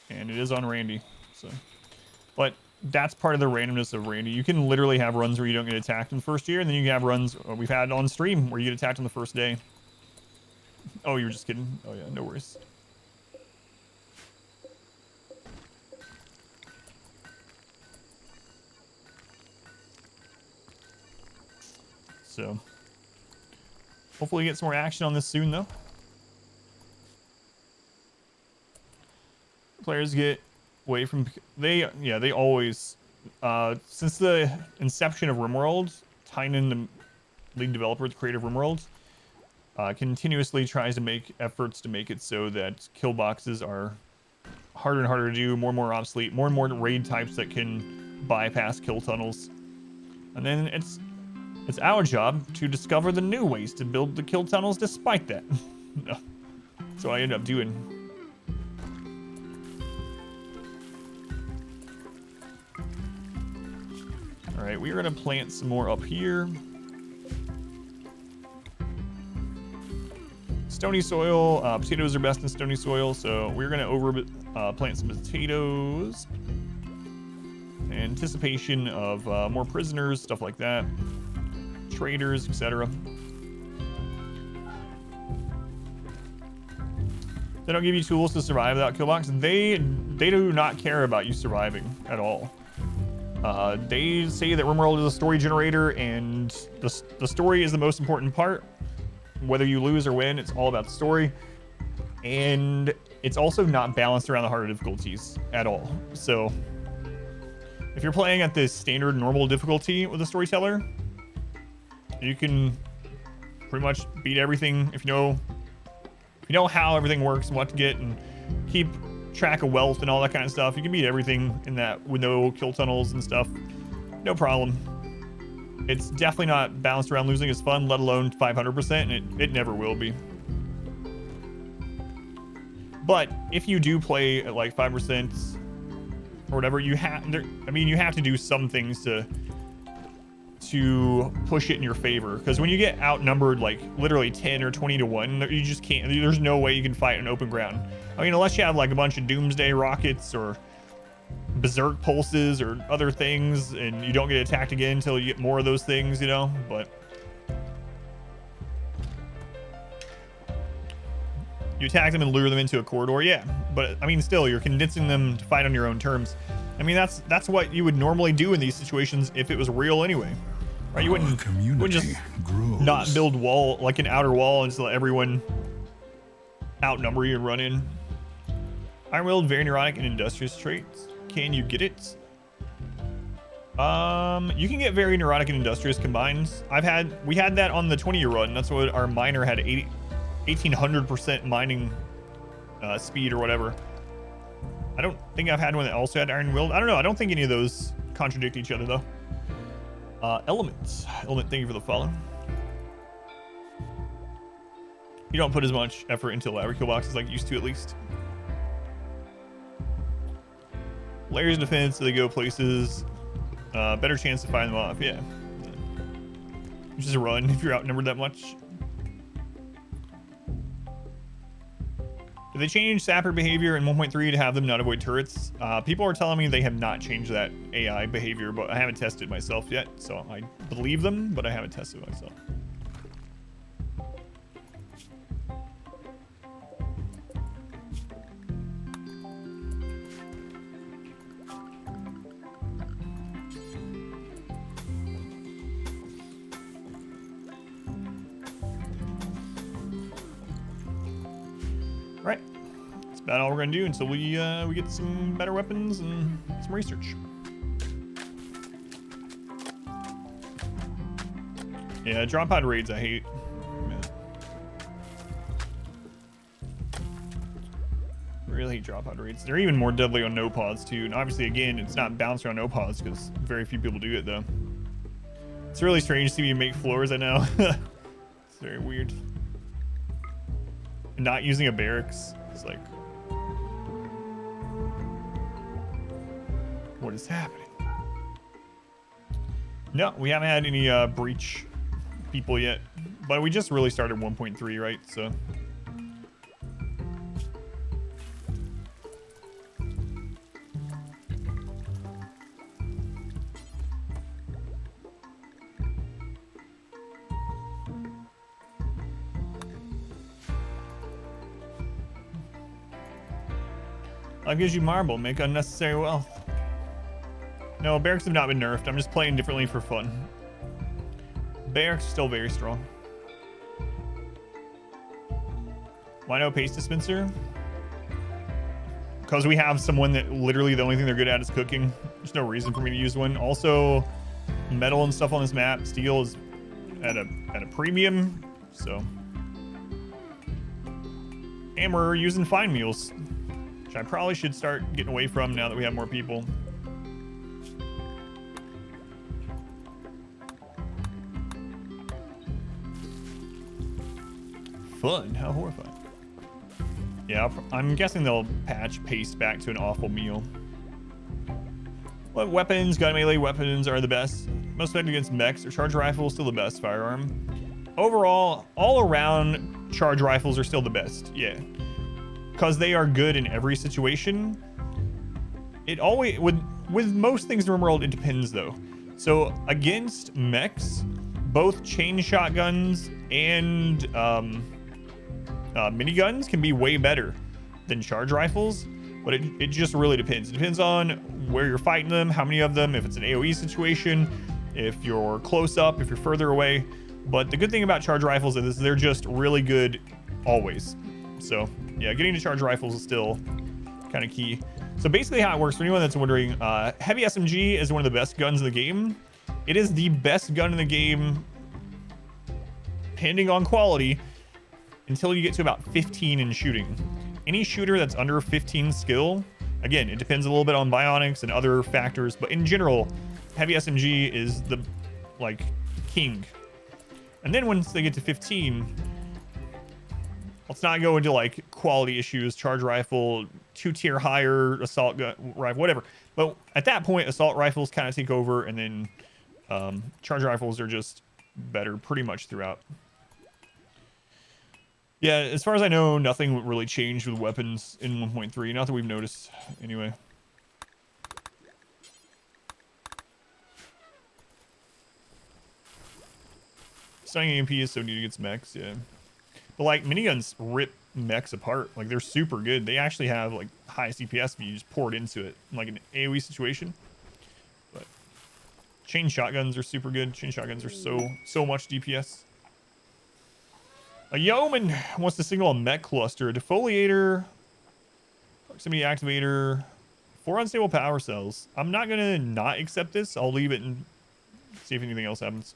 And it is on Randy. So, but that's part of the randomness of Randy. You can literally have runs where you don't get attacked in the first year, and then you can have runs we've had on stream where you get attacked on the first day. Oh, you were just kidding? Oh yeah, no worries. So, hopefully get some more action on this soon, though. Players get away from... They always... since the inception of RimWorld, Tynan, the lead developer, the creator of RimWorld, continuously tries to make efforts to make it so that kill boxes are harder and harder to do, more and more obsolete, more and more raid types that can bypass kill tunnels. And then it's our job to discover the new ways to build the kill tunnels despite that. That's what I end up doing. Alright, we are going to plant some more up here. Stony soil. Potatoes are best in stony soil, so we're going to plant some potatoes. Anticipation of more prisoners, stuff like that. Traders, etc. They don't give you tools to survive without killbox. They do not care about you surviving at all. They say that RimWorld is a story generator, and the story is the most important part. Whether you lose or win, it's all about the story. And it's also not balanced around the harder difficulties at all. So if you're playing at the standard normal difficulty with a storyteller, you can pretty much beat everything if you know how everything works and what to get and keep track of wealth and all that kind of stuff. You can beat everything in that with no kill tunnels and stuff. No problem. It's definitely not balanced around losing is fun, let alone 500%, and it never will be. But if you do play at like 5% or whatever, you have to do some things to push it in your favor, because when you get outnumbered like literally 10 or 20 to 1, you just can't. There's no way you can fight on open ground. I mean, unless you have like a bunch of doomsday rockets or berserk pulses or other things, and you don't get attacked again until you get more of those things, you know. But you attack them and lure them into a corridor, yeah. But I mean, still, you're convincing them to fight on your own terms. I mean, that's what you would normally do in these situations if it was real anyway. Right? You wouldn't just not build wall, like an outer wall, and just let everyone outnumber you and run in. Iron-willed, very neurotic and industrious traits. Can you get it? You can get very neurotic and industrious combined. We had that on the 20-year run. That's what our miner had 1800% mining speed or whatever. I don't think I've had one that also had iron-willed. I don't know. I don't think any of those contradict each other though. Element, thank you for the follow. You don't put as much effort into library kill boxes like you used to, at least. Layers of defense, so they go places. Better chance to find them off, yeah. Just a run if you're outnumbered that much. Did they change sapper behavior in 1.3 to have them not avoid turrets? People are telling me they have not changed that AI behavior, but I haven't tested it myself yet, so I believe them, but I haven't tested it myself. about all we're gonna do until we get some better weapons and some research. Yeah, drop pod raids I hate. Man. Really hate drop pod raids. They're even more deadly on no pods too. And obviously, again, it's not bouncing on no pods because very few people do it though. It's really strange to see me make floors. I know. It's very weird. And not using a barracks. It's like, what is happening? No, we haven't had any breach people yet, but we just really started 1.3, right? So that gives you marble, make unnecessary wealth. No, barracks have not been nerfed. I'm just playing differently for fun. Barracks still very strong. Why no paste dispenser? Because we have someone that literally the only thing they're good at is cooking. There's no reason for me to use one. Also, metal and stuff on this map, steel is at a premium, so. And we're using fine meals, which I probably should start getting away from now that we have more people. Fun, how horrifying. Yeah, I'm guessing they'll patch paste back to an awful meal. What weapons? Gun melee weapons are the best. Most effective against mechs. Or charge rifles still the best firearm. Overall, all around, charge rifles are still the best. Yeah, because they are good in every situation. It always with most things in RimWorld, it depends though. So against mechs, both chain shotguns and miniguns can be way better than charge rifles, but it just really depends. It depends on where you're fighting them, how many of them, if it's an AoE situation, if you're close up, if you're further away. But the good thing about charge rifles is they're just really good always. So yeah, getting to charge rifles is still kind of key. So basically how it works, for anyone that's wondering, heavy SMG is one of the best guns in the game. It is the best gun in the game, depending on quality, until you get to about 15 in shooting. Any shooter that's under 15 skill, again, it depends a little bit on bionics and other factors, but in general, heavy SMG is the king. And then once they get to 15, let's not go into like quality issues, charge rifle, 2-tier higher, assault gun, rifle, whatever. But at that point, assault rifles kind of take over, and then charge rifles are just better pretty much throughout. Yeah, as far as I know, nothing really changed with weapons in 1.3. Not that we've noticed, anyway. Stunning EMP is so neat against mechs, yeah. But like, miniguns rip mechs apart. Like, they're super good. They actually have like highest DPS if you just pour it into it, in, like an AoE situation. But chain shotguns are super good. Chain shotguns are so much DPS. A yeoman wants to signal a mech cluster, a defoliator, proximity activator, 4 unstable power cells. I'm not gonna not accept this. I'll leave it and see if anything else happens.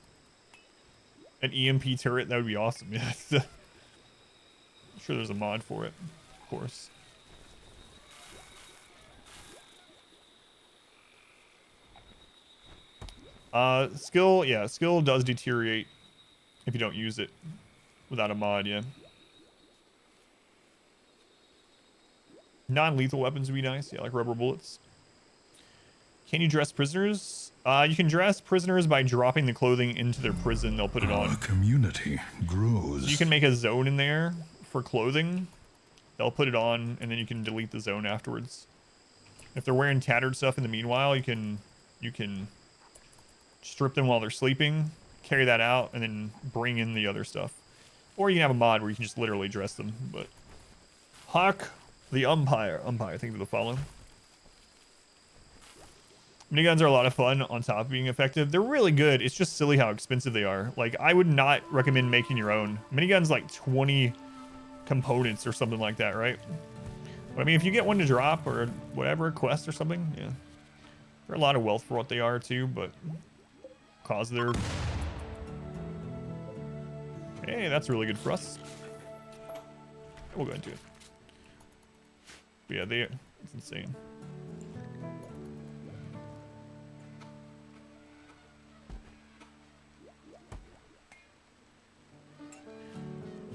An EMP turret, that would be awesome. Yeah, I'm sure there's a mod for it, of course. Skill, yeah, skill does deteriorate if you don't use it without a mod, yeah. Non-lethal weapons would be nice, yeah, like rubber bullets. Can you dress prisoners? You can dress prisoners by dropping the clothing into their prison. They'll put it on. Our community grows. So you can make a zone in there for clothing. They'll put it on, and then you can delete the zone afterwards. If they're wearing tattered stuff in the meanwhile, you can strip them while they're sleeping, carry that out, and then bring in the other stuff. Or you can have a mod where you can just literally dress them. But Hawk the Umpire, thank you for the follow. Miniguns are a lot of fun on top of being effective. They're really good. It's just silly how expensive they are. Like, I would not recommend making your own. Miniguns like 20 components or something like that, right? But I mean, if you get one to drop or whatever, a quest or something, yeah. They're a lot of wealth for what they are too, but cause they're... Hey, that's really good for us. We'll go into it. But yeah, it's insane.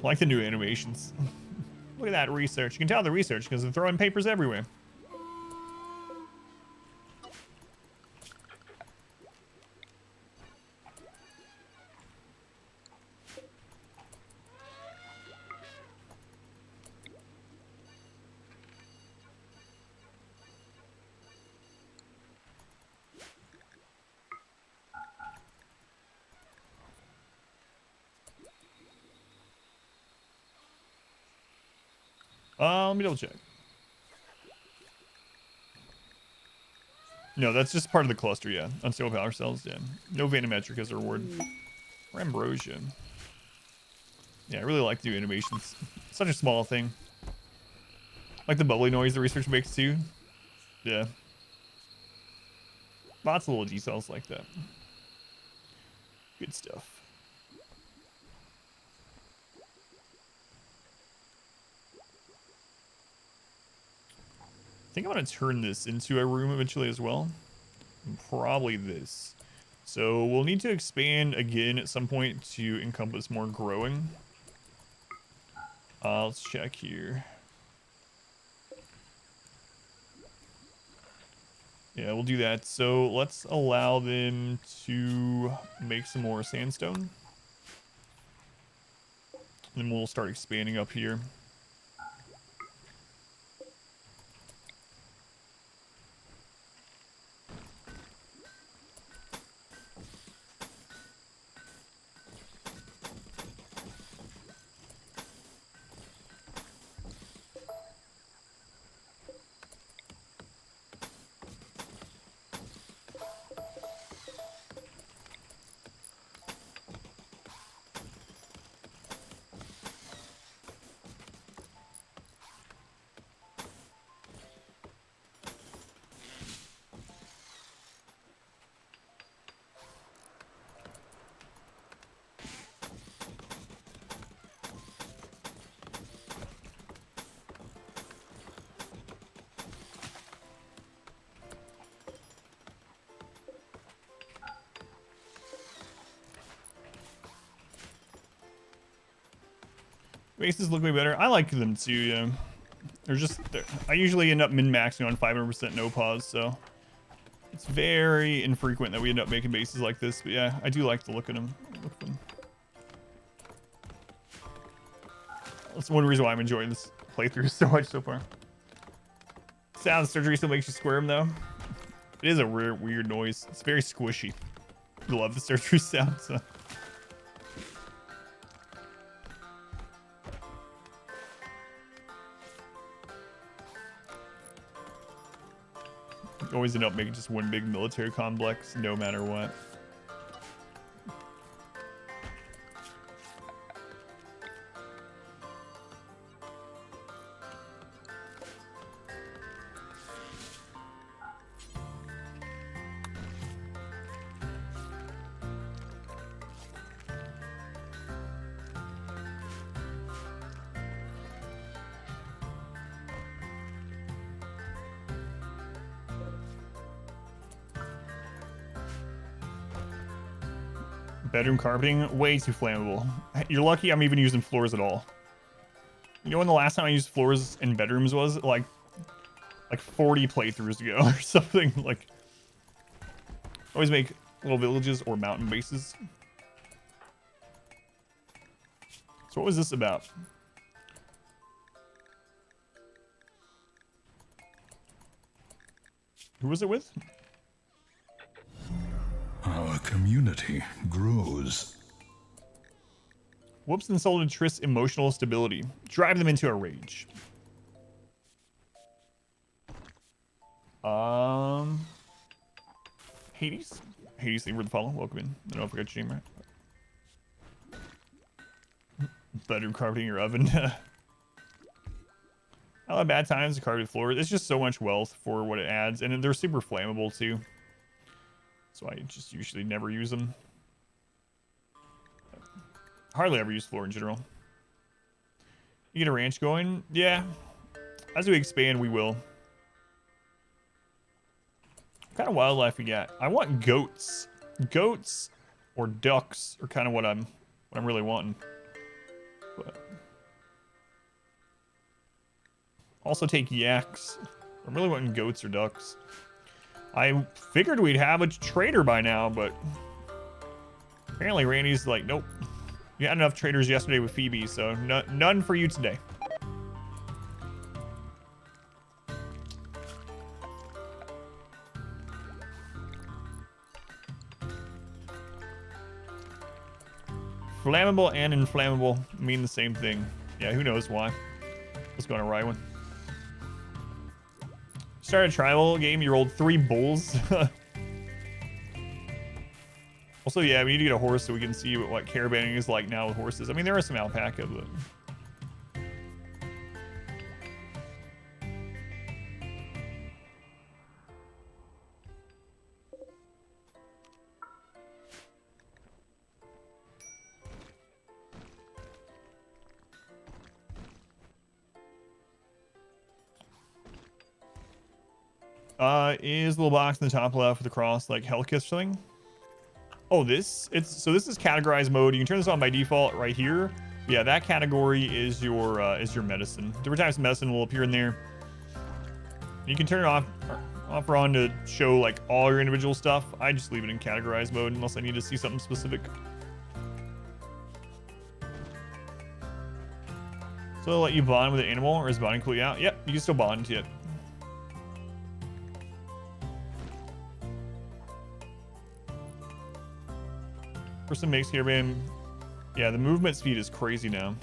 I like the new animations. Look at that research. You can tell the research because they're throwing papers everywhere. Let me double check. No, that's just part of the cluster, yeah. Unstable power cells, yeah. No vanometric as a reward. Or ambrosia. Yeah, I really like the new animations. Such a small thing. Like the bubbly noise the research makes too. Yeah. Lots of little details like that. Good stuff. I think I'm going to turn this into a room eventually as well. Probably this. So we'll need to expand again at some point to encompass more growing. Let's check here. Yeah, we'll do that. So let's allow them to make some more sandstone. And then we'll start expanding up here. Bases look way better. I like them too, yeah. I usually end up min-maxing on 500% no pause, so it's very infrequent that we end up making bases like this. But yeah, I do like the look of them. That's one reason why I'm enjoying this playthrough so much so far. Sound surgery still makes you squirm though. It is a weird noise. It's very squishy. I love the surgery sound. So. Always end up making just one big military complex, no matter what. Bedroom carpeting, way too flammable. You're lucky I'm even using floors at all. You know when the last time I used floors in bedrooms was? Like 40 playthroughs ago or something. Like, always make little villages or mountain bases. So what was this about? Who was it with? Our community grows. Whoops insulted Triss' emotional stability. Drive them into a rage. Hades? Hades, thank you for the follow. Welcome in. I don't know if I got your name right. Bedroom carpeting your oven. I I love bad times, the carpet floor. It's just so much wealth for what it adds. And they're super flammable too. So I just usually never use them. Hardly ever use floor in general. You get a ranch going? Yeah. As we expand, we will. What kind of wildlife we got? I want goats. Goats or ducks are kind of what I'm really wanting. But also take yaks. I'm really wanting goats or ducks. I figured we'd have a trader by now, but apparently Randy's like, nope. You had enough traders yesterday with Phoebe, so none for you today. Flammable and inflammable mean the same thing. Yeah, who knows why. Let's go on a Rywin. Start a tribal game, you rolled 3 bulls. Also, yeah, we need to get a horse so we can see what caravanning is like now with horses. I mean, there are some alpaca, but... Is the little box in the top left with the cross like Hellkiss thing? Oh, this is categorized mode. You can turn this on by default right here. Yeah, that category is your medicine. Different types of medicine will appear in there. You can turn it off or on to show like all your individual stuff. I just leave it in categorized mode unless I need to see something specific. So it'll let you bond with an animal, or is bonding completely out? Yep, you can still bond. Yep. Person makes caravan. Yeah, the movement speed is crazy now.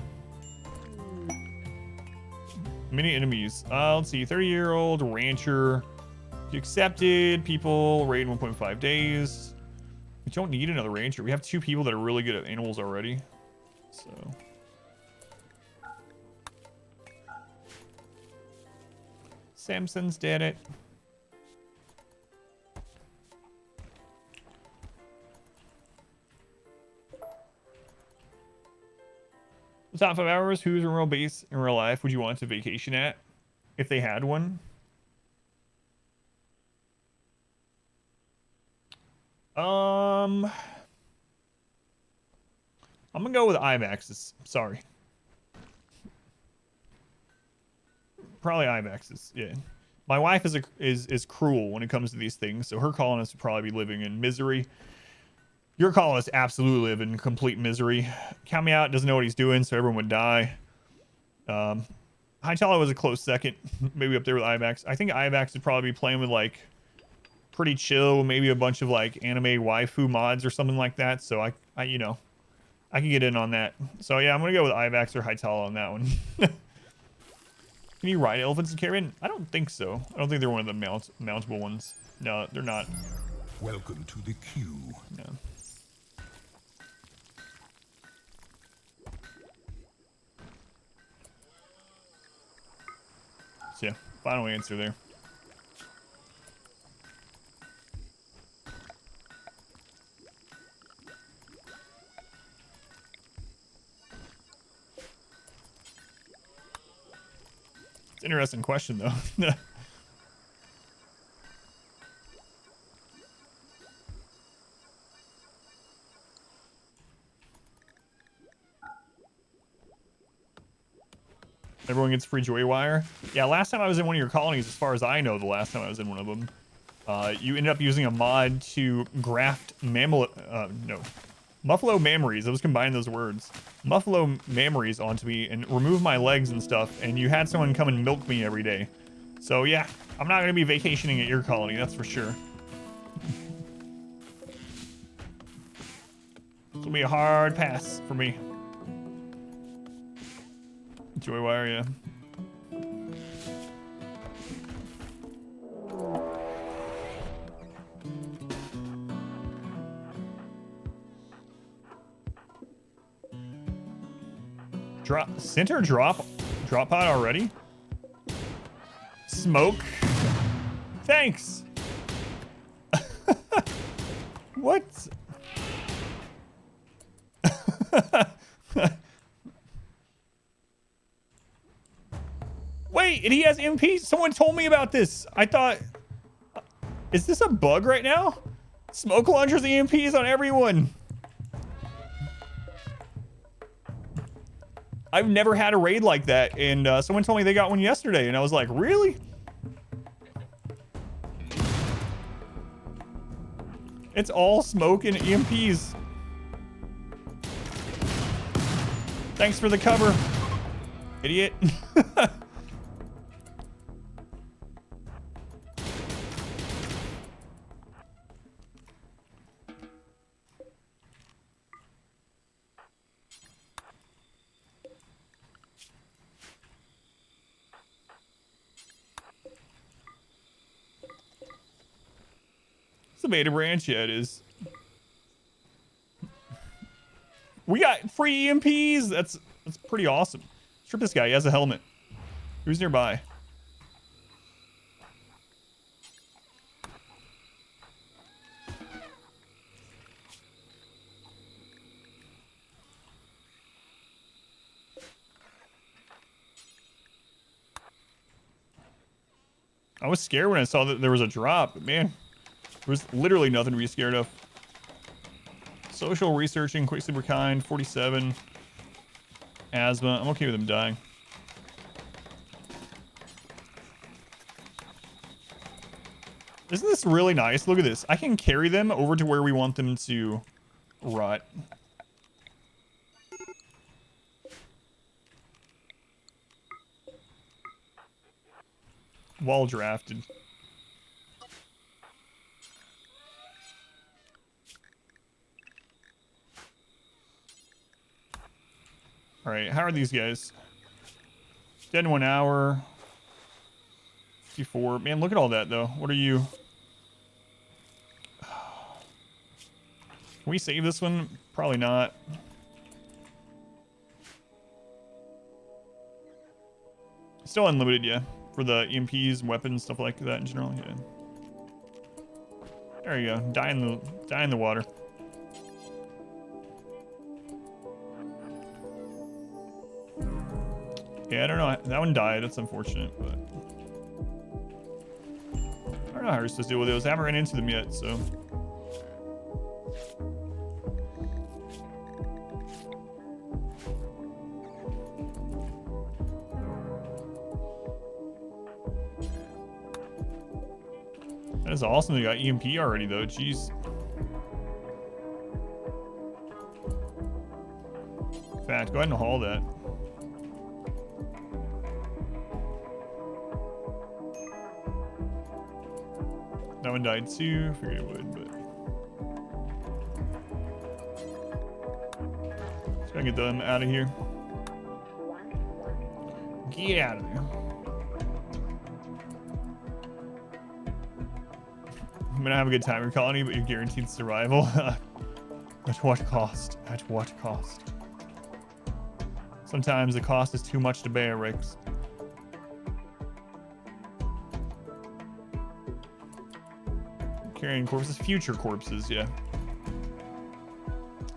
Many enemies. Let's see. 30-year-old rancher. You accepted. People rate in 1.5 days. We don't need another rancher. We have 2 people that are really good at animals already. So. Samson's did it. The top 5 hours, whose remote base in real life would you want to vacation at? If they had one. I'm gonna go with IMAXs. Sorry. Probably IMAXs, yeah. My wife is cruel when it comes to these things, so her colonists would probably be living in misery. Your colonists absolutely live in complete misery. Count me out, doesn't know what he's doing, so everyone would die. Hightower was a close second, maybe up there with IMAX. I think IMAX would probably be playing with like pretty chill, maybe a bunch of like anime waifu mods or something like that. So I you know, I can get in on that. So yeah, I'm gonna go with IMAX or Hightower on that one. Can you ride elephants in caravan? I don't think so. I don't think they're one of the mountable ones. No, they're not. Welcome to the queue. No. So yeah, final answer there. It's an interesting question though. Everyone gets free joy wire. Yeah, last time I was in one of your colonies, as far as I know, the last time I was in one of them, you ended up using a mod to graft Muffalo Mammaries. I was combining those words. Muffalo Mammaries onto me and remove my legs and stuff, and you had someone come and milk me every day. So yeah, I'm not going to be vacationing at your colony, that's for sure. This will be a hard pass for me. Joy wire, yeah. Drop pod already? smoke. Thanks. What? Wait, and he has MPs? Someone told me about this. I thought, is this a bug right now? Smoke launchers EMPs on everyone. I've never had a raid like that, and someone told me they got one yesterday, and I was like, really? It's all smoke and EMPs. Thanks for the cover, idiot. It's a beta branch, yeah, it is. We got free EMPs. That's pretty awesome. Strip this guy. He has a helmet. Who's nearby? I was scared when I saw that there was a drop, but man, there was literally nothing to be scared of. Social researching, quick super kind, 47. Asthma. I'm okay with him dying. Isn't this really nice? Look at this. I can carry them over to where we want them to rot. Wall drafted. All right, how are these guys? Dead in 1 hour. 54. Man, look at all that, though. What are you? Can we save this one? Probably not. Still unlimited, yeah. For the EMPs, weapons, stuff like that in general, yeah. There you go. Die in the water. Yeah, I don't know. That one died. That's unfortunate, but I don't know how we're supposed to deal with those. I haven't ran into them yet, so. That is awesome. They got EMP already, though. Jeez. In fact, go ahead and haul that. That one died too. Figured it would, but just gotta get them out of here. Get out of there. I'm gonna have a good time in your colony, but you're guaranteed survival. At what cost? At what cost? Sometimes the cost is too much to bear, Rex. Carrying corpses, future corpses, yeah.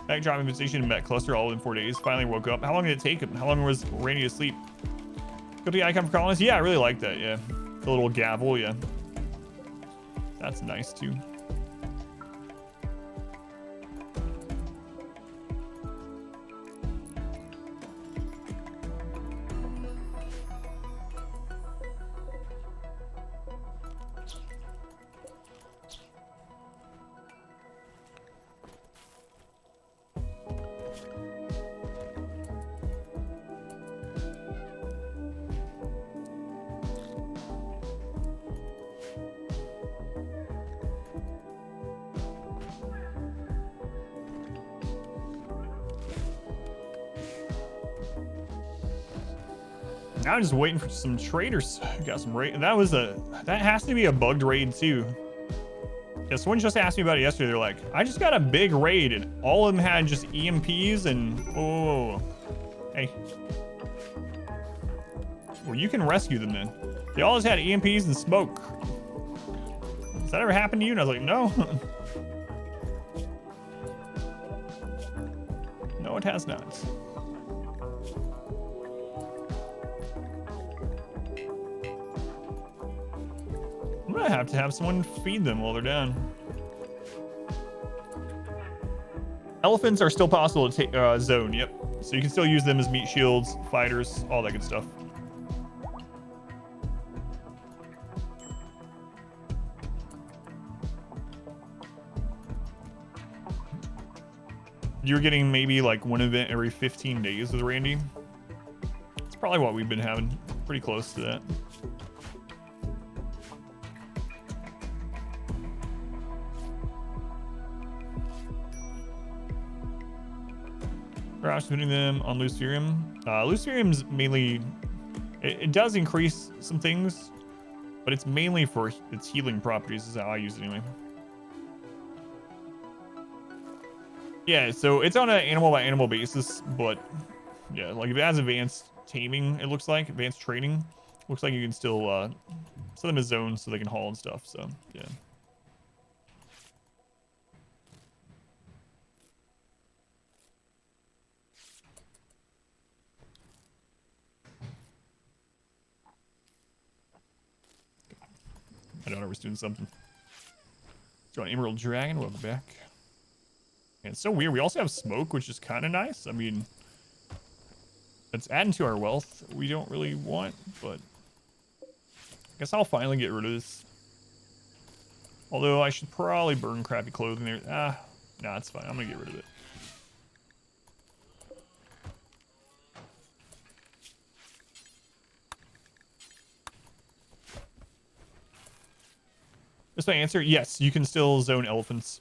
Backdrop infestation and met cluster all within 4 days. Finally woke up. How long did it take him? How long was Randy asleep? Go to the icon for colonists? Yeah, I really like that, yeah. The little gavel, yeah. That's nice too. Now I'm just waiting for some traders. Got some raid. That has to be a bugged raid too. Yeah, someone just asked me about it yesterday. They're like, I just got a big raid and all of them had just EMPs and hey. Well, you can rescue them then. They always had EMPs and smoke. Has that ever happened to you? And I was like, no. No, it has not. I'm gonna have to have someone feed them while they're down. Elephants are still possible to take zone, yep. So you can still use them as meat shields, fighters, all that good stuff. You're getting maybe like one event every 15 days with Randy. It's probably what we've been having. Pretty close to that. Perhaps putting them on Luciferium. Luciferium's mainly, it does increase some things, but it's mainly for its healing properties is how I use it anyway. Yeah, so it's on an animal by animal basis, but yeah, like if it has advanced taming, it looks like advanced training, looks like you can still set them as zones so they can haul and stuff. So yeah. My daughter was doing something. So on Emerald Dragon, welcome back. And it's so weird. We also have smoke, which is kind of nice. I mean, it's adding to our wealth. We don't really want, but I guess I'll finally get rid of this. Although I should probably burn crappy clothing there. Nah, it's fine. I'm gonna get rid of it. Is my answer? Yes, you can still zone elephants.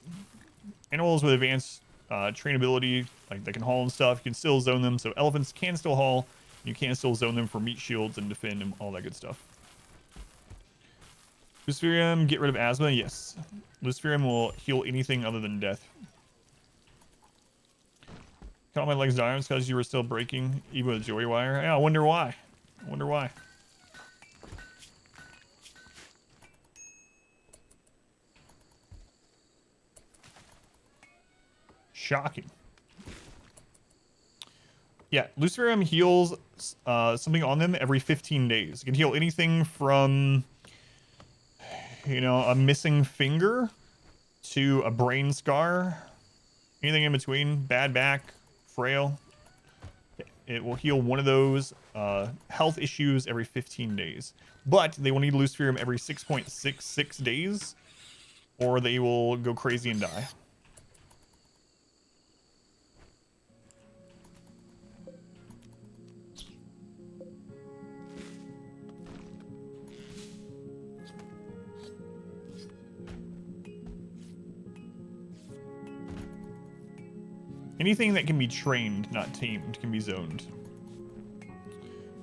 Animals with advanced trainability, like they can haul and stuff, you can still zone them. So elephants can still haul. You can still zone them for meat shields and defend and all that good stuff. Luciferium, get rid of asthma? Yes. Luciferium will heal anything other than death. Cut all my legs and arms because you were still breaking, even with joy wire. Yeah, I wonder why. I wonder why. Shocking. Yeah, Luciferium heals something on them every 15 days. You can heal anything from, you know, a missing finger to a brain scar. Anything in between, bad back, frail. It will heal one of those health issues every 15 days. But they will need Luciferium every 6.66 days, or they will go crazy and die. Anything that can be trained, not tamed, can be zoned.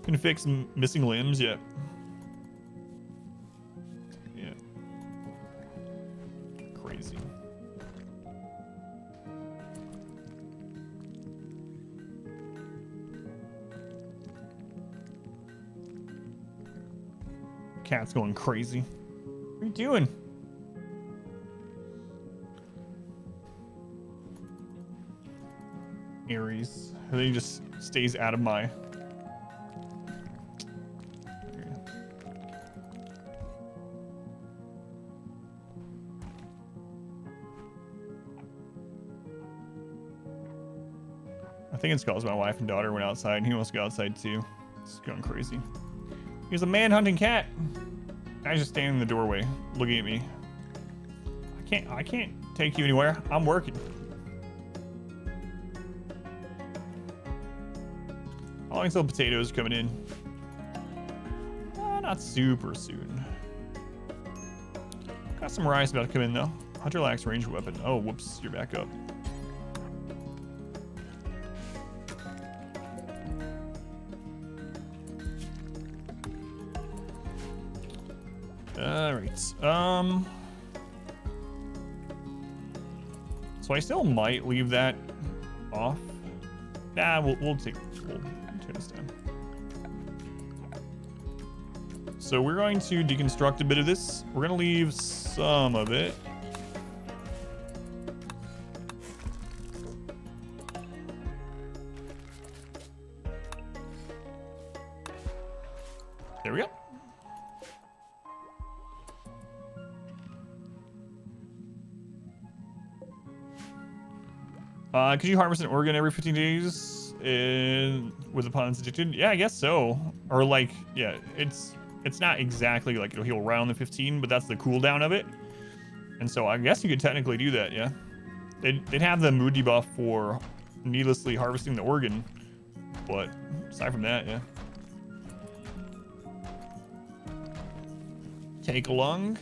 Can fix missing limbs, yeah. Yeah. Crazy. Cat's going crazy. What are you doing? Aries. And then he just stays out of my... I think it's because my wife and daughter went outside and he wants to go outside too. It's going crazy. He's a man-hunting cat. I just standing in the doorway looking at me. I can't take you anywhere. I'm working. Still potatoes coming in. Not super soon. Got some rice about to come in though. Hunter lacks ranged weapon. Oh, whoops, you're back up. All right. So I still might leave that off. Nah, we'll turn this down. So we're going to deconstruct a bit of this. We're going to leave some of it. There we go. Could you harvest an organ every 15 days with the pawns addicted? Yeah, I guess so. Or like, yeah, it's not exactly like it'll heal around the 15, but that's the cooldown of it. And so I guess you could technically do that, yeah. They'd have the mood debuff for needlessly harvesting the organ, but aside from that, yeah. Take a lung,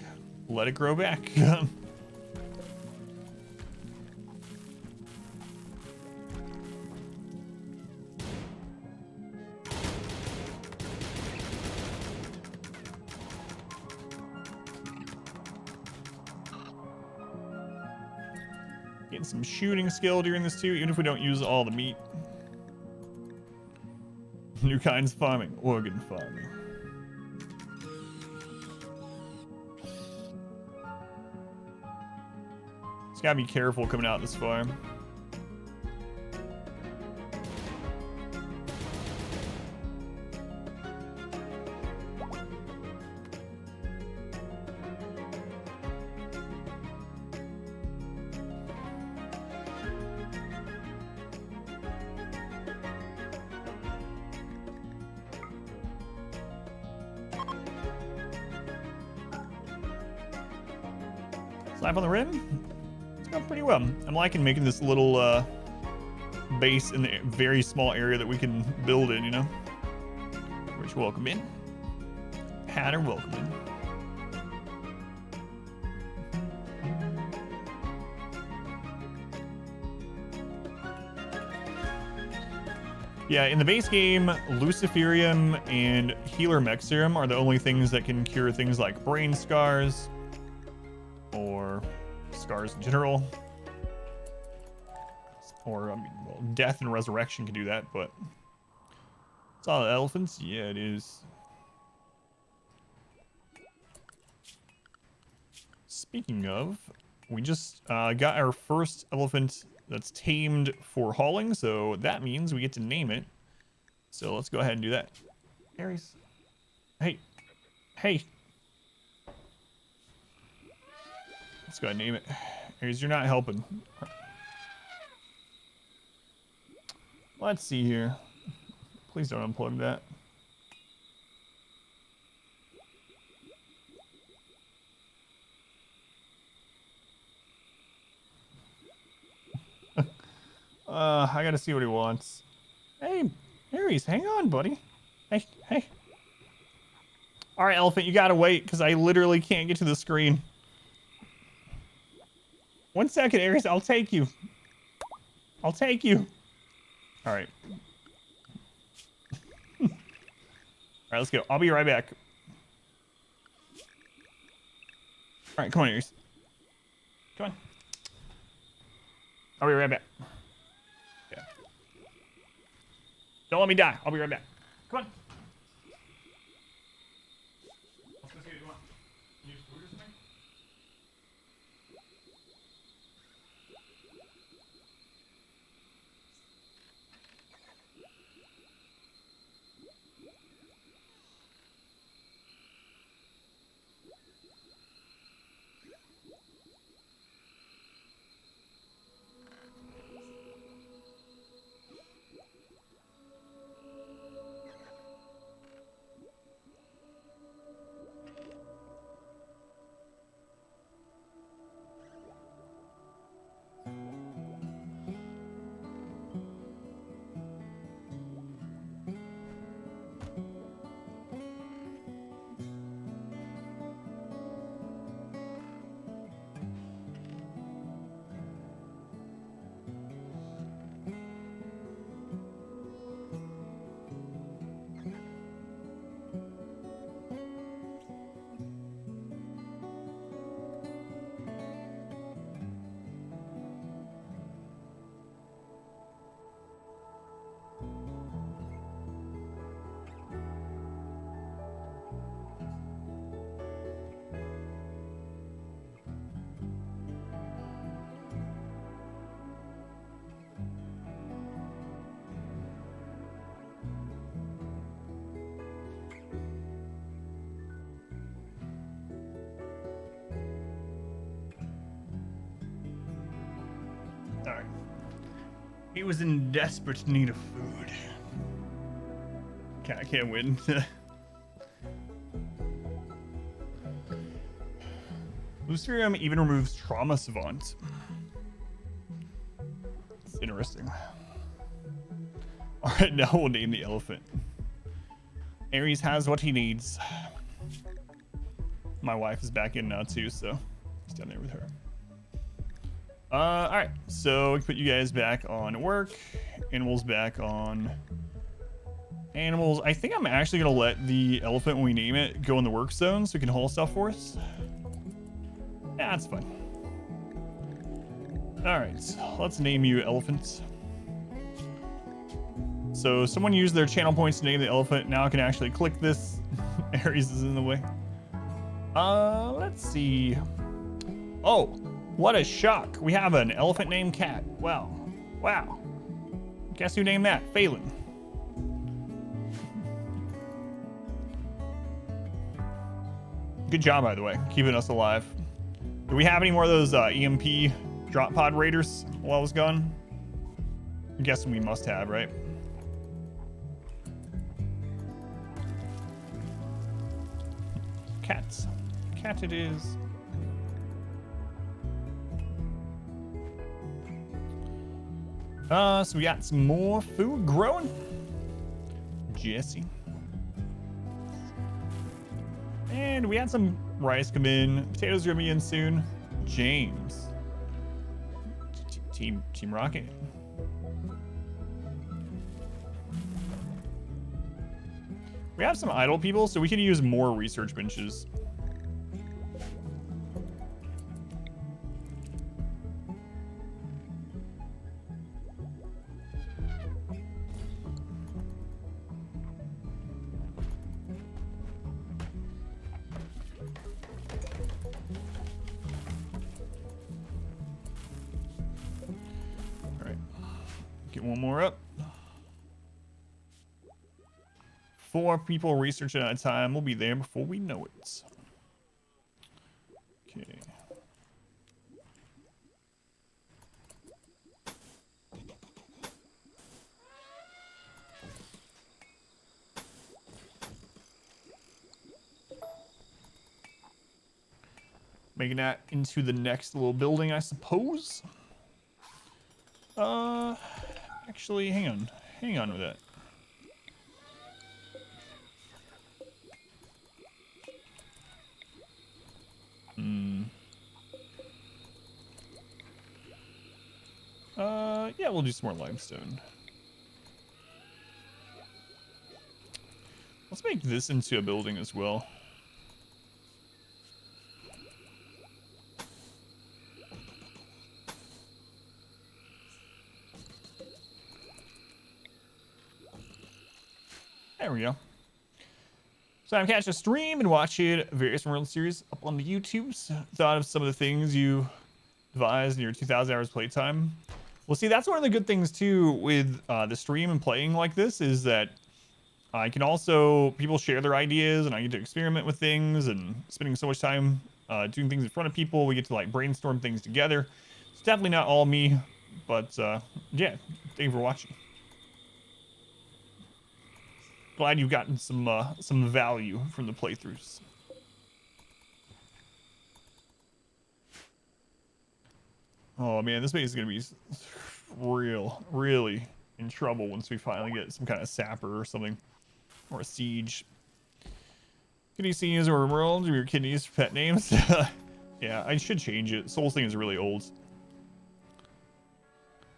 let it grow back. Getting some shooting skill during this too, even if we don't use all the meat. New kinds of farming, organ farming. Just gotta be careful coming out this farm. Slap on the rim. It's going pretty well. I'm liking making this little base in the very small area that we can build in, you know? Rich, welcome in. Hatter, welcome in. Yeah, in the base game, Luciferium and Healer Mech Serum are the only things that can cure things like brain scars or scars in general. Or, I mean, well, death and resurrection can do that, but it's all elephants. Yeah, it is. Speaking of, we just got our first elephant that's tamed for hauling, so that means we get to name it. So let's go ahead and do that. Aries. Hey. Hey. Let's go ahead and name it. Aries, you're not helping. Let's see here. Please don't unplug that. I gotta see what he wants. Hey, Aries, hang on, buddy. Hey, hey. All right, elephant, you gotta wait because I literally can't get to the screen. 1 second, Aries, I'll take you. I'll take you. All right. All right, let's go. I'll be right back. All right, come on, Aries. Come on. I'll be right back. Yeah. Don't let me die. I'll be right back. Come on. Let's go see what you want. You use food or something? Alright. He was in desperate need of food. I can't win. Lucerium even removes trauma savant. It's interesting. Alright, now we'll name the elephant. Ares has what he needs. My wife is back in now too, so he's down there with her. Alright, so we can put you guys back on work. Animals back on animals. I think I'm actually gonna let the elephant, when we name it, go in the work zone so it can haul stuff for us. Yeah, that's fine. Alright, let's name you elephant. So someone used their channel points to name the elephant. Now I can actually click this. Ares is in the way. Let's see. Oh, what a shock. We have an elephant named Cat. Wow. Wow. Guess who named that? Phelan. Good job, by the way, keeping us alive. Do we have any more of those EMP drop pod raiders while I was gone? I'm guessing we must have, right? Cats. Cat it is. So we got some more food growing. Jesse. And we had some rice come in. Potatoes are gonna be in soon. James. Team Rocket. We have some idle people, so we could use more research benches. All right, get one more up. 4 people researching at a time. We'll be there before we know it. Okay. Making that into the next little building, I suppose. Actually, hang on with that. Yeah, we'll do some more limestone. Let's make this into a building as well. There we go. So I'm catching a stream and watching various World Series up on the YouTubes. Thought of some of the things you devised in your 2,000 hours playtime. Well, see, that's one of the good things too with the stream and playing like this is that I can also, people share their ideas and I get to experiment with things and spending so much time doing things in front of people. We get to like brainstorm things together. It's definitely not all me, but yeah, thank you for watching. Glad you've gotten some value from the playthroughs. Oh man, this base is gonna be really in trouble once we finally get some kind of sapper or something, or a siege. Kitty scenes or world, your kidneys pet names. Yeah, I should change it. Soul Thing is really old.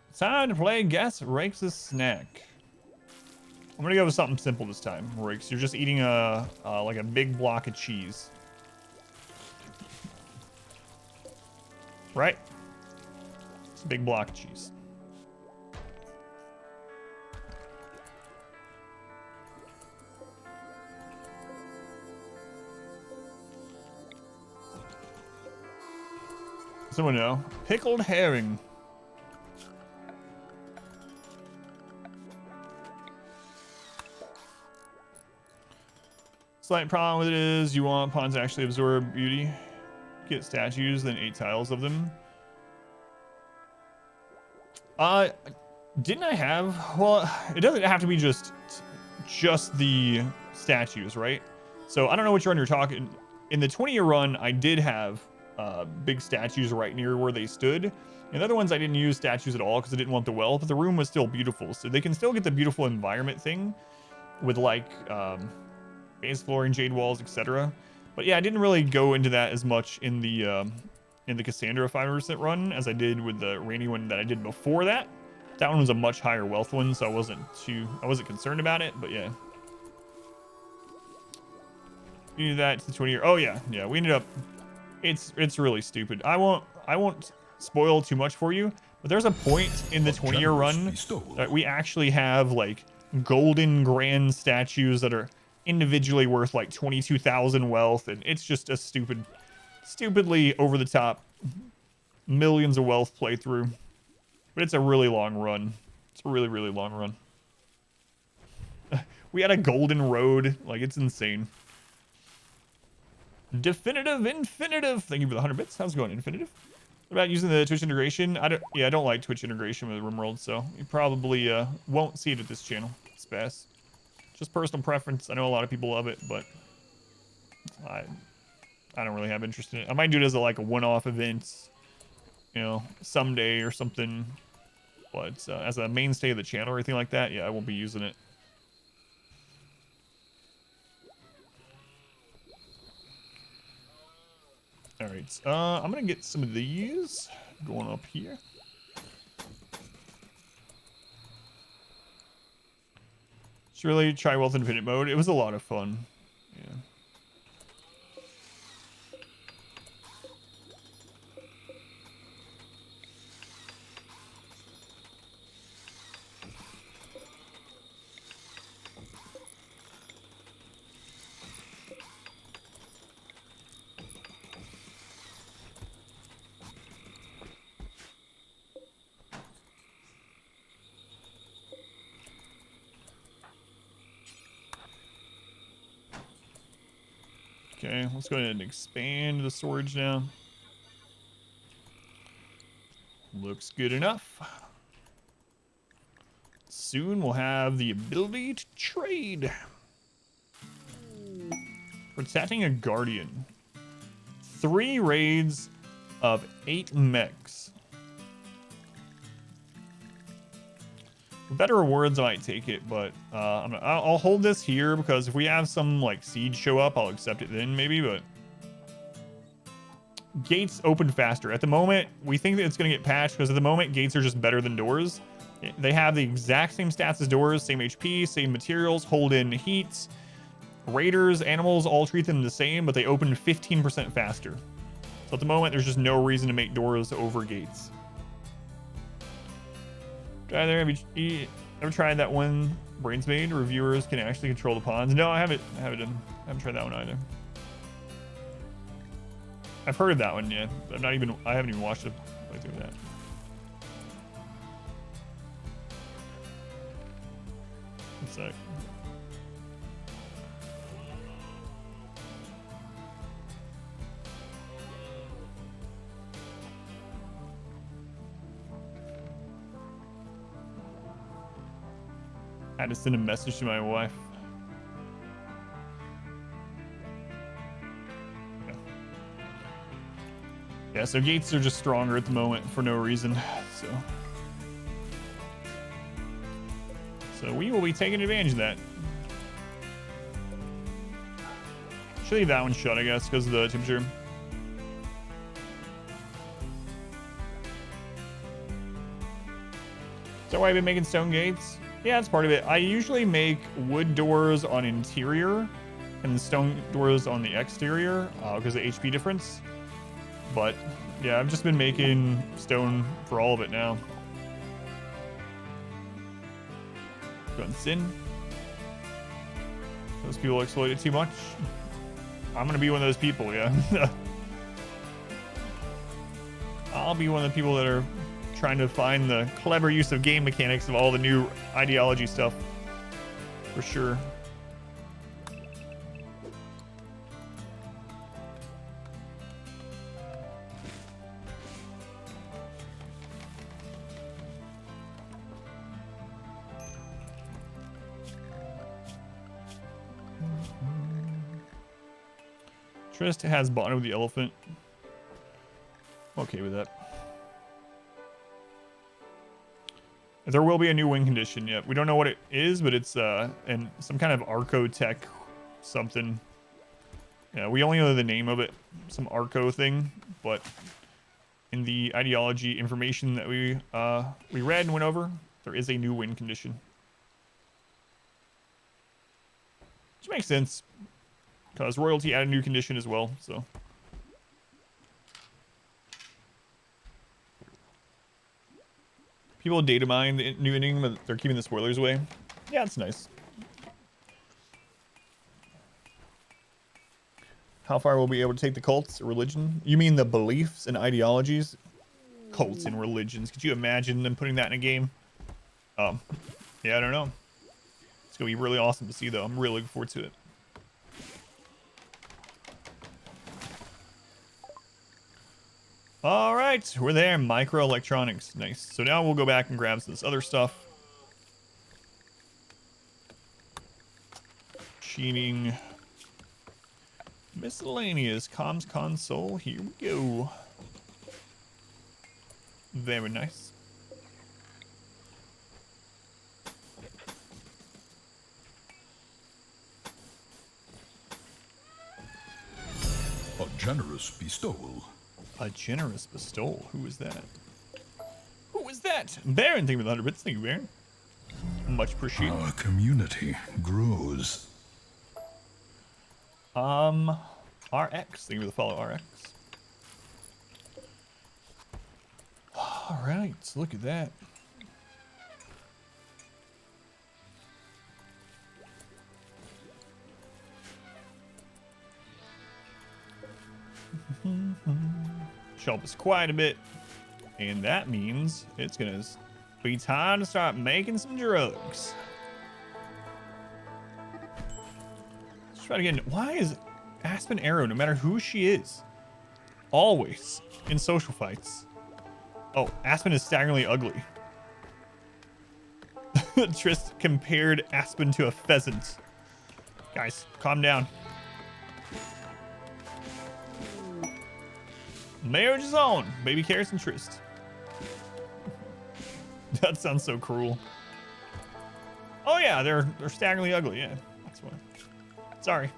It's time to play Guess Rakes' Snack. I'm gonna go with something simple this time, Rakes. You're just eating a like a big block of cheese, right? It's a big block of cheese. Someone know? Pickled herring. Slight problem with it is you want pawns to actually absorb beauty. Get statues, then 8 tiles of them. Didn't I have? Well, it doesn't have to be just the statues, right? So I don't know which run you're talking. In the 20-year run, I did have big statues right near where they stood. In the other ones, I didn't use statues at all because I didn't want the wealth, but the room was still beautiful. So they can still get the beautiful environment thing with like base flooring, jade walls, etc. But yeah, I didn't really go into that as much in the Cassandra 5% run as I did with the rainy one that I did before that. That one was a much higher wealth one, so I wasn't concerned about it. But yeah, you do that to the 20-year. Oh yeah, we ended up. It's really stupid. I won't spoil too much for you, but there's a point in the 20-year run that we actually have like golden grand statues that are individually worth like 22,000 wealth, and it's just a stupidly over the top millions of wealth playthrough. But it's a really long run. It's a really, really long run. We had a golden road. Like, it's insane. Definitive Infinitive. Thank you for the 100 bits. How's it going, Infinitive? What about using the Twitch integration? I don't like Twitch integration with RimWorld, so you probably won't see it at this channel. It's best. Just personal preference. I know a lot of people love it, but I don't really have interest in it. I might do it as a one-off event, you know, someday or something. But as a mainstay of the channel or anything like that, yeah, I won't be using it. All right, I'm gonna get some of these going up here. Just really try Wealth Infinite mode. It was a lot of fun. Yeah. Okay, let's go ahead and expand the storage now. Looks good enough. Soon we'll have the ability to trade. Protecting a Guardian. 3 raids of 8 mechs. Better rewards, I might take it, but I'll hold this here because if we have some like siege show up, I'll accept it then maybe. But gates open faster. At the moment, we think that it's going to get patched because at the moment gates are just better than doors. They have the exact same stats as doors, same HP, same materials, hold in heat. Raiders, animals, all treat them the same, but they open 15% faster. So at the moment, there's just no reason to make doors over gates. Have you ever tried that one Brains Made? Reviewers can actually control the pawns. No, I haven't tried that one either. I've heard of that one, yeah. I haven't even watched a playthrough of that. One sec. I had to send a message to my wife. Yeah, so gates are just stronger at the moment for no reason. So we will be taking advantage of that. Should leave that one shut, I guess, because of the temperature. Is that why I've been making stone gates? Yeah, that's part of it. I usually make wood doors on interior and stone doors on the exterior because of the HP difference. But yeah, I've just been making stone for all of it now. Going sin. Those people exploit it too much. I'm gonna be one of those people, yeah. I'll be one of the people that are trying to find the clever use of game mechanics of all the new ideology stuff. For sure. Trist has bonded with the elephant. I'm okay with that. There will be a new win condition. Yep, we don't know what it is, but it's and some kind of Arco tech something. Yeah, we only know the name of it, some Arco thing, but in the ideology information that we read and went over, there is a new win condition. Which makes sense, because royalty added a new condition as well, so. People data mine the new ending, but they're keeping the spoilers away. Yeah, it's nice. How far will we be able to take the cults or religion? You mean the beliefs and ideologies? Cults and religions. Could you imagine them putting that in a game? Yeah, I don't know. It's gonna be really awesome to see, though. I'm really looking forward to it. All right, we're there. Microelectronics. Nice. So now we'll go back and grab some of this other stuff. Cheating. Miscellaneous. Comms console. Here we go. Very nice. A generous bestowal. A generous bestowal. Who is that? Who is that? Baron, thank you for the 100 bits. Thank you, Baron. Much appreciated. Our community grows. RX. Thank you for the follow, RX. All right, look at that. Help us quite a bit, and that means it's gonna be time to start making some drugs. Let's try to get in. Why is Aspen Arrow, no matter who she is, always in social fights? Oh, Aspen is staggeringly ugly. Trist compared Aspen to a pheasant. Guys, calm down. Marriage is on. Baby carrots and Trist. That sounds so cruel. Oh yeah, they're staggeringly ugly. Yeah, that's why. Sorry.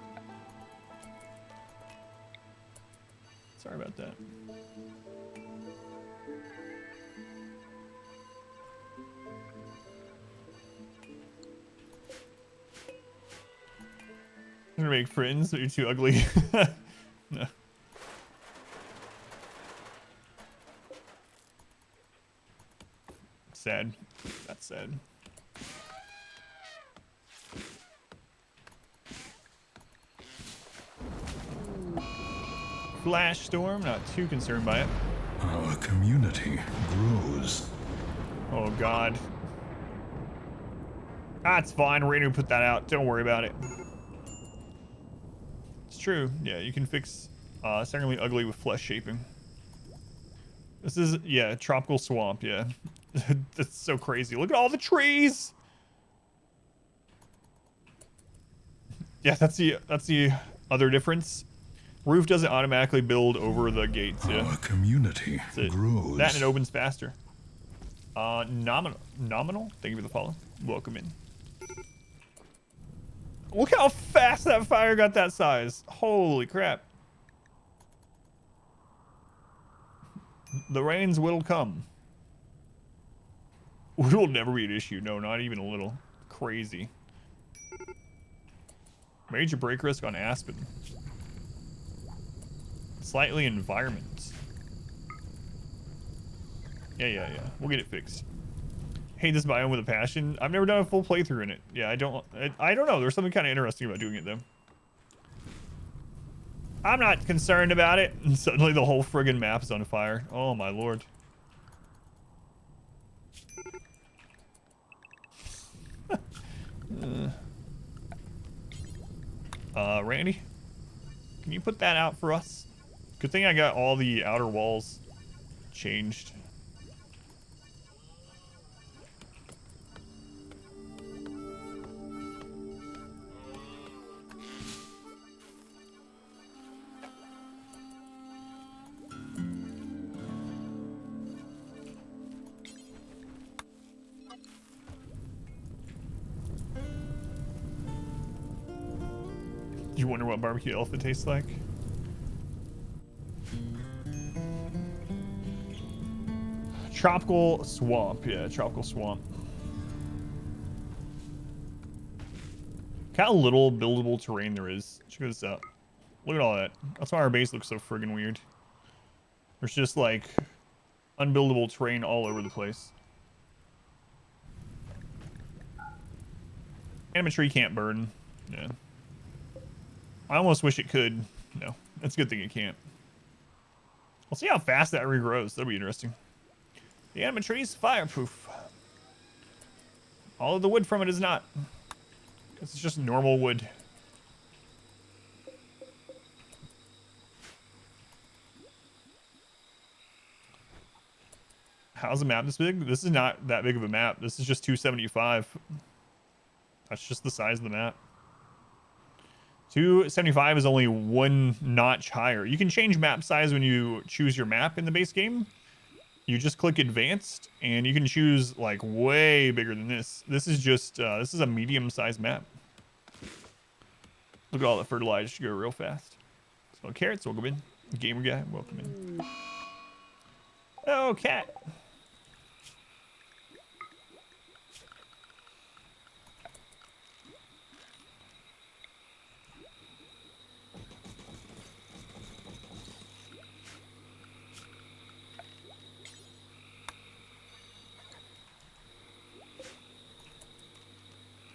Sorry about that. I'm gonna make friends, but you're too ugly. No. Sad. That's sad. Flash storm, not too concerned by it. Our community grows. Oh god. That's fine. We're gonna put that out. Don't worry about it. It's true. Yeah, you can fix staggeringly ugly with flesh shaping. This is, yeah, tropical swamp, yeah. That's so crazy. Look at all the trees. Yeah, that's the other difference. Roof doesn't automatically build over the gates, yeah. Our community grows. That and it opens faster. Nominal? Thank you for the follow. Welcome in. Look how fast that fire got that size. Holy crap. The rains will come. Wood will never be an issue. No, not even a little. Crazy. Major break risk on Aspen. Slightly environment. Yeah. We'll get it fixed. Hate this biome with a passion. I've never done a full playthrough in it. Yeah, I don't know. There's something kind of interesting about doing it though. I'm not concerned about it. And suddenly the whole friggin' map is on fire. Oh my lord. Randy, can you put that out for us? Good thing I got all the outer walls changed. You wonder what barbecue elephant tastes like? Tropical swamp. Yeah, tropical swamp. Kind of little buildable terrain there is. Check this out. Look at all that. That's why our base looks so friggin' weird. There's just like unbuildable terrain all over the place. Animatree can't burn. Yeah. I almost wish it could. No, it's a good thing it can't. We'll see how fast that regrows. That'll be interesting. The animatree is fireproof. All of the wood from it is not. Because it's just normal wood. How's the map this big? This is not that big of a map. This is just 275. That's just the size of the map. 275 is only one notch higher. You can change map size when you choose your map in the base game. You just click advanced and you can choose like way bigger than this. This is just, this is a medium sized map. Look at all the fertilizer should go real fast. So carrots, welcome in. Gamer guy, welcome in. Oh, cat.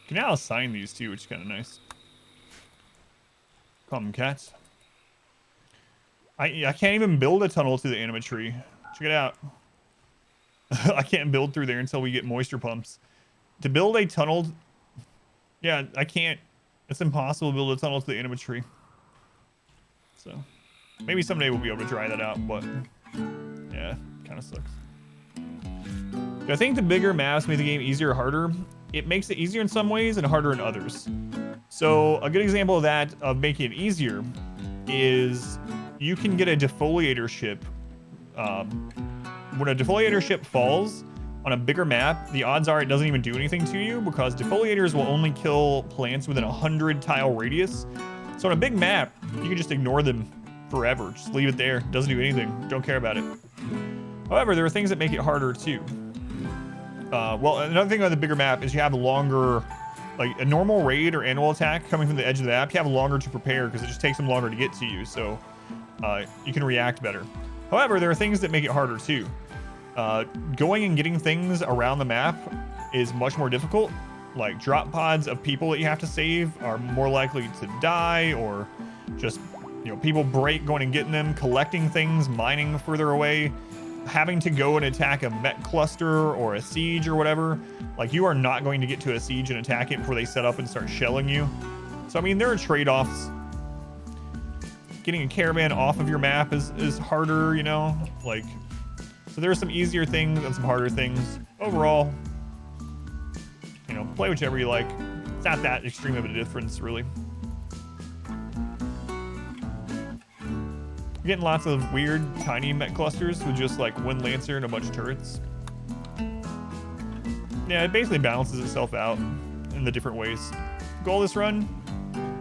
You can now assign these too, which is kind of nice. Come cats. I can't even build a tunnel to the animatree. Check it out. I can't build through there until we get moisture pumps. To build a tunnel, yeah, I can't. It's impossible to build a tunnel to the animatree. So maybe someday we'll be able to try that out, but yeah, kind of sucks. Do I think the bigger maps make the game easier or harder? It makes it easier in some ways and harder in others. So a good example of that, of making it easier, is you can get a defoliator ship. When a defoliator ship falls on a bigger map, the odds are it doesn't even do anything to you because defoliators will only kill plants within a 100 tile radius. So on a big map, you can just ignore them forever. Just leave it there. Doesn't do anything. Don't care about it. However, there are things that make it harder too. Well, another thing on the bigger map is you have longer, like a normal raid or animal attack coming from the edge of the map, you have longer to prepare because it just takes them longer to get to you. So you can react better. However, there are things that make it harder too. Going and getting things around the map is much more difficult. Like drop pods of people that you have to save are more likely to die, or just, you know, people break going and getting them, collecting things, mining further away. Having to go and attack a met cluster or a siege or whatever, like you are not going to get to a siege and attack it before they set up and start shelling you. So I mean, there are trade-offs. Getting a caravan off of your map is harder, you know, like, so there are some easier things and some harder things. Overall, you know, play whichever you like. It's not that extreme of a difference, really. Getting lots of weird tiny met clusters with just like one lancer and a bunch of turrets. Yeah, it basically balances itself out in the different ways. Goal of this run,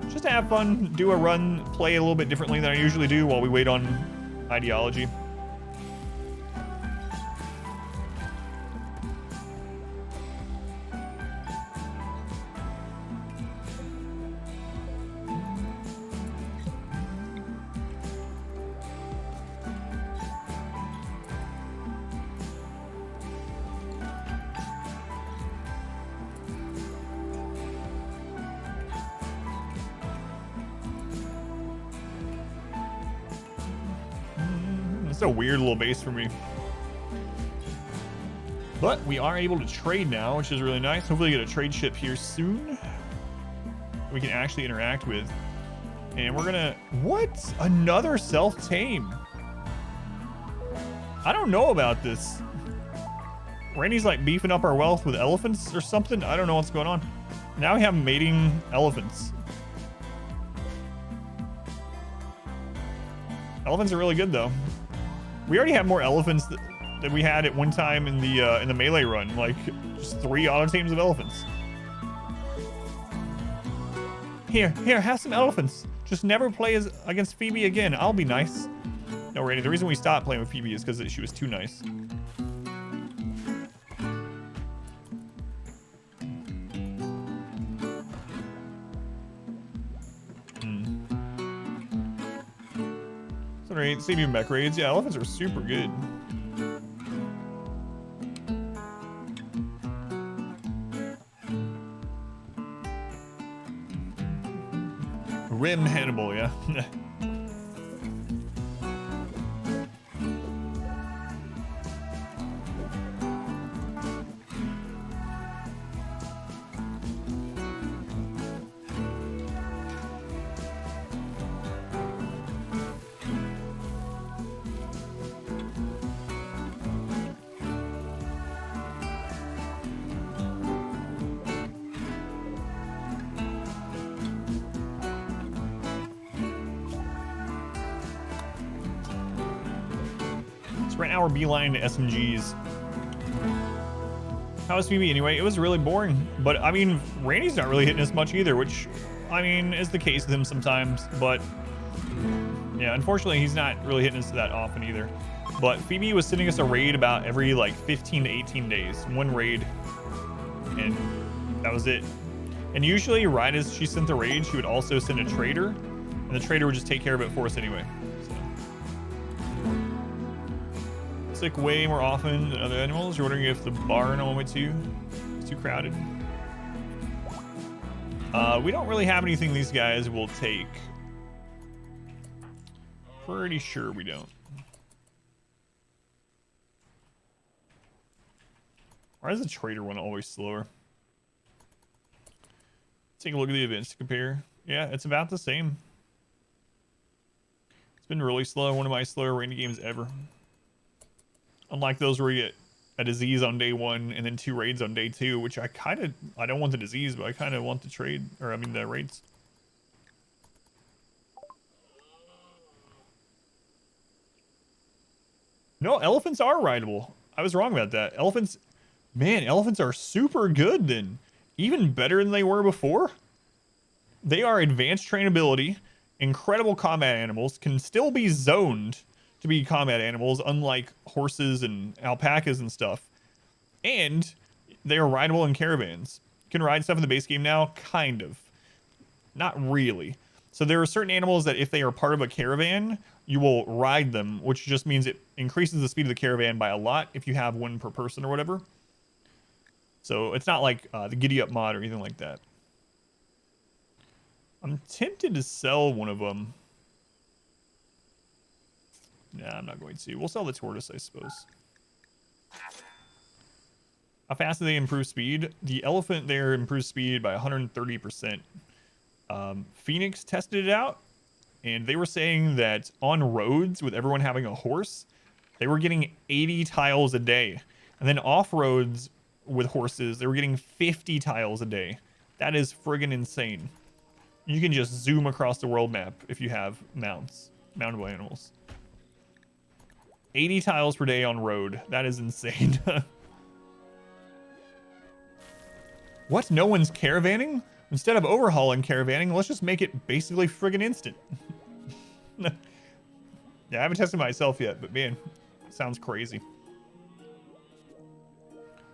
just to have fun, do a run, play a little bit differently than I usually do while we wait on ideology. It's a weird little base for me. But we are able to trade now, which is really nice. Hopefully get a trade ship here soon. We can actually interact with. And we're gonna... What? Another self-tame. I don't know about this. Randy's like beefing up our wealth with elephants or something. I don't know what's going on. Now we have mating elephants. Elephants are really good though. We already have more elephants than we had at one time in the melee run. Like just 3 auto teams of elephants. Here, have some elephants. Just never play against Phoebe again. I'll be nice. No, Randy, the reason we stopped playing with Phoebe is because she was too nice. Right, saving back raids. Yeah, elephants are super good. Rim Hannibal, yeah. Right now we're beeline to SMGs. How was PB anyway? It was really boring. But I mean, Randy's not really hitting us much either, which I mean is the case with him sometimes. But yeah, unfortunately he's not really hitting us that often either. But Phoebe was sending us a raid about every like 15 to 18 days. One raid. And that was it. And usually right as she sent the raid, she would also send a trader. And the trader would just take care of it for us anyway. Sick way more often than other animals. You're wondering if the barn on my way to is too crowded. We don't really have anything these guys will take. Pretty sure we don't. Why is the trader one always slower? Take a look at the events to compare. Yeah, it's about the same. It's been really slow. One of my slower rainy games ever. Unlike those where you get a disease on day 1 and then 2 raids on day 2, which I don't want the disease, but I kind of want the trade, or I mean the raids. No, elephants are rideable. I was wrong about that. Elephants, man, elephants are super good then. Even better than they were before. They are advanced trainability, incredible combat animals, can still be zoned to be combat animals, unlike horses and alpacas and stuff. And they are rideable in caravans. You can ride stuff in the base game now, kind of. Not really. So there are certain animals that if they are part of a caravan, you will ride them, which just means it increases the speed of the caravan by a lot if you have one per person or whatever. So it's not like the Giddy Up mod or anything like that. I'm tempted to sell one of them. Nah, I'm not going to. We'll sell the tortoise, I suppose. How fast do they improve speed? The elephant there improves speed by 130%. Phoenix tested it out, and they were saying that on roads with everyone having a horse, they were getting 80 tiles a day. And then off roads with horses, they were getting 50 tiles a day. That is friggin' insane. You can just zoom across the world map if you have mounts, mountable animals. 80 tiles per day on road. That is insane. What? No one's caravanning? Instead of overhauling caravanning, let's just make it basically friggin' instant. Yeah, I haven't tested myself yet, but man, it sounds crazy.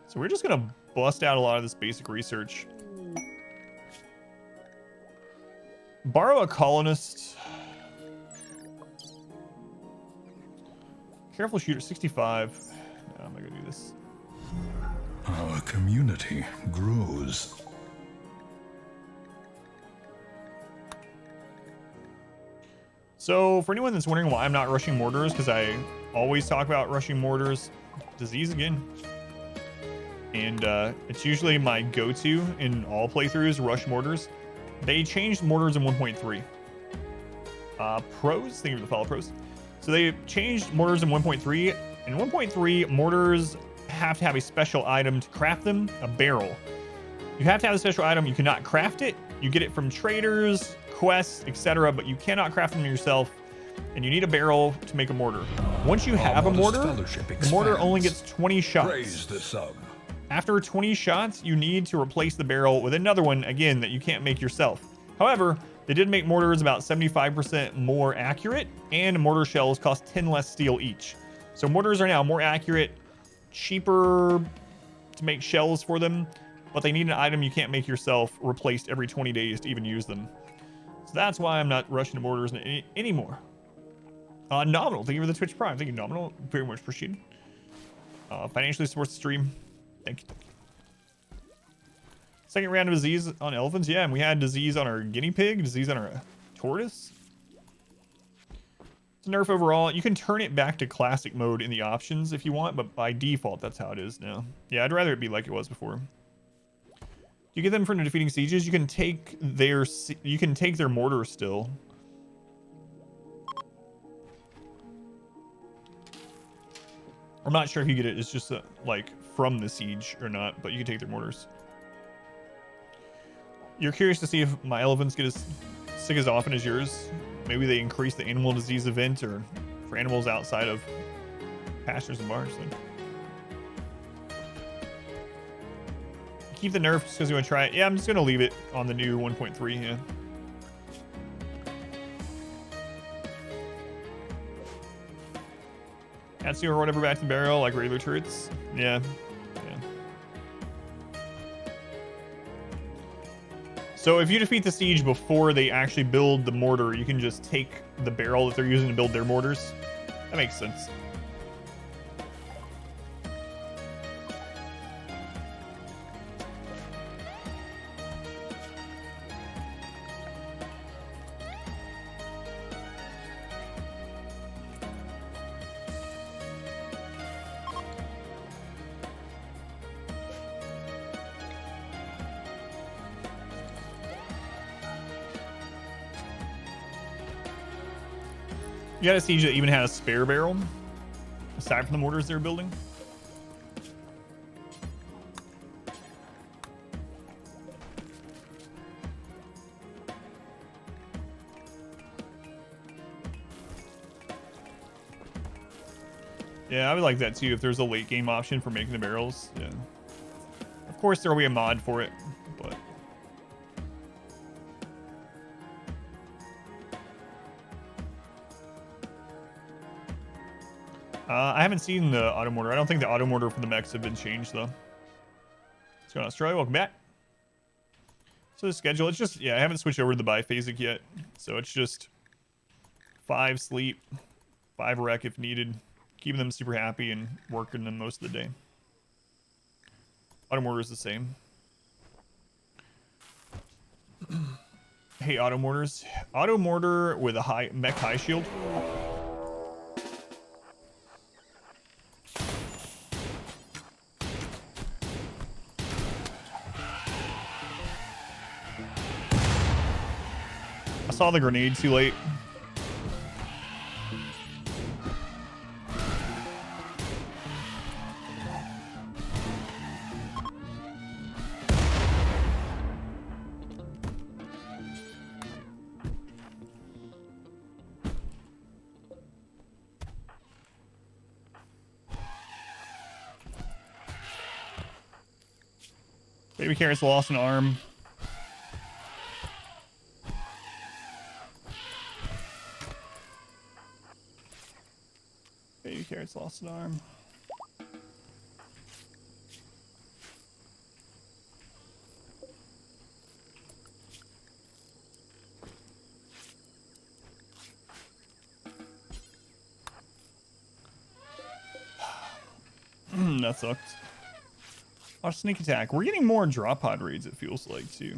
So we're just gonna bust out a lot of this basic research. Borrow a colonist. Careful shooter, 65. No, I'm not gonna do this. Our community grows. So for anyone that's wondering why I'm not rushing mortars, because I always talk about rushing mortars, disease again. And it's usually my go-to in all playthroughs, rush mortars. They changed mortars in 1.3. Pros, thank you for the follow, pros. So they changed mortars in 1.3. In 1.3, mortars have to have a special item to craft them, a barrel. You have to have a special item. You cannot craft it. You get it from traders, quests, etc., but you cannot craft them yourself, and you need a barrel to make a mortar. Once you have a mortar, the mortar only gets 20 shots. Praise the sub. After 20 shots, you need to replace the barrel with another one, again, that you can't make yourself. However, They did make mortars about 75% more accurate, and mortar shells cost 10 less steel each. So mortars are now more accurate, cheaper to make shells for them, but they need an item you can't make yourself replaced every 20 days to even use them. So that's why I'm not rushing to mortars anymore. Nominal, thank you for the Twitch Prime. Thank you, Nominal. Very much appreciated. Financially supports the stream. Thank you. Second round of disease on elephants. Yeah, and we had disease on our guinea pig, disease on our tortoise. It's a nerf overall. You can turn it back to classic mode in the options if you want, but by default, that's how it is now. Yeah, I'd rather it be like it was before. You get them from defeating sieges. You can take their mortar still. I'm not sure if you get it. It's just like from the siege or not, but you can take their mortars. You're curious to see if my elephants get as sick as often as yours. Maybe they increase the animal disease event, or for animals outside of pastures and bars. Then. Keep the nerf just because you want to try it. Yeah, I'm just going to leave it on the new 1.3. Yeah. Can't see or whatever back to the barrel like regular turrets. Yeah. So if you defeat the siege before they actually build the mortar, you can just take the barrel that they're using to build their mortars. That makes sense. You got a siege that even had a spare barrel, aside from the mortars they're building. Yeah, I would like that too if there's a late game option for making the barrels. Yeah. Of course, there will be a mod for it, but. I haven't seen the auto mortar. I don't think the auto mortar for the mechs have been changed though. What's going on, Australia? Welcome back. So the schedule, it's just, yeah, I haven't switched over to the biphasic yet. So it's just 5 sleep, 5 rec if needed. Keeping them super happy and working them most of the day. Auto mortar is the same. Hey, auto mortars. Auto mortar with a mech high shield. I saw the grenade too late. Baby Carrot's lost an arm. Baby Carrot's lost an arm. That sucked. Oh, sneak attack. We're getting more drop pod raids, it feels like, too.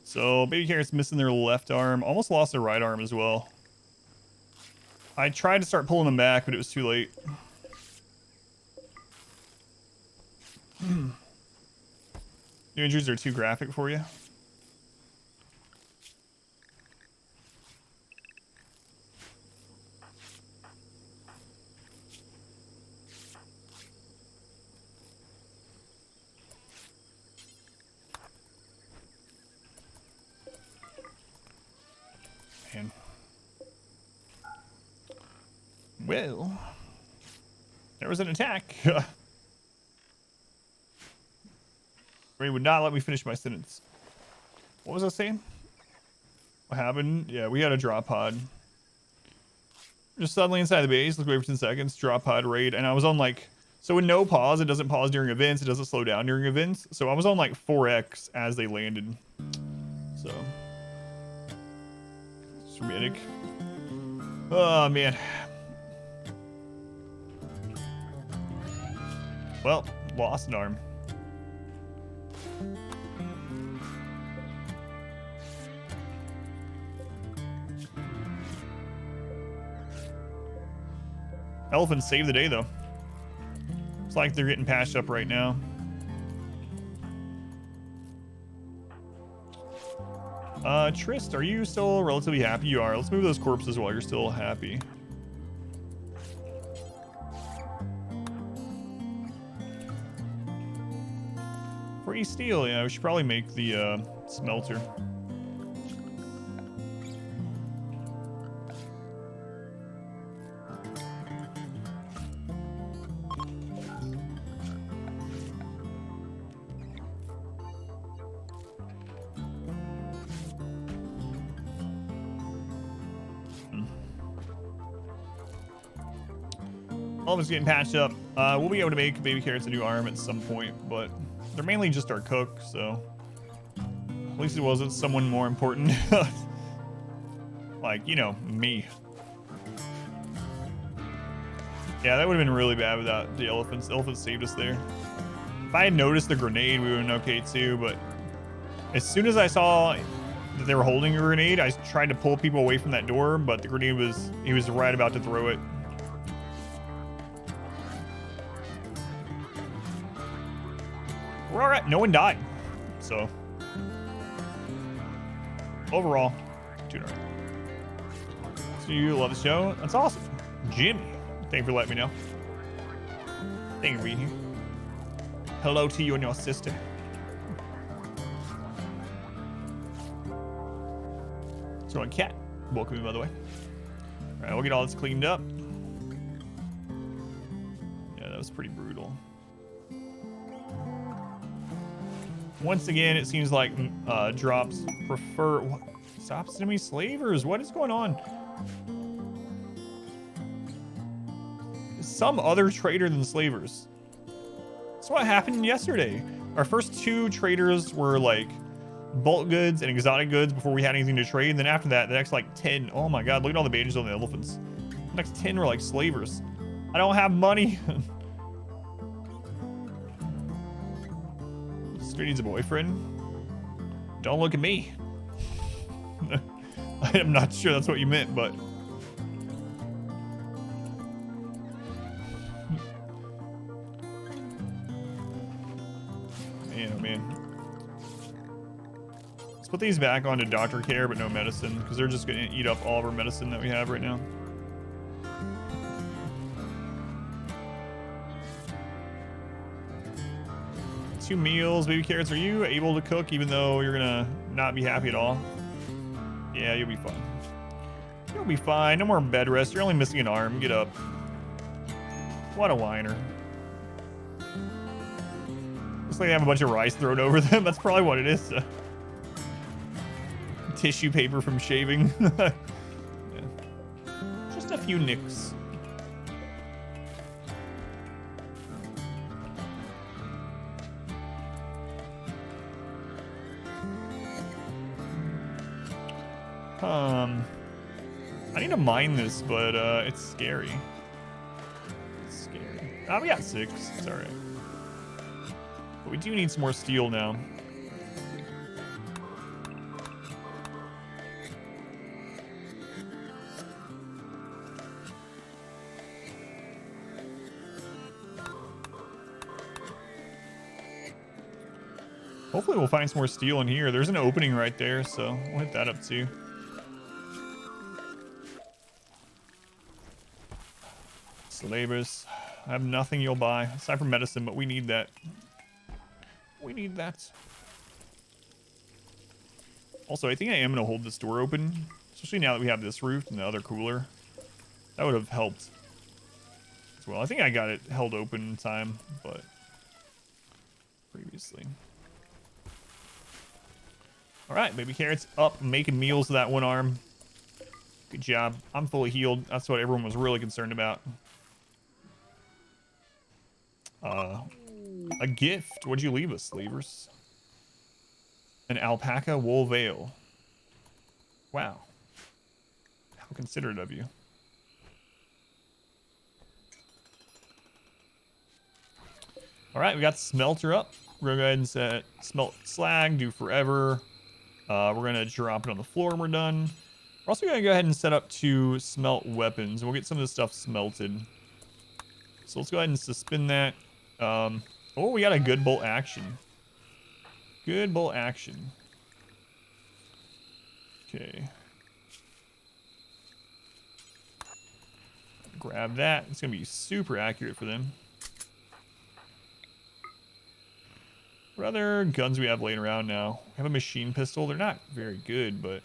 So, Baby Carrot's missing their left arm. Almost lost their right arm as well. I tried to start pulling them back, but it was too late. New injuries are too graphic for you. Man. Well, there was an attack. Ray would not let me finish my sentence. What was I saying? What happened? Yeah, we had a drop pod. Just suddenly inside the base, let's wait for 10 seconds, drop pod raid, and I was on like, so with no pause, it doesn't pause during events, it doesn't slow down during events, so I was on like 4x as they landed. So, it's dramatic. Oh, man. Well, lost an arm. Elephants saved the day, though. It's like they're getting patched up right now. Trist, are you still relatively happy? You are. Let's move those corpses while you're still happy. Free steel, yeah, we should probably make the smelter. All of us getting patched up. We'll be able to make baby carrots a new arm at some point, but they're mainly just our cook, so at least it wasn't someone more important. Like, you know, me. Yeah, that would have been really bad without the elephants. The elephants saved us there. If I had noticed the grenade, we would have been okay too, but as soon as I saw that they were holding a grenade, I tried to pull people away from that door, but the grenade he was right about to throw it. We're all right. No one died. So, overall, doing all right. So you love the show? That's awesome. Jimmy, thank you for letting me know. Thank you for being here. Hello to you and your sister. So, on Cat, welcome in, by the way. All right, we'll get all this cleaned up. Yeah, that was pretty brutal. Once again, it seems like drops prefer... What? Stop sending me slavers. What is going on? Some other trader than slavers. That's what happened yesterday. Our first 2 traders were like bulk goods and exotic goods before we had anything to trade. And then after that, the next like 10... Oh my god, look at all the badges on the elephants. The next 10 were like slavers. I don't have money. Needs a boyfriend. Don't look at me. I'm not sure that's what you meant, but man, oh man. Let's put these back onto doctor care, but no medicine, because they're just gonna eat up all of our medicine that we have right now. Two meals, baby carrots. Are you able to cook even though you're gonna not be happy at all? Yeah, you'll be fine. You'll be fine. No more bed rest. You're only missing an arm. Get up. What a whiner. Looks like they have a bunch of rice thrown over them. That's probably what it is. Tissue paper from shaving. Yeah. Just a few nicks. I need to mine this, but it's scary. It's scary. Ah, we got 6. It's all right. But we do need some more steel now. Hopefully we'll find some more steel in here. There's an opening right there, so we'll hit that up too. Slavers. I have nothing you'll buy aside from medicine, but we need that. We need that. Also, I think I am going to hold this door open, especially now that we have this roof and the other cooler. That would have helped as well. I think I got it held open in time, but previously. All right, baby carrots up, making meals with that one arm. Good job. I'm fully healed. That's what everyone was really concerned about. A gift. What'd you leave us, slavers? An alpaca wool veil. Wow. How considerate of you. All right, we got the smelter up. We're gonna go ahead and set smelt slag, do forever. We're gonna drop it on the floor when we're done. We're also gonna go ahead and set up to smelt weapons. We'll get some of this stuff smelted. So let's go ahead and suspend that. Oh, we got a good bolt action. Good bolt action. Okay. Grab that. It's gonna be super accurate for them. What other guns we have laying around now? We have a machine pistol. They're not very good, but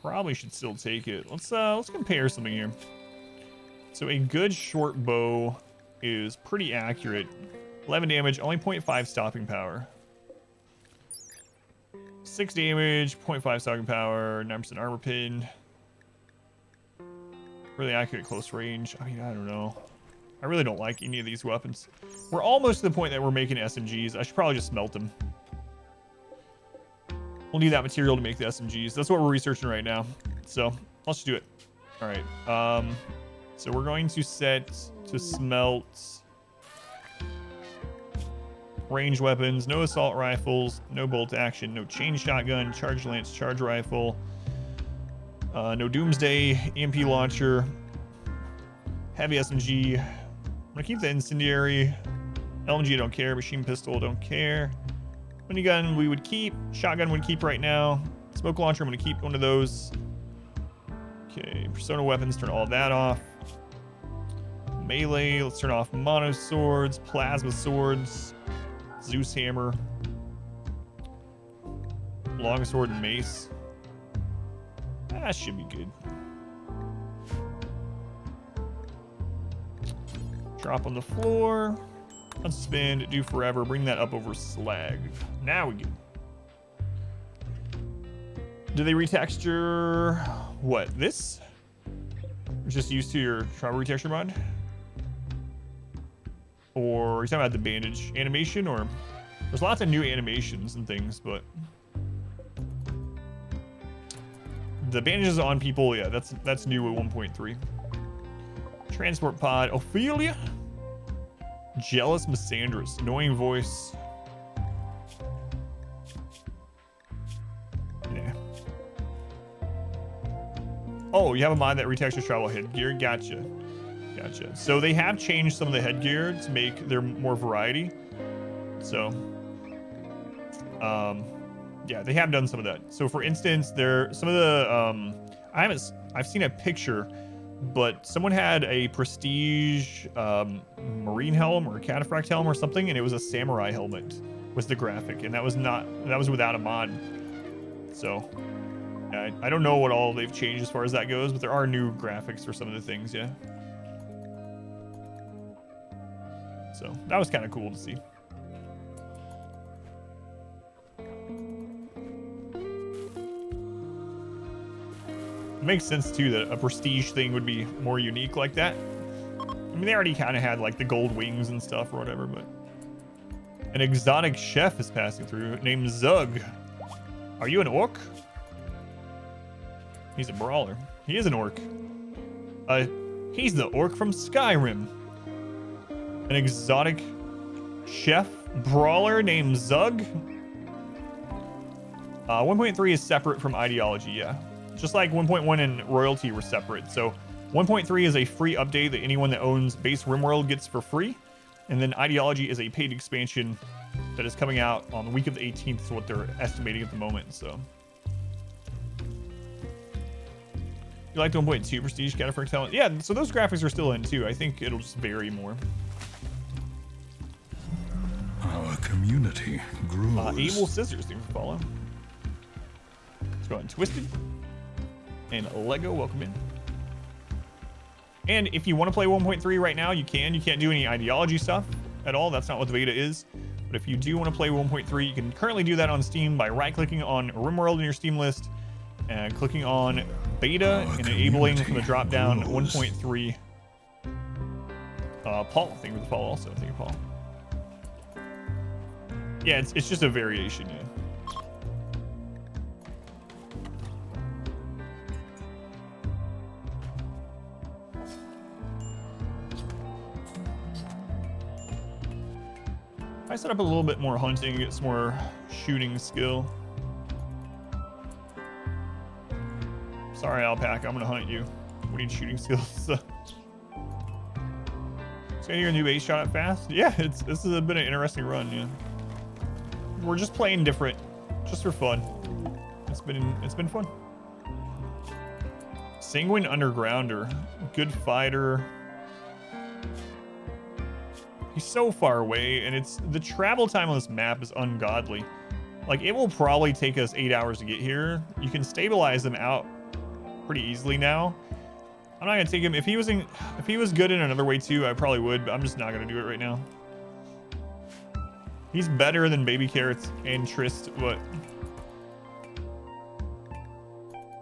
probably should still take it. Let's compare something here. So a good short bow is pretty accurate. 11 damage, only 0.5 stopping power. 6 damage, 0.5 stopping power, 9% armor pin. Really accurate close range. I mean, I don't know. I really don't like any of these weapons. We're almost to the point that we're making SMGs. I should probably just smelt them. We'll need that material to make the SMGs. That's what we're researching right now. So let's just do it. All right. So we're going to set to smelt ranged weapons, no assault rifles, no bolt action, no chain shotgun, charge lance, charge rifle, no doomsday, EMP launcher, heavy SMG. I'm gonna keep the incendiary. LMG don't care, machine pistol don't care. Minigun we would keep, shotgun would keep right now. Smoke launcher, I'm gonna keep one of those. Okay, persona weapons, turn all that off. Melee, let's turn off mono swords, plasma swords, Zeus hammer, long sword and mace. That should be good. Drop on the floor. Unspin, do forever. Bring that up over slag. Now we get. Do they retexture what? This? Or just used to your travel retexture mod? Or are you talking about the bandage animation? Or there's lots of new animations and things, but the bandages on people, yeah, that's new at 1.3. Transport pod, Ophelia. Jealous Missandras, annoying voice. Yeah. Oh, you have a mod that retextures travel headgear. Gotcha. Gotcha. So they have changed some of the headgear to make there more variety. So, yeah, they have done some of that. So for instance, there some of the I've seen a picture, but someone had a prestige marine helm or a cataphract helm or something, and it was a samurai helmet was the graphic, and that was without a mod. So I don't know what all they've changed as far as that goes, but there are new graphics for some of the things, yeah. So that was kind of cool to see. It makes sense too that a prestige thing would be more unique like that. I mean, they already kind of had like the gold wings and stuff or whatever, but an exotic chef is passing through named Zug. Are you an orc? He's a brawler. He is an orc. He's the orc from Skyrim. An exotic chef brawler named Zug. 1.3 is separate from ideology, yeah. Just like 1.1 and royalty were separate. So 1.3 is a free update that anyone that owns base RimWorld gets for free. And then ideology is a paid expansion that is coming out on the week of the 18th, is what they're estimating at the moment. So you like the 1.2 prestige cataphract talent? Yeah, so those graphics are still in too. I think it'll just vary more. Our community grows. Able Scissors, thanks for following. Let's go ahead and Twisted. And Lego, welcome in. And if you want to play 1.3 right now, you can. You can't do any ideology stuff. at all. That's not what the beta is. But if you do want to play 1.3, you can currently do that on Steam by right-clicking on RimWorld in your Steam list and clicking on beta and enabling from the drop-down 1.3. Paul, thank you for the follow also. Thank you, Paul. Yeah, it's just a variation, yeah. I set up a little bit more hunting, get some more shooting skill. Sorry, Alpaca, I'm gonna hunt you. We need shooting skills. So your new base shot up fast. Yeah, this has been an interesting run. Yeah, we're just playing different, just for fun. It's been fun. Sanguine Undergrounder, good fighter. He's so far away, and the travel time on this map is ungodly. Like, it will probably take us 8 hours to get here. You can stabilize them out pretty easily now. I'm not gonna take him. If he was good in another way too, I probably would, but I'm just not gonna do it right now. He's better than Baby Carrots and Trist, but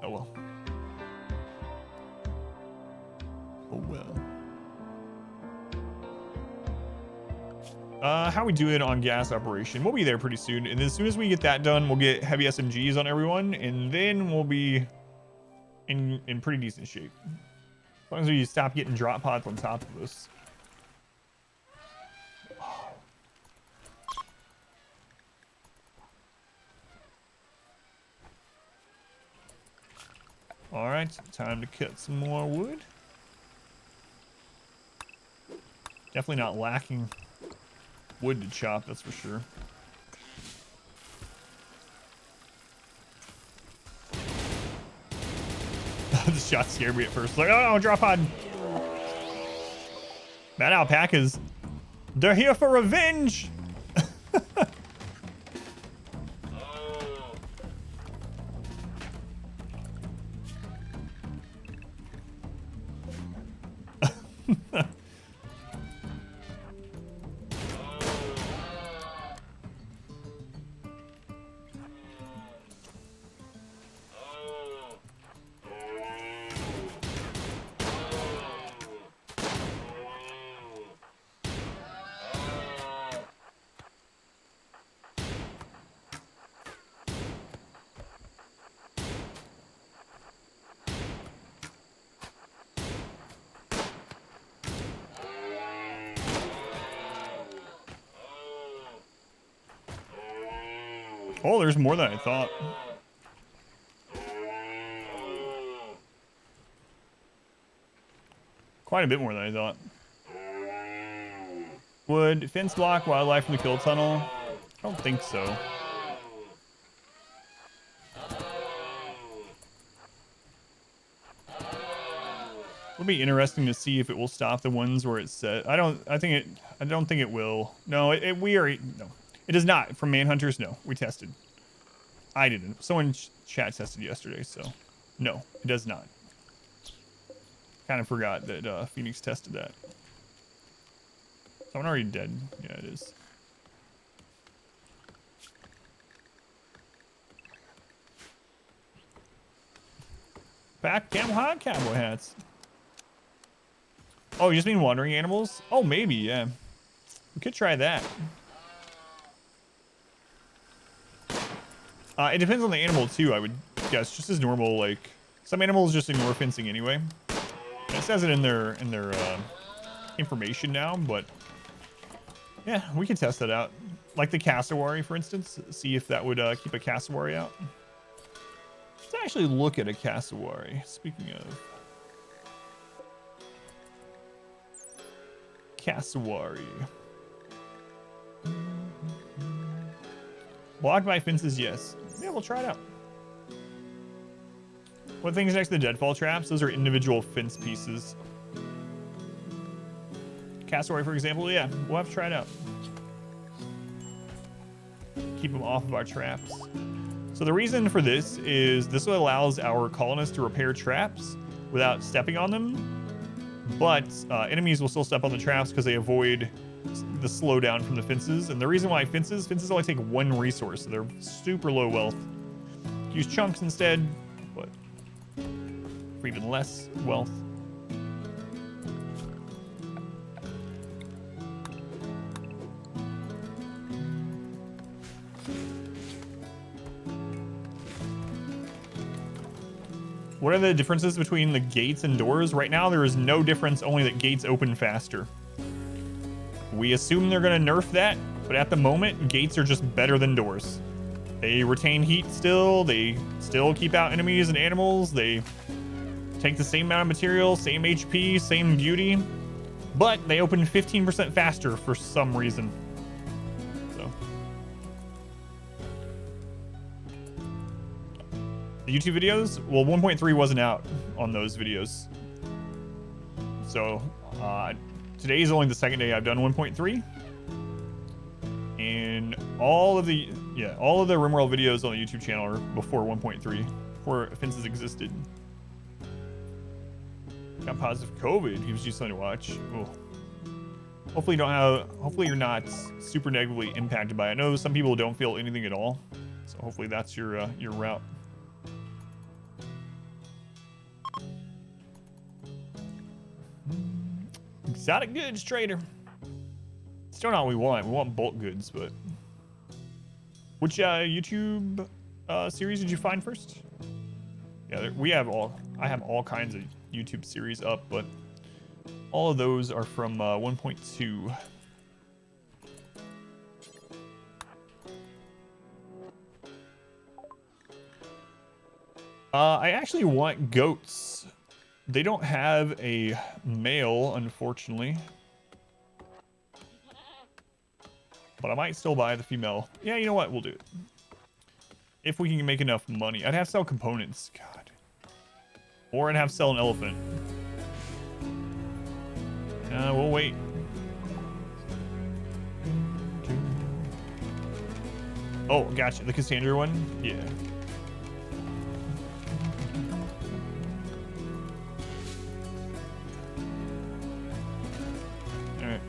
oh well. Oh well. How we do it on gas operation? We'll be there pretty soon, and as soon as we get that done, we'll get heavy SMGs on everyone, and then we'll be in pretty decent shape. As long as we stop getting drop pods on top of us. All right, time to cut some more wood. Definitely not lacking wood to chop, that's for sure. The shot scared me at first. Like, oh, drop pod. Bad alpacas. They're here for revenge. Oh, there's more than I thought. Quite a bit more than I thought. Would fence block wildlife from the kill tunnel? I don't think so. It'll be interesting to see if it will stop the ones where it's set. I don't think it will. No, no. It does not. From Manhunters, no. We tested. I didn't. Someone chat tested yesterday, so no, it does not. Kind of forgot that Phoenix tested that. Someone already dead. Yeah, it is. Back cowboy hats. Oh, you just mean wandering animals? Oh, maybe, yeah. We could try that. It depends on the animal too, I would guess. Just as normal, like some animals just ignore fencing anyway. And it says it in their information now, but yeah, we can test that out. Like the cassowary, for instance. See if that would keep a cassowary out. Let's actually look at a cassowary. Speaking of cassowary. Blocked by fences, yes. Yeah, we'll try it out. What things next to the deadfall traps? Those are individual fence pieces. Cassowary, for example, yeah, we'll have to try it out. Keep them off of our traps. So the reason for this is this allows our colonists to repair traps without stepping on them, but enemies will still step on the traps because they avoid the slowdown from the fences. And the reason why fences only take 1 resource, so they're super low wealth. Use chunks instead, but for even less wealth. What are the differences between the gates and doors? Right now, there is no difference, only that gates open faster. We assume they're going to nerf that, but at the moment, gates are just better than doors. They retain heat still, they still keep out enemies and animals, they take the same amount of material, same HP, same beauty, but they open 15% faster for some reason. So. The YouTube videos, well, 1.3 wasn't out on those videos. So, today is only the second day I've done 1.3. And all of the RimWorld videos on the YouTube channel are before 1.3, before Fences existed. Got positive COVID, gives you something to watch. Oh. Hopefully you're not super negatively impacted by it. I know some people don't feel anything at all. So hopefully that's your route. Exotic goods trader. Still not what we want. We want bulk goods, but which YouTube series did you find first? Yeah, I have all kinds of YouTube series up, but all of those are from 1.2. I actually want goats. They don't have a male, unfortunately. But I might still buy the female. Yeah, you know what? We'll do it. If we can make enough money. I'd have to sell components. God. Or I'd have to sell an elephant. We'll wait. Oh, gotcha. The Cassandra one? Yeah. Alright.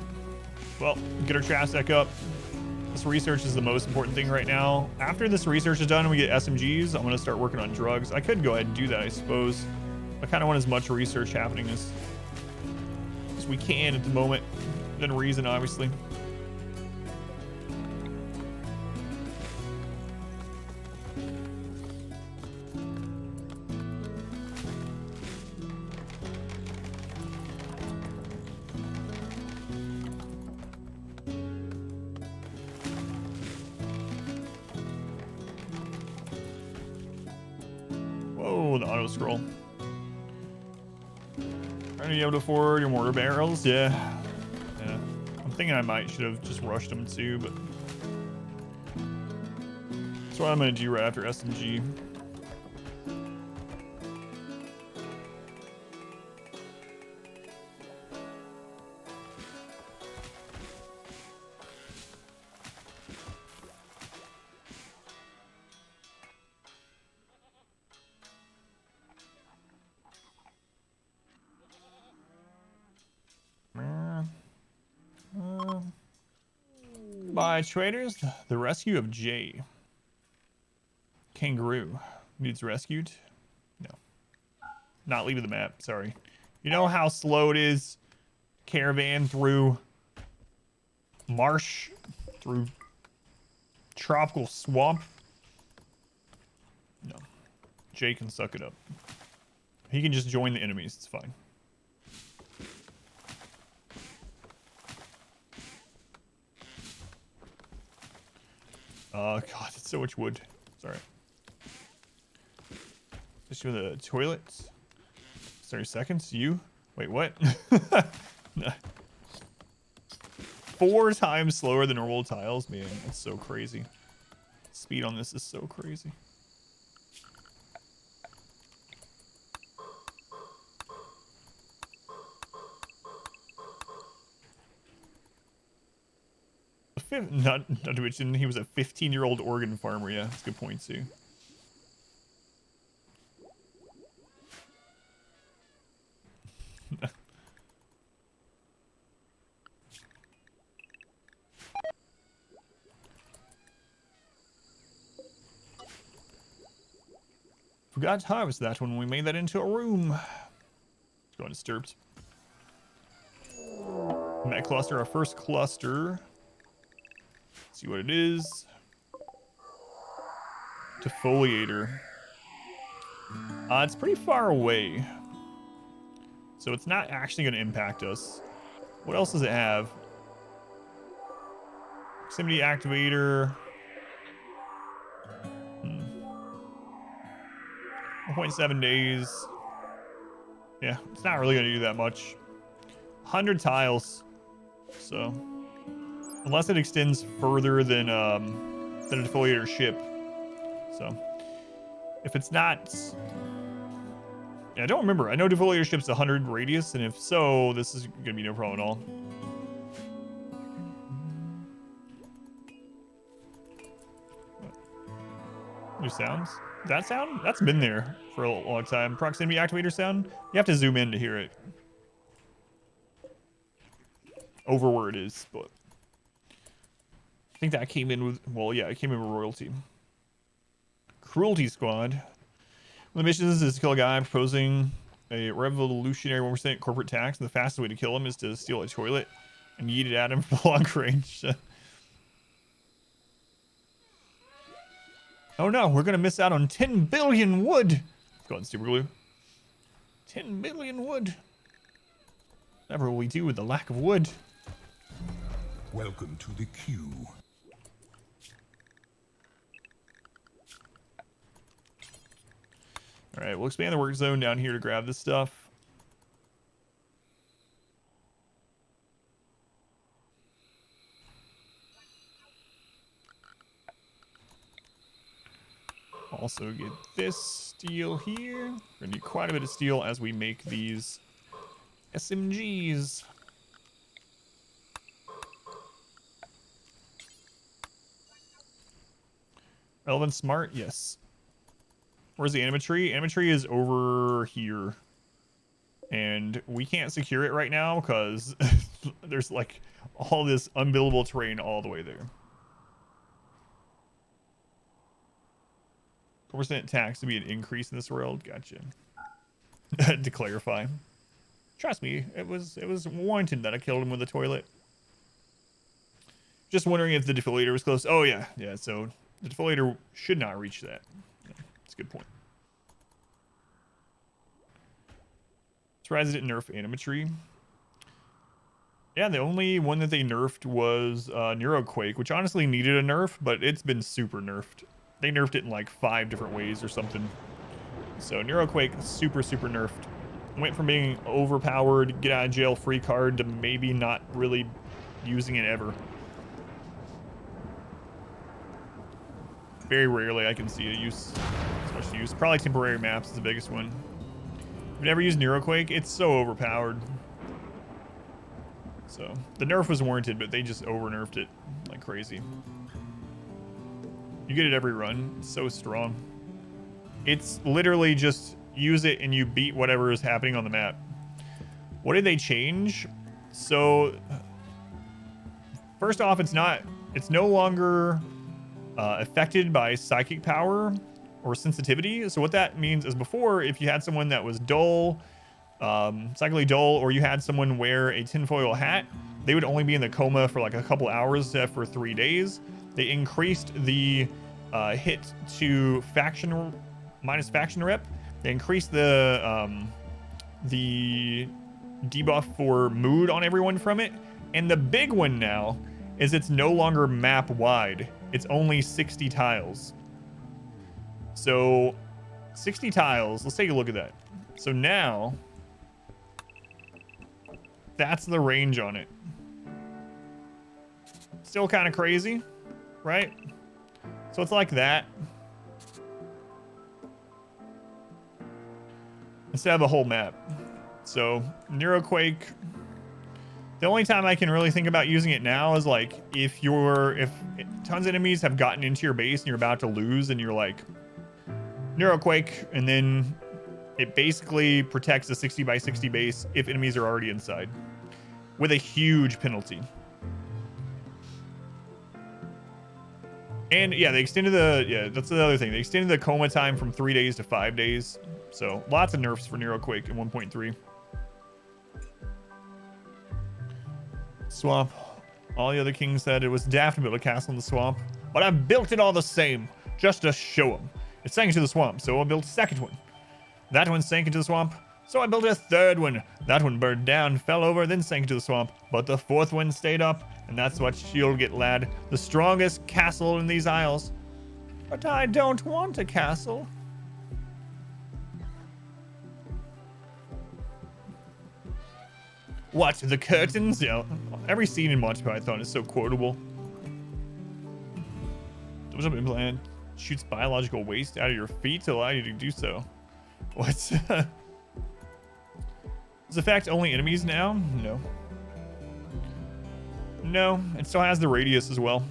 Well, get our Trasec up. This research is the most important thing right now. After this research is done and we get SMGs, I'm going to start working on drugs. I could go ahead and do that, I suppose. I kind of want as much research happening as we can at the moment. Within reason, obviously. Whoa, the auto scroll. Trying to be able to afford your mortar barrels, yeah. I'm thinking I should have just rushed them too, but that's what I'm gonna do right after SMG. By traders, the rescue of Jay. Kangaroo needs rescued. No, not leaving the map. Sorry. You know how slow it is. Caravan through marsh, through tropical swamp. No, Jay can suck it up. He can just join the enemies. It's fine. God, that's so much wood. Sorry. Just with the toilets. 30 seconds. You? Wait, what? 4 times slower than normal tiles? Man, that's so crazy. Speed on this is so crazy. Not to mention he was a 15-year-old organ farmer. Yeah, that's a good point too. Forgot to harvest that when we made that into a room. Let's go on disturbed. Met cluster, our first cluster. Let's see what it is. Defoliator. It's pretty far away, so it's not actually going to impact us. What else does it have? Proximity activator. 1.7 days. Yeah, it's not really going to do that much. 100 tiles. So, unless it extends further than a defoliator ship. So, if it's not... Yeah, I don't remember. I know defoliator ship's 100 radius, and if so, this is going to be no problem at all. New sounds? That sound? That's been there for a long time. Proximity activator sound? You have to zoom in to hear it. Over where it is, but... I think that came in with... Well, yeah, it came in with royalty. Cruelty Squad. One of the missions is to kill a guy proposing a revolutionary 1% corporate tax, and the fastest way to kill him is to steal a toilet and yeet it at him from long range. Oh no, we're gonna miss out on 10 billion wood. Let's go on super glue. 10 billion wood. Whatever will we do with the lack of wood? Welcome to the queue. All right, we'll expand the work zone down here to grab this stuff. Also get this steel here. We're gonna need quite a bit of steel as we make these SMGs. Relevant smart, yes. Where's the animatry? Animatry is over here. And we can't secure it right now because there's like all this unbuildable terrain all the way there. 4% tax to be an increase in this world. Gotcha. To clarify. Trust me, it was warranted that I killed him with a toilet. Just wondering if the defoliator was close. Oh yeah, yeah, so the defoliator should not reach that. Yeah, that's a good point. Surprised it didn't nerf animatry. Yeah, the only one that they nerfed was Neuroquake, which honestly needed a nerf, but it's been super nerfed. They nerfed it in like 5 different ways or something. So Neuroquake, super, super nerfed. Went from being overpowered, get out of jail free card to maybe not really using it ever. Very rarely I can see it use as much use. Probably temporary maps is the biggest one. If you've never used Neuroquake, it's so overpowered. So the nerf was warranted, but they just over nerfed it like crazy. You get it every run. It's so strong. It's literally just use it and you beat whatever is happening on the map. What did they change? So first off, it's no longer affected by psychic power or sensitivity. So what that means is before, if you had someone that was dull, psychically dull, or you had someone wear a tinfoil hat, they would only be in the coma for like a couple hours for 3 days. They increased the hit to faction minus faction rep. They increased the debuff for mood on everyone from it. And the big one now is it's no longer map wide. It's only 60 tiles. So 60 tiles. Let's take a look at that. So now that's the range on it. Still kind of crazy, right? So it's like that. Instead of a whole map. So Neuroquake, the only time I can really think about using it now is like if tons of enemies have gotten into your base and you're about to lose and you're like Neuroquake, and then it basically protects a 60 by 60 base if enemies are already inside with a huge penalty. And yeah, they extended that's the other thing. They extended the coma time from 3 days to 5 days. So lots of nerfs for Neuroquake in 1.3. Swamp. All the other kings said it was daft to build a castle in the swamp, but I built it all the same, just to show them. It sank into the swamp, so I built a second one. That one sank into the swamp, so I built a third one. That one burned down, fell over, then sank into the swamp, but the fourth one stayed up, and that's what you'll get, lad. The strongest castle in these isles. But I don't want a castle. What, the curtains? Yeah, every scene in Monty Python is so quotable. Double implant shoots biological waste out of your feet to allow you to do so. What? Does it affect only enemies now? No. No, it still has the radius as well.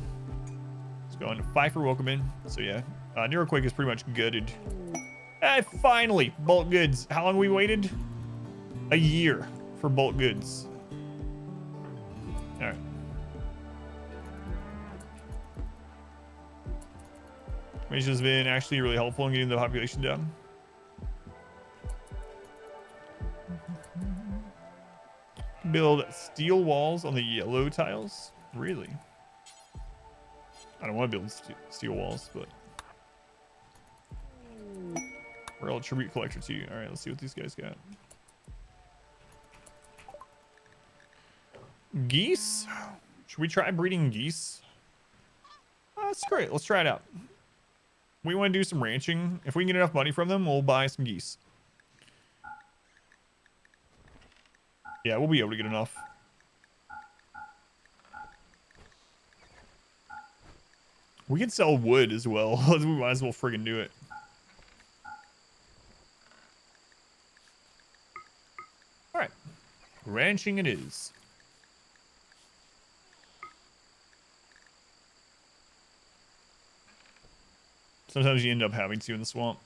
Let's go on to Pfeiffer, welcome in. So yeah, Neuroquake is pretty much gutted. Finally, bulk goods. How long we waited? A year for bulk goods. All right. Information has been actually really helpful in getting the population down. Build steel walls on the yellow tiles. Really? I don't want to build steel walls, but we're all tribute collector too. All right, let's see what these guys got. Geese? Should we try breeding geese? That's great. Let's try it out. We want to do some ranching. If we can get enough money from them, we'll buy some geese. Yeah, we'll be able to get enough. We could sell wood as well. We might as well friggin' do it. All right. Ranching it is. Sometimes you end up having to in the swamp.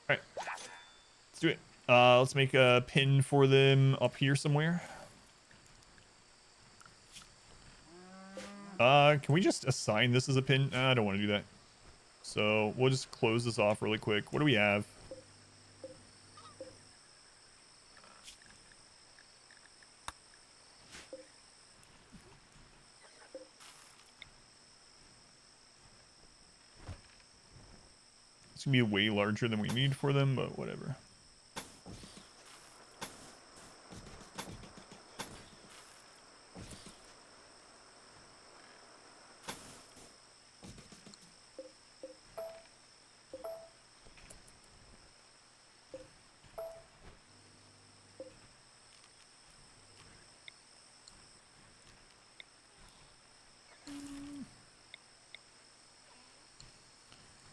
All right. Let's do it. Let's make a pin for them up here somewhere. Can we just assign this as a pin? I don't want to do that. So we'll just close this off really quick. What do we have? It's gonna be way larger than we need for them, but whatever.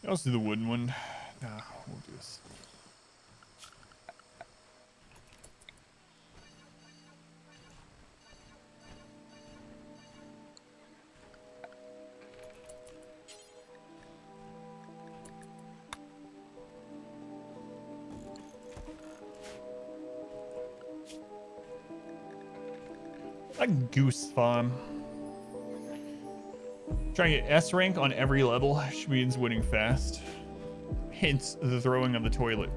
Let's do the wooden one. Nah, we'll do this. A goose farm. Trying to get S rank on every level, which means winning fast. Hence the throwing of the toilet.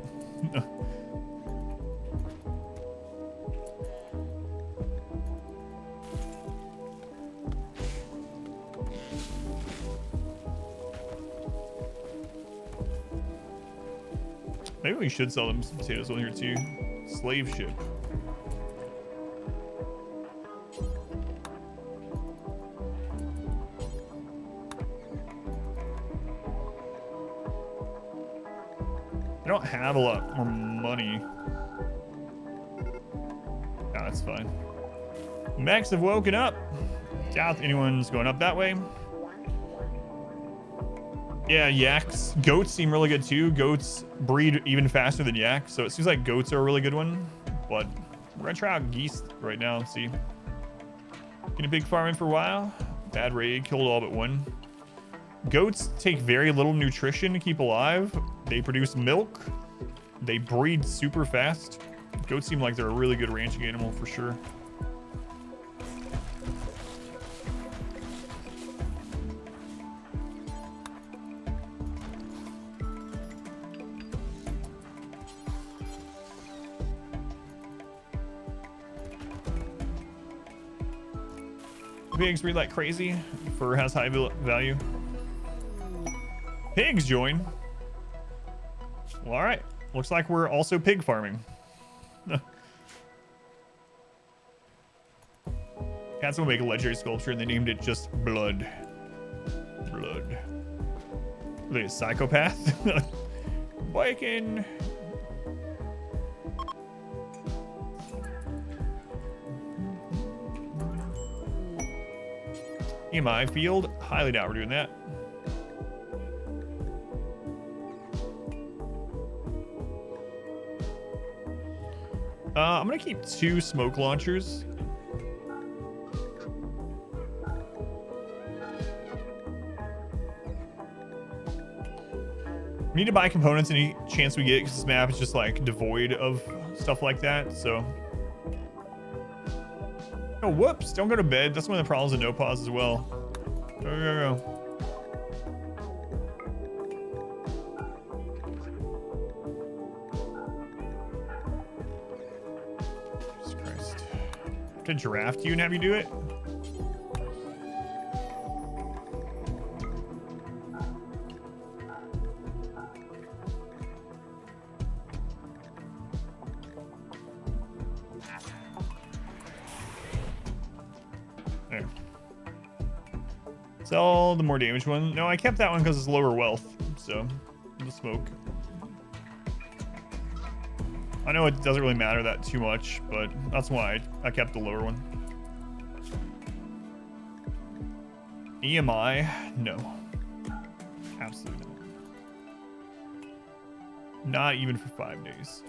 Maybe we should sell them some potatoes on here too. Slave ship. I don't have a lot more money. Nah, that's fine. Mechs have woken up. Doubt anyone's going up that way. Yeah, yaks. Goats seem really good too. Goats breed even faster than yaks, so it seems like goats are a really good one. But we're gonna try out geese right now and see. Been a big farm in for a while. Bad raid, killed all but one. Goats take very little nutrition to keep alive. They produce milk. They breed super fast. Goats seem like they're a really good ranching animal for sure. Pigs breed like crazy. Fur has high value. Pigs join. Well, all right. Looks like we're also pig farming. Cats will make a legendary sculpture and they named it just Blood. Blood. Are they a psychopath? Viking. EMI field. Highly doubt we're doing that. I'm gonna keep 2 smoke launchers. We need to buy components any chance we get because this map is just like devoid of stuff like that. So, oh whoops! Don't go to bed. That's one of the problems with no pause as well. Go. Jesus Christ! To draft you and have you do it? There. Sell the more damaged one. No, I kept that one because it's lower wealth. So, the smoke. I know it doesn't really matter that too much, but that's why I kept the lower one. EMI? No. Absolutely not. Not even for 5 days.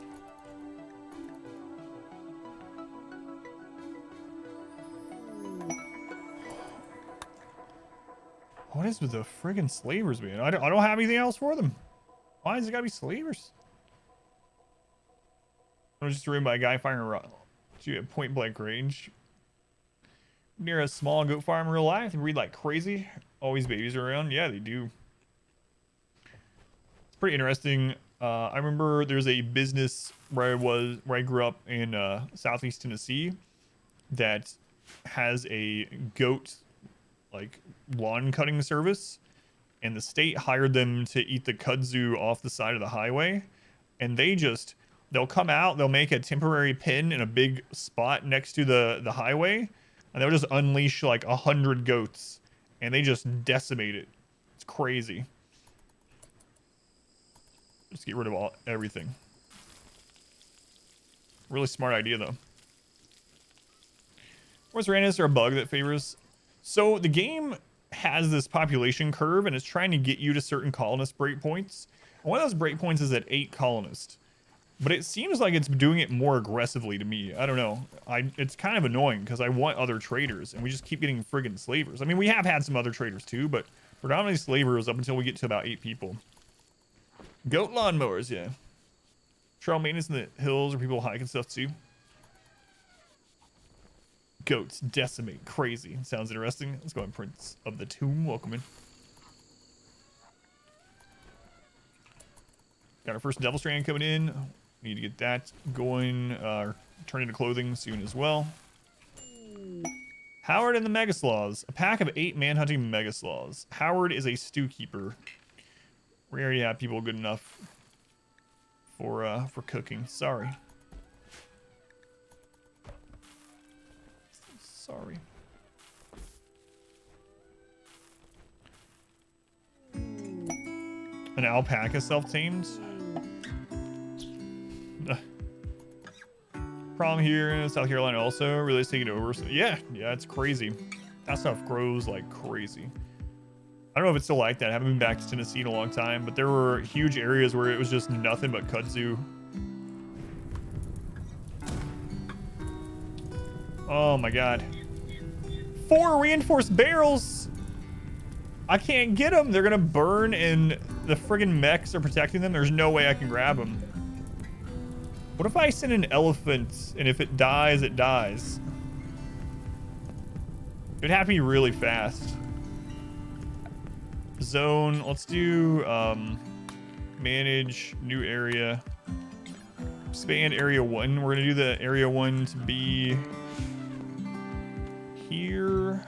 What is with the friggin' slavers, man? I don't have anything else for them. Why is it gotta be slavers? I was just driven by a guy firing a rock at point blank range. Near a small goat farm in real life, they breed like crazy. Always babies are around. Yeah, they do. It's pretty interesting. I remember there's a business where I grew up in Southeast Tennessee that has a goat like lawn cutting service, and the state hired them to eat the kudzu off the side of the highway, and they'll come out, they'll make a temporary pen in a big spot next to the highway, and they'll just unleash like 100 goats, and they just decimate it. It's crazy. Just get rid of everything. Really smart idea though. Where's randomness or a bug that favors? So the game has this population curve and it's trying to get you to certain colonist breakpoints. One of those breakpoints is at 8 colonists, but it seems like it's doing it more aggressively to me. I don't know. It's kind of annoying because I want other traders and we just keep getting friggin' slavers. I mean, we have had some other traders too, but predominantly slavers up until we get to about 8 people. Goat lawnmowers, yeah. Trail maintenance in the hills where people hike and stuff too. Goats decimate. Crazy. Sounds interesting. Let's go in. Prince of the Tomb. Welcome in. Got our first Devil Strand coming in. Need to get that going. Turn into clothing soon as well. Howard and the Megasloths. A pack of 8 man-hunting Megasloths. Howard is a stew keeper. We already have people good enough for cooking. Sorry. Sorry. An alpaca self-tamed. Problem here in South Carolina also. Really taking over. So yeah, it's crazy. That stuff grows like crazy. I don't know if it's still like that. I haven't been back to Tennessee in a long time, but there were huge areas where it was just nothing but kudzu. Oh my god. 4 reinforced barrels! I can't get them. They're gonna burn and the friggin' mechs are protecting them. There's no way I can grab them. What if I send an elephant and if it dies, it dies? It'd have to be really fast. Zone. Let's do manage new area. Expand area 1. We're gonna do the area 1 to be here.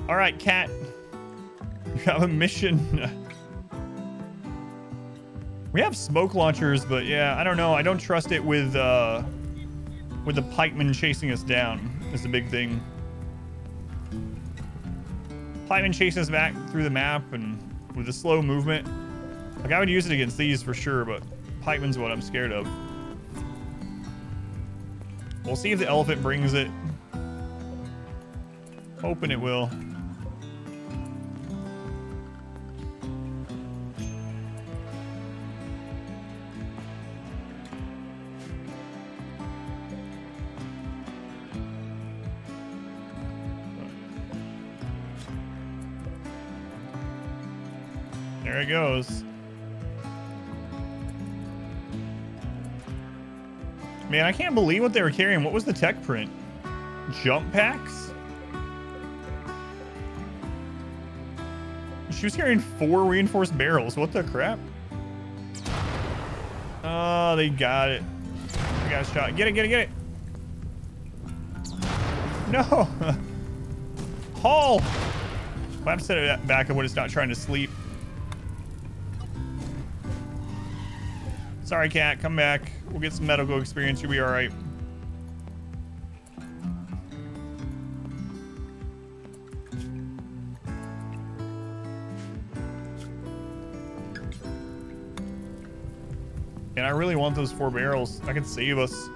All right, cat. You have a mission. We have smoke launchers, but yeah, I don't know. I don't trust it with the pikemen chasing us down. Is the big thing. Pikemen chasing us back through the map and with the slow movement. Like, I would use it against these for sure, but pikemen's what I'm scared of. We'll see if the elephant brings it. Hoping it will. There it goes. Man, I can't believe what they were carrying. What was the tech print? Jump packs? She was carrying 4 reinforced barrels. What the crap? Oh, they got it. I got a shot. Get it, get it, get it. No. Haul. I have to set it back up when it's not trying to sleep. Sorry, cat. Come back. We'll get some medical experience. You'll be all right. And I really want those 4 barrels. That could save us.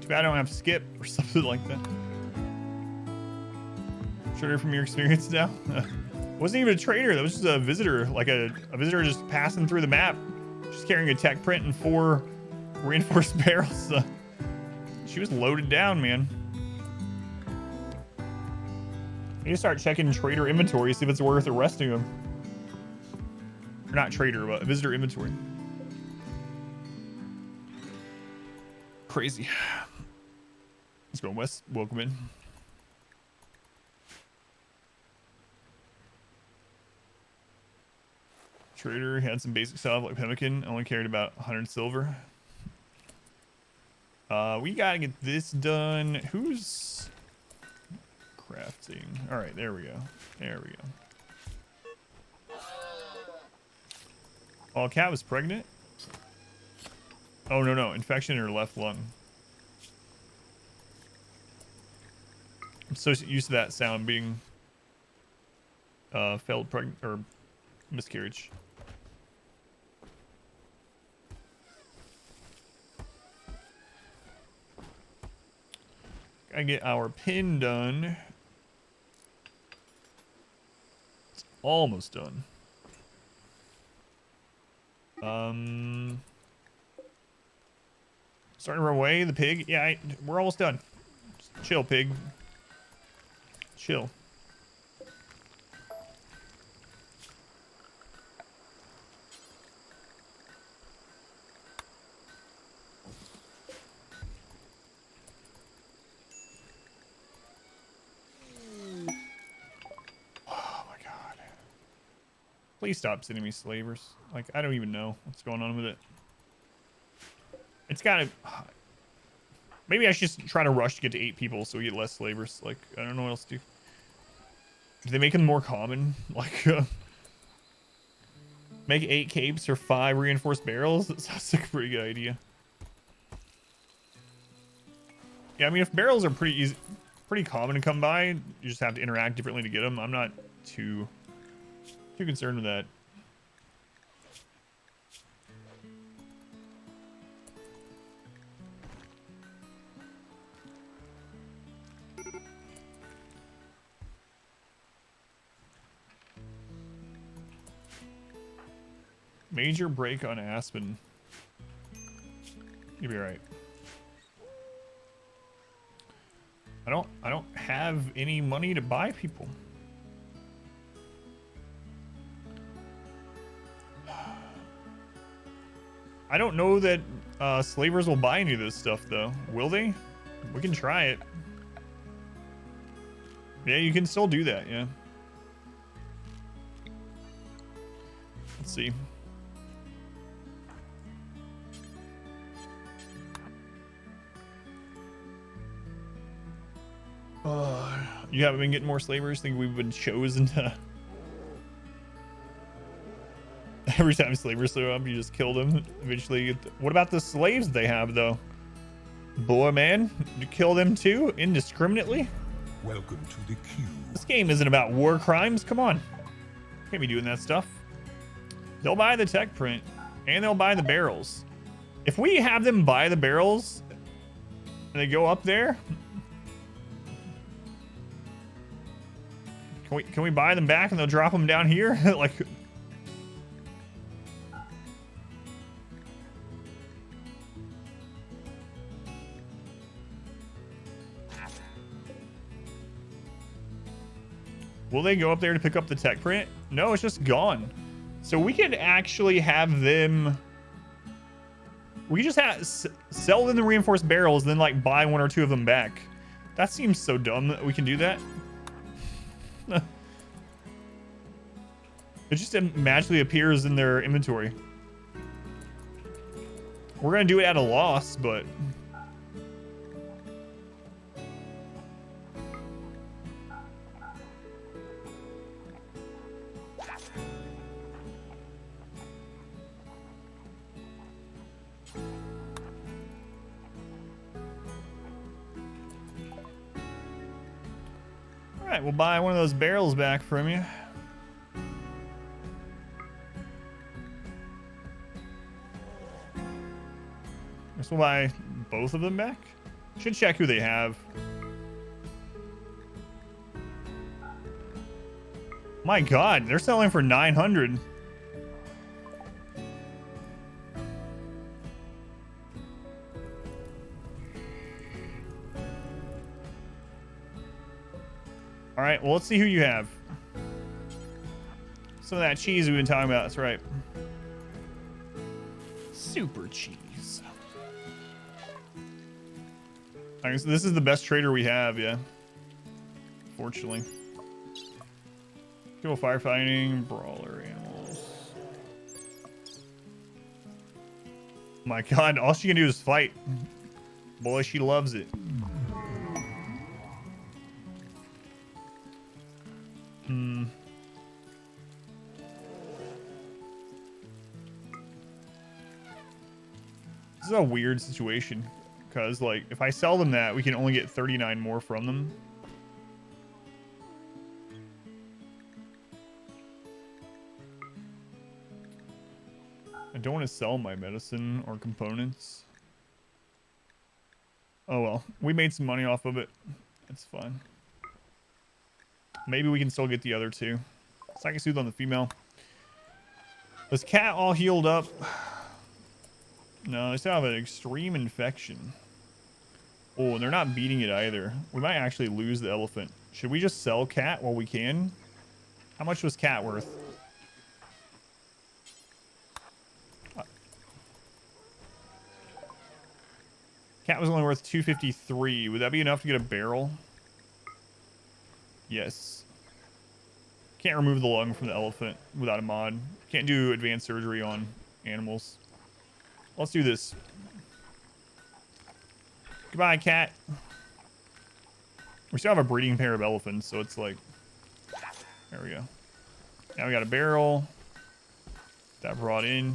Too bad I don't have skip or something like that. Sure, from your experience now. Wasn't even a trader. That was just a visitor. Like a visitor just passing through the map. Just carrying a tech print and 4 reinforced barrels. She was loaded down, man. I need to start checking trader inventory, see if it's worth arresting him. Or not trader, but visitor inventory. Crazy. Let's go west. Welcome in. Trader had some basic stuff like pemmican. Only carried about 100 silver. We gotta get this done. Who's crafting? All right, there we go. There we go. Oh, cat was pregnant. Oh no, infection in her left lung. I'm so used to that sound being failed pregnant or miscarriage. Gotta get our pin done. It's almost done. Starting to run away, the pig. Yeah, we're almost done. Just chill, pig. Chill. Please stop sending me slavers. Like, I don't even know what's going on with it. It's gotta... Maybe I should just try to rush to get to 8 people so we get less slavers. Like, I don't know what else to do. Do they make them more common? Like, make 8 capes or 5 reinforced barrels? That sounds like a pretty good idea. Yeah, I mean, if barrels are pretty common to come by, you just have to interact differently to get them. I'm not too concerned with that. Major break on Aspen. You'll be right. I don't have any money to buy people. I don't know that slavers will buy any of this stuff, though. Will they? We can try it. Yeah, you can still do that, yeah. Let's see. You haven't been getting more slavers? Think we've been chosen to... Every time slavers show up, you just kill them. Eventually, what about the slaves they have, though? Boy, man, you kill them too, indiscriminately? Welcome to the queue. This game isn't about war crimes. Come on. Can't be doing that stuff. They'll buy the tech print, and they'll buy the barrels. If we have them buy the barrels, and they go up there... Can we buy them back and they'll drop them down here? Like... Will they go up there to pick up the tech print? No, it's just gone. So we could actually have them... We could just sell them the reinforced barrels, then like buy one or two of them back. That seems so dumb that we can do that. It just magically appears in their inventory. We're gonna do it at a loss, but... Alright, we'll buy one of those barrels back from you. Guess we'll buy both of them back. Should check who they have. My god, they're selling for 900. All right, well, let's see who you have. Some of that cheese we've been talking about, that's right. Super cheese. I guess this is the best trader we have, yeah. Fortunately. Kill firefighting, brawler animals. My god, all she can do is fight. Boy, she loves it. This is a weird situation because, like, if I sell them that, we can only get 39 more from them. I don't want to sell my medicine or components. Oh well, we made some money off of it. It's fine. Maybe we can still get the other two. Psychic Soothe on the female. This cat all healed up. No, they still have an extreme infection. Oh, and they're not beating it either. We might actually lose the elephant. Should we just sell cat while we can? How much was cat worth? Cat was only worth 253. Would that be enough to get a barrel? Yes. Can't remove the lung from the elephant without a mod. Can't do advanced surgery on animals. Let's do this. Goodbye, cat. We still have a breeding pair of elephants, so it's like... There we go. Now we got a barrel. That brought in.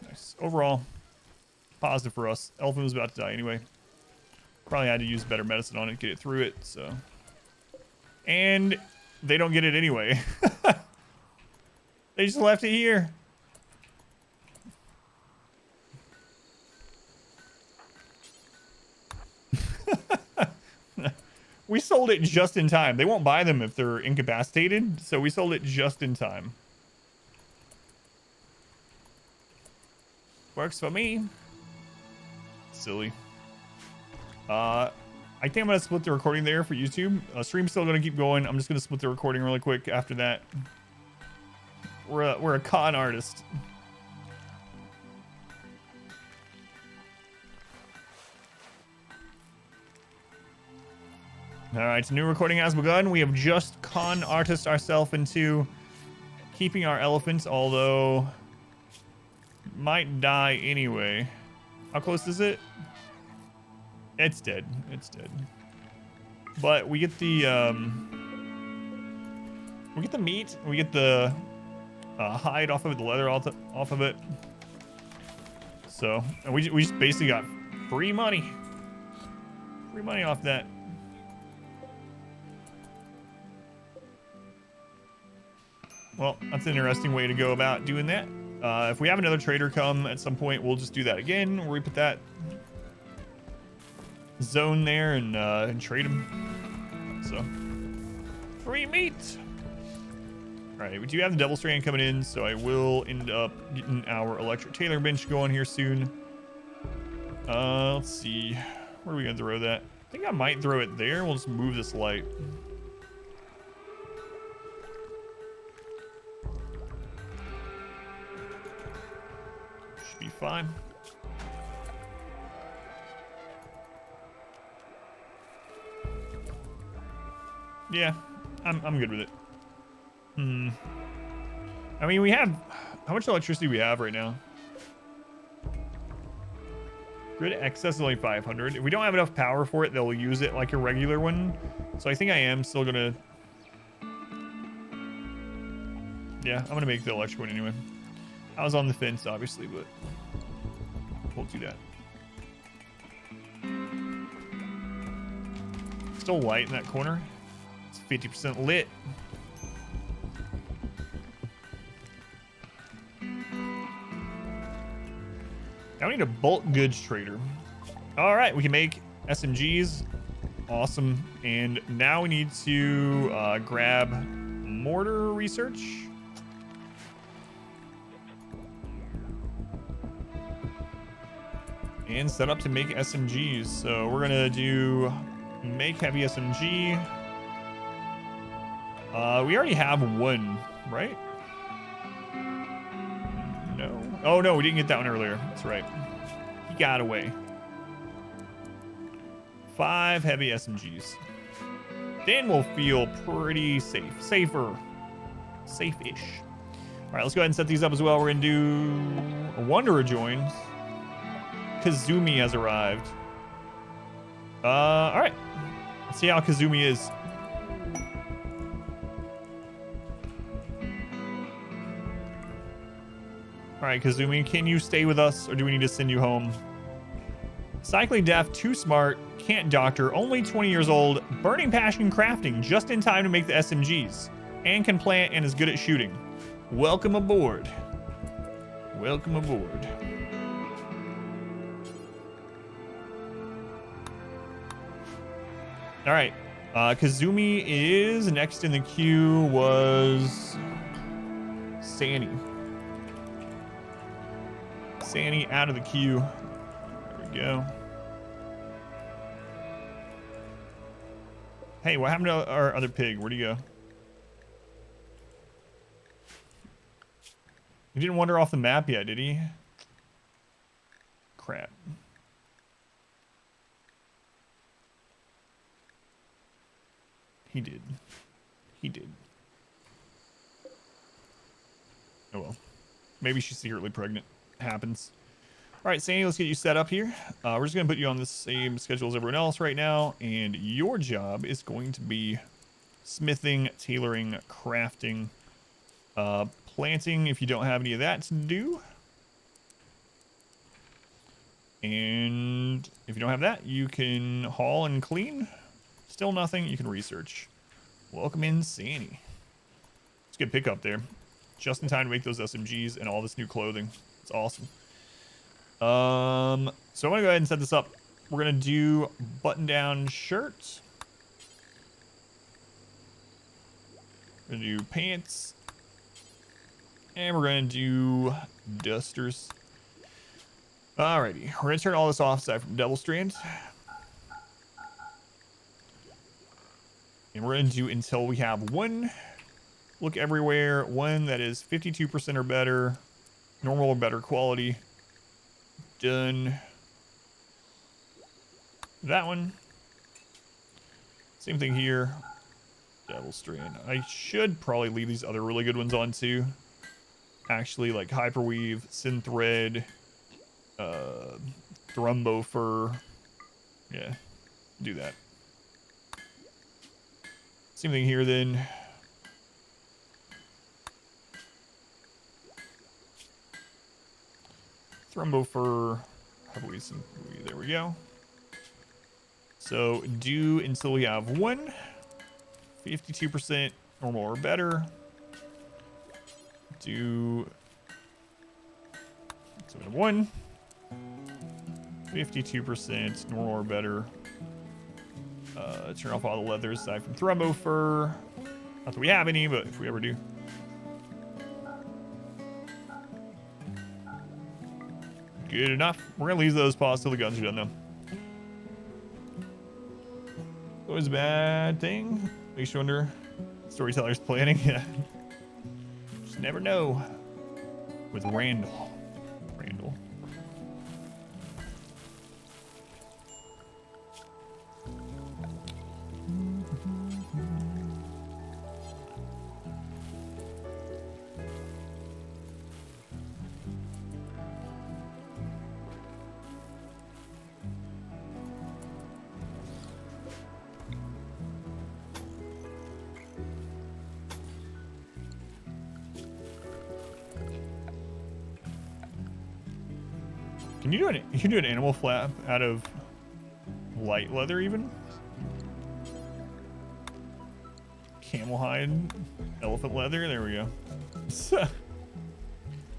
Nice. Overall, positive for us. Elephant was about to die anyway. Probably had to use better medicine on it to get it through it, so... And they don't get it anyway. They just left it here. We sold it just in time. They won't buy them if they're incapacitated, so we sold it just in time. Works for me. Silly. I think I'm gonna split the recording there for YouTube. Stream's still gonna keep going. I'm just gonna split the recording really quick after that. We're a con artist. All right, new recording has begun. We have just con artist ourselves into keeping our elephants, although might die anyway. How close is it? It's dead. It's dead. But we get the meat. We get the hide off of it, the leather off of it. So, and we just basically got free money. Free money off that. Well, that's an interesting way to go about doing that. If we have another trader come at some point, we'll just do that again, where we put that zone there and trade them. So, free meat. All right, we do have the double strand coming in, so I will end up getting our electric tailor bench going here soon. Let's see, where are we gonna throw that? I think I might throw it there. We'll just move this light. Should be fine. Yeah, I'm good with it. I mean, we have... How much electricity we have right now? Grid excess is only 500. If we don't have enough power for it, they'll use it like a regular one. So I think I am still gonna... Yeah, I'm gonna make the electric one anyway. I was on the fence, obviously, but... We'll do that. Still light in that corner. It's 50% lit. Now we need a bulk goods trader. All right, we can make SMGs. Awesome. And now we need to grab mortar research. And set up to make SMGs. So we're gonna do make heavy SMG. We already have one, right? No. Oh no, we didn't get that one earlier. That's right. He got away. 5 heavy SMGs. Then we'll feel pretty safe. Safer. Safe-ish. All right, let's go ahead and set these up as well. We're gonna do a Wanderer joins. Kazumi has arrived. All right. Let's see how Kazumi is. All right, Kazumi, can you stay with us, or do we need to send you home? Cycling deaf, too smart, can't doctor, only 20 years old, burning passion crafting, just in time to make the SMGs, and can plant and is good at shooting. Welcome aboard. Welcome aboard. All right, Kazumi is next in the queue. Was Sani. Sani out of the queue. There we go. Hey, what happened to our other pig? Where'd he go? He didn't wander off the map yet, did he? Crap. He did. He did. Oh well. Maybe she's secretly pregnant. Happens. All right, Sandy, let's get you set up here. We're just going to put you on the same schedule as everyone else right now. And your job is going to be smithing, tailoring, crafting, planting if you don't have any of that to do. And if you don't have that, you can haul and clean. Still nothing. You can research. Welcome in, Sandy. It's a good pickup there. Just in time to make those SMGs and all this new clothing. It's awesome. So I'm gonna go ahead and set this up. We're gonna do button-down shirts. We're gonna do pants. And we're gonna do dusters. Alrighty, we're gonna turn all this off aside from double strand. And we're gonna do until we have one look everywhere, one that is 52% or better, normal or better quality. Done. That one. Same thing here. Double strand. I should probably leave these other really good ones on too. Actually, like hyperweave, synthread, thrumbo fur. Yeah, do that. Same thing here then. Thrumbo fur. There we go. So do until we have 52% normal or better. Do so we have 52% normal or better. Turn off all the leathers aside from Thrumbo fur. Not that we have any, but if we ever do. Good enough. We're gonna leave those paws till the guns are done though. Always a bad thing. Makes you wonder. Storyteller's planning. Yeah. Just never know. With Randall. Can you do an animal flap out of light leather even? Camel hide, elephant leather. There we go.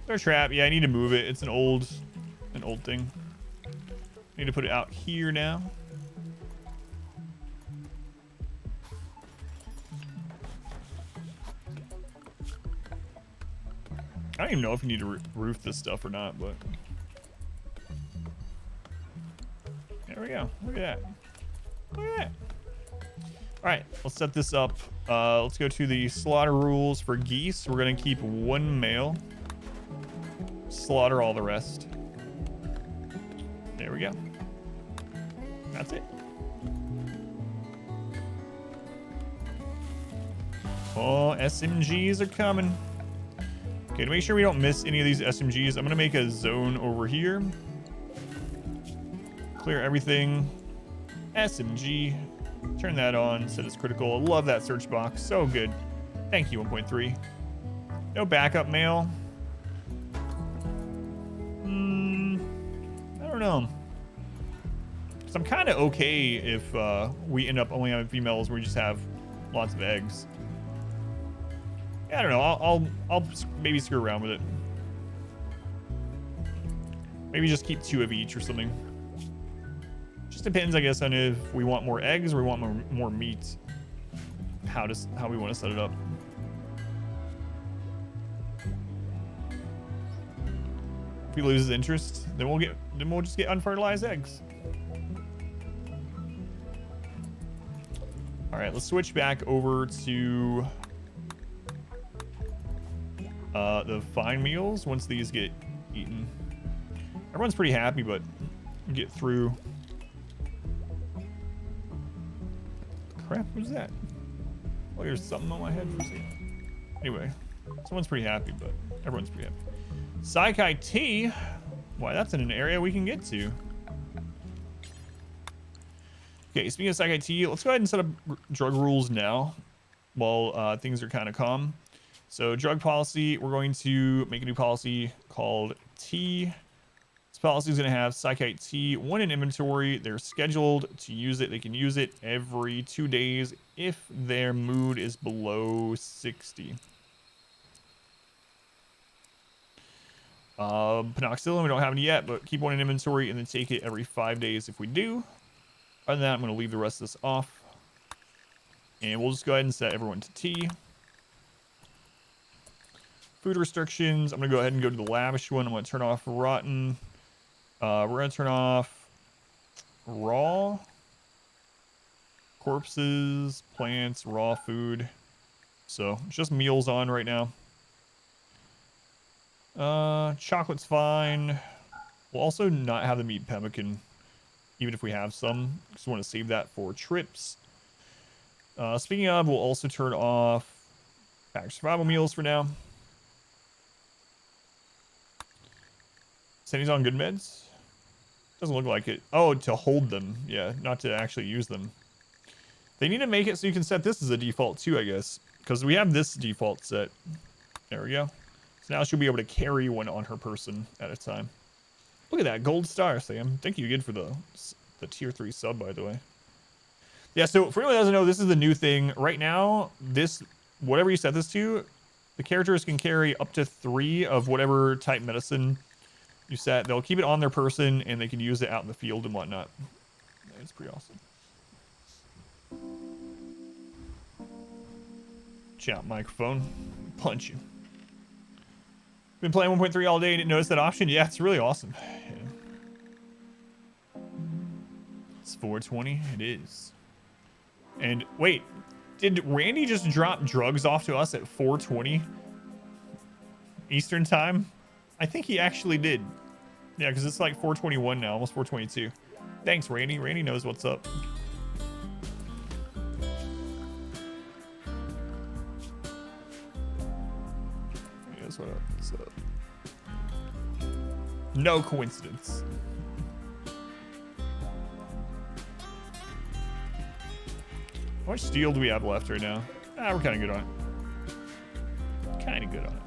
Their trap. Yeah, I need to move it. It's an old thing. Need to put it out here now. I don't even know if you need to roof this stuff or not, but there we go. Look at that. Look at that. All right, let's set this up. Let's go to the slaughter rules for geese. We're gonna keep 1 male. Slaughter all the rest. There we go. That's it. Oh, SMGs are coming. Okay, to make sure we don't miss any of these SMGs, I'm gonna make a zone over here. Clear everything. SMG. Turn that on. Set as critical. I love that search box. So good. Thank you, 1.3. No backup mail. I don't know. Because I'm kind of okay if we end up only having females where we just have lots of eggs. Yeah, I don't know. I'll maybe screw around with it. Maybe just keep 2 of each or something. Just depends, I guess, on if we want more eggs or we want more meat. How we want to set it up. If he loses interest, then we'll just get unfertilized eggs. All right, let's switch back over to the fine meals once these get eaten. Everyone's pretty happy, but get through. Crap, what's that? Oh, there's something on my head for a second. Anyway, someone's pretty happy, but everyone's pretty happy. Saikai Tea. Why, that's in an area we can get to. Okay, speaking of Saikai Tea, let's go ahead and set up drug rules now while things are kind of calm. So drug policy, we're going to make a new policy called Tea. This policy is going to have Psychite Tea 1 in inventory. They're scheduled to use it. They can use it every 2 days if their mood is below 60. Penoxidil, we don't have any yet, but keep 1 in inventory and then take it every 5 days if we do. Other than that, I'm going to leave the rest of this off. And we'll just go ahead and set everyone to Tea. Food restrictions, I'm going to go ahead and go to the lavish one. I'm going to turn off rotten. We're going to turn off raw, corpses, plants, raw food. So it's just meals on right now. Chocolate's fine. We'll also not have the meat pemmican, even if we have some. Just want to save that for trips. Speaking of, we'll also turn off packed survival meals for now. Sandy's on good meds. Doesn't look like it. Oh, to hold them. Yeah, not to actually use them. They need to make it so you can set this as a default too, I guess. Because we have this default set. There we go. So now she'll be able to carry one on her person at a time. Look at that gold star, Sam. Thank you again for the tier 3 sub, by the way. Yeah, so for anyone who doesn't know, this is the new thing. Right now, this, whatever you set this to, the characters can carry up to 3 of whatever type medicine you set. They'll keep it on their person, and they can use it out in the field and whatnot. It's pretty awesome. Chat microphone. Punch you. Been playing 1.3 all day, didn't notice that option. Yeah, it's really awesome. Yeah. It's 420. It is. And wait, did Randy just drop drugs off to us at 420 Eastern time? I think he actually did. Yeah, because it's like 421 now, almost 422. Thanks, Randy. Randy knows what's up. Yes, what up? What's up? No coincidence. How much steel do we have left right now? Ah, we're kind of good on it. Kind of good on it.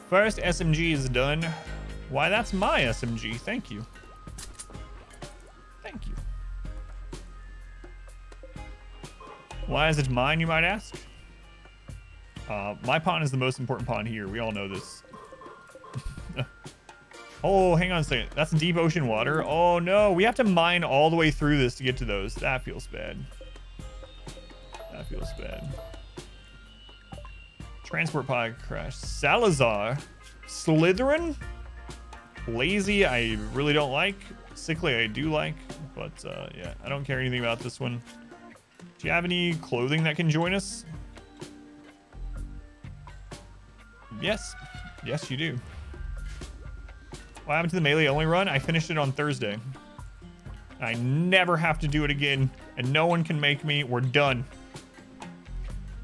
First SMG is done. Why, that's my SMG. Thank you. Thank you. Why is it mine, you might ask? My pawn is the most important pawn here. We all know this. Oh, hang on a second. That's deep ocean water. Oh, no. We have to mine all the way through this to get to those. That feels bad. That feels bad. Transport pod crash. Salazar. Slytherin. Lazy, I really don't like. Sickly, I do like. But, yeah, I don't care anything about this one. Do you have any clothing that can join us? Yes. Yes, you do. What happened to the melee only run? I finished it on Thursday. I never have to do it again, and no one can make me. We're done.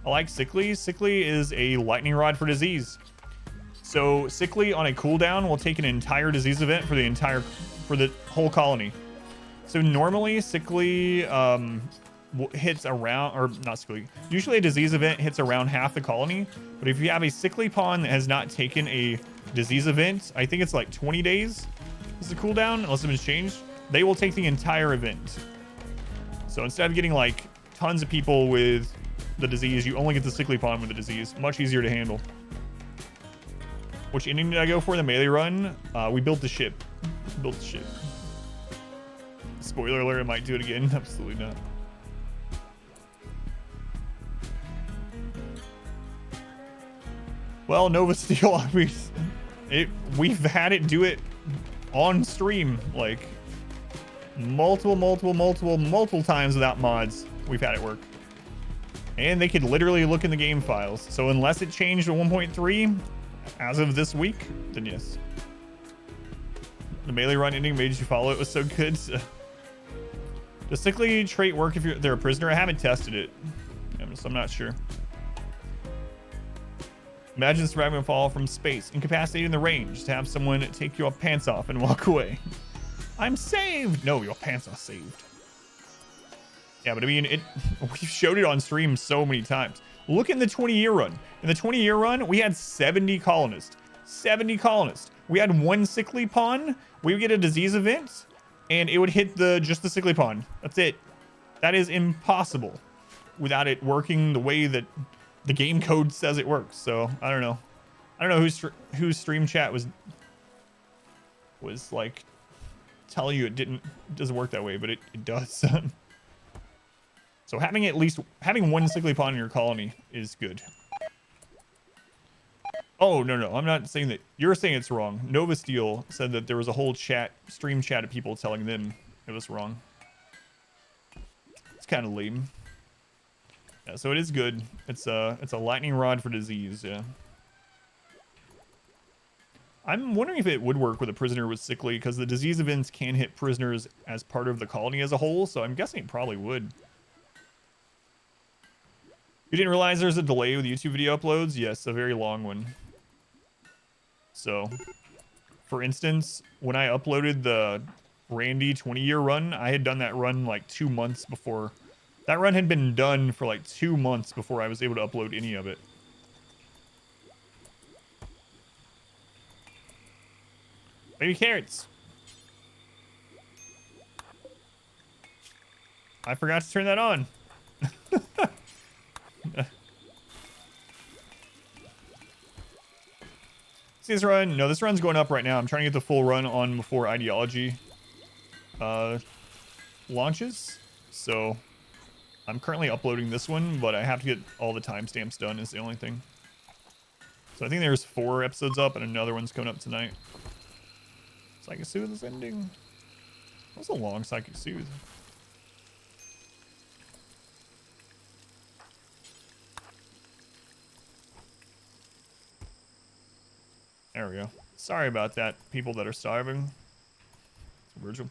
I like Sickly. Sickly is a lightning rod for disease. So Sickly on a cooldown will take an entire disease event for the whole colony. So normally Sickly hits around, or not Sickly. Usually a disease event hits around half the colony, but if you have a Sickly pawn that has not taken a disease event, I think it's like 20 days is the cooldown, unless it's been changed, they will take the entire event. So instead of getting like tons of people with the disease, you only get the Sickly pawn with the disease. Much easier to handle. Which ending did I go for in the melee run? We built the ship. Built the ship. Spoiler alert, I might do it again. Absolutely not. Well, Nova Steel, I mean, we've had it do it on stream, like multiple times without mods. We've had it work. And they could literally look in the game files. So unless it changed to 1.3 as of this week, then yes. The melee run ending made you follow it was so good. Does Sickly trait work if they're a prisoner? I haven't tested it. So I'm not sure. Imagine surviving a fall from space, incapacitated in the range, to have someone take your pants off and walk away. I'm saved! No, your pants are saved. Yeah, but I mean, we showed it on stream so many times. Look in the 20-year run. In the 20-year run, we had 70 colonists. 70 colonists. We had one Sickly pawn. We would get a disease event, and it would hit just the Sickly pawn. That's it. That is impossible without it working the way that the game code says it works. So I don't know. I don't know whose stream chat was like telling you it doesn't work that way, but it does. So having one Sickly pawn in your colony is good. Oh no, I'm not saying that. You're saying it's wrong. Nova Steel said that there was a whole stream chat of people telling them it was wrong. It's kind of lame. Yeah, so it is good. It's a lightning rod for disease, yeah. I'm wondering if it would work with a prisoner with Sickly, because the disease events can hit prisoners as part of the colony as a whole, so I'm guessing it probably would. You didn't realize there's a delay with YouTube video uploads? Yes, a very long one. So, for instance, when I uploaded the Randy 20-year run, I had done that run like 2 months before. That run had been done for like 2 months before I was able to upload any of it. Baby carrots. I forgot to turn that on. See this run? No, this run's going up right now. I'm trying to get the full run on before Ideology launches. So I'm currently uploading this one, but I have to get all the timestamps done is the only thing. So I think there's 4 episodes up and another one's coming up tonight. Psychic Soothe is ending. That was a long Psychic Soothe. There we go. Sorry about that, people that are starving. It's Virgil.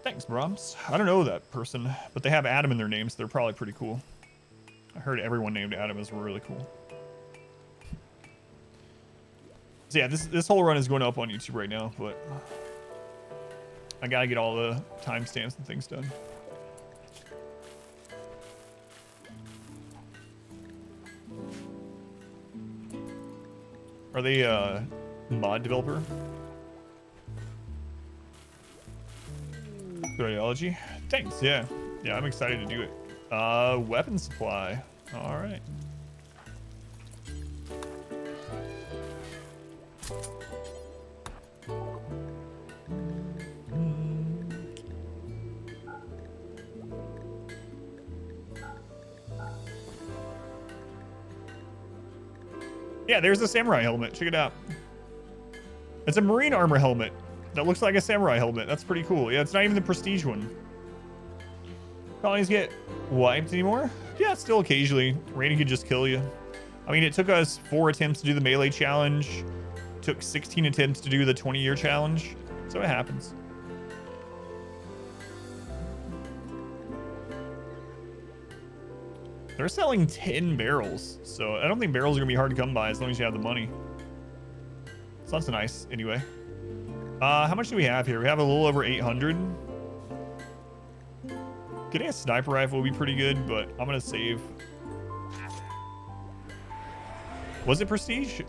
Thanks, Brahms. I don't know that person, but they have Adam in their names. So they're probably pretty cool. I heard everyone named Adam is really cool. So yeah, this whole run is going up on YouTube right now, but I gotta get all the timestamps and things done. Are they a mod developer? Good ideology. Thanks, yeah. Yeah, I'm excited to do it. Weapon supply. All right. Yeah, there's a samurai helmet. Check it out. It's a marine armor helmet that looks like a samurai helmet. That's pretty cool. Yeah, it's not even the prestige one. Colonies get wiped anymore? Yeah, still occasionally. Randy could just kill you. I mean, it took us 4 attempts to do the melee challenge. Took 16 attempts to do the 20-year challenge. So it happens. They're selling 10 barrels, so I don't think barrels are gonna be hard to come by as long as you have the money. So that's nice, anyway. How much do we have here? We have a little over 800. Getting a sniper rifle would be pretty good, but I'm gonna save. Was it prestige?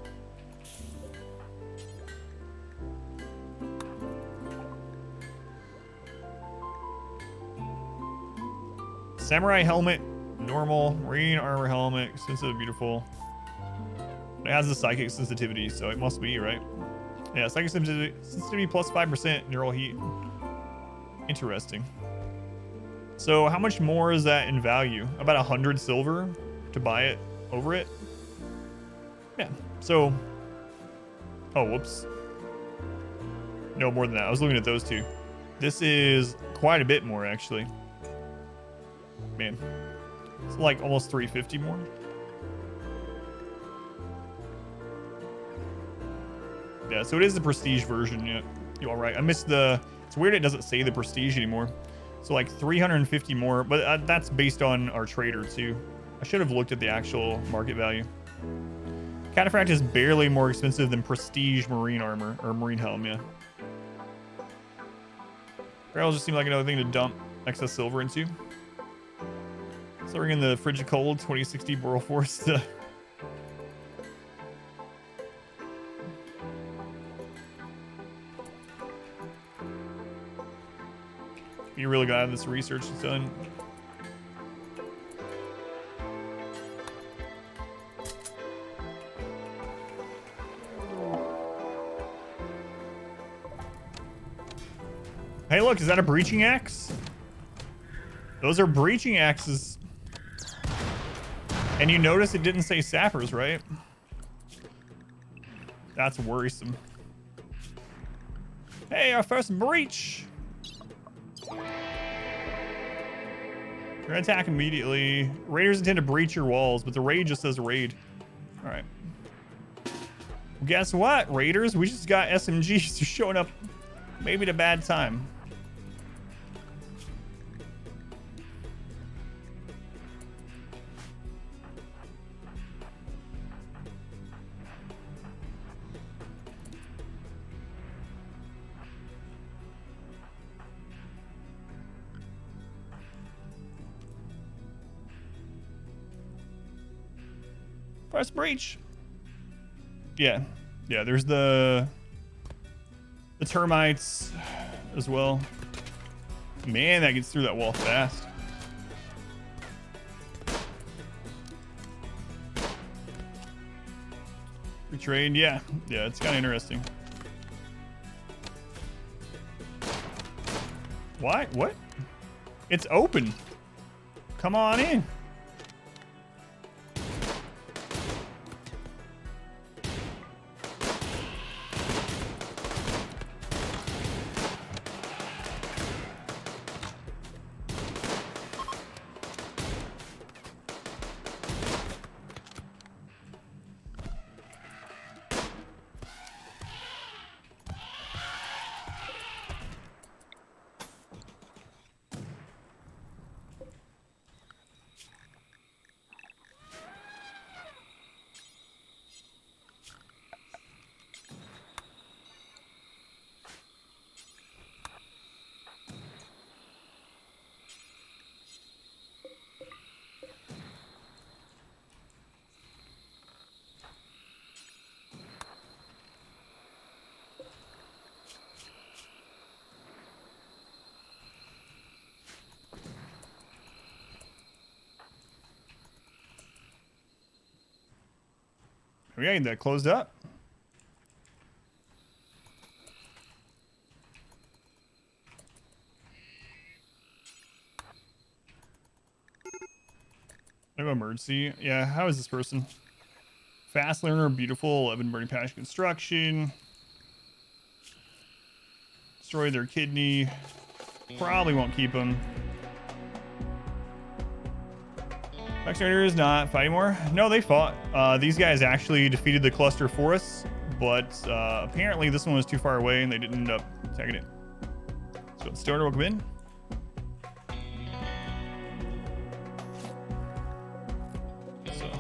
Samurai helmet. Normal, marine armor helmet, expensive, beautiful. It has the psychic sensitivity, so it must be, right? Yeah, psychic sensitivity plus 5% neural heat. Interesting. So how much more is that in value? About 100 silver to buy it over it? Yeah, so... Oh, whoops. No, more than that. I was looking at those two. This is quite a bit more, actually. Man. It's like almost 350 more. Yeah, so it is the prestige version. Yeah, you're all right. I missed the... It's weird it doesn't say the prestige anymore. So like 350 more, but that's based on our trader too. I should have looked at the actual market value. Cataphract is barely more expensive than prestige marine armor, or marine helm, yeah. Barrels just seem like another thing to dump excess silver into. So we're in the frigid cold 2060 Boral Forest. You really glad this research is done. Hey, look, is that a breaching axe? Those are breaching axes. And you notice it didn't say sappers, right? That's worrisome. Hey, our first breach. You're gonna attack immediately. Raiders intend to breach your walls, but the raid just says raid. All right. Well, guess what, Raiders? We just got SMGs showing up maybe at a bad time. Press breach. Yeah. Yeah, there's the termites as well. Man, that gets through that wall fast. Retrained, yeah. Yeah, it's kind of interesting. Why? What? It's open. Come on in. We got that closed up. No emergency. Yeah, how is this person? Fast learner, beautiful, 11 burning passion construction. Destroy their kidney. Probably won't keep them. Exterminator is not fighting more. No, they fought. These guys actually defeated the cluster for us, but apparently this one was too far away and they didn't end up attacking it. So the starter will come in. So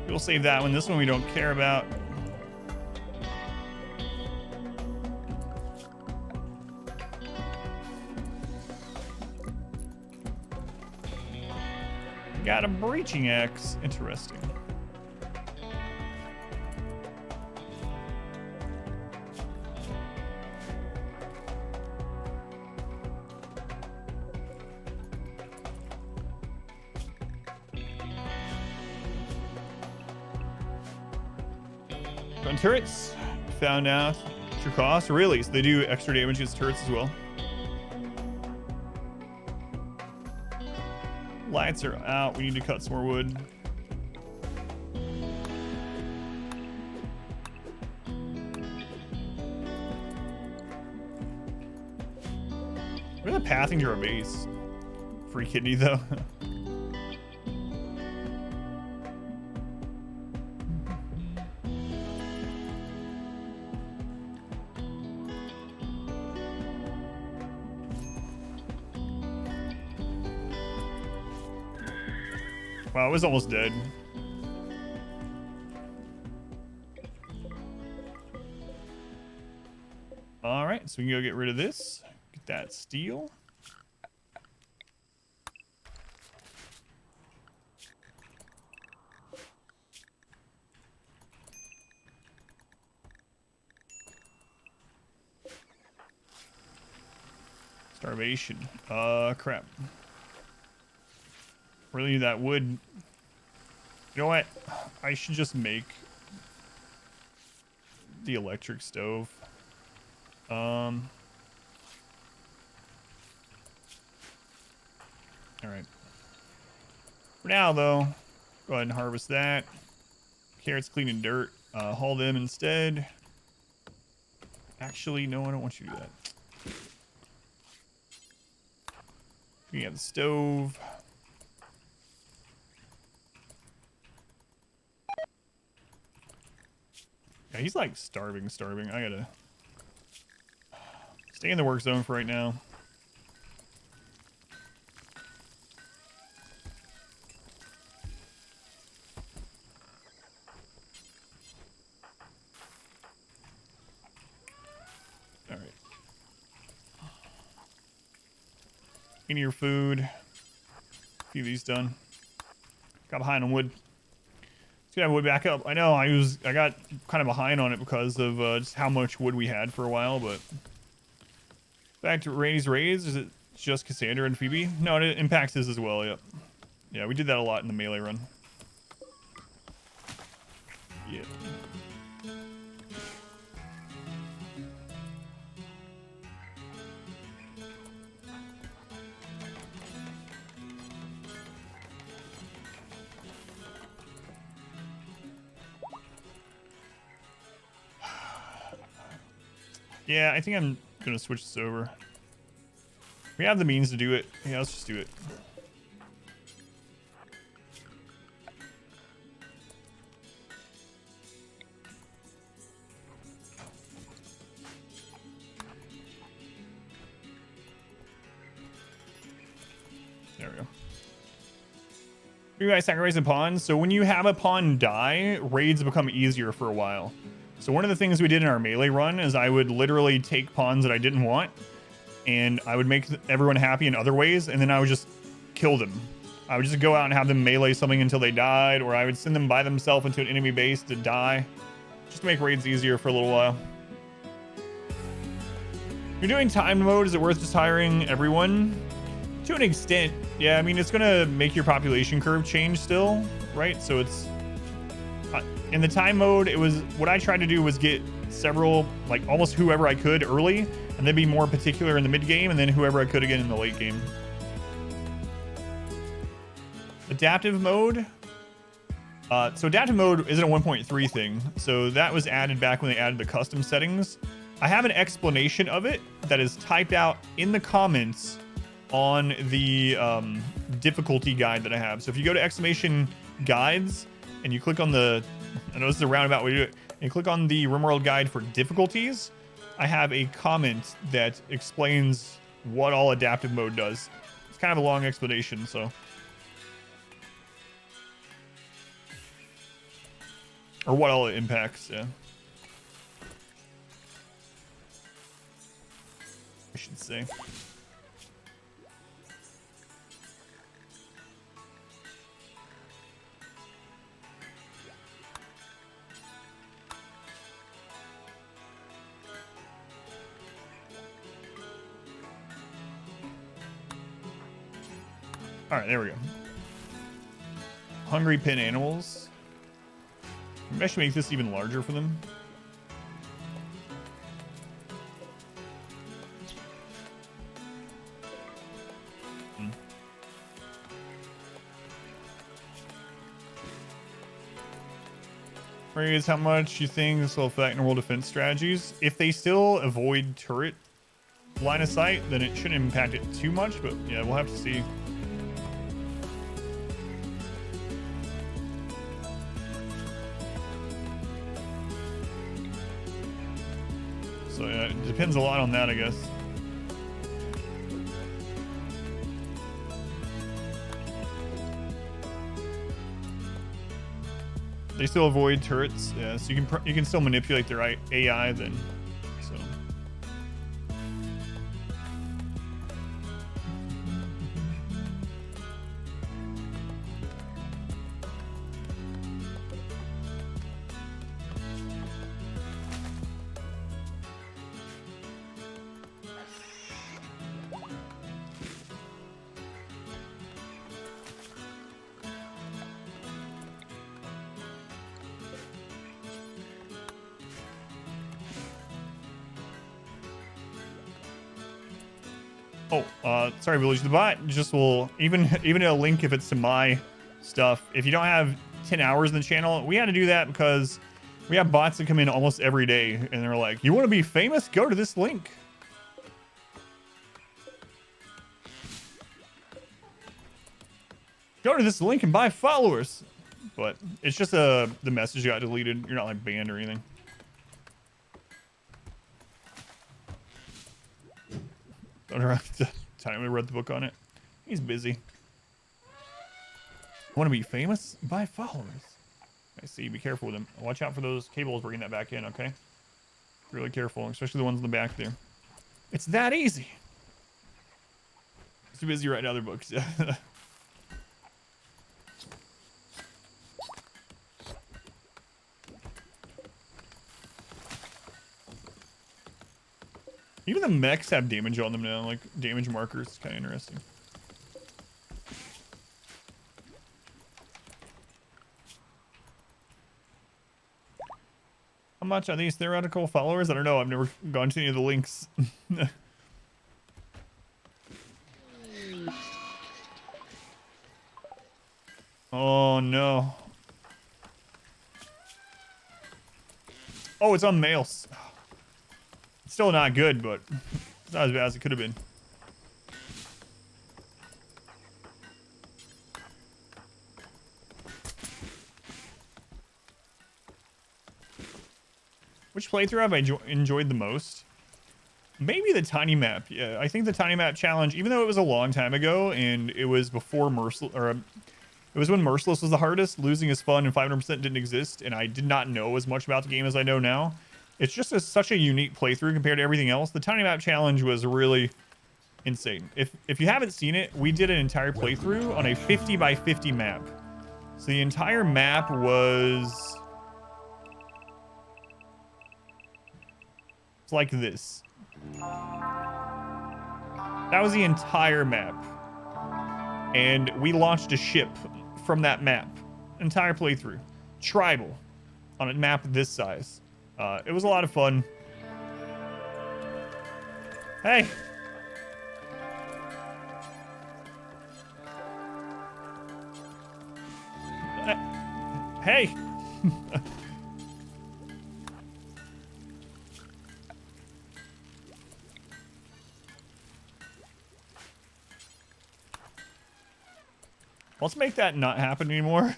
we'll save that one. This one we don't care about. Got a breaching axe. Interesting. Gun turrets. Found out extra cost. Really? So they do extra damage against turrets as well. Lights are out. We need to cut some more wood. We're pathing to our base. Free kidney though. Wow, it was almost dead. All right, so we can go get rid of this. Get that steel. Starvation. Crap. Really need that wood. You know what? I should just make the electric stove. All right. For now, though, go ahead and harvest that. Carrots cleaning dirt. Haul them instead. Actually, no, I don't want you to do that. We have the stove. Yeah, he's like starving. I gotta stay in the work zone for right now. All right. Any of your food. A few of these done. Got behind on wood. Let's get that wood back up. I know I got kind of behind on it because of just how much wood we had for a while, but back to Rainey's raids. Is it just Cassandra and Phoebe? No, it impacts his as well. Yep. Yeah, we did that a lot in the melee run. Yeah. Yeah, I think I'm gonna switch this over. We have the means to do it. Yeah, let's just do it. There we go. You guys sacrifice a pawn. So when you have a pawn die, raids become easier for a while. So one of the things we did in our melee run is I would literally take pawns that I didn't want, and I would make everyone happy in other ways, and then I would just kill them. I would just go out and have them melee something until they died, or I would send them by themselves into an enemy base to die, just to make raids easier for a little while. If you're doing time mode, is it worth just hiring everyone? To an extent, yeah. I mean, it's gonna make your population curve change still, right? So it's in the time mode, it was what I tried to do was get several, like almost whoever I could early, and then be more particular in the mid game, and then whoever I could again in the late game. Adaptive mode. So adaptive mode isn't a 1.3 thing. So that was added back when they added the custom settings. I have an explanation of it that is typed out in the comments on the difficulty guide that I have. So if you go to exclamation guides and you click on the, I know this is a roundabout way to do it, and you click on the RimWorld guide for difficulties, I have a comment that explains what all adaptive mode does. It's kind of a long explanation, so. Or what all it impacts, yeah. I should say. All right, there we go. Hungry pin animals. Maybe I should make this even larger for them. Raise how much you think this will affect normal defense strategies. If they still avoid turret line of sight, then it shouldn't impact it too much, but yeah, we'll have to see. So yeah, it depends a lot on that, I guess. They still avoid turrets, yeah. So you can still manipulate their AI then. So. Sorry, Village. The bot just will even a link if it's to my stuff. If you don't have 10 hours in the channel, we had to do that because we have bots that come in almost every day, and they're like, "You want to be famous? Go to this link." Go to this link and buy followers. But it's just the message got deleted. You're not like banned or anything. Don't have to time to read the book on it. He's busy. Want to be famous? Buy followers. I see. Be careful with him. Watch out for those cables bringing that back in, okay? Really careful, especially the ones in the back there. It's that easy. He's too busy writing other books. Even the mechs have damage on them now, like damage markers. It's kind of interesting. How much are these theoretical followers? I don't know. I've never gone to any of the links. Oh, no. Oh, it's on males. It's still not good, but it's not as bad as it could have been. Which playthrough have I enjoyed the most? Maybe the tiny map. Yeah, I think the tiny map challenge, even though it was a long time ago and it was before Merciless, or it was when Merciless was the hardest, losing is fun and 500% didn't exist, and I did not know as much about the game as I know now. It's just such a unique playthrough compared to everything else. The tiny map challenge was really insane. If you haven't seen it, we did an entire playthrough on a 50 by 50 map. So the entire map was... it's like this. That was the entire map. And we launched a ship from that map. Entire playthrough. Tribal. On a map this size. It was a lot of fun. Hey! Hey! Let's make that not happen anymore.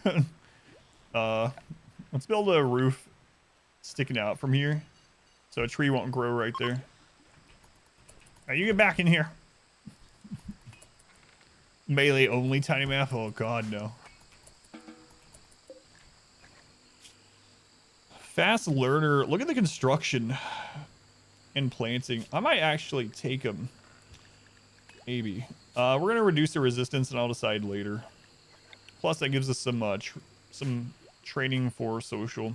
Let's build a roof sticking out from here so a tree won't grow right there. Now you get back in here. Melee only tiny map? Oh god, no. Fast learner. Look at the construction and planting. I might actually take them. Maybe. We're going to reduce the resistance and I'll decide later. Plus that gives us some training for social.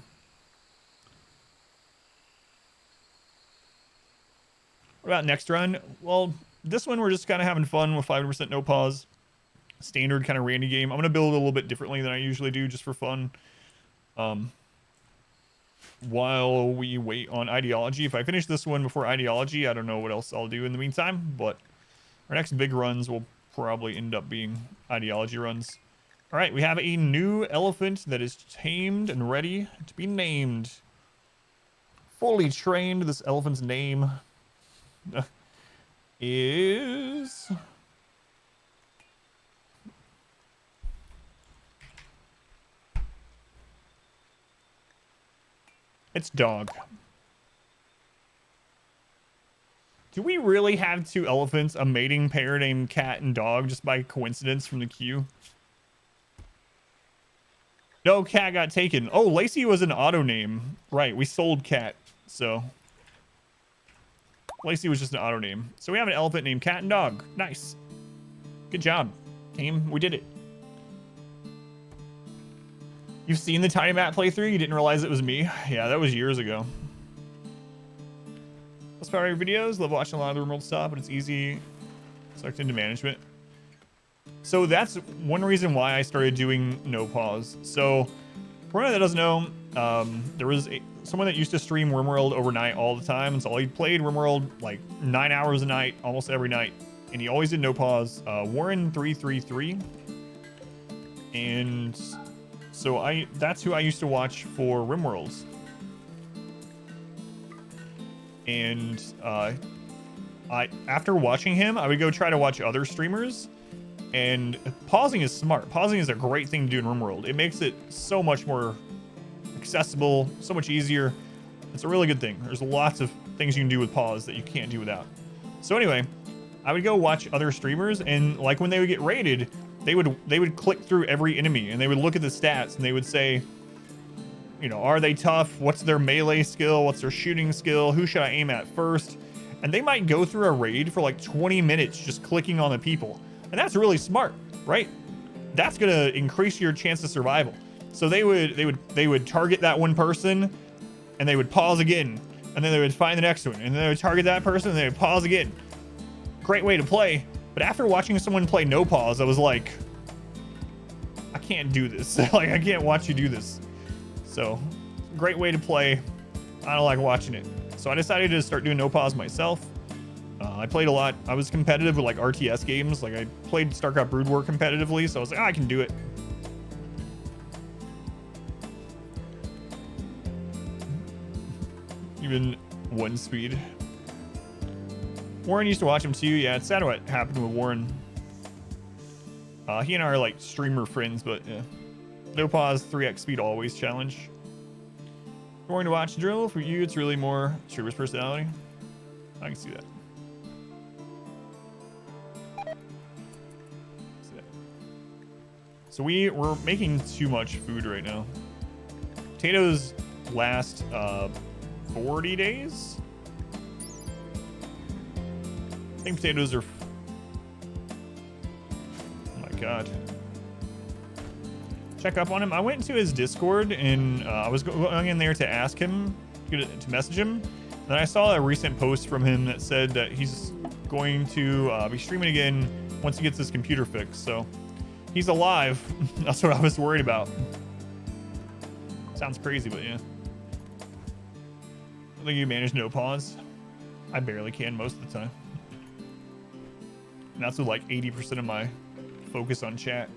What about next run? Well, this one we're just kind of having fun with 500% no pause. Standard kind of Randy game. I'm going to build it a little bit differently than I usually do just for fun. While we wait on ideology. If I finish this one before ideology, I don't know what else I'll do in the meantime, but our next big runs will probably end up being ideology runs. All right, we have a new elephant that is tamed and ready to be named. Fully trained. This elephant's name is... it's Dog. Do we really have two elephants, a mating pair named Cat and Dog, just by coincidence from the queue? No, Cat got taken. Oh, Lacey was an auto name. Right, we sold Cat, so... Lacey was just an auto name. So we have an elephant named Cat and Dog. Nice. Good job, team. We did it. You've seen the tiny map playthrough? You didn't realize it was me? Yeah, that was years ago. Most power videos. Love watching a lot of the remote stuff, but it's easy. Select into management. So that's one reason why I started doing no pause. So for anyone that doesn't know, there was someone that used to stream RimWorld overnight all the time. And so he played RimWorld like 9 hours a night, almost every night. And he always did no pause. Warren333. And so that's who I used to watch for RimWorld. And after watching him, I would go try to watch other streamers. And pausing is smart. Pausing is a great thing to do in RimWorld. It makes it so much more accessible, so much easier. It's a really good thing. There's lots of things you can do with pause that you can't do without. So anyway, I would go watch other streamers, and like when they would get raided, they would click through every enemy and they would look at the stats and they would say, you know, are they tough? What's their melee skill? What's their shooting skill? Who should I aim at first? And they might go through a raid for like 20 minutes just clicking on the people. And that's really smart, right? That's gonna increase your chance of survival. So they would target that one person and they would pause again. And and then they would find the next one, and then they would target that person, and they would pause again. Great way to play. But after watching someone play no pause, I was like, I can't do this. Like, I can't watch you do this. So, great way to play. I don't like watching it. So I decided to start doing no pause myself. I played a lot. I was competitive with like RTS games. Like I played StarCraft Brood War competitively, so I was like, oh, I can do it. Even one speed. Warren used to watch him too. Yeah, it's sad what happened with Warren. He and I are like streamer friends, but yeah. No pause, 3x speed always challenge. Going to watch drill. For you, it's really more streamer's personality. I can see that. So we're making too much food right now. Potatoes last 40 days. I think potatoes are. Oh my god. Check up on him. I went into his Discord and I was going in there to ask him, to message him. And I saw a recent post from him that said that he's going to be streaming again once he gets his computer fixed. So he's alive. That's what I was worried about. Sounds crazy, but yeah. I think you manage no pause. I barely can most of the time. And that's with like 80% of my focus on chat.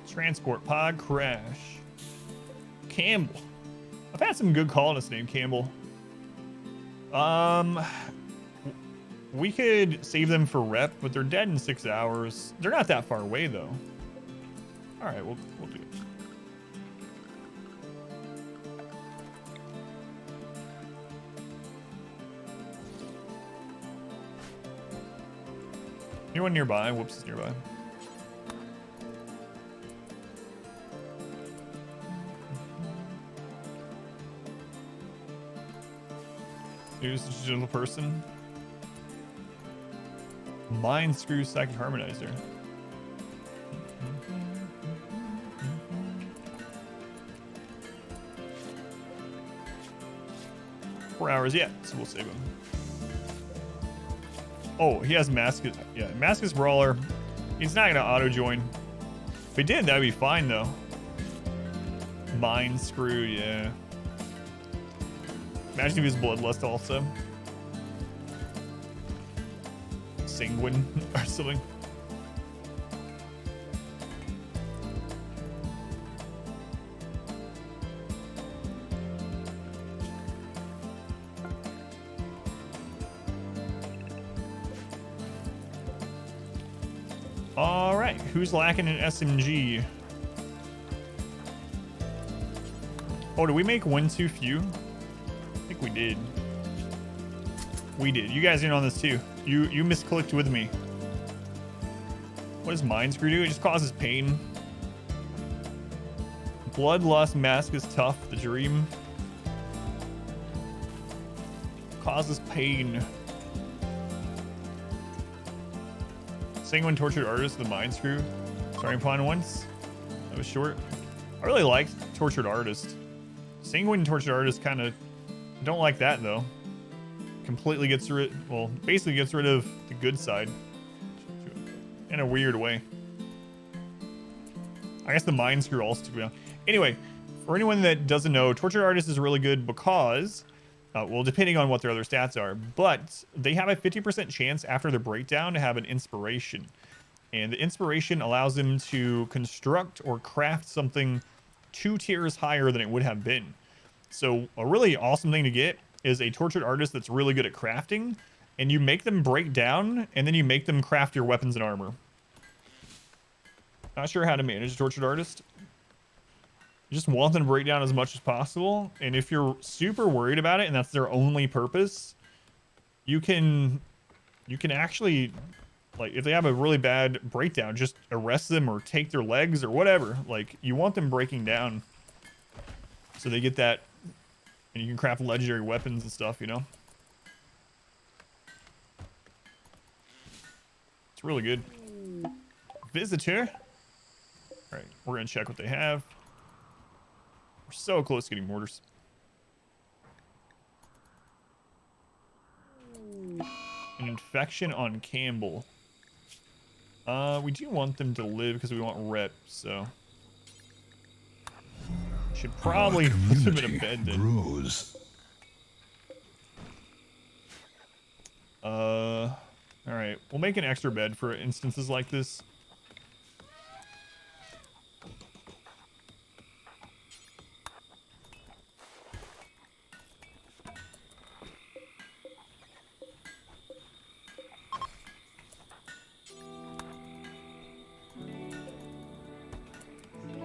Transport pod crash. Campbell. I've had some good colonists named Campbell. We could save them for rep, but they're dead in 6 hours. They're not that far away though. All right, we'll do it. Anyone nearby? Whoops is nearby. Use a digital person. Mind screw psychic harmonizer. 4 hours yet, so we'll save him. Oh, he has Maskus. Yeah, Maskus Brawler. He's not gonna auto join. If he did, that'd be fine though. Mind screw, yeah. Imagine if he was Bloodlust also. Sanguine or something. All right, who's lacking an SMG? Oh, did we make one too few? I think we did. We did. You guys are in on this too. You misclicked with me. What does Mind Screw do? It just causes pain. Bloodlust Mask is tough. The Dream causes pain. Sanguine Tortured Artist, the Mind Screw. Starting upon once. That was short. I really liked Tortured Artist. Sanguine Tortured Artist kind of don't like that though. Completely gets rid, well, basically gets rid of the good side in a weird way. I guess the Mind Screw also took me out. Anyway, for anyone that doesn't know, Tortured Artist is really good because, well, depending on what their other stats are, but they have a 50% chance after the breakdown to have an inspiration. And the inspiration allows them to construct or craft something 2 tiers higher than it would have been. So a really awesome thing to get is a Tortured Artist that's really good at crafting, and you make them break down, and then you make them craft your weapons and armor. Not sure how to manage a Tortured Artist. You just want them to break down as much as possible, and if you're super worried about it and that's their only purpose, you can actually, like, if they have a really bad breakdown, just arrest them or take their legs or whatever. Like, you want them breaking down so they get that, and you can craft legendary weapons and stuff, you know? It's really good. Visitor. All right, we're gonna check what they have. We're so close to getting mortars. An infection on Campbell. We do want them to live because we want rep, so should probably put them in a bed then. Grows. All right, we'll make an extra bed for instances like this.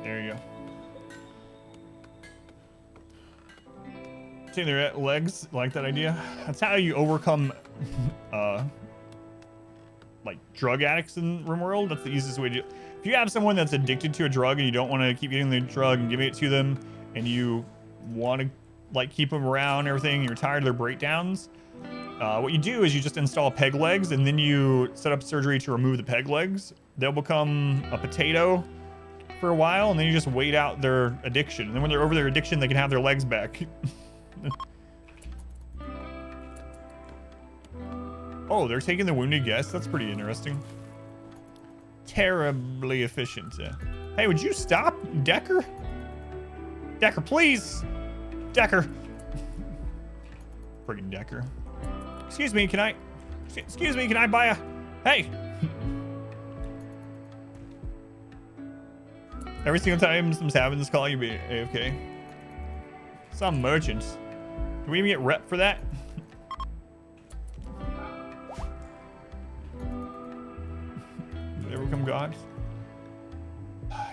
There you go. See their legs, like that idea? That's how you overcome, like drug addicts in RimWorld. That's the easiest way to do it. If you have someone that's addicted to a drug and you don't want to keep getting the drug and giving it to them, and you want to like keep them around and everything, and you're tired of their breakdowns, what you do is you just install peg legs, and then you set up surgery to remove the peg legs. They'll become a potato for a while, and then you just wait out their addiction. And then when they're over their addiction, they can have their legs back. Oh, they're taking the wounded guest. That's pretty interesting. Terribly efficient. Hey, would you stop, Decker? Decker, please. Decker. Friggin' Decker. Excuse me, can I buy a... Hey. Every single time something's happens, call you be AFK. Some merchants. Do we even get rep for that? They become gods?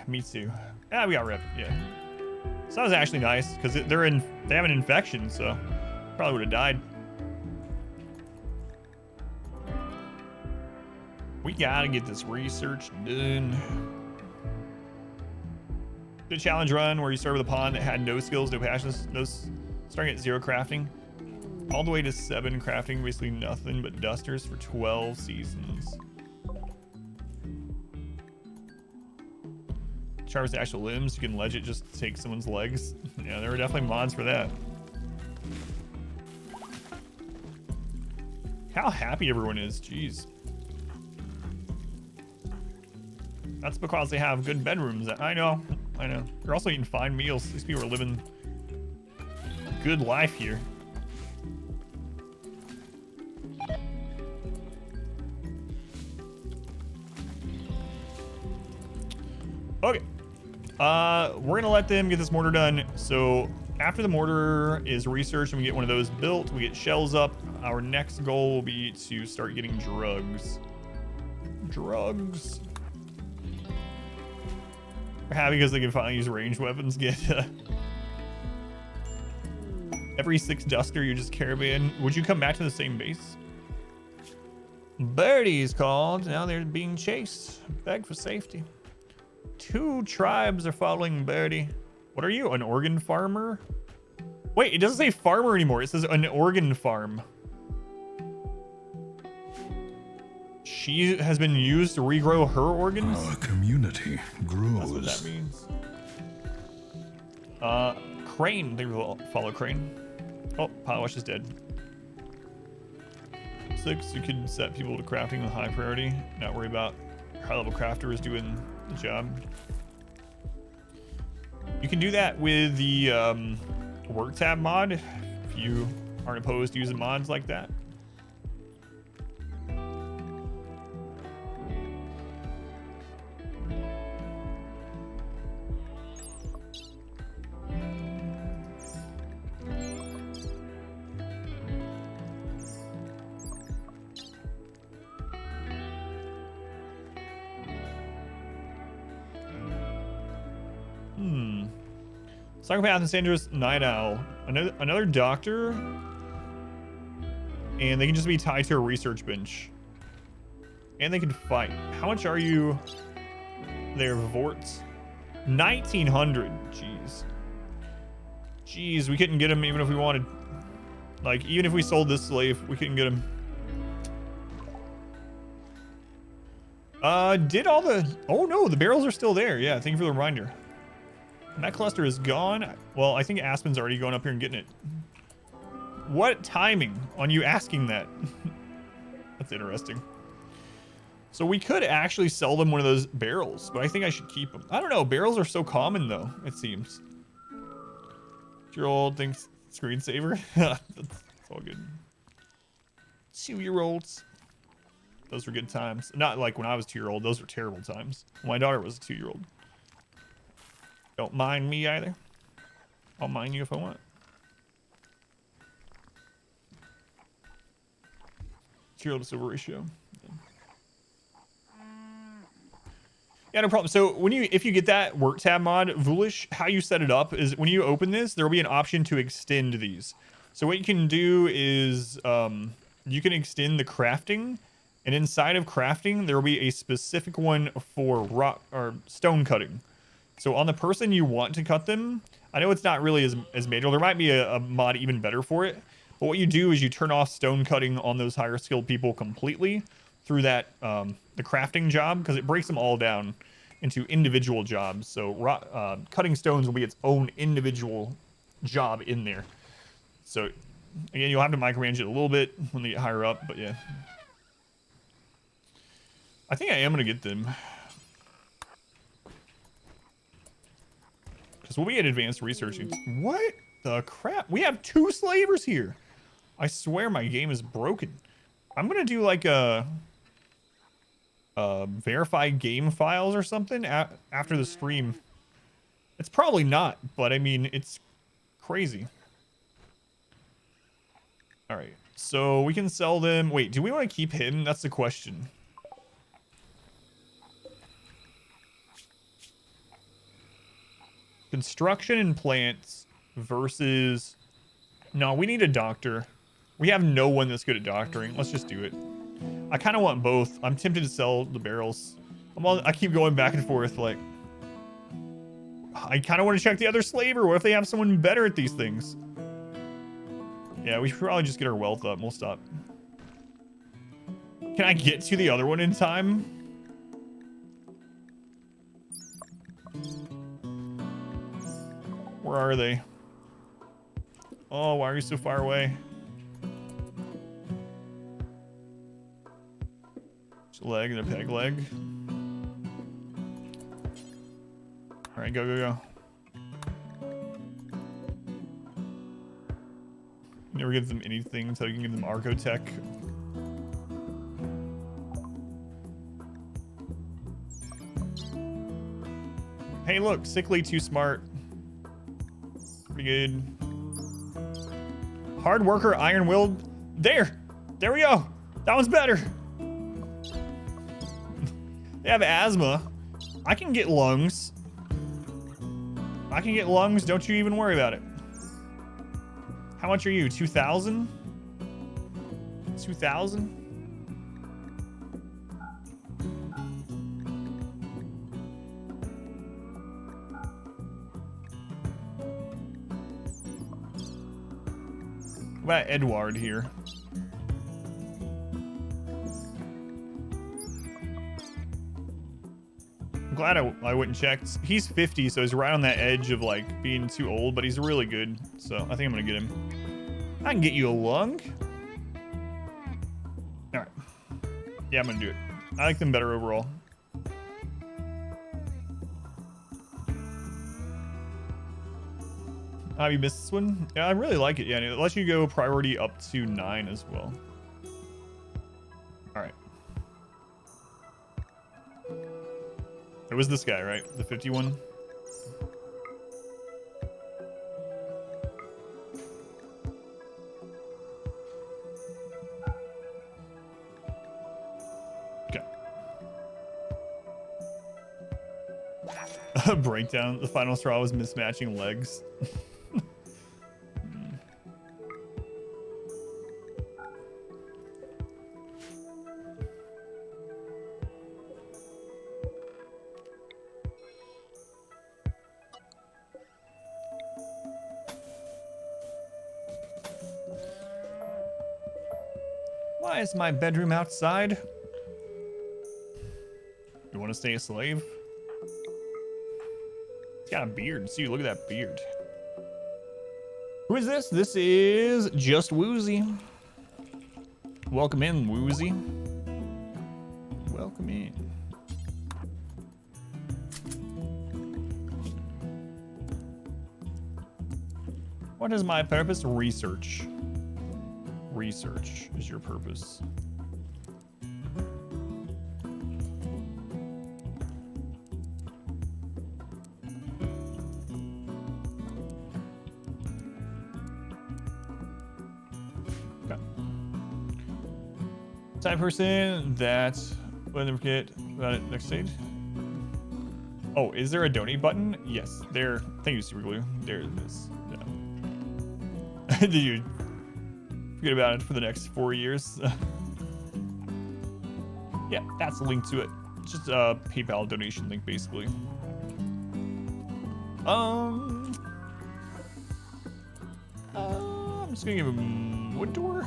Me too. Yeah, we got rep, yeah. So that was actually nice, because they have an infection, so probably would have died. We gotta get this research done. The challenge run where you start with a pawn that had no skills, no passions, starting at 0 crafting, all the way to 7 crafting, basically nothing but dusters for 12 seasons. Charge the actual limbs, you can legit just take someone's legs. Yeah, there were definitely mods for that. How happy everyone is, jeez. That's because they have good bedrooms. I know. They're also eating fine meals. These people are living a good life here. Okay. We're gonna let them get this mortar done. So after the mortar is researched and we get one of those built, we get shells up. Our next goal will be to start getting drugs. Drugs. We're happy because they can finally use ranged weapons. Get every 6 duster you just caravan. Would you come back to the same base? Birdie's called. Now they're being chased. Beg for safety. 2 tribes are following Birdie. What are you, an organ farmer? Wait, it doesn't say farmer anymore. It says an organ farm. She has been used to regrow her organs? Our community grows. That's what that means. Crane. They will follow Crane. Oh, Powash is dead. 6, you can set people to crafting with high priority. Not worry about high-level crafter is doing the job. You can do that with the work tab mod if you aren't opposed to using mods like that. Psychopath and Sandra's Night Owl. Another doctor. And they can just be tied to a research bench. And they can fight. How much are you? They're Vorts. 1900. Jeez. Jeez, we couldn't get him even if we wanted. Like, even if we sold this slave, we couldn't get him. Did all the... Oh, no, the barrels are still there. Yeah, thank you for the reminder. And that cluster is gone. Well, I think Aspen's already going up here and getting it. What timing on you asking that? That's interesting. So we could actually sell them one of those barrels, but I think I should keep them. I don't know. Barrels are so common, though, it seems. Your old thinks screensaver. That's all good. 2-year-olds. Those were good times. Not like when I was 2-year-old. Those were terrible times. My daughter was a 2-year-old. Don't mind me either. I'll mind you if I want. Zero to silver ratio. Yeah, no problem. So if you get that work tab mod, Voolish, how you set it up is when you open this, there will be an option to extend these. So what you can do is you can extend the crafting, and inside of crafting, there will be a specific one for rock or stone cutting. So on the person you want to cut them, I know it's not really as manual. There might be a mod even better for it. But what you do is you turn off stone cutting on those higher skilled people completely through that the crafting job, because it breaks them all down into individual jobs. So cutting stones will be its own individual job in there. So again, you'll have to micromanage it a little bit when they get higher up, but yeah. I think I am going to get them. Because we'll be at advanced researching. What the crap? We have 2 slavers here. I swear my game is broken. I'm going to do like a verify game files or something after the stream. It's probably not, but I mean, it's crazy. All right, so we can sell them. Wait, do we want to keep him? That's the question. Construction and plants versus... No, we need a doctor. We have no one that's good at doctoring. Let's just do it. I kind of want both. I'm tempted to sell the barrels. I keep going back and forth, like... I kind of want to check the other slaver. What if they have someone better at these things? Yeah, we should probably just get our wealth up. We'll stop. Can I get to the other one in time? Where are they? Oh, why are you so far away? Just a leg and a peg leg. All right, go, go, go. Never give them anything until you can give them Archotech. Hey, look, sickly, too smart. Pretty good. Hard worker, iron-willed. There we go. That one's better. They have asthma. I can get lungs. Don't you even worry about it. How much are you? 2,000? 2,000? What about Edward here? I'm glad I went and checked. He's 50, so he's right on that edge of like being too old, but he's really good. So I think I'm gonna get him. I can get you a lung. All right. Yeah, I'm gonna do it. I like them better overall. Have you missed this one? Yeah, I really like it. Yeah, it lets you go priority up to 9 as well. All right. It was this guy, right? The 51. Okay. Breakdown. The final straw was mismatching legs. Why is my bedroom outside? want to stay a slave? He's got a beard. See, look at that beard. Who is this? This is just Woozy. Welcome in, Woozy. Welcome in. What is my purpose? Research. Research is your purpose. Okay. Type person that, let them forget about it next stage. Oh, is there a donate button? Yes, there. Thank you, Super Glue. There it is. Yeah. Did you forget about it for the next 4 years? Yeah, that's the link to it. It's just a PayPal donation link, basically. I'm just gonna give him wood door.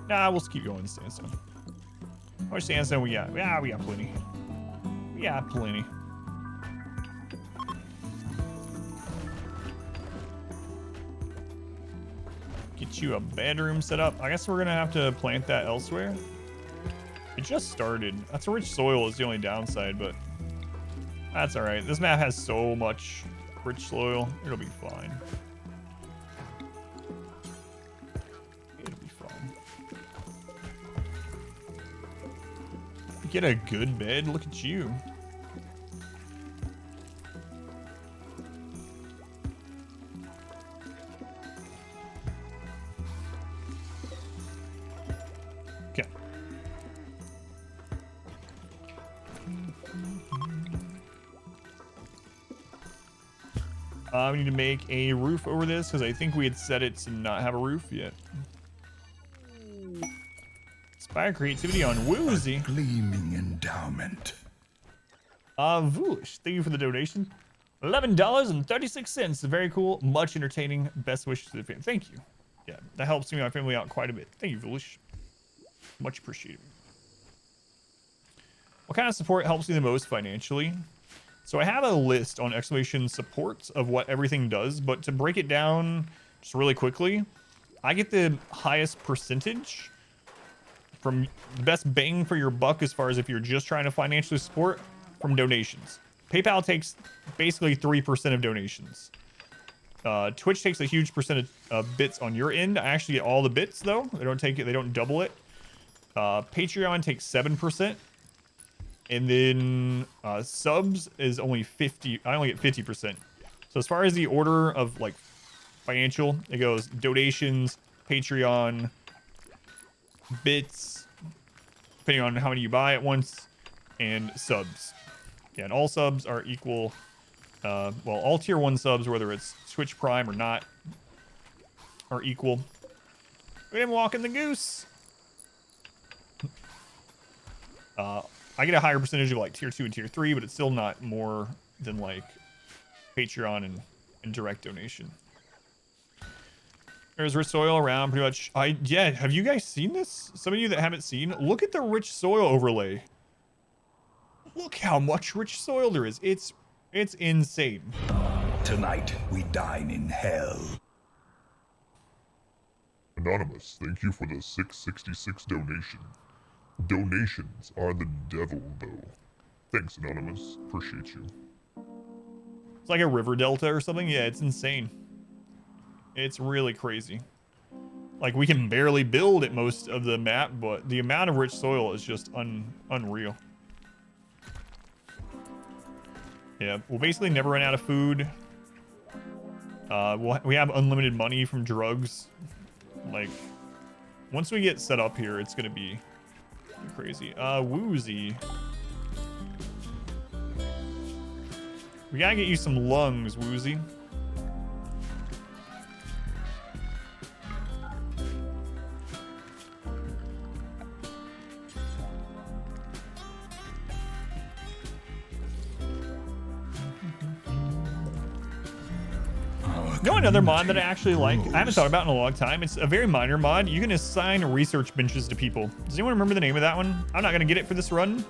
Nah, we'll just keep going sandstone. How much sandstone we got? Yeah, we got plenty. We got plenty. Get you a bedroom set up. I guess we're gonna have to plant that elsewhere. It just started. That's a rich soil is the only downside, but that's all right. This map has so much rich soil. It'll be fine. It'll be fine. Get a good bed. Look at you. Okay. We need to make a roof over this because I think we had set it to not have a roof yet. Inspire creativity on Woozy. Gleaming endowment. Voolish, thank you for the donation. $11.36. Very cool. Much entertaining. Best wishes to the family. Thank you. Yeah, that helps me and my family out quite a bit. Thank you, Voolish. Much appreciated. What kind of support helps you the most financially? So I have a list on exclamation supports of what everything does, but to break it down just really quickly, I get the highest percentage from the best bang for your buck as far as if you're just trying to financially support from donations. PayPal takes basically 3% of donations. Twitch takes a huge percentage of bits on your end. I actually get all the bits though. They don't take it. They don't double it. Patreon takes 7%. And then subs is only 50. I only get 50%. So as far as the order of like financial, it goes donations, Patreon, bits, depending on how many you buy at once, and subs. Yeah, and all subs are equal. Well, all tier 1 subs, whether it's Twitch Prime or not, are equal. We didn't walk in the goose. I get a higher percentage of like tier 2 and tier 3, but it's still not more than like Patreon and direct donation. There's rich soil around pretty much. Yeah, have you guys seen this? Some of you that haven't seen, look at the rich soil overlay. Look how much rich soil there is. It's insane. Tonight, we dine in hell. Anonymous, thank you for the 666 donation. Donations are the devil, though. Thanks, Anonymous. Appreciate you. It's like a river delta or something. Yeah, it's insane. It's really crazy. Like, we can barely build at most of the map, but the amount of rich soil is just unreal. Yeah, we'll basically never run out of food. We have unlimited money from drugs. Like, once we get set up here, it's gonna be crazy. Woozy. We gotta get you some lungs, Woozy. You know another mod that I actually like? I haven't thought about in a long time. It's a very minor mod. You can assign research benches to people. Does anyone remember the name of that one? I'm not going to get it for this run.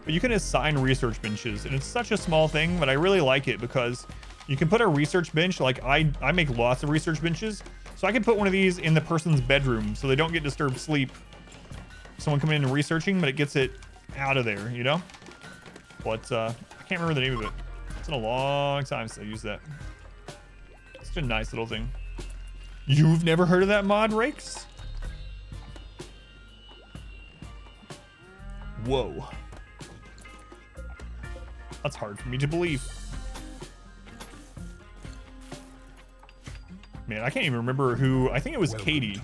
but you can assign research benches, and it's such a small thing, but I really like it because you can put a research bench. Like I make lots of research benches, so I can put one of these in the person's bedroom so they don't get disturbed sleep. Someone coming in and researching, but it gets it out of there, you know? But I can't remember the name of it. It's been a long time since I used that. It's just a nice little thing. You've never heard of that mod, Rakes? Whoa. That's hard for me to believe. Man, I can't even remember who. I think it was Katie.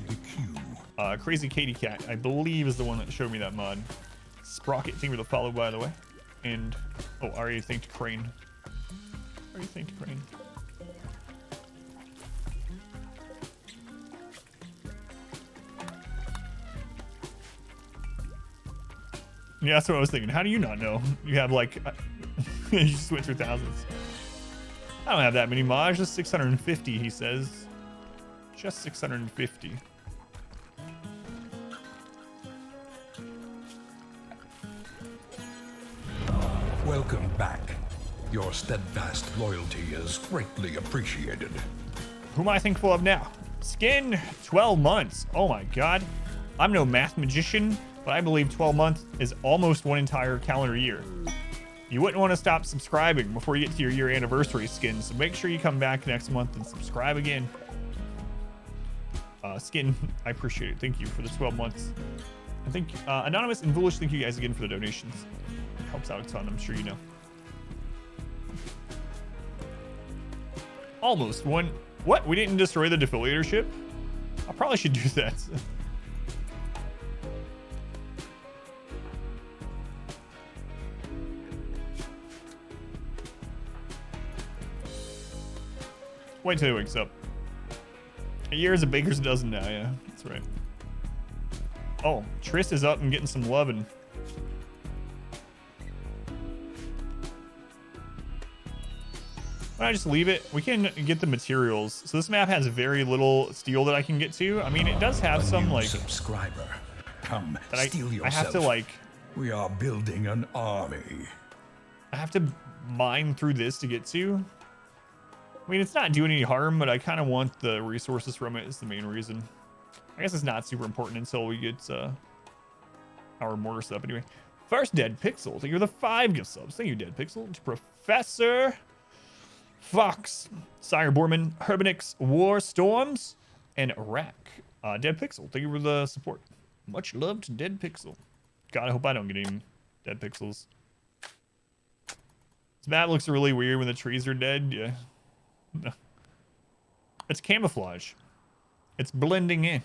Crazy Katie Cat, I believe, is the one that showed me that mod. Sprocket, thank you for the follow, by the way. And, oh, Arya thanked Crane. Arya thanked Crane. Yeah, that's what I was thinking. How do you not know? You have like, you just went through thousands. I don't have that many mods, just 650, he says. Just 650. Welcome back. Your steadfast loyalty is greatly appreciated. Who am I thankful of now? Skin, 12 months. Oh my god. I'm no math magician, but I believe 12 months is almost one entire calendar year. You wouldn't want to stop subscribing before you get to your year anniversary, Skin, so make sure you come back next month and subscribe again. Skin, I appreciate it. Thank you for the 12 months. I think Anonymous and Foolish, thank you guys again for the donations. It helps out a ton, I'm sure you know. Almost one. What? We didn't destroy the defoliatorship? I probably should do that. Wait till he wakes up. A year is a baker's dozen now, yeah. That's right. Oh, Triss is up and getting some loving. Why don't I just leave it? We can get the materials. So this map has very little steel that I can get to. I mean, it does have some like subscriber. Come, that steal yourself. I have to like. We are building an army. I have to mine through this to get to. I mean, it's not doing any harm, but I kind of want the resources from it is the main reason. I guess it's not super important until we get our mortar stuff. Anyway, first Dead Pixel. Thank you for the 5 gift subs. Thank you, Dead Pixel. To Professor Fox, Sire Borman, Herbanix, War Storms, and Rack. Dead Pixel. Thank you for the support. Much love to Dead Pixel. God, I hope I don't get any dead pixels. This map looks really weird when the trees are dead. Yeah. No. It's camouflage. It's blending in.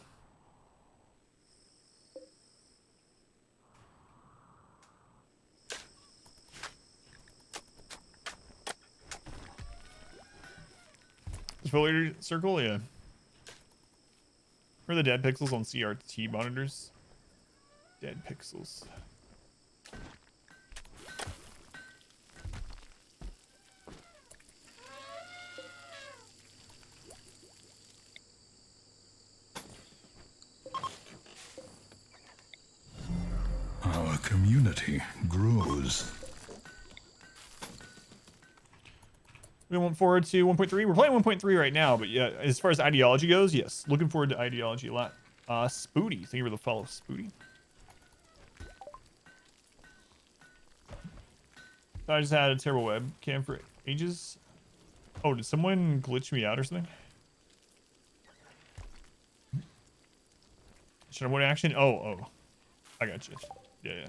Defoliator circle, yeah. Where are the dead pixels on CRT monitors? Dead pixels. Our community grows. We went forward to 1.3. We're playing 1.3 right now, but yeah, as far as ideology goes, yes. Looking forward to ideology a lot. Spooty. Thank you for the follow, Spooty. I just had a terrible webcam for ages. Oh, did someone glitch me out or something? Should I want action? Oh. I got you. Yeah.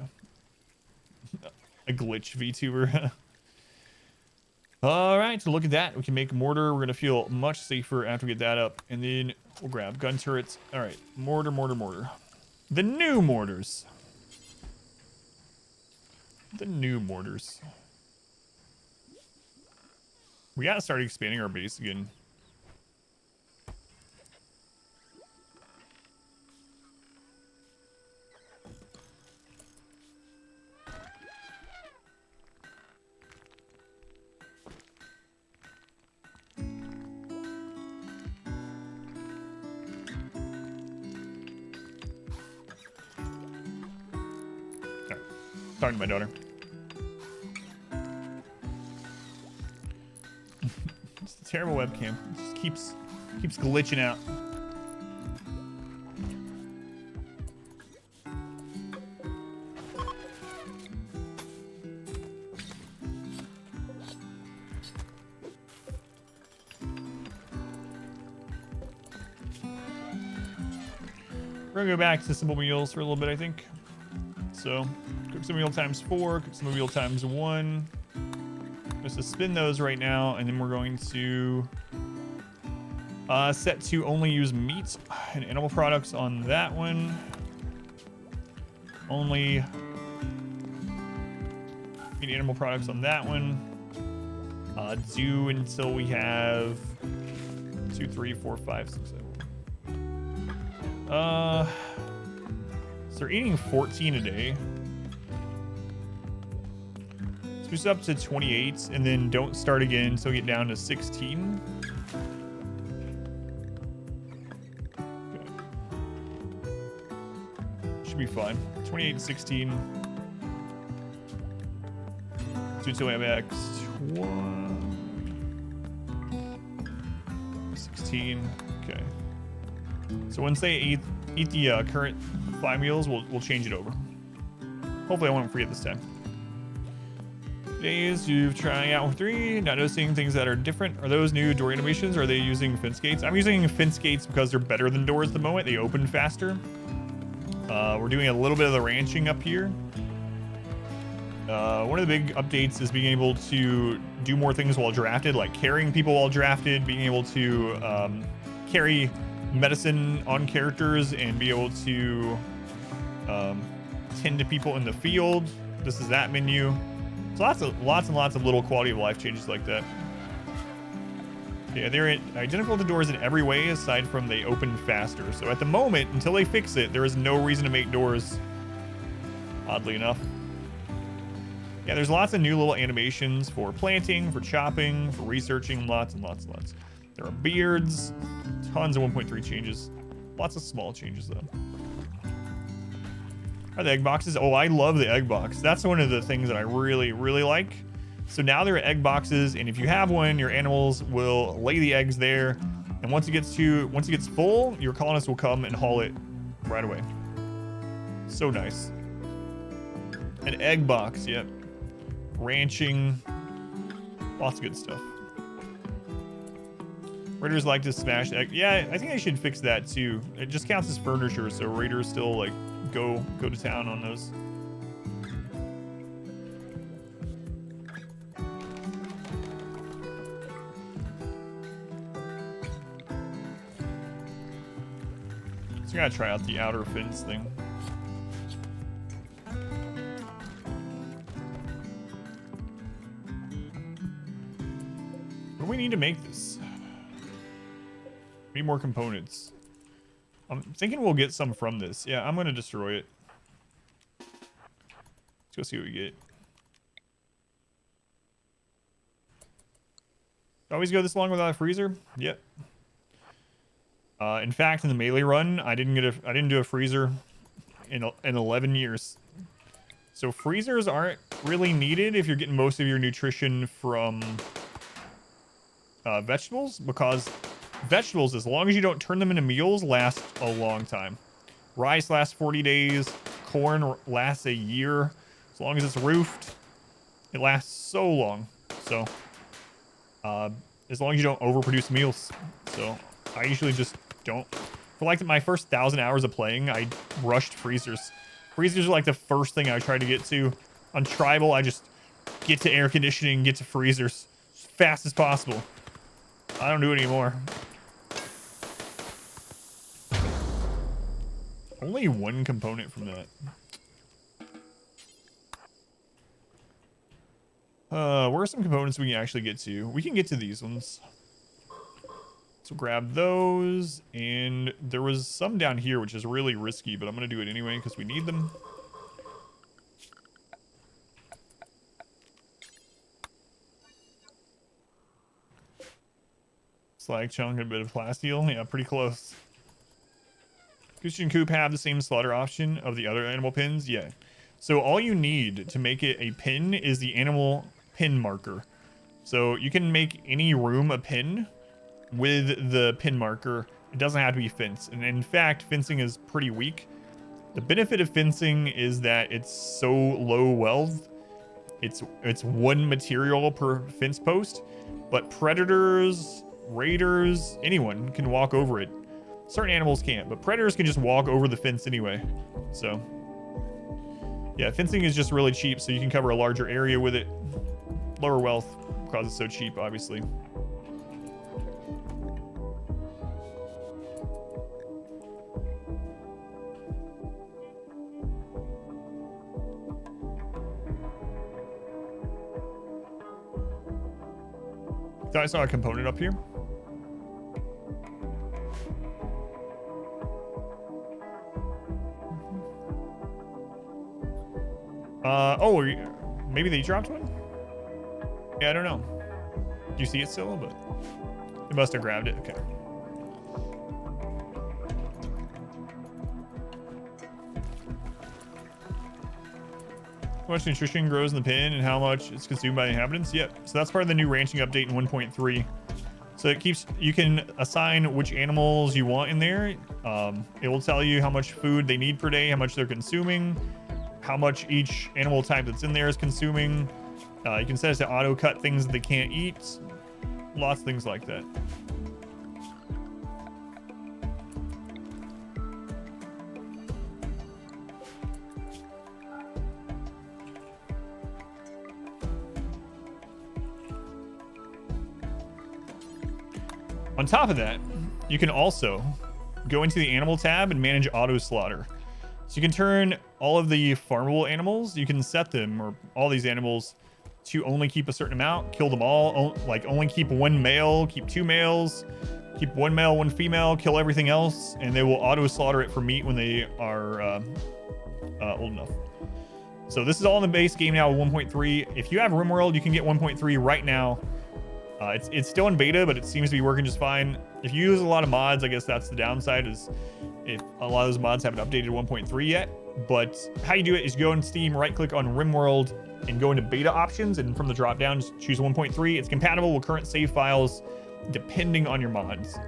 A glitch VTuber. All right, so look at that. We can make mortar. We're going to feel much safer after we get that up. And then we'll grab gun turrets. All right, mortar. The new mortars. We got to start expanding our base again. Talking to my daughter. Terrible webcam. It just keeps glitching out. We're gonna go back to simple meals for a little bit, I think. So, cook some meal times 4, cook some meal times 1. Just to spin those right now, and then we're going to set to only use meat and animal products on that one. Only meat and animal products on that one. Do until we have 2, 3, 4, 5, 6, 7. So they're eating 14 a day. Let's boost up to 28, and then don't start again until we get down to 16. Okay. Should be fine. 28, 16. Do until we have X. 16. Okay. So once they eat the current 5 meals, we'll change it over. Hopefully I won't forget this time. Days you've trying out with 3, not noticing things that are different. Are those new door animations? Or are they using fence gates? I'm using fence gates because they're better than doors at the moment. They open faster. We're doing a little bit of the ranching up here. One of the big updates is being able to do more things while drafted, like carrying people while drafted, being able to carry medicine on characters and be able to tend to people in the field. This is that menu. So lots and lots of little quality of life changes like that. Yeah, they're identical to doors in every way aside from they open faster. So at the moment, until they fix it, there is no reason to make doors, oddly enough. Yeah, there's lots of new little animations for planting, for chopping, for researching, lots and lots and lots. There are beards, tons of 1.3 changes. Lots of small changes, though. Are the egg boxes? Oh, I love the egg box. That's one of the things that I really, really like. So now there are egg boxes, and if you have one, your animals will lay the eggs there. And once it gets full, your colonists will come and haul it right away. So nice. An egg box, yep. Ranching. Lots of good stuff. Raiders like to smash egg. Yeah, I think I should fix that too. It just counts as furniture, so raiders still like go to town on those. So I gotta try out the outer fence thing. What do we need to make this? Need more components. I'm thinking we'll get some from this. Yeah, I'm gonna destroy it. Let's go see what we get. Always go this long without a freezer? Yep. In fact, in the melee run, I didn't do a freezer in 11 years. So freezers aren't really needed if you're getting most of your nutrition from vegetables, because vegetables, as long as you don't turn them into meals, last a long time. Rice lasts 40 days. Corn lasts a year. As long as it's roofed, it lasts so long. So, as long as you don't overproduce meals. So, I usually just don't. For like my first 1,000 hours of playing, I rushed freezers. Freezers are like the first thing I try to get to. On Tribal, I just get to air conditioning, get to freezers as fast as possible. I don't do it anymore. Only one component from that. Where are some components we can actually get to? We can get to these ones. So grab those, and there was some down here, which is really risky, but I'm going to do it anyway because we need them. Slag chunk and a bit of plasteel. Yeah, pretty close. Goose and Coop have the same slaughter option of the other animal pins? Yeah. So all you need to make it a pin is the animal pin marker. So you can make any room a pin with the pin marker. It doesn't have to be fence. And in fact, fencing is pretty weak. The benefit of fencing is that it's so low wealth. It's one material per fence post, but predators, raiders, anyone can walk over it. Certain animals can't, but predators can just walk over the fence anyway. So yeah, fencing is just really cheap, so you can cover a larger area with it. Lower wealth because it's so cheap, obviously. Thought I saw a component up here. Oh, maybe they dropped one? Yeah, I don't know. Do you see it still? But they must have grabbed it. Okay. How much nutrition grows in the pin and how much it's consumed by the inhabitants? Yep. So that's part of the new ranching update in 1.3. So it keeps, you can assign which animals you want in there. It will tell you how much food they need per day, how much they're consuming, how much each animal type that's in there is consuming. You can set it to auto cut things that they can't eat. Lots of things like that. On top of that, you can also go into the animal tab and manage auto slaughter. So you can turn all of the farmable animals, you can set them, or all these animals, to only keep a certain amount, kill them all, like only keep one male, keep two males, keep one male, one female, kill everything else, and they will auto slaughter it for meat when they are old enough. So this is all in the base game now with 1.3. If you have RimWorld, you can get 1.3 right now. It's still in beta, but it seems to be working just fine. If you use a lot of mods, I guess that's the downside, is if a lot of those mods haven't updated 1.3 yet. But how you do it is go on Steam, right click on RimWorld, and go into beta options, and from the drop down just choose 1.3. It's compatible with current save files depending on your mods.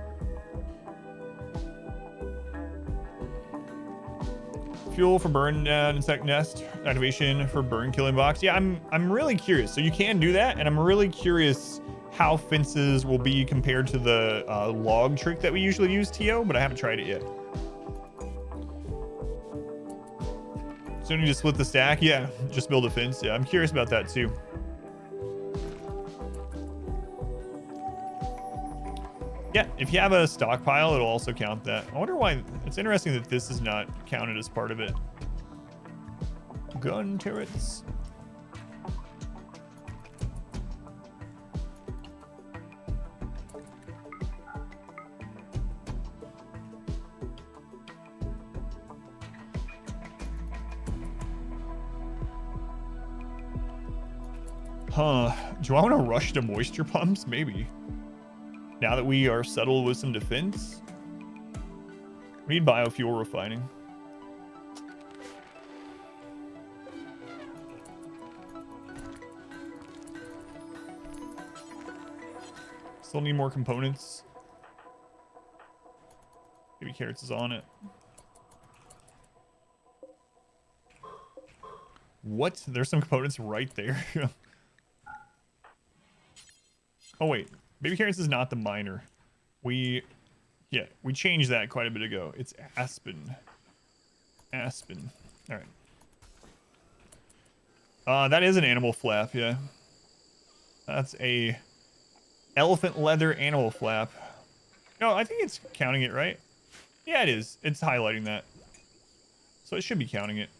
Fuel for burn insect nest activation for burn killing box. Yeah, I'm really curious. So you can do that, and I'm really curious how fences will be compared to the log trick that we usually use, TO, but I haven't tried it yet. So you need to split the stack? Yeah, just build a fence. Yeah, I'm curious about that too. Yeah, if you have a stockpile, it'll also count that. I wonder why. It's interesting that this is not counted as part of it. Gun turrets. Huh. Do I want to rush to moisture pumps? Maybe. Now that we are settled with some defense. We need biofuel refining. Still need more components. Maybe carrots is on it. What? There's some components right there. Oh wait, baby carrots is not the miner. We changed that quite a bit ago. It's aspen. Aspen. All right. That is an animal flap. Yeah. That's a elephant leather animal flap. No, I think it's counting it, right? Yeah, it is. It's highlighting that. So it should be counting it.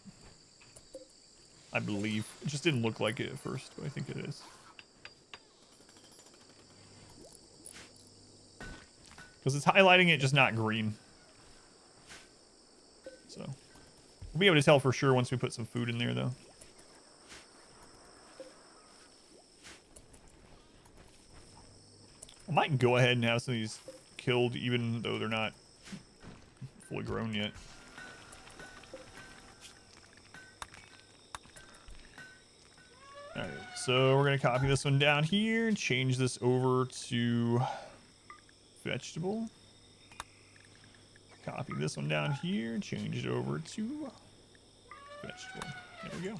I believe. It just didn't look like it at first, but I think it is. Because it's highlighting it, just not green. So we'll be able to tell for sure once we put some food in there, though. I might go ahead and have some of these killed, even though they're not fully grown yet. Alright, So we're gonna copy this one down here and change this over to vegetable. Copy this one down here, change it over to vegetable. There we go.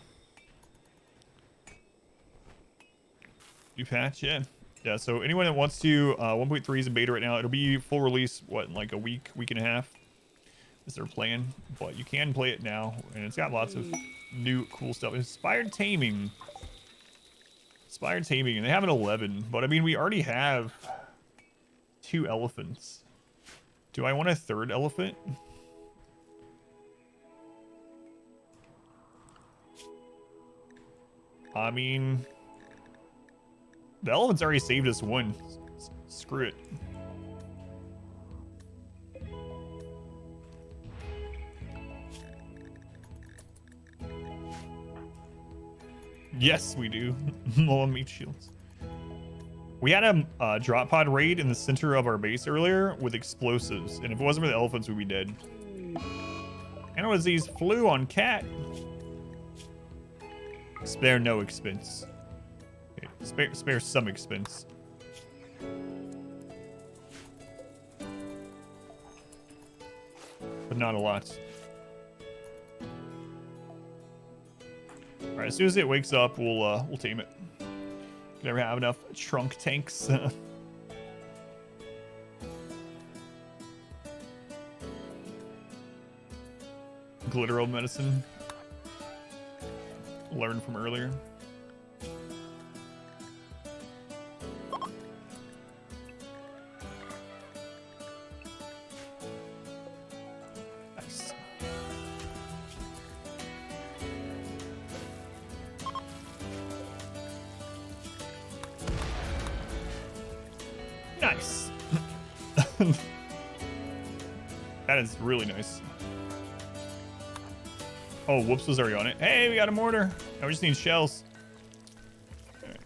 New patch, yeah. Yeah, so anyone that wants to, 1.3 is in beta right now. It'll be full release, what, in like a week and a half is their plan. But you can play it now, and it's got lots of new cool stuff. Inspired taming. Inspired taming, and they have an 11. But I mean, we already have 2 elephants. Do I want a 3rd elephant? I mean, the elephant's already saved us 1. Screw it. Yes, we do. More meat shields. We had a drop pod raid in the center of our base earlier with explosives, and if it wasn't for the elephants, we'd be dead. And it was these flew on cat. Spare no expense. Okay, spare some expense. But not a lot. Alright, as soon as it wakes up, we'll tame it. Can never have enough trunk tanks. Glitteral medicine. Learned from earlier. Nice. Nice. That is really nice. Oh, whoops was already on it. Hey, we got a mortar. Now we just need shells. All right.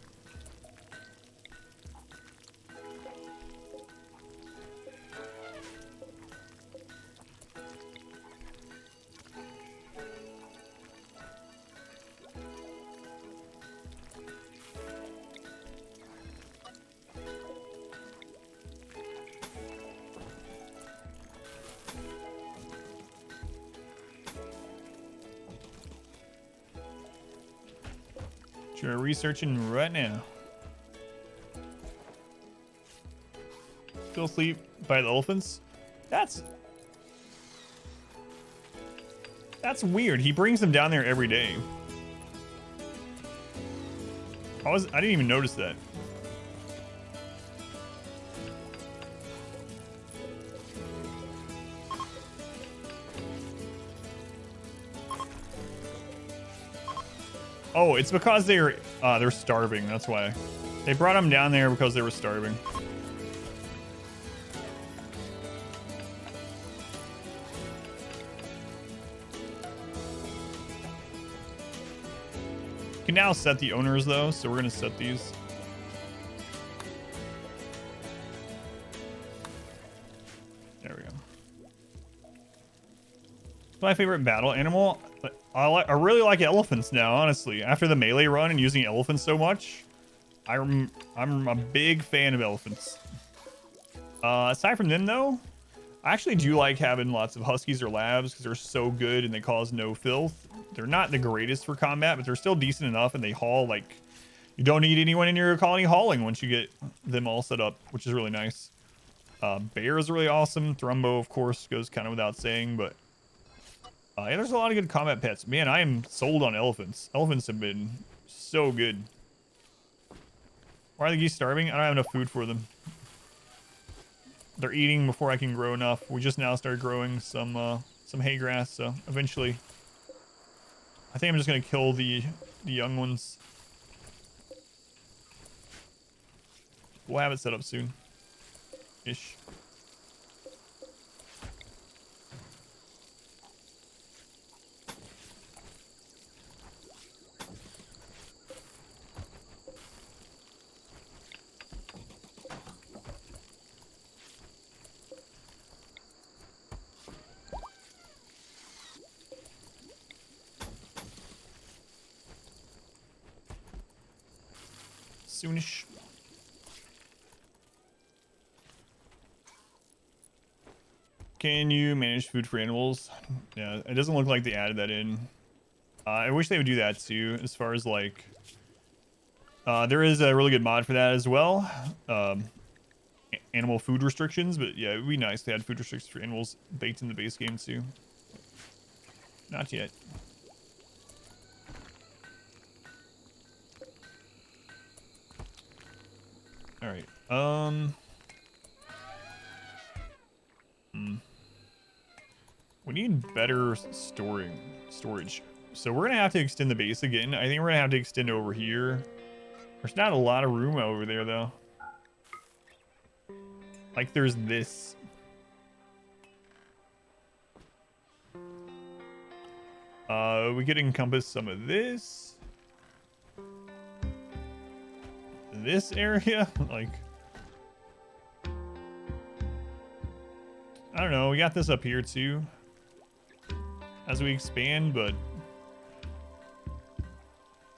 Sure, researching right now. Still asleep by the elephants? That's weird. He brings them down there every day. I didn't even notice that. Oh, it's because they're starving. That's why. They brought them down there because they were starving. You can now set the owners though, so we're gonna set these. There we go. My favorite battle animal. I really like elephants now, honestly. After the melee run and using elephants so much, I'm a big fan of elephants. Aside from them, though, I actually do like having lots of huskies or labs because they're so good and they cause no filth. They're not the greatest for combat, but they're still decent enough, and they haul like you don't need anyone in your colony hauling once you get them all set up, which is really nice. Bear is really awesome. Thrumbo, of course, goes kind of without saying, but yeah, there's a lot of good combat pets. Man, I am sold on elephants. Elephants have been so good. Why are the geese starving? I don't have enough food for them. They're eating before I can grow enough. We just now started growing some hay grass, so eventually I think I'm just gonna kill the young ones. We'll have it set up soon. Ish. soonish. Can you manage food for animals? Yeah, it doesn't look like they added that in. I wish they would do that too, as far as like... there is a really good mod for that as well. Animal food restrictions, but yeah, it would be nice to add food restrictions for animals baked in the base game too. Not yet. All right. We need better storage. So we're gonna have to extend the base again. I think we're gonna have to extend over here. There's not a lot of room over there though. Like there's this. We could encompass some of this. This area, like, I don't know. We got this up here too as we expand, but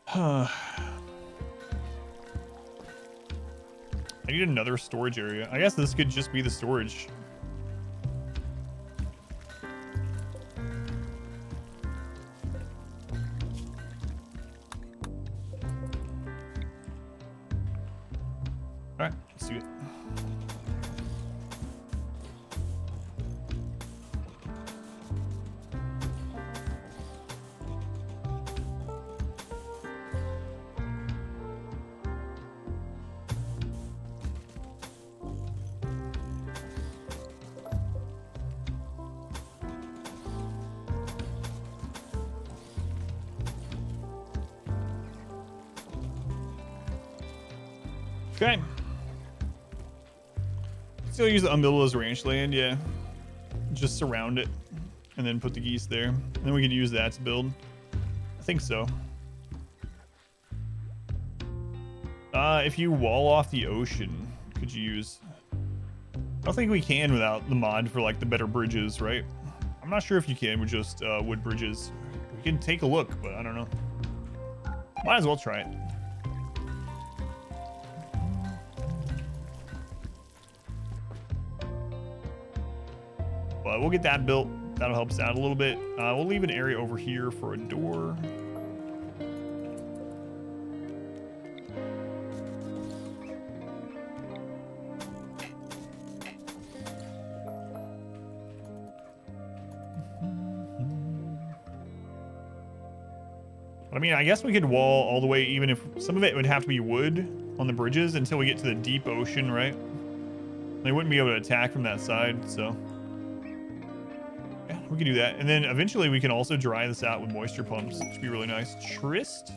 I need another storage area. I guess this could just be the storage. All right, let's do it. Okay. Still use the umbilical as ranch land, yeah. Just surround it and then put the geese there. And then we could use that to build. I think so. If you wall off the ocean, could you use... I don't think we can without the mod for like the better bridges, right? I'm not sure if you can with just wood bridges. We can take a look, but I don't know. Might as well try it. But we'll get that built. That'll help us out a little bit. We'll leave an area over here for a door. I mean, I guess we could wall all the way, even if some of it would have to be wood on the bridges until we get to the deep ocean, right? They wouldn't be able to attack from that side, so... yeah, we can do that. And then eventually we can also dry this out with moisture pumps, which would be really nice. Trist?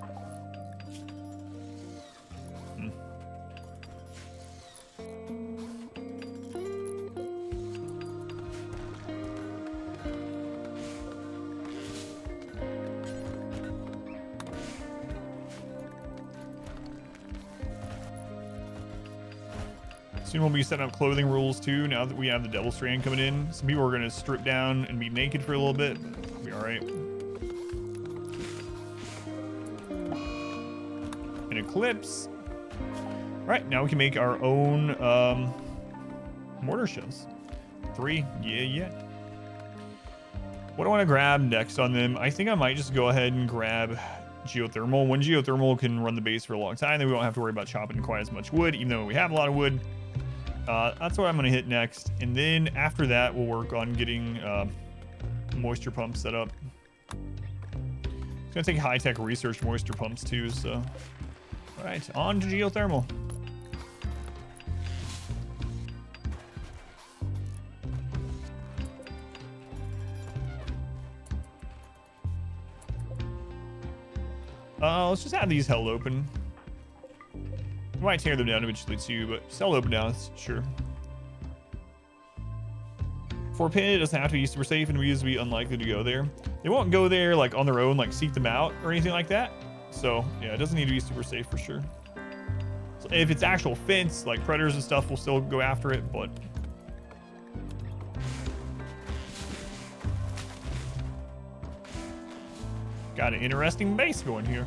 Soon we'll be setting up clothing rules too, now that we have the Devil Strand coming in. Some people are going to strip down and be naked for a little bit. It'll be alright. An Eclipse. Alright, now we can make our own mortar shells. 3, yeah. What do I want to grab next on them? I think I might just go ahead and grab geothermal. One geothermal can run the base for a long time, then we won't have to worry about chopping quite as much wood, even though we have a lot of wood. That's what I'm going to hit next. And then after that, we'll work on getting moisture pumps set up. It's going to take high-tech research moisture pumps too, so... Alright, on to geothermal. Let's just have these held open. We might tear them down eventually too, but just held open now, sure. For pit, it doesn't have to be super safe, and we used to be unlikely to go there. They won't go there like on their own, like seek them out or anything like that. So yeah, it doesn't need to be super safe for sure. So if it's actual fence, like predators and stuff will still go after it, but got an interesting base going here.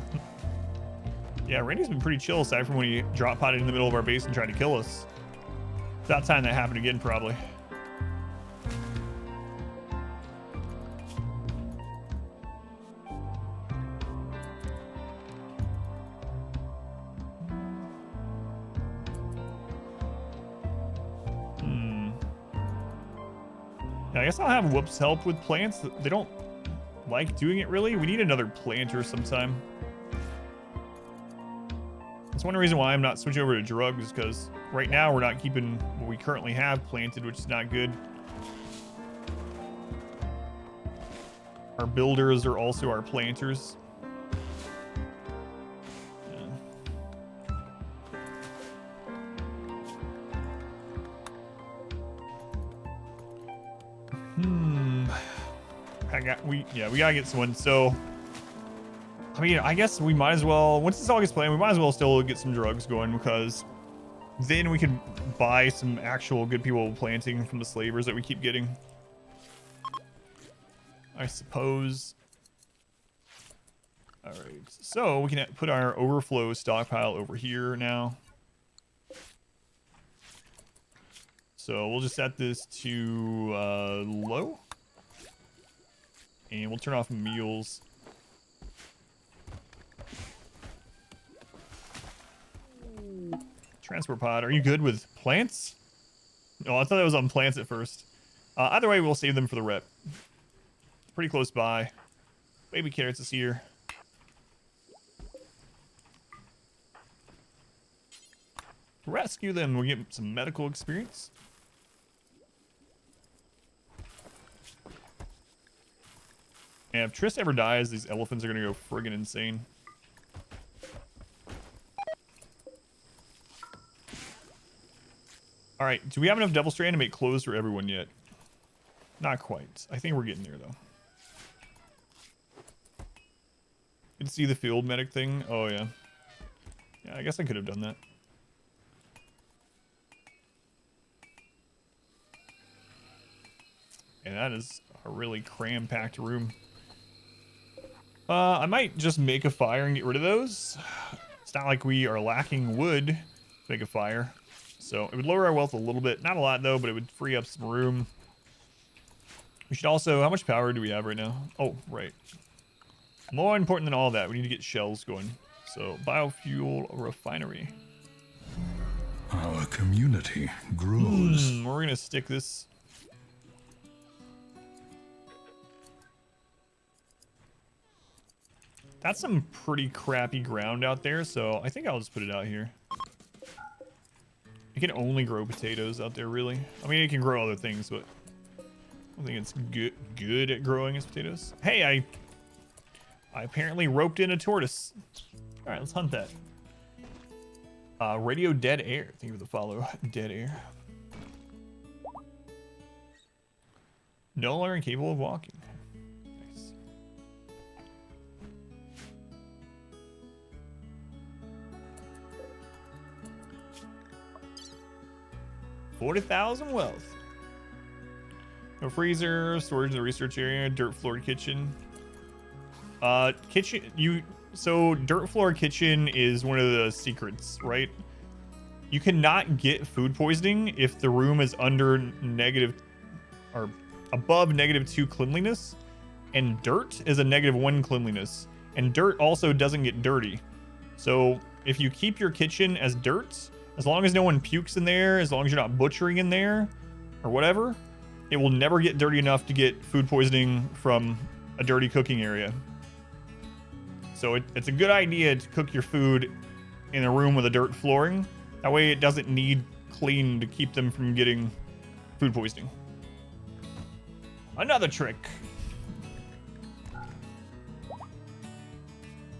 Yeah, Randy's been pretty chill aside from when he drop potted in the middle of our base and tried to kill us. That time that happened again, probably. Yeah, I guess I'll have Whoops help with plants. They don't like doing it really. We need another planter sometime. That's one reason why I'm not switching over to drugs, because right now we're not keeping what we currently have planted, which is not good. Our builders are also our planters. We gotta get someone. So, I mean, I guess we might as well, once this all gets planned, we might as well still get some drugs going, because then we can buy some actual good people planting from the slavers that we keep getting, I suppose. All right, so we can put our overflow stockpile over here now. So we'll just set this to low. And we'll turn off meals. Transport pod, are you good with plants? Oh, I thought that was on plants at first. Either way, we'll save them for the rep. Pretty close by. Baby carrots is here. Rescue them, we'll get some medical experience. And if Triss ever dies, these elephants are gonna go friggin' insane. All right, do we have enough Devil Strand to make clothes for everyone yet? Not quite. I think we're getting there though. You can see the field medic thing. Oh yeah. Yeah, I guess I could have done that. And that is a really cram-packed room. I might just make a fire and get rid of those. It's not like we are lacking wood to make a fire. So it would lower our wealth a little bit. Not a lot though, but it would free up some room. We should also, how much power do we have right now? Oh, right. More important than all that, we need to get shells going. So biofuel refinery. Our community grows. We're gonna stick this. That's some pretty crappy ground out there, so I think I'll just put it out here. It can only grow potatoes out there, really. I mean, it can grow other things, but I don't think it's good at growing as potatoes. Hey, I apparently roped in a tortoise. All right, let's hunt that. Radio dead air. Thank you for the follow. Dead air. No longer incapable of walking. Nice. $40,000 wealth. No freezer, storage in the research area, dirt floor kitchen. So dirt floor kitchen is one of the secrets, right? You cannot get food poisoning if the room is under negative or above -2 cleanliness, and dirt is a -1 cleanliness, and dirt also doesn't get dirty. So if you keep your kitchen as dirt, as long as no one pukes in there, as long as you're not butchering in there or whatever, it will never get dirty enough to get food poisoning from a dirty cooking area. So it's a good idea to cook your food in a room with a dirt flooring. That way it doesn't need clean to keep them from getting food poisoning. Another trick.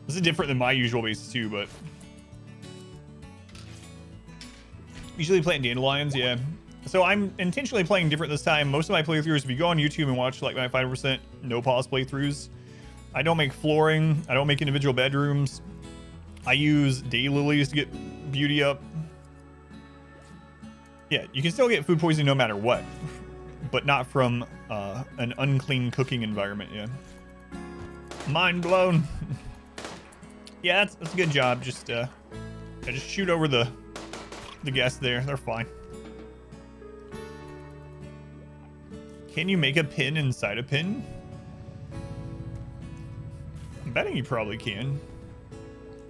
This is different than my usual bases too, but usually playing dandelions, yeah. So I'm intentionally playing different this time. Most of my playthroughs, if you go on YouTube and watch like my 5% no pause playthroughs, I don't make flooring. I don't make individual bedrooms. I use daylilies to get beauty up. Yeah, you can still get food poisoning no matter what, but not from an unclean cooking environment, yeah. Mind blown. Yeah, that's a good job. Just yeah, just shoot over the guests there. They're fine. Can you make a pin inside a pin? I'm betting you probably can.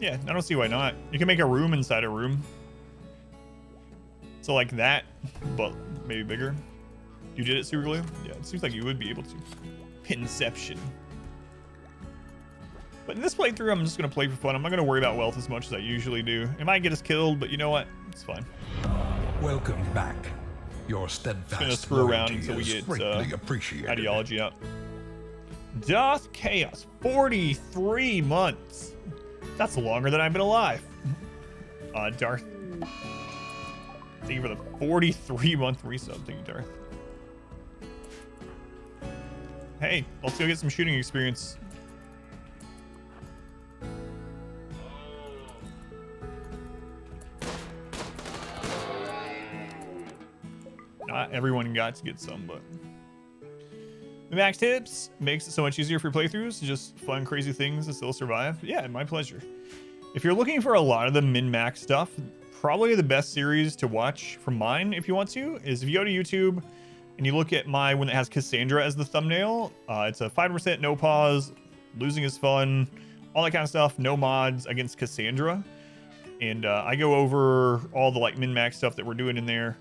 Yeah, I don't see why not. You can make a room inside a room. So like that, but maybe bigger. You did it, Super Glue? Yeah, it seems like you would be able to. Pinception. But in this playthrough, I'm just going to play for fun. I'm not going to worry about wealth as much as I usually do. It might get us killed, but you know what? It's fine. Welcome back. Your Just gonna steadfast screw around loyalty until we is get greatly appreciated. ideology up. Doth Chaos, 43 months. That's longer than I've been alive. Darth. Thank you for the 43-month resub. Thank you, Darth. Hey, let's go get some shooting experience. Not everyone got to get some, but Max Tips makes it so much easier for playthroughs. Just fun, crazy things to still survive. Yeah, my pleasure. If you're looking for a lot of the min-max stuff, probably the best series to watch from mine, if you want to, is if you go to YouTube and you look at my one that has Cassandra as the thumbnail. It's a 5% no pause, losing is fun, all that kind of stuff. No mods against Cassandra, and I go over all the like min-max stuff that we're doing in there.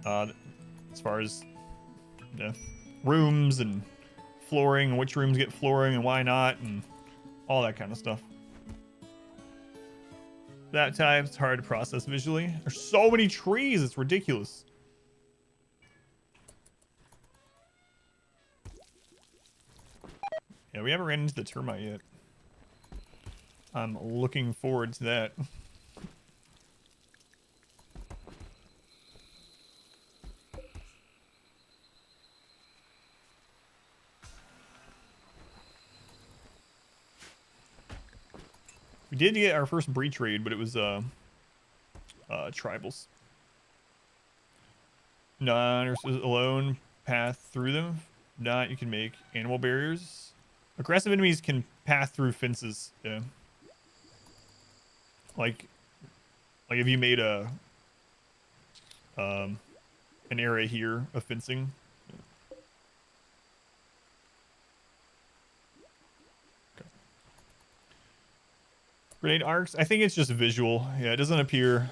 As far as rooms and flooring and which rooms get flooring and why not and all that kind of stuff. That type's hard to process visually. There's so many trees, it's ridiculous. Yeah, we haven't ran into the termite yet. I'm looking forward to that. We did get our first breach raid, but it was tribals. None alone path through them. Not you can make animal barriers. Aggressive enemies can pass through fences. Yeah. Like if you made a an area here of fencing. Grenade arcs, I think it's just visual. Yeah, it doesn't appear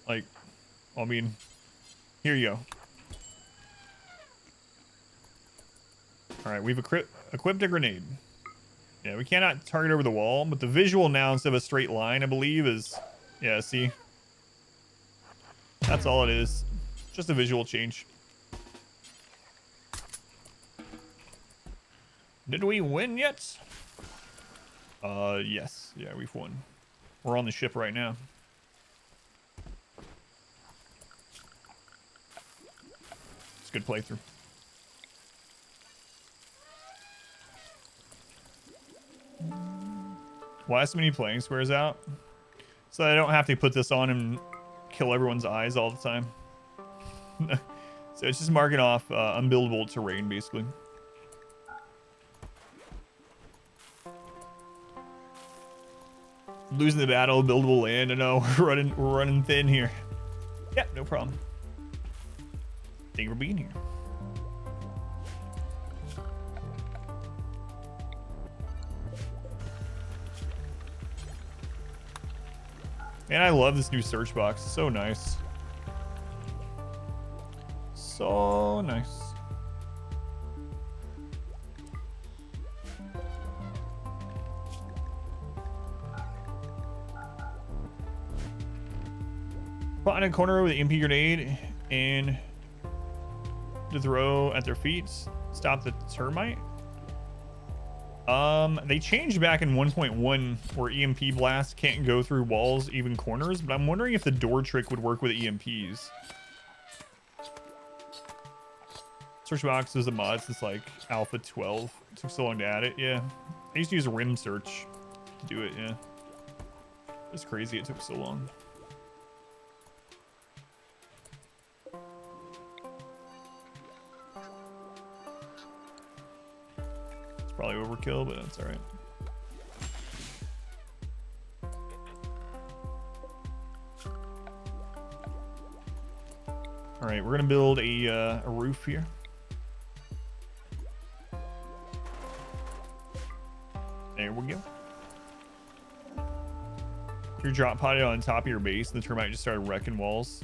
like, I mean, here you go. All right, we've equipped a grenade. Yeah, we cannot target over the wall, but the visual now instead of a straight line, I believe, is, yeah, see? That's all it is. Just a visual change. Did we win yet? Yes. Yeah, we've won. We're on the ship right now. It's a good playthrough. Why so many playing squares out? So I don't have to put this on and kill everyone's eyes all the time. So it's just marking off unbuildable terrain, basically. Losing the battle, buildable land. I know we're running thin here. Yeah, no problem. Thank you for being here. Man, I love this new search box. It's so nice. So nice. Spot in a corner with an EMP grenade and to throw at their feet. Stop the termite. They changed back in 1.1 where EMP blasts can't go through walls, even corners, but I'm wondering if the door trick would work with EMPs. Search box is a mod since like Alpha 12. It took so long to add it. Yeah, I used to use a rim search to do it. Yeah, it's crazy it took so long. It's probably overkill, but that's all right. All right, we're gonna build a roof here. There we go. You're drop potted on top of your base, and the termite just started wrecking walls.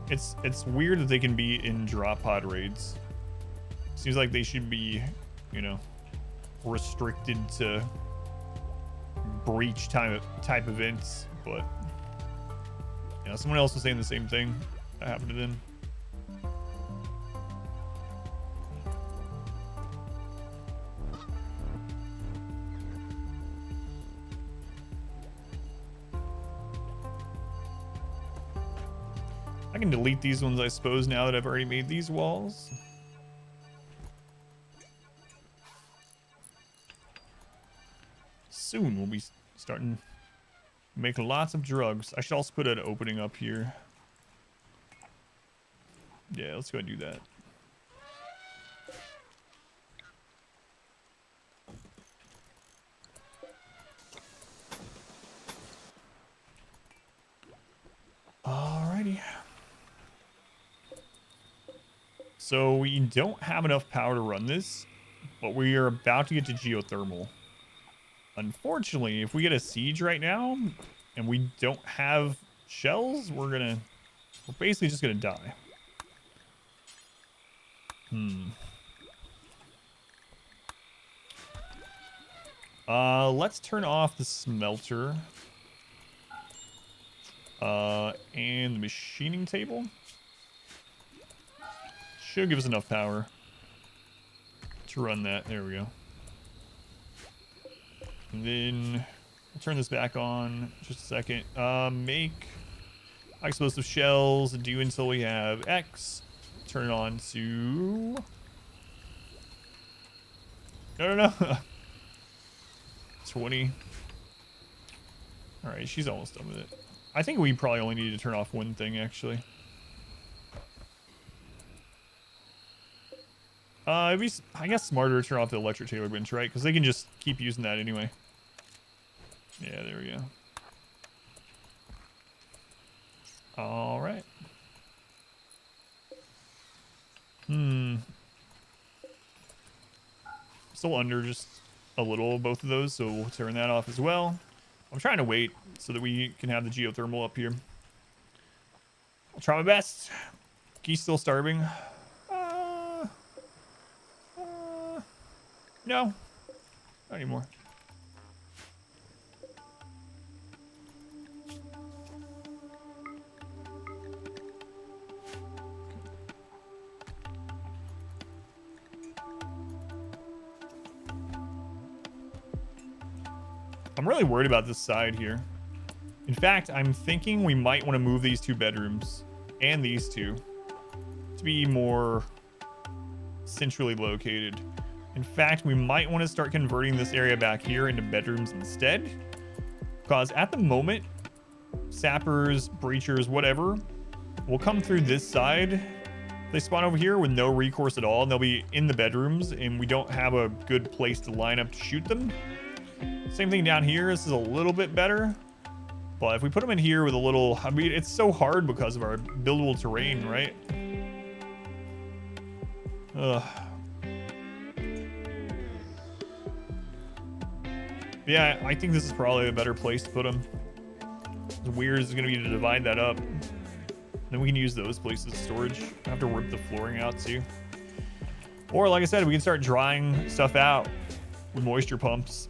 Yeah. It's weird that they can be in drop pod raids. Seems like they should be, you know, restricted to breach type events, but yeah, someone else was saying the same thing that happened to them. I can delete these ones, I suppose, now that I've already made these walls. Soon we'll be starting to make lots of drugs. I should also put an opening up here. Yeah, let's go ahead and do that. Alrighty. So we don't have enough power to run this, but we are about to get to geothermal. Unfortunately, if we get a siege right now and we don't have shells, we're basically just gonna die. Let's turn off the smelter. And the machining table. Should give us enough power to run that. There we go. And then we'll turn this back on just a second. Make explosive shells. Do until we have X. Turn it on to... No. 20. Alright, she's almost done with it. I think we probably only need to turn off one thing, actually. It'd be, I guess, smarter to turn off the electric tailor bench, right? Because they can just keep using that anyway. Yeah, there we go. All right. Still under just a little of both of those, so we'll turn that off as well. I'm trying to wait so that we can have the geothermal up here. I'll try my best. Geese still starving. No, not anymore. I'm really worried about this side here. In fact, I'm thinking we might want to move these two bedrooms and these two to be more centrally located. In fact, we might want to start converting this area back here into bedrooms instead. Because at the moment, sappers, breachers, whatever, will come through this side. They spawn over here with no recourse at all, and they'll be in the bedrooms, and we don't have a good place to line up to shoot them. Same thing down here. This is a little bit better. But if we put them in here with a little... I mean, it's so hard because of our buildable terrain, right? Ugh. Yeah, I think this is probably a better place to put them. The weird is going to be to divide that up. Then we can use those places as storage. I have to rip the flooring out too. Or like I said, we can start drying stuff out with moisture pumps.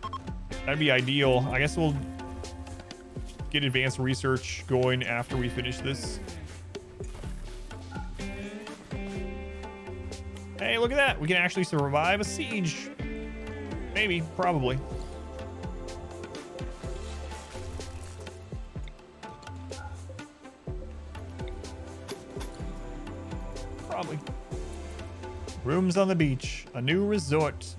That'd be ideal. I guess we'll get advanced research going after we finish this. Hey, look at that. We can actually survive a siege. Maybe, probably. Probably. Rooms on the beach. A new resort.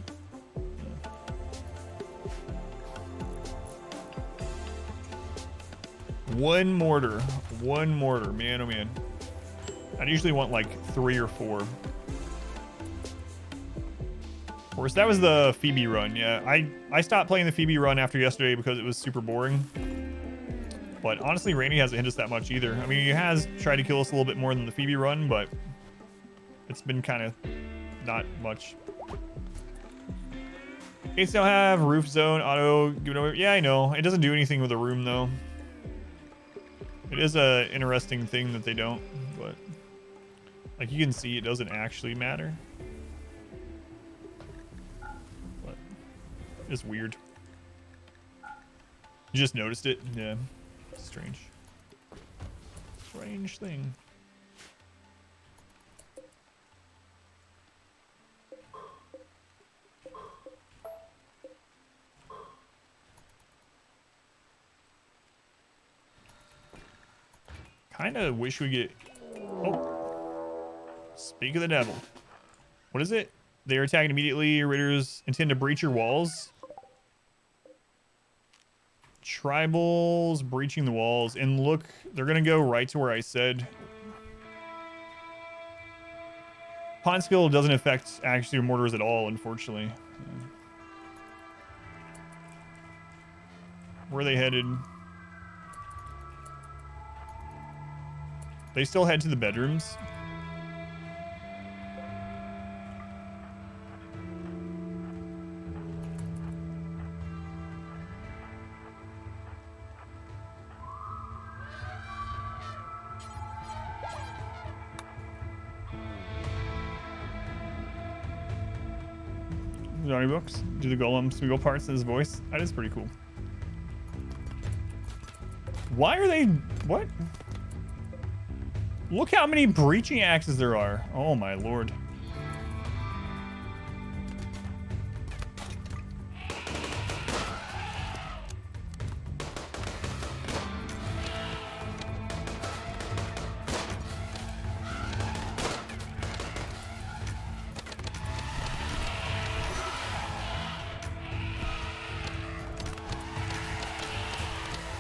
One mortar, man, oh man. I'd usually want like 3 or 4. Of course, that was the Phoebe run. Yeah, I stopped playing the Phoebe run after yesterday because it was super boring. But honestly, Randy hasn't hit us that much either. I mean, he has tried to kill us a little bit more than the Phoebe run, but it's been kind of not much. Okay, still have roof zone, auto, give it away. Yeah, I know. It doesn't do anything with the room, though. It is a interesting thing that they don't, but like you can see, it doesn't actually matter. But it's weird. You just noticed it? Yeah. Strange. Strange thing. Kind of wish we get... Oh. Speak of the devil. What is it? They are attacked immediately. Raiders intend to breach your walls. Tribals breaching the walls. And look, they're going to go right to where I said. Pawn skill doesn't affect actually mortars at all, unfortunately. Where are they headed? They still head to the bedrooms. Johnny Books. Do the golem smeagol parts in his voice. That is pretty cool. Why are they... What? Look how many breaching axes there are. Oh my lord.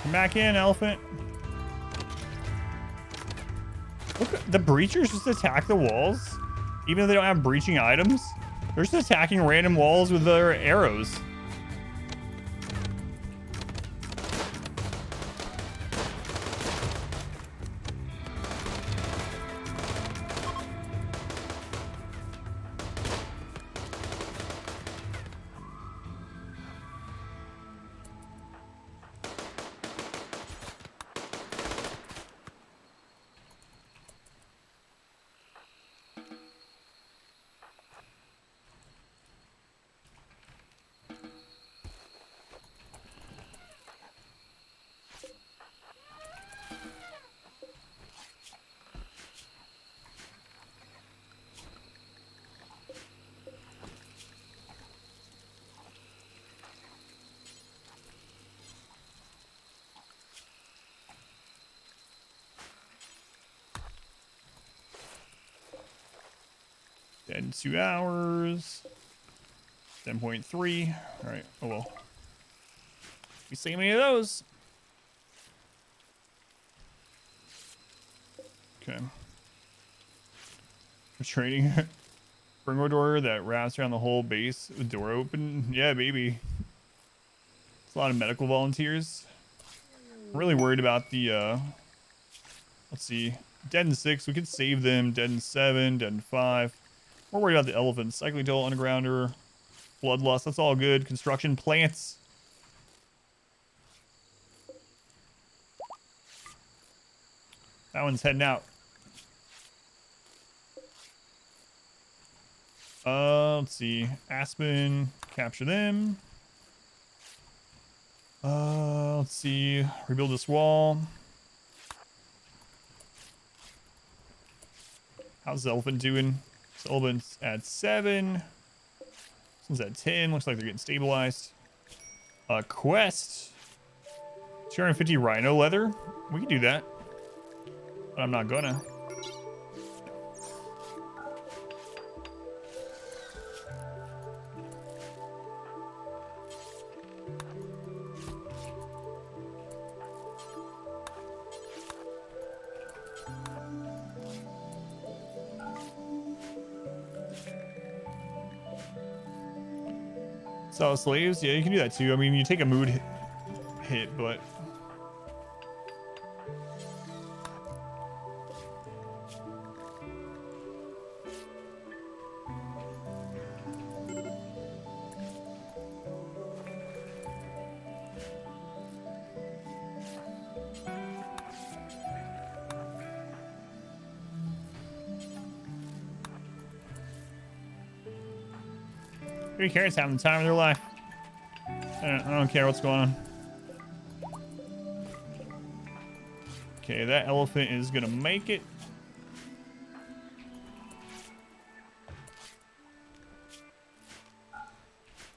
Come back in, elephant. Look, the breachers just attack the walls. Even though they don't have breaching items. They're just attacking random walls with their arrows. Dead in 2 hours. 10.3. All right. Oh well. We see many of those. Okay. We're trading Bringo door that wraps around the whole base with door open. Yeah, baby. It's a lot of medical volunteers. I'm really worried about the let's see. Dead in 6. We could save them. Dead in 7. Dead in 5. We're worried about the elephants. Cycling toll, undergrounder, bloodlust. That's all good. Construction plants. That one's heading out. Let's see. Aspen, capture them. Let's see. Rebuild this wall. How's the elephant doing? So elephant's at 7. This one's at 10. Looks like they're getting stabilized. Quest. 250 rhino leather. We can do that. But I'm not gonna. Sell slaves? Yeah, you can do that too. I mean, you take a mood hit, but Three carrots having the time of their life. I don't care what's going on. Okay, that elephant is gonna make it.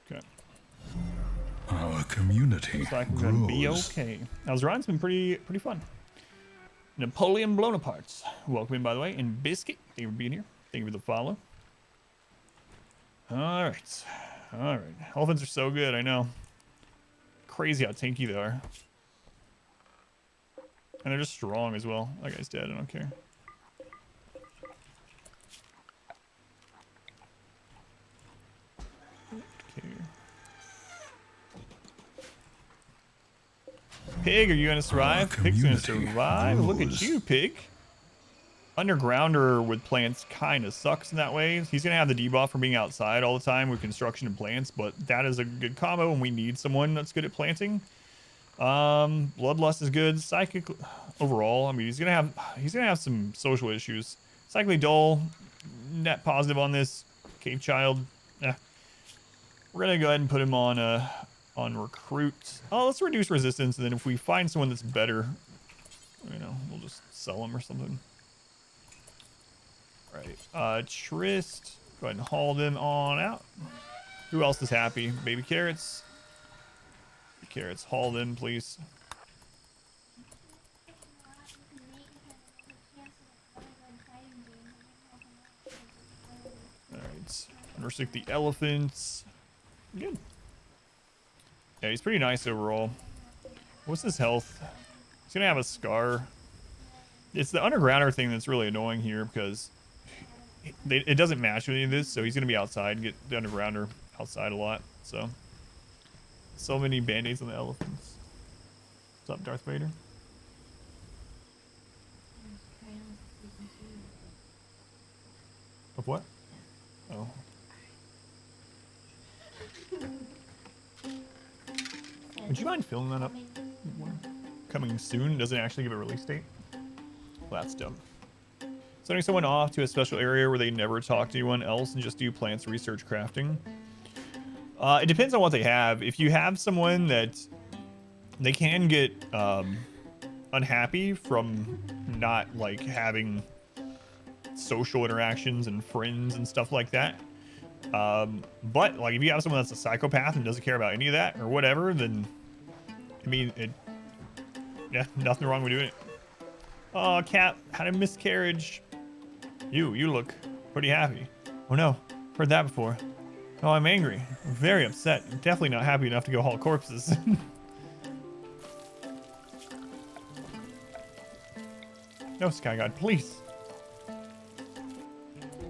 Okay. Our community Looks like we're gonna be grows. okay. Now, this ride's been pretty fun. Napoleon Bonaparte. Welcome in, by the way. And Biscuit, thank you for being here. Thank you for the follow. All right. All right. Elephants are so good, I know. Crazy how tanky they are. And they're just strong as well. That guy's dead, I don't care. Okay. Pig, are you gonna survive? Pig's gonna community survive. Look at grows. you, Pig. Undergrounder with plants kind of sucks in that way. He's gonna have the debuff from being outside all the time with construction and plants, but that is a good combo, and we need someone that's good at planting. Bloodlust is good. Psychic overall, I mean, he's gonna have some social issues. Psychically dull, net positive on this. Cave child, we're gonna go ahead and put him on recruit. Oh, let's reduce resistance, and then if we find someone that's better, you know, we'll just sell him or something. Right, Trist, go ahead and haul them on out. Who else is happy? Baby carrots. Carrots, haul them, please. Alright, restrict the elephants. Good. Yeah, he's pretty nice overall. What's his health? He's gonna have a scar. It's the undergrounder thing that's really annoying here because it doesn't match with any of this, so he's gonna be outside and get the undergrounder outside a lot, so many band-aids on the elephants. What's up, Darth Vader? Of what? Oh. Would you mind filling that up? Coming soon doesn't actually give a release date. Well, that's dumb. Sending someone off to a special area where they never talk to anyone else and just do plants research crafting. It depends on what they have. If you have someone that they can get unhappy from not like having social interactions and friends and stuff like that. But like if you have someone that's a psychopath and doesn't care about any of that or whatever, then I mean, yeah, nothing wrong with doing it. Oh, cat had a miscarriage. You look pretty happy. Oh no, heard that before. Oh, I'm angry. I'm very upset. I'm definitely not happy enough to go haul corpses. No, Sky God, please.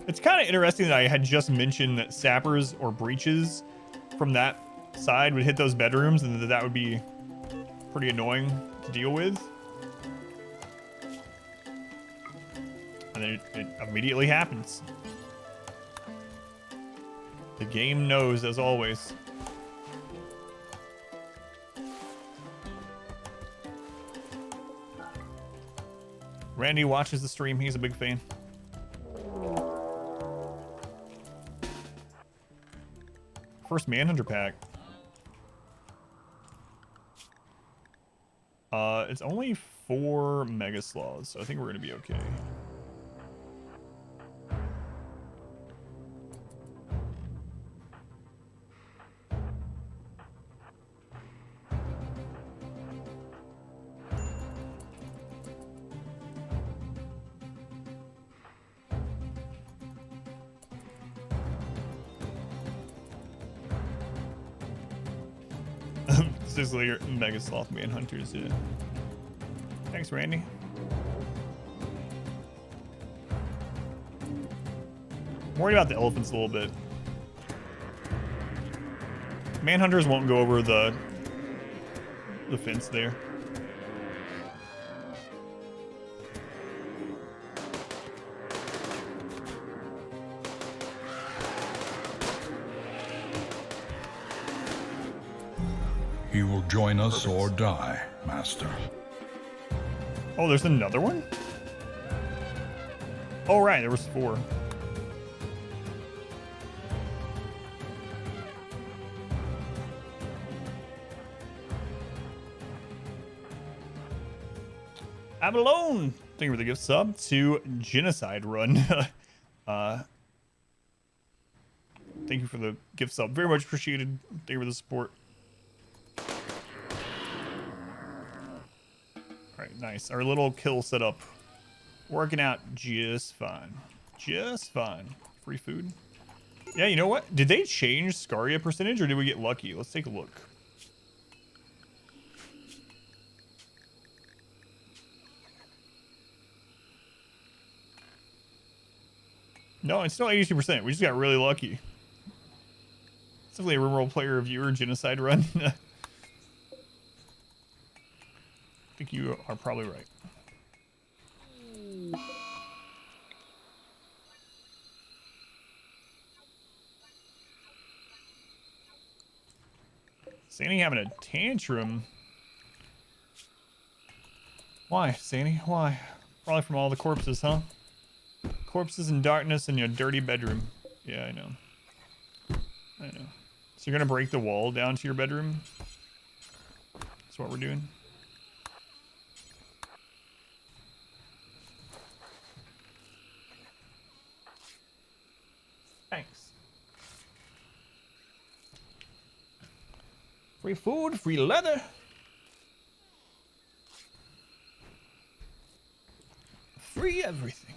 It's kind of interesting that I had just mentioned that sappers or breaches from that side would hit those bedrooms and that would be pretty annoying to deal with. And then it immediately happens. The game knows, as always. Randy watches the stream. He's a big fan. First Manhunter pack. It's only 4 Mega Sloths, so I think we're gonna be okay. Sizzler Mega Sloth Manhunters, yeah. Thanks, Randy. I'm worried about the elephants a little bit. Manhunters won't go over the fence there. You will join us or die, Master. Oh, there's another one? Oh, right, there was 4. I'm alone. Thank you for the gift sub to Genocide Run. Thank you for the gift sub. Very much appreciated. Thank you for the support. Alright, nice. Our little kill setup working out just fine. Just fine. Free food. Yeah, you know what? Did they change Scaria percentage or did we get lucky? Let's take a look. No, it's still 82%. We just got really lucky. It's definitely a Rimroll player viewer genocide run. I think you are probably right. Sandy having a tantrum. Why, Sandy? Why? Probably from all the corpses, huh? Corpses and darkness in your dirty bedroom. Yeah, I know. I know. So you're gonna break the wall down to your bedroom? That's what we're doing. Thanks. Free food, free leather. Free everything.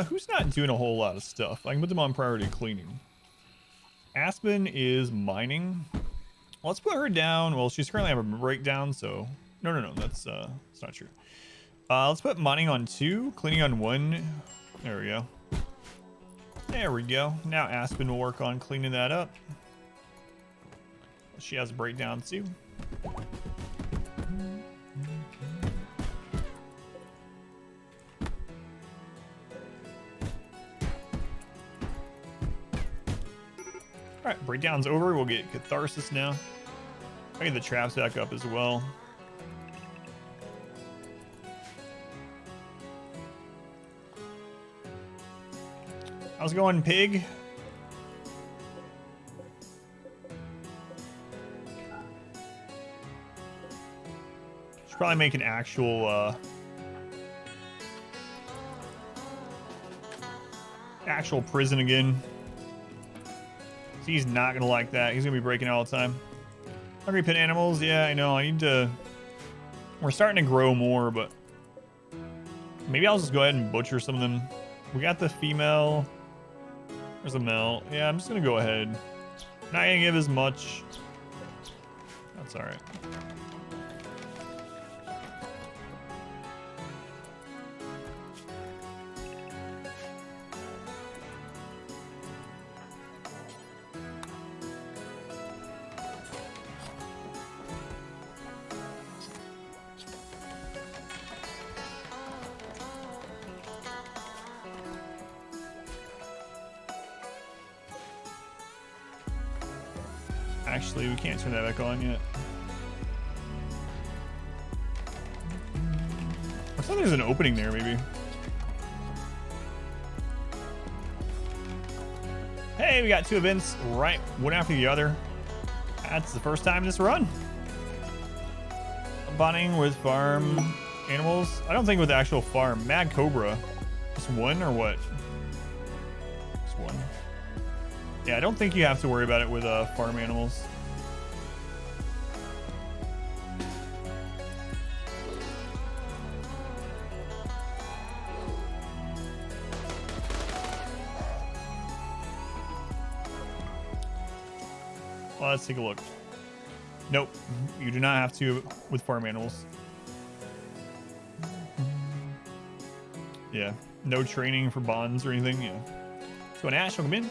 Who's not doing a whole lot of stuff? I can put them on priority cleaning. Aspen is mining. Let's put her down. Well, she's currently having a breakdown, so... No, that's not true. Let's put mining on 2, cleaning on 1. There we go. There we go. Now Aspen will work on cleaning that up. She has a breakdown too. Alright, breakdown's over. We'll get Catharsis now. I'll get the traps back up as well. How's it going, pig? Should probably make an actual actual prison again. He's not gonna like that. He's gonna be breaking out all the time. Hungry pit animals, yeah, I know. I need to. We're starting to grow more, but maybe I'll just go ahead and butcher some of them. We got the female. There's a male. Yeah, I'm just gonna go ahead. Not gonna give as much. That's all right. Actually, we can't turn that back on yet. I thought there's an opening there, maybe. Hey, we got 2 events right one after the other. That's the first time this run. Bonding with farm animals. I don't think with the actual farm. Mad Cobra. Just 1 or what? Just 1. Yeah, I don't think you have to worry about it with farm animals. Well, let's take a look. Nope, you do not have to with farm animals. Yeah, no training for bonds or anything. Yeah. So an Ash will come in.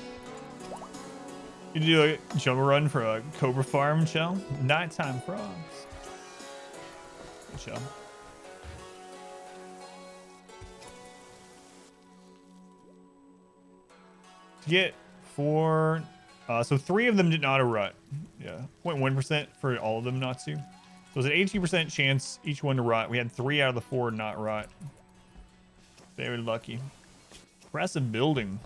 You do a jungle run for a cobra farm, Chell. Nighttime frogs. Good Chell. To get 4, so 3 of them did not rut. Yeah, 0.1% for all of them not to. So it was an 80% chance each one to rot. We had 3 out of the 4 not rot. Very lucky. Impressive building.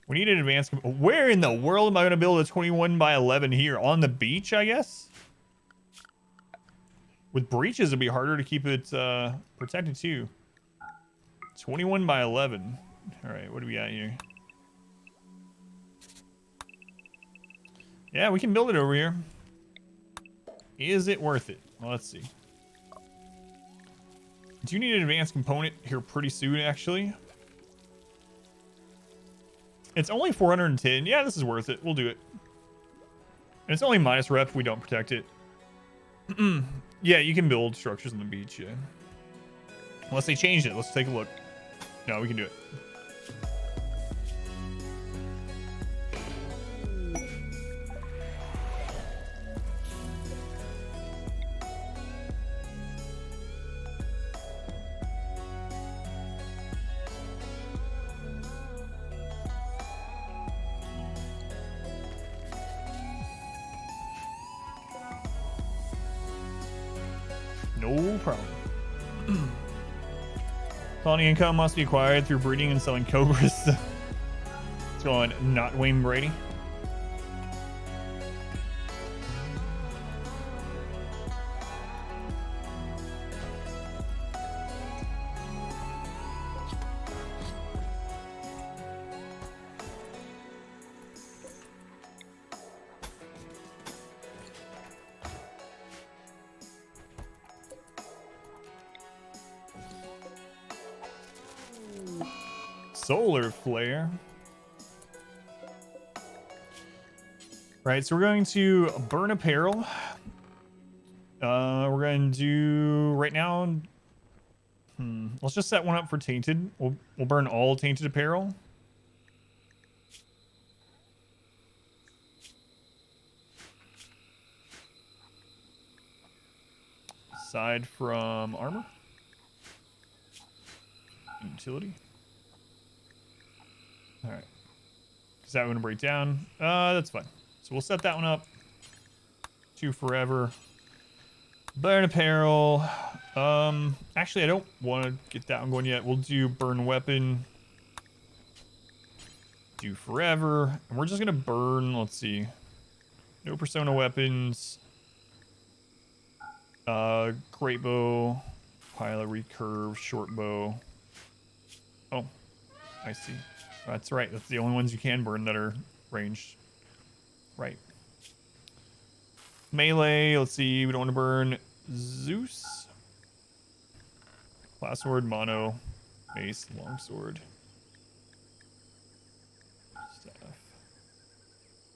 We need an advanced. Where in the world am I going to build a 21 by 11 here? On the beach, I guess? With breaches, it'd be harder to keep it protected too. 21 by 11. All right, what do we got here? Yeah, we can build it over here. Is it worth it? Well, let's see. Do you need an advanced component here pretty soon, actually? It's only 410. Yeah, this is worth it. We'll do it. And it's only minus rep if we don't protect it. Yeah, you can build structures on the beach, yeah. Unless they changed it. Let's take a look. No, we can do it. No problem. Colony income must be acquired through breeding and selling cobras. It's going not Wayne Brady. Solar flare. Right, so we're going to burn apparel. We're going to do right now. Let's just set one up for tainted. We'll burn all tainted apparel. Aside from armor. Utility. All right. Is that going to break down? That's fine. So we'll set that one up. 2 forever. Burn apparel. Actually, I don't want to get that one going yet. We'll do burn weapon. Do forever. And we're just going to burn, let's see. No persona weapons. Great bow. Pilot recurve. Short bow. Oh, I see. That's right. That's the only ones you can burn that are ranged. Right. Melee. Let's see. We don't want to burn Zeus. Class sword, mono, mace, longsword. Staff.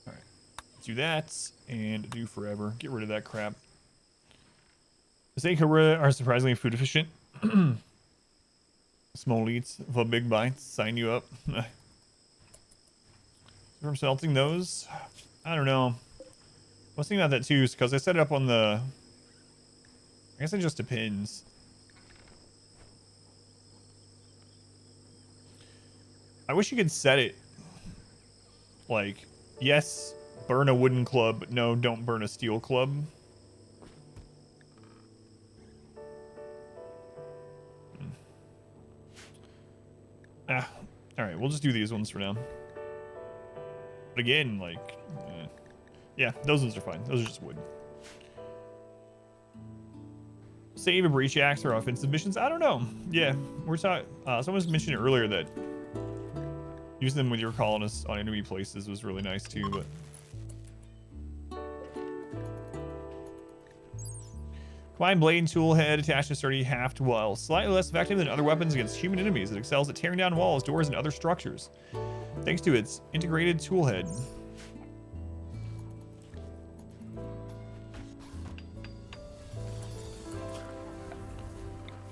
All right. Let's do that and do forever. Get rid of that crap. The Snake Cobra are surprisingly food efficient. Small eats for big bites. Sign you up. From smelting those, I don't know. I was thinking about that too, because I set it up on the. I guess it just depends. I wish you could set it like, yes, burn a wooden club, but no, don't burn a steel club. All right, we'll just do these ones for now. But again, like, yeah, those ones are fine. Those are just wood. Save a breach axe or offensive missions? I don't know. Yeah, we're talking. Someone mentioned earlier that using them with your colonists on enemy places was really nice too, but. Combined blade and tool head attached to sturdy haft, while slightly less effective than other weapons against human enemies. It excels at tearing down walls, doors, and other structures, thanks to its integrated tool head.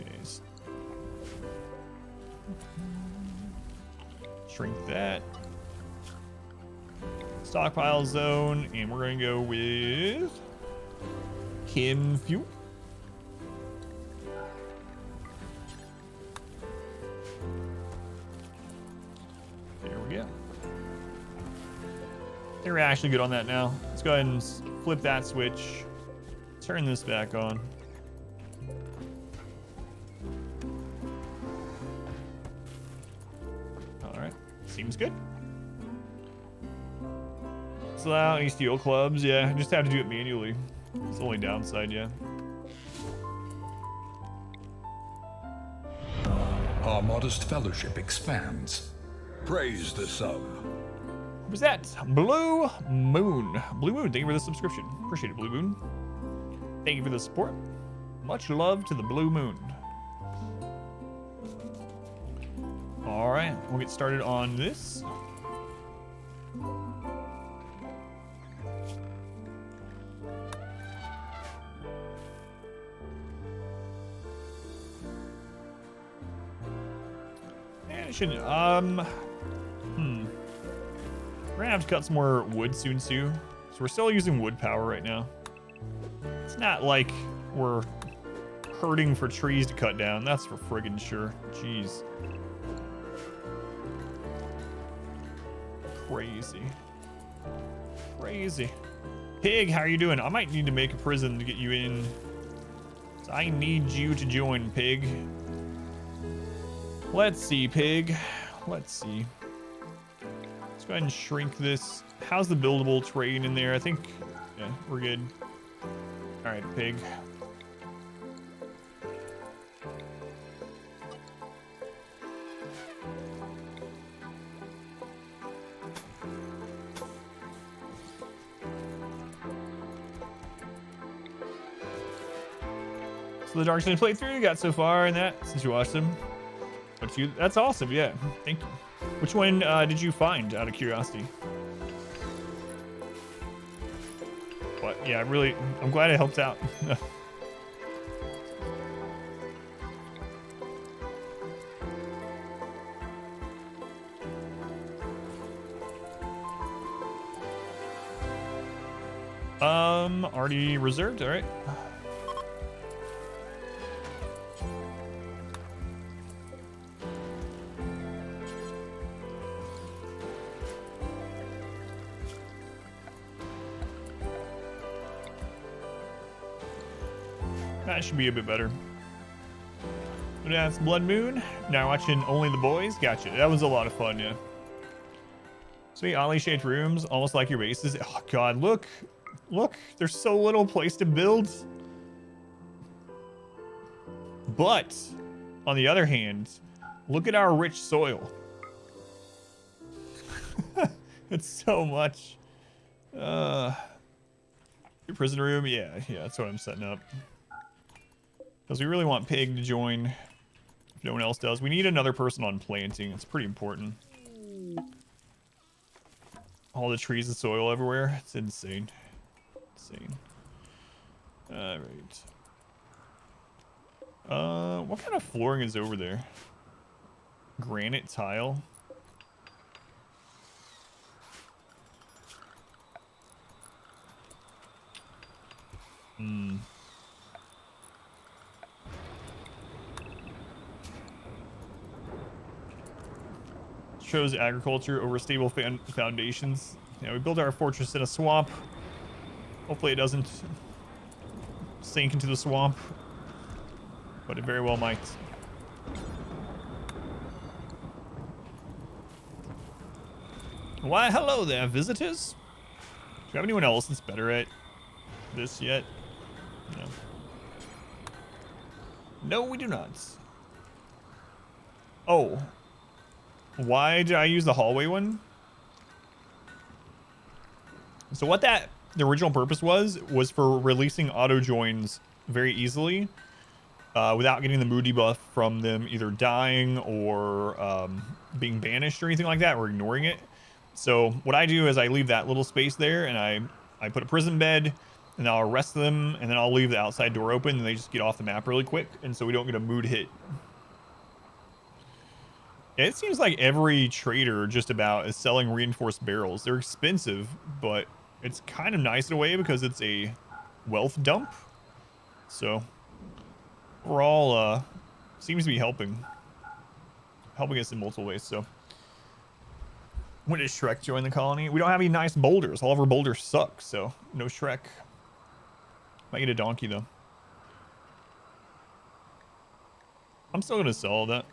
Okay. Shrink that. Stockpile zone, and we're going to go with Chem Fuel. We're actually good on that now. Let's go ahead and flip that switch. Turn this back on. All right, seems good. Allow any steel clubs? Yeah, just have to do it manually. It's the only downside, yeah. our modest fellowship expands. Praise the sub. What was that? Blue Moon. Blue Moon, thank you for the subscription. Appreciate it, Blue Moon. Thank you for the support. Much love to the Blue Moon. All right, we'll get started on this. And it shouldn't. We're gonna have to cut some more wood soon too. So we're still using wood power right now. It's not like we're hurting for trees to cut down. That's for friggin' sure. Jeez. Crazy. Crazy. Pig, how are you doing? I might need to make a prison to get you in. So I need you to join, Pig. Let's see, Pig. Let's see. Let's go ahead and shrink this. How's the buildable terrain in there? I think, yeah, we're good. All right, Pig. So the Dark Souls playthrough you got so far in that since you watched them. That's awesome, yeah. Thank you. Which one did you find out of curiosity? But yeah, I'm glad it helped out. Already reserved, all right. That should be a bit better. But that's Blood Moon. Now watching Only the Boys. Gotcha. That was a lot of fun, yeah. Sweet, oddly shaped rooms, almost like your bases. Oh god, look. Look, there's so little place to build. But, on the other hand, look at our rich soil. It's so much. Your prison room? Yeah, that's what I'm setting up. Because we really want Pig to join, if no one else does. We need another person on planting. It's pretty important. All the trees and soil everywhere. It's insane. Insane. Alright. What kind of flooring is over there? Granite tile? Shows agriculture over stable foundations. Yeah, we built our fortress in a swamp. Hopefully it doesn't sink into the swamp, but it very well might. Why, hello there, visitors. Do you have anyone else that's better at this yet? No. No, we do not. Oh. Why did I use the hallway one? So what the original purpose was for releasing auto joins very easily without getting the mood debuff from them either dying or being banished or anything like that, or ignoring it. So what I do is I leave that little space there, and I put a prison bed, and I'll arrest them, and then I'll leave the outside door open, and they just get off the map really quick, and so we don't get a mood hit. It seems like every trader just about is selling reinforced barrels. They're expensive, but it's kind of nice in a way because it's a wealth dump. So overall, seems to be helping us in multiple ways. So when did Shrek join the colony? We don't have any nice boulders. All of our boulders suck, so no Shrek. Might get a donkey though. I'm still gonna sell all that.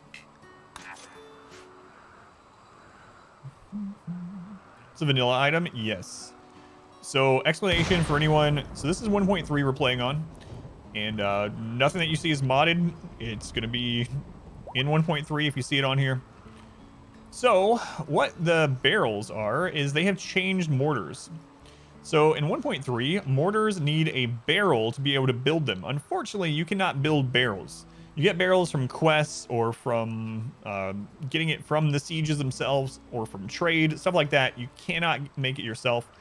It's a vanilla item, yes. So explanation for anyone. So this is 1.3 we're playing on, and nothing that you see is modded. It's gonna be in 1.3 if you see it on here. So what the barrels are is they have changed mortars. So in 1.3, mortars need a barrel to be able to build them. Unfortunately, you cannot build barrels. You get barrels from quests or from getting it from the sieges themselves or from trade, stuff like that. You cannot make it yourself.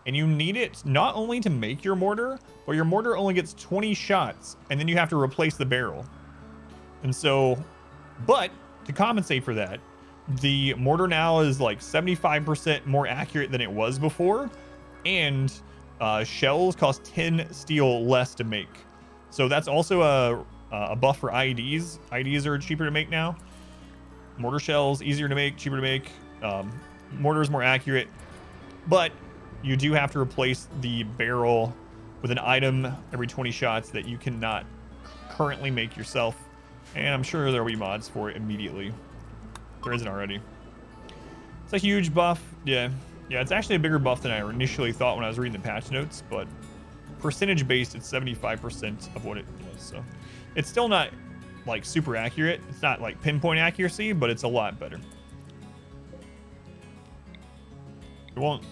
And you need it not only to make your mortar, but your mortar only gets 20 shots, and then you have to replace the barrel. And so, but to compensate for that, the mortar now is like 75% more accurate than it was before, and shells cost 10 steel less to make. So that's also a buff for IEDs. IEDs are cheaper to make now. Mortar shells, easier to make, cheaper to make. Mortar is more accurate, but you do have to replace the barrel with an item every 20 shots that you cannot currently make yourself. And I'm sure there will be mods for it immediately. There isn't already. It's a huge buff. Yeah, it's actually a bigger buff than I initially thought when I was reading the patch notes, but percentage based, it's 75% of what it was. So it's still not like super accurate. It's not like pinpoint accuracy, but it's a lot better. It won't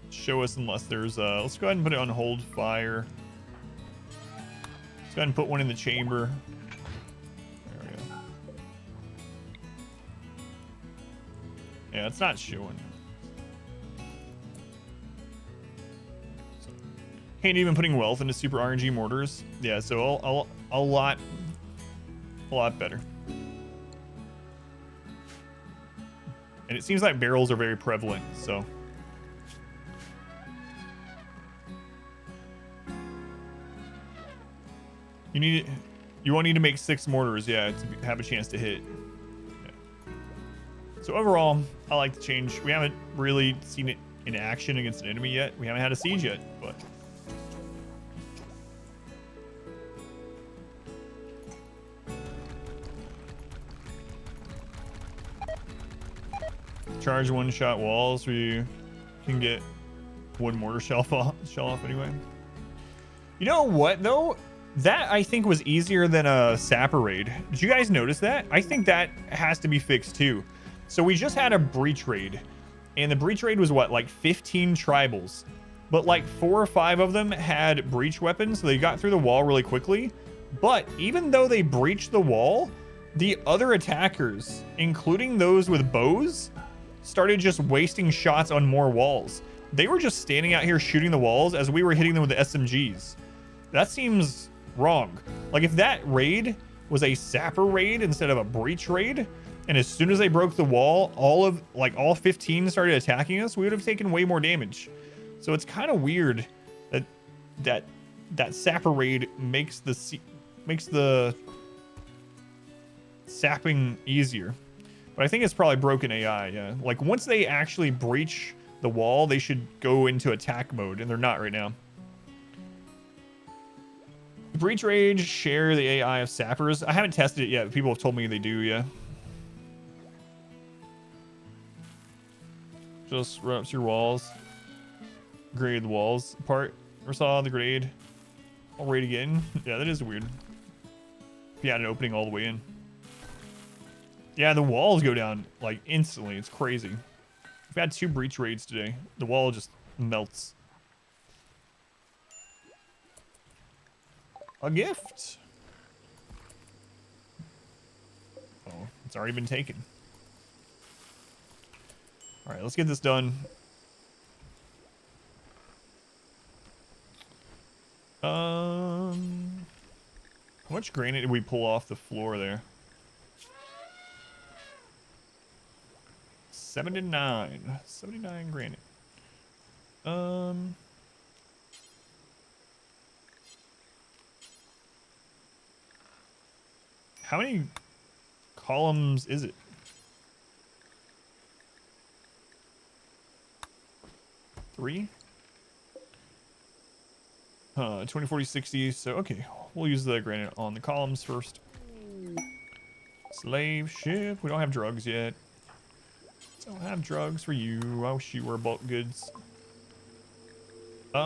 show us unless there's let's go ahead and put it on hold fire. Let's go ahead and put one in the chamber. There we go. Yeah, it's not showing. Ain't even putting wealth into super RNG mortars. Yeah, so a lot better. And it seems like barrels are very prevalent, so. You won't need to make 6 mortars, yeah, to have a chance to hit. Yeah. So overall, I like the change. We haven't really seen it in action against an enemy yet. We haven't had a siege yet, but. Charge one-shot walls. We can get wood mortar shell off anyway. You know what though? That I think was easier than a sapper raid. Did you guys notice that? I think that has to be fixed too. So we just had a breach raid, and the breach raid was what, like 15 tribals, but like 4 or 5 of them had breach weapons, so they got through the wall really quickly. But even though they breached the wall, the other attackers, including those with bows, started just wasting shots on more walls. They were just standing out here shooting the walls as we were hitting them with the SMGs. That seems wrong. Like if that raid was a sapper raid instead of a breach raid, and as soon as they broke the wall, all 15 started attacking us, we would have taken way more damage. So it's kind of weird that sapper raid makes the sapping easier. But I think it's probably broken AI, yeah. Like once they actually breach the wall, they should go into attack mode, and they're not right now. Breach rage share the AI of sappers. I haven't tested it yet, but people have told me they do, yeah. Just run up to your walls. Grade the walls apart. Or saw the grade. I'll raid again. Yeah, that is weird. If you had an opening all the way in. Yeah, the walls go down like instantly. It's crazy. We've had 2 breach raids today. The wall just melts. A gift. Oh, it's already been taken. All right, let's get this done. How much granite did we pull off the floor there? 79 granite. How many columns is it? 3? 20, 40, 60. So, okay. We'll use the granite on the columns first. Slave ship. We don't have drugs yet. Don't have drugs for you. I wish you were bulk goods. We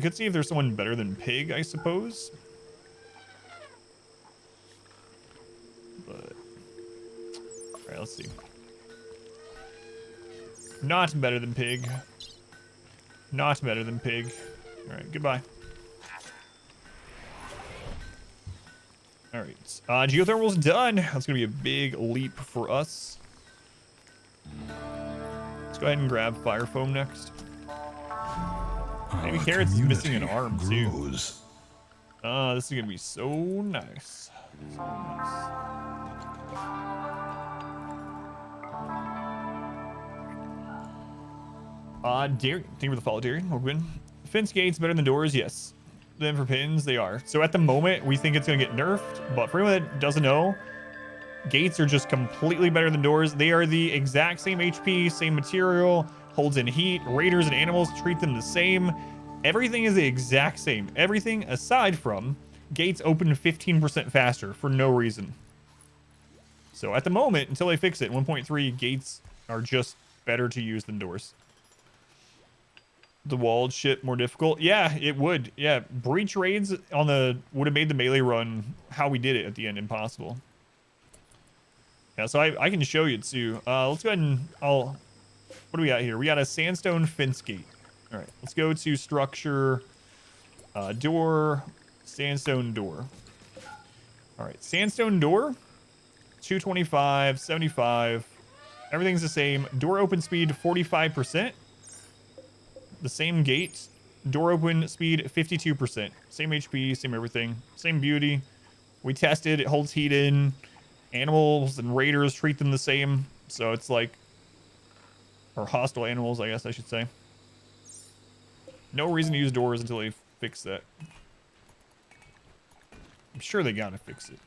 could see if there's someone better than Pig, I suppose. All right, let's see. Not better than pig. Not better than pig. All right, goodbye. All right, geothermal's done. That's gonna be a big leap for us. Let's go ahead and grab fire foam next. Maybe Our Carrot's missing an community arm too. grows. This is gonna be so nice. So nice. Darian, thank you for the follow, Darian. Welcome in. Fence gates better than doors, yes. Then for pins, they are. So at the moment, we think it's gonna get nerfed, but for anyone that doesn't know, gates are just completely better than doors. They are the exact same HP, same material, holds in heat. Raiders and animals treat them the same. Everything is the exact same. Everything aside from gates open 15% faster for no reason. So at the moment, until they fix it, 1.3 gates are just better to use than doors. The walled shit more difficult? Yeah, it would. Yeah, breach raids on the would have made the melee run how we did it at the end impossible. Yeah, so I can show you too. Let's go ahead and what do we got here? We got a sandstone fence gate. All right, let's go to structure, door, sandstone door. All right, sandstone door, 225, 75. Everything's the same. Door open speed 45%. The same gate. Door open speed 52%. Same HP, same everything. Same beauty. We tested. It holds heat in. Animals and raiders treat them the same. So it's like, or hostile animals, I guess I should say. No reason to use doors until they fix that. I'm sure they gotta fix it.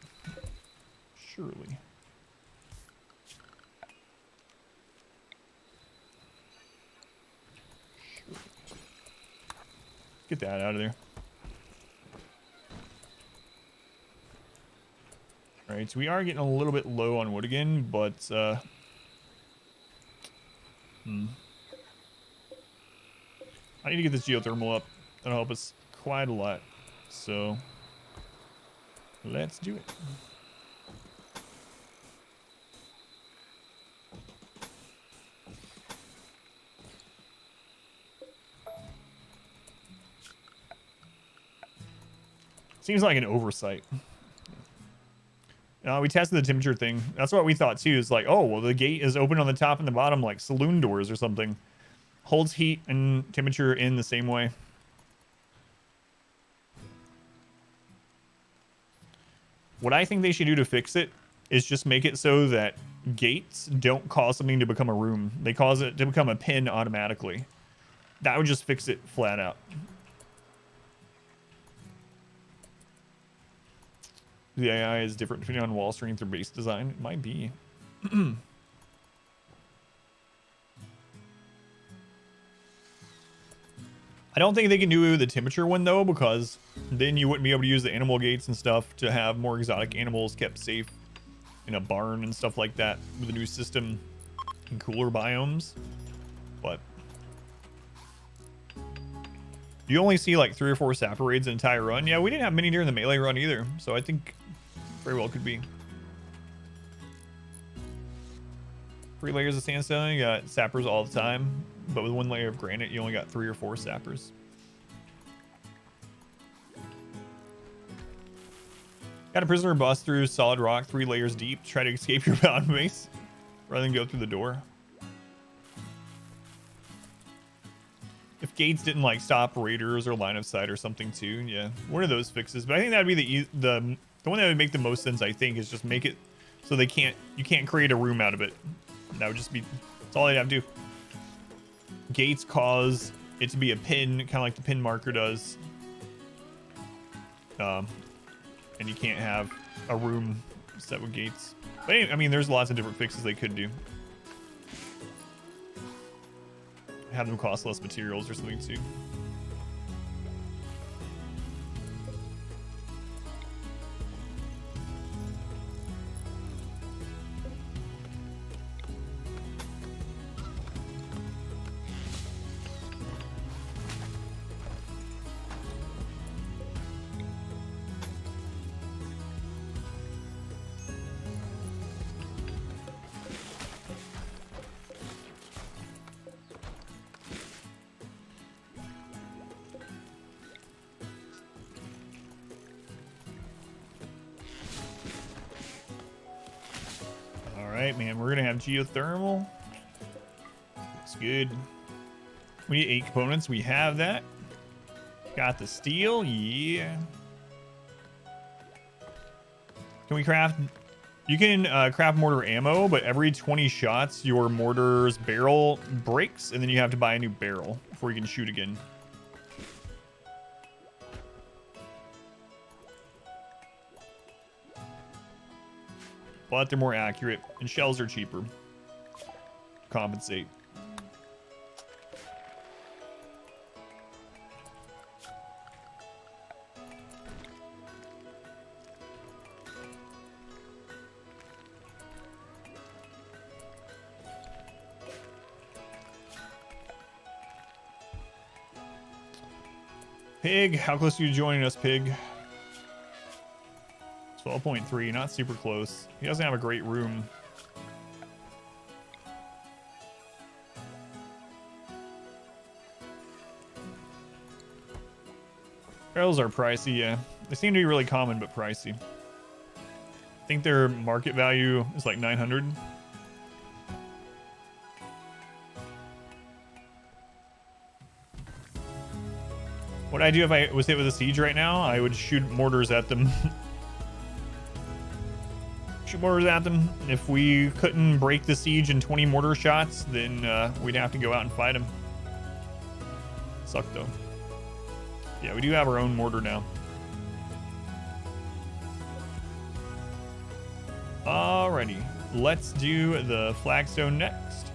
Surely. Get that out of there. Alright, so we are getting a little bit low on wood again, but I need to get this geothermal up. That'll help us quite a lot. So let's do it. Seems like an oversight. We tested the temperature thing. That's what we thought too. Is like, oh, well, the gate is open on the top and the bottom like saloon doors or something. Holds heat and temperature in the same way. What I think they should do to fix it is just make it so that gates don't cause something to become a room. They cause it to become a pin automatically. That would just fix it flat out. The AI is different depending on wall strength or base design. It might be. I don't think they can do the temperature one though, because then you wouldn't be able to use the animal gates and stuff to have more exotic animals kept safe in a barn and stuff like that with the new system in cooler biomes. But you only see like 3 or 4 sapper raids an entire run. Yeah, we didn't have many during the melee run either, so I think very well could be. 3 layers of sandstone, you got sappers all the time, but with 1 layer of granite, you only got 3 or 4 sappers. Got a prisoner bust through solid rock 3 layers deep to try to escape your bound base rather than go through the door. If gates didn't like stop raiders or line of sight or something too, yeah, one of those fixes. But I think that'd be the one that would make the most sense. I think is just make it so you can't create a room out of it. That would just be that's all they'd have to do. Gates cause it to be a pin, kind of like the pin marker does. And you can't have a room set with gates. But I mean, there's lots of different fixes they could do. Have them cost less materials or something too. right, man. We're gonna have geothermal. Looks good. We need 8 components. We have that. Got the steel. Yeah. Can we craft? You can craft mortar ammo, but every 20 shots, your mortar's barrel breaks, and then you have to buy a new barrel before you can shoot again. But they're more accurate, and shells are cheaper. Compensate. Pig, how close are you joining us, Pig? 12.3, not super close. He doesn't have a great room. Barrels are pricey, yeah. They seem to be really common, but pricey. I think their market value is like 900. What I do if I was hit with a siege right now, I would shoot mortars at them. Shoot mortars at them. If we couldn't break the siege in 20 mortar shots, then we'd have to go out and fight them. Suck though. Yeah, we do have our own mortar now. Alrighty, let's do the flagstone next.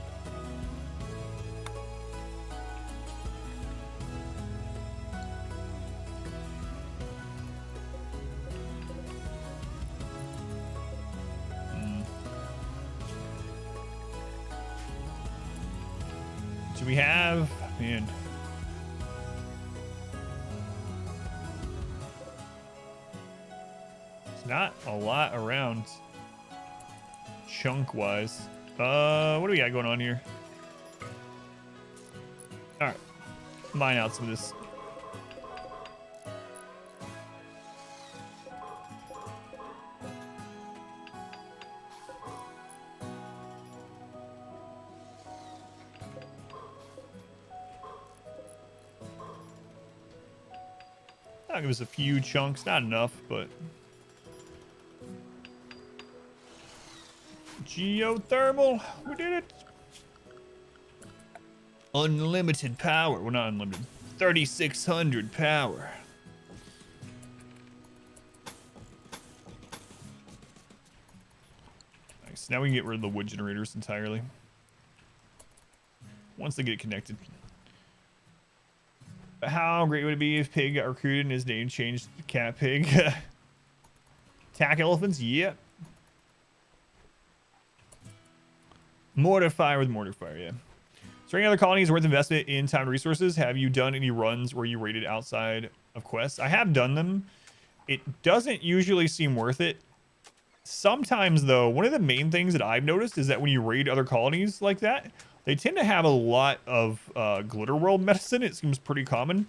Do we have, man? It's not a lot around chunk wise. What do we got going on here? All right, mine out some of this. I'll give us a few chunks, not enough, but geothermal, we did it. Unlimited power. Well, not unlimited. 3,600 power. Nice. Now we can get rid of the wood generators entirely. Once they get connected. But how great would it be if Pig got recruited and his name changed to Cat Pig? Attack elephants? Yep. Mortar fire with mortar fire, yeah. So any other colonies worth investment in time and resources? Have you done any runs where you raided outside of quests? I have done them. It doesn't usually seem worth it. Sometimes, though, one of the main things that I've noticed is that when you raid other colonies like that, they tend to have a lot of glitter world medicine. It seems pretty common.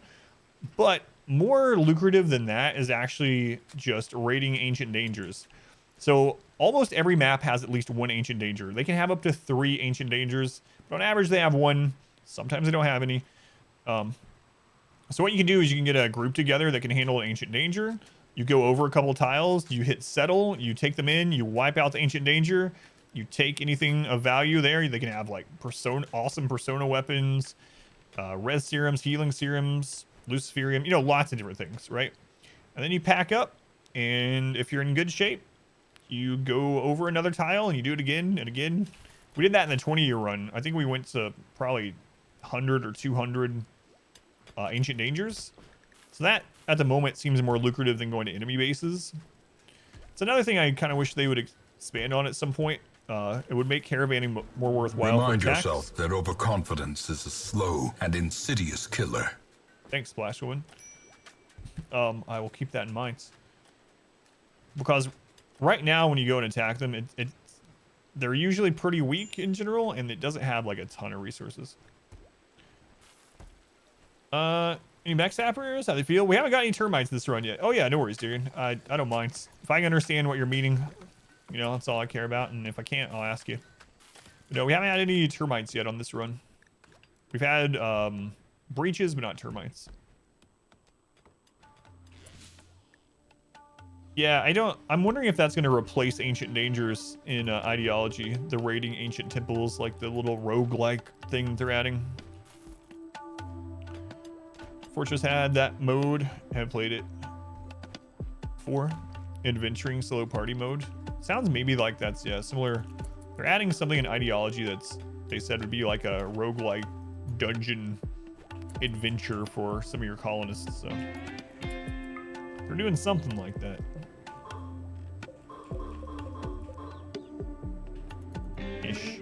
But more lucrative than that is actually just raiding ancient dangers. So almost every map has at least one ancient danger. They can have up to 3 ancient dangers, but on average they have 1. Sometimes they don't have any. So what you can do is you can get a group together that can handle an ancient danger. You go over a couple tiles, you hit settle, you take them in, you wipe out the ancient danger, you take anything of value there. They can have like awesome persona weapons, res serums, healing serums, luciferium, you know, lots of different things, right? And then you pack up, and if you're in good shape, you go over another tile and you do it again and again. We did that in the 20-year run. I think we went to probably 100 or 200 ancient dangers. So that, at the moment, seems more lucrative than going to enemy bases. It's another thing I kind of wish they would expand on at some point. It would make caravanning more worthwhile. Remind yourself that overconfidence is a slow and insidious killer. Thanks, Splashwoman. I will keep that in mind. Because right now, when you go and attack them, they're usually pretty weak in general, and it doesn't have like a ton of resources. Any backstabbers? How they feel? We haven't got any termites this run yet. Oh yeah, no worries, dude. I don't mind. If I can understand what you're meaning, You know, that's all I care about. And if I can't, I'll ask you. But no, we haven't had any termites yet on this run. We've had breaches, but not termites. Yeah, I'm wondering if that's going to replace Ancient Dangers in Ideology, the raiding ancient temples, like the little roguelike thing that they're adding. Fortress had that mode, have played it before. Adventuring solo party mode. Sounds maybe like that's, yeah, similar. They're adding something in Ideology that's, they said would be like a roguelike dungeon adventure for some of your colonists, so. They're doing something like that. Ish.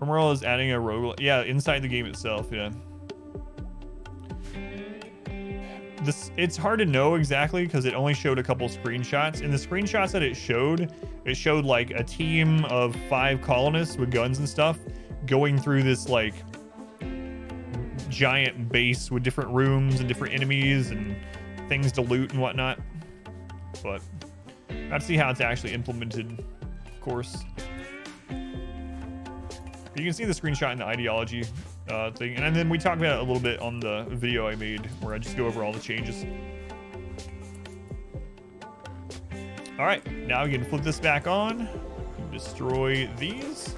Rumorl is adding a rogue, yeah, inside the game itself, yeah. It's hard to know exactly because it only showed a couple screenshots. In the screenshots that it showed like a team of 5 colonists with guns and stuff going through this like giant base with different rooms and different enemies and things to loot and whatnot. But let's see how it's actually implemented, of course. You can see the screenshot in the Ideology thing, and then we talked about it a little bit on the video I made where I just go over all the changes. All right, now we can flip this back on, destroy these.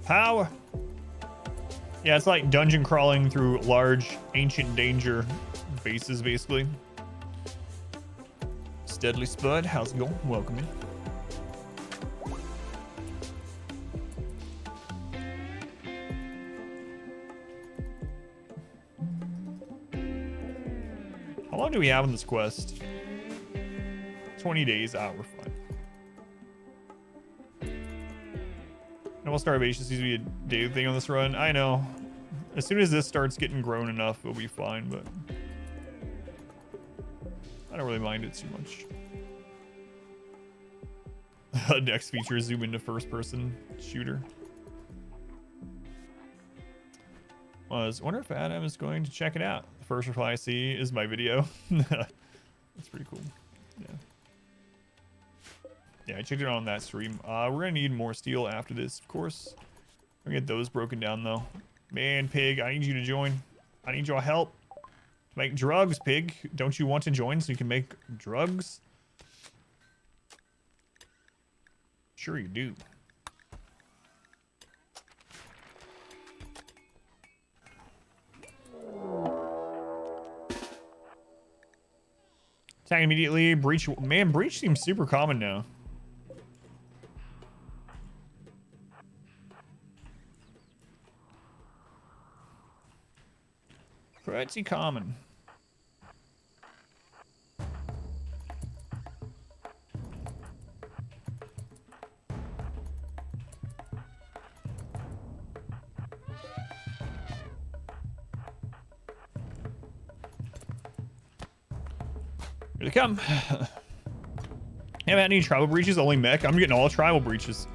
Power. Yeah, it's like dungeon crawling through large ancient danger bases, basically. Steadily Spud, how's it going? Welcome in. How long do we have on this quest? 20 days. Ah, we're fine. Normal starvation seems to be a daily thing on this run. I know. As soon as this starts getting grown enough, it'll be fine, but I don't really mind it too much. Next feature, zoom into first-person shooter. I wonder if Adam is going to check it out. The first reply I see is my video. That's pretty cool. Yeah. Yeah, I checked it out on that stream. We're gonna need more steel after this, of course. We're gonna get those broken down though. Man, Pig, I need you to join. I need your help to make drugs, Pig. Don't you want to join so you can make drugs? Sure you do. Attack immediately. Breach. Man, breach seems super common now. Pretty common. Here they come. Haven't had any tribal breaches, only mech. I'm getting all tribal breaches.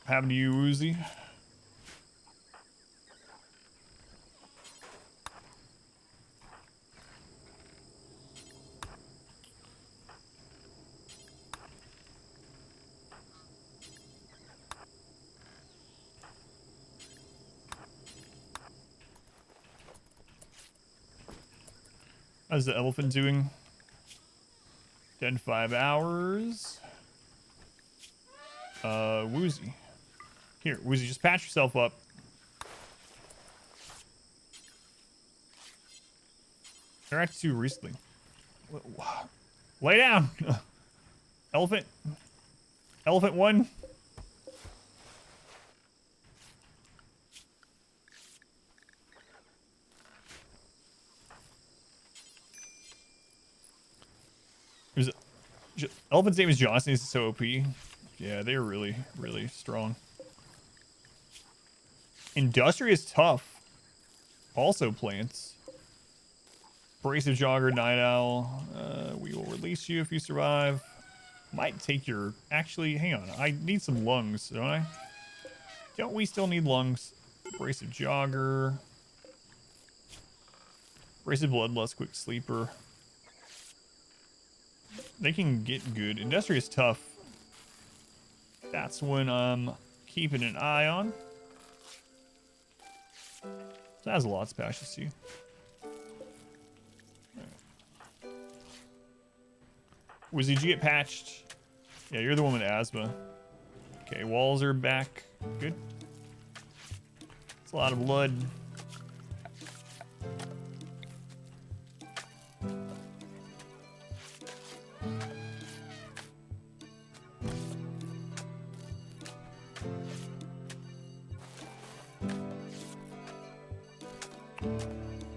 Having to you, Uzi. How's the elephant doing? Done 5 hours. Woozy. Here, Woozy, just patch yourself up. They're actually too recently. Lay down. Elephant. Elephant 1. Elephant's name is Johnson. He's so OP. Yeah, they're really, really strong. Industrious Tough. Also plants. Abrasive Jogger, Night Owl. We will release you if you survive. Might take your... Actually, hang on. I need some lungs, don't I? Don't we still need lungs? Abrasive Jogger. Abrasive Bloodlust, Quick Sleeper. They can get good. Industrious Tough. That's when I'm keeping an eye on. So that has lots of patches too. Was did you get patched? Yeah, you're the one with asthma. Okay, walls are back. Good. It's a lot of blood.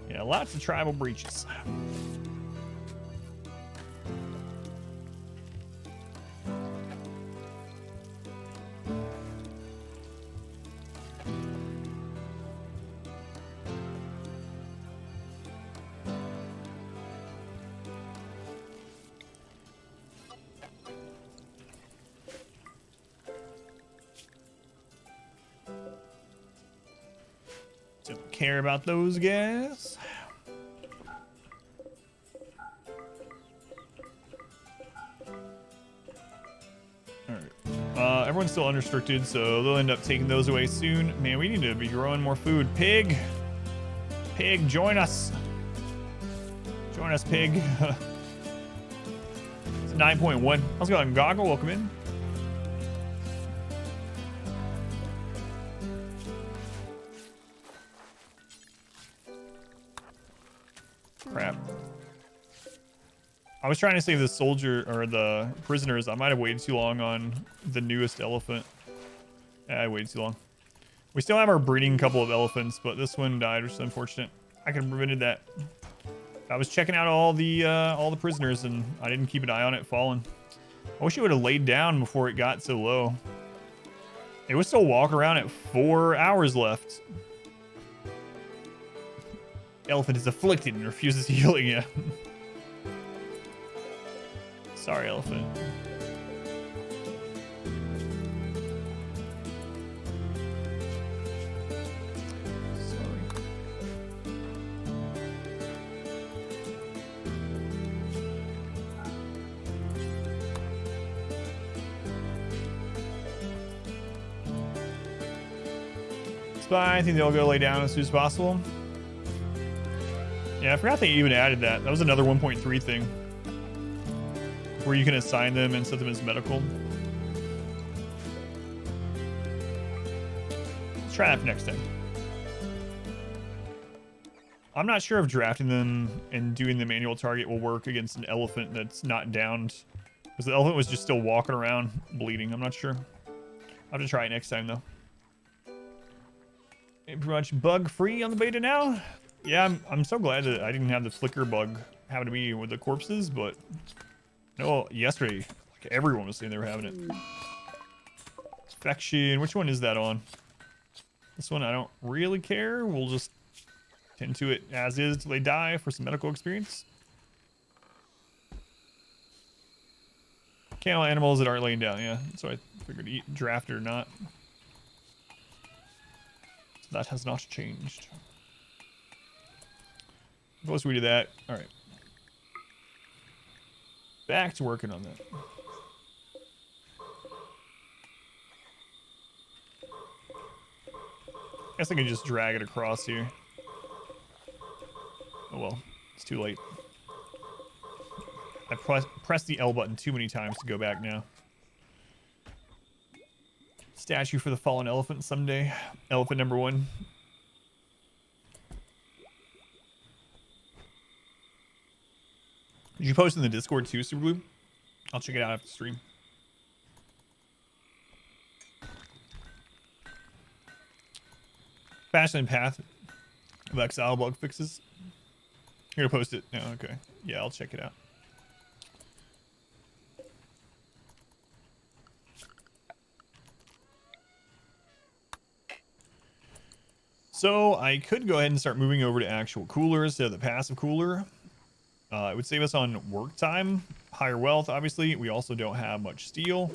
Yeah, lots of tribal breaches. Don't care about those guys. Alright. Everyone's still unrestricted, so they'll end up taking those away soon. Man, we need to be growing more food. Pig! Pig, join us! Join us, pig. It's 9.1. How's it going, Goggle? Welcome in. Crap. I was trying to save the soldier or the prisoners. I might have waited too long on the newest elephant. Yeah, I waited too long. We still have our breeding couple of elephants, but this one died, which is unfortunate. I could have prevented that. I was checking out all the prisoners, and I didn't keep an eye on it falling. I wish it would have laid down before it got so low. It was still walking around at 4 hours left. Elephant is afflicted and refuses healing. Yeah. Sorry, elephant. Sorry. Spy, I think they'll go lay down as soon as possible. Yeah, I forgot they even added that. That was another 1.3 thing. Where you can assign them and set them as medical. Let's try that for next time. I'm not sure if drafting them and doing the manual target will work against an elephant that's not downed. Because the elephant was just still walking around bleeding. I'm not sure. I'll have to try it next time though. Pretty much bug free on the beta now. Yeah, I'm so glad that I didn't have the flicker bug happen to me with the corpses, but no, yesterday, like everyone was saying they were having it. Infection, which one is that on? This one I don't really care. We'll just tend to it as is till they die for some medical experience. Can't allow animals that aren't laying down, yeah. So I figured eat draft or not. So that has not changed. Once we do that, all right. Back to working on that. Guess I can just drag it across here. Oh well, it's too late. I pressed the L button too many times to go back now. Statue for the fallen elephant someday. Elephant number 1. Did you post in the Discord too, Super Blue? I'll check it out after the stream. Fashion path of exile bug fixes. You're gonna post it? No, okay. Yeah, I'll check it out. So I could go ahead and start moving over to actual coolers instead of the passive cooler. It would save us on work time, higher wealth, obviously. We also don't have much steel.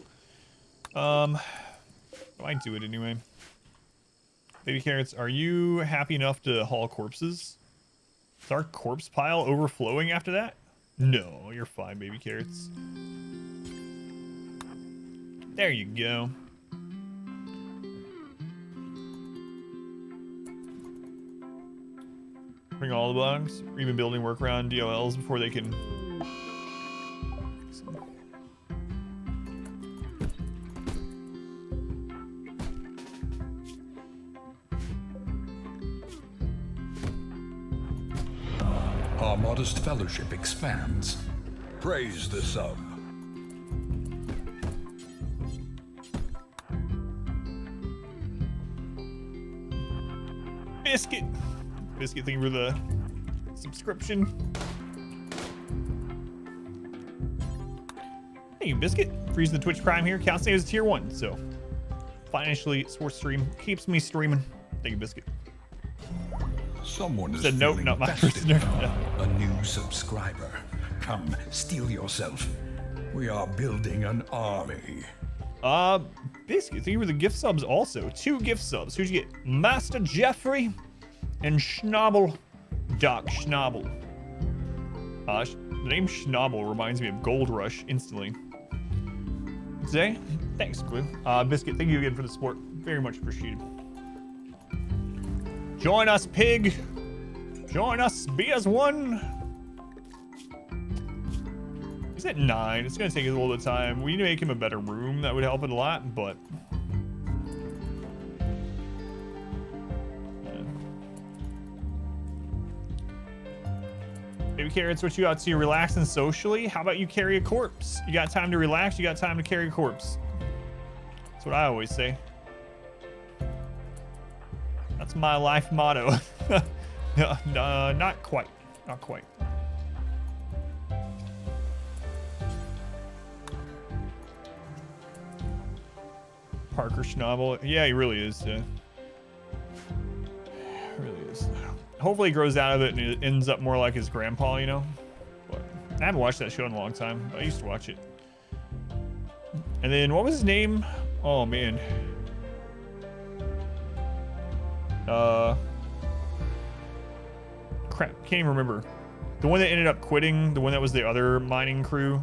I might do it anyway. Baby carrots, are you happy enough to haul corpses? Is our corpse pile overflowing after that? No, you're fine, baby carrots. There you go. Bring all the bugs. We're even building work around DLLs before they can. Our modest fellowship expands. Praise the sub. Biscuit. Biscuit, thank you for the subscription. Thank you, Biscuit. Freezing the Twitch Prime here. Counts as tier 1, so financially sports stream keeps me streaming. Thank you, Biscuit. Someone is Said nope, feeling not my vested prisoner. now. A new subscriber. Come, steel yourself. We are building an army. Biscuit, thank you for the gift subs also. 2 gift subs. Who'd you get? Master Jeffrey and Schnabel. Doc Schnabel. The name Schnabel reminds me of Gold Rush instantly. Today, thanks, Glue. Biscuit, thank you again for the support. Very much appreciated. Join us, pig. Join us, be as one. He's at 9. It's gonna take us a little bit of time. We need to make him a better room. That would help it a lot, but Baby carrots, what you got to relaxing socially? How about you carry a corpse? You got time to relax, you got time to carry a corpse. That's what I always say. That's my life motto. No, not quite. Not quite. Parker Schnabel. Yeah, he really is. Really is. Hopefully he grows out of it and it ends up more like his grandpa, you know? But I haven't watched that show in a long time. I used to watch it. And then what was his name? Oh man. Crap, can't even remember. The one that ended up quitting, the one that was the other mining crew.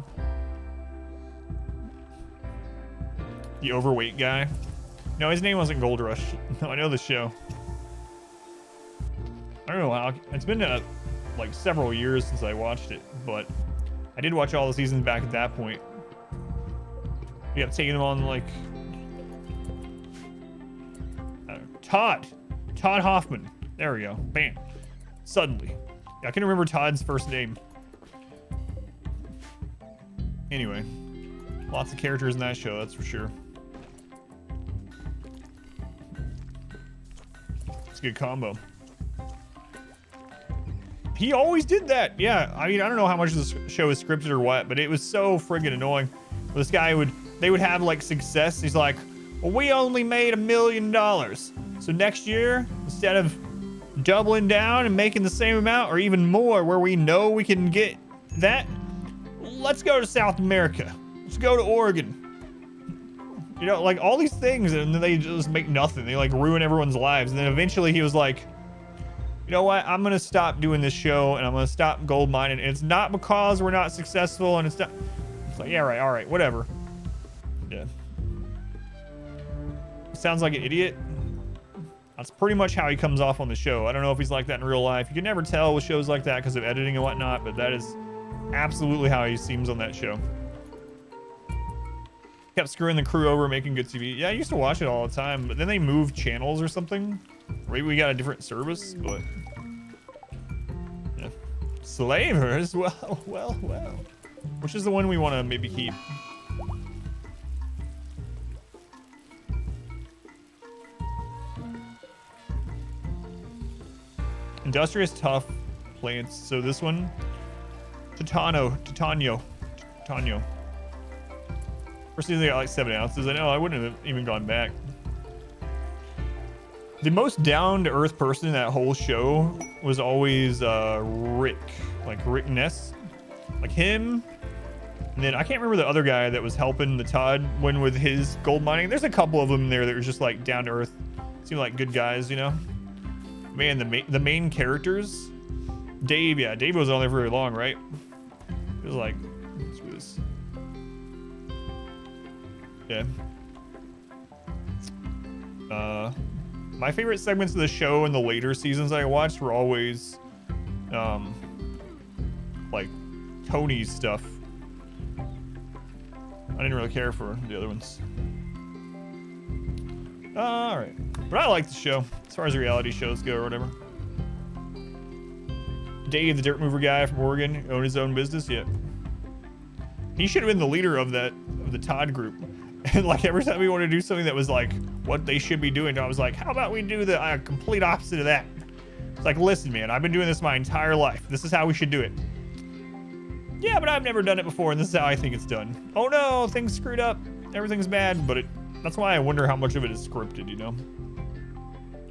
The overweight guy. No, his name wasn't Gold Rush. No, I know the show. I don't know how. It's been like several years since I watched it, but I did watch all the seasons back at that point. We got taking them on like I don't know, Todd Hoffman. There we go. Bam. Suddenly, yeah, I can remember Todd's first name. Anyway, lots of characters in that show, that's for sure. It's a good combo. He always did that. Yeah, I mean, I don't know how much of this show is scripted or what, but it was so friggin' annoying. This guy they would have like success. He's like, well, we only made $1 million. So next year, instead of doubling down and making the same amount or even more where we know we can get that, let's go to South America. Let's go to Oregon. You know, like all these things, and then they just make nothing. They like ruin everyone's lives. And then eventually he was like, you know what? I'm going to stop doing this show and I'm going to stop gold mining. And it's not because we're not successful and it's not. It's like, yeah, right. All right. Whatever. Yeah. Sounds like an idiot. That's pretty much how he comes off on the show. I don't know if he's like that in real life. You can never tell with shows like that because of editing and whatnot, but that is absolutely how he seems on that show. Kept screwing the crew over, making good TV. Yeah, I used to watch it all the time, but then they moved channels or something. Maybe we got a different service, but yeah. Slavers, well. Which is the one we want to maybe keep? Industrious, tough plants. So this one, Titano. First season they got like 7 ounces. I know I wouldn't have even gone back. The most down-to-earth person in that whole show was always Rick. Like Rick Ness. Like him. And then I can't remember the other guy that was helping the Todd when with his gold mining. There's a couple of them there that were just like down-to-earth. Seemed like good guys, you know? Man, the main characters. Dave, yeah, Dave wasn't on there very long, right? It was like, let's do this. Yeah. My favorite segments of the show in the later seasons I watched were always, like Tony's stuff. I didn't really care for the other ones. All right, but I like the show as far as reality shows go or whatever. Dave, the dirt mover guy from Oregon, owned his own business. Yeah, he should have been the leader of the Todd group. And like every time we wanted to do something that was like what they should be doing, I was like, how about we do the complete opposite of that? It's like, listen, man, I've been doing this my entire life. This is how we should do it. Yeah, but I've never done it before, and this is how I think it's done. Oh no, things screwed up. Everything's bad, but that's why I wonder how much of it is scripted, you know?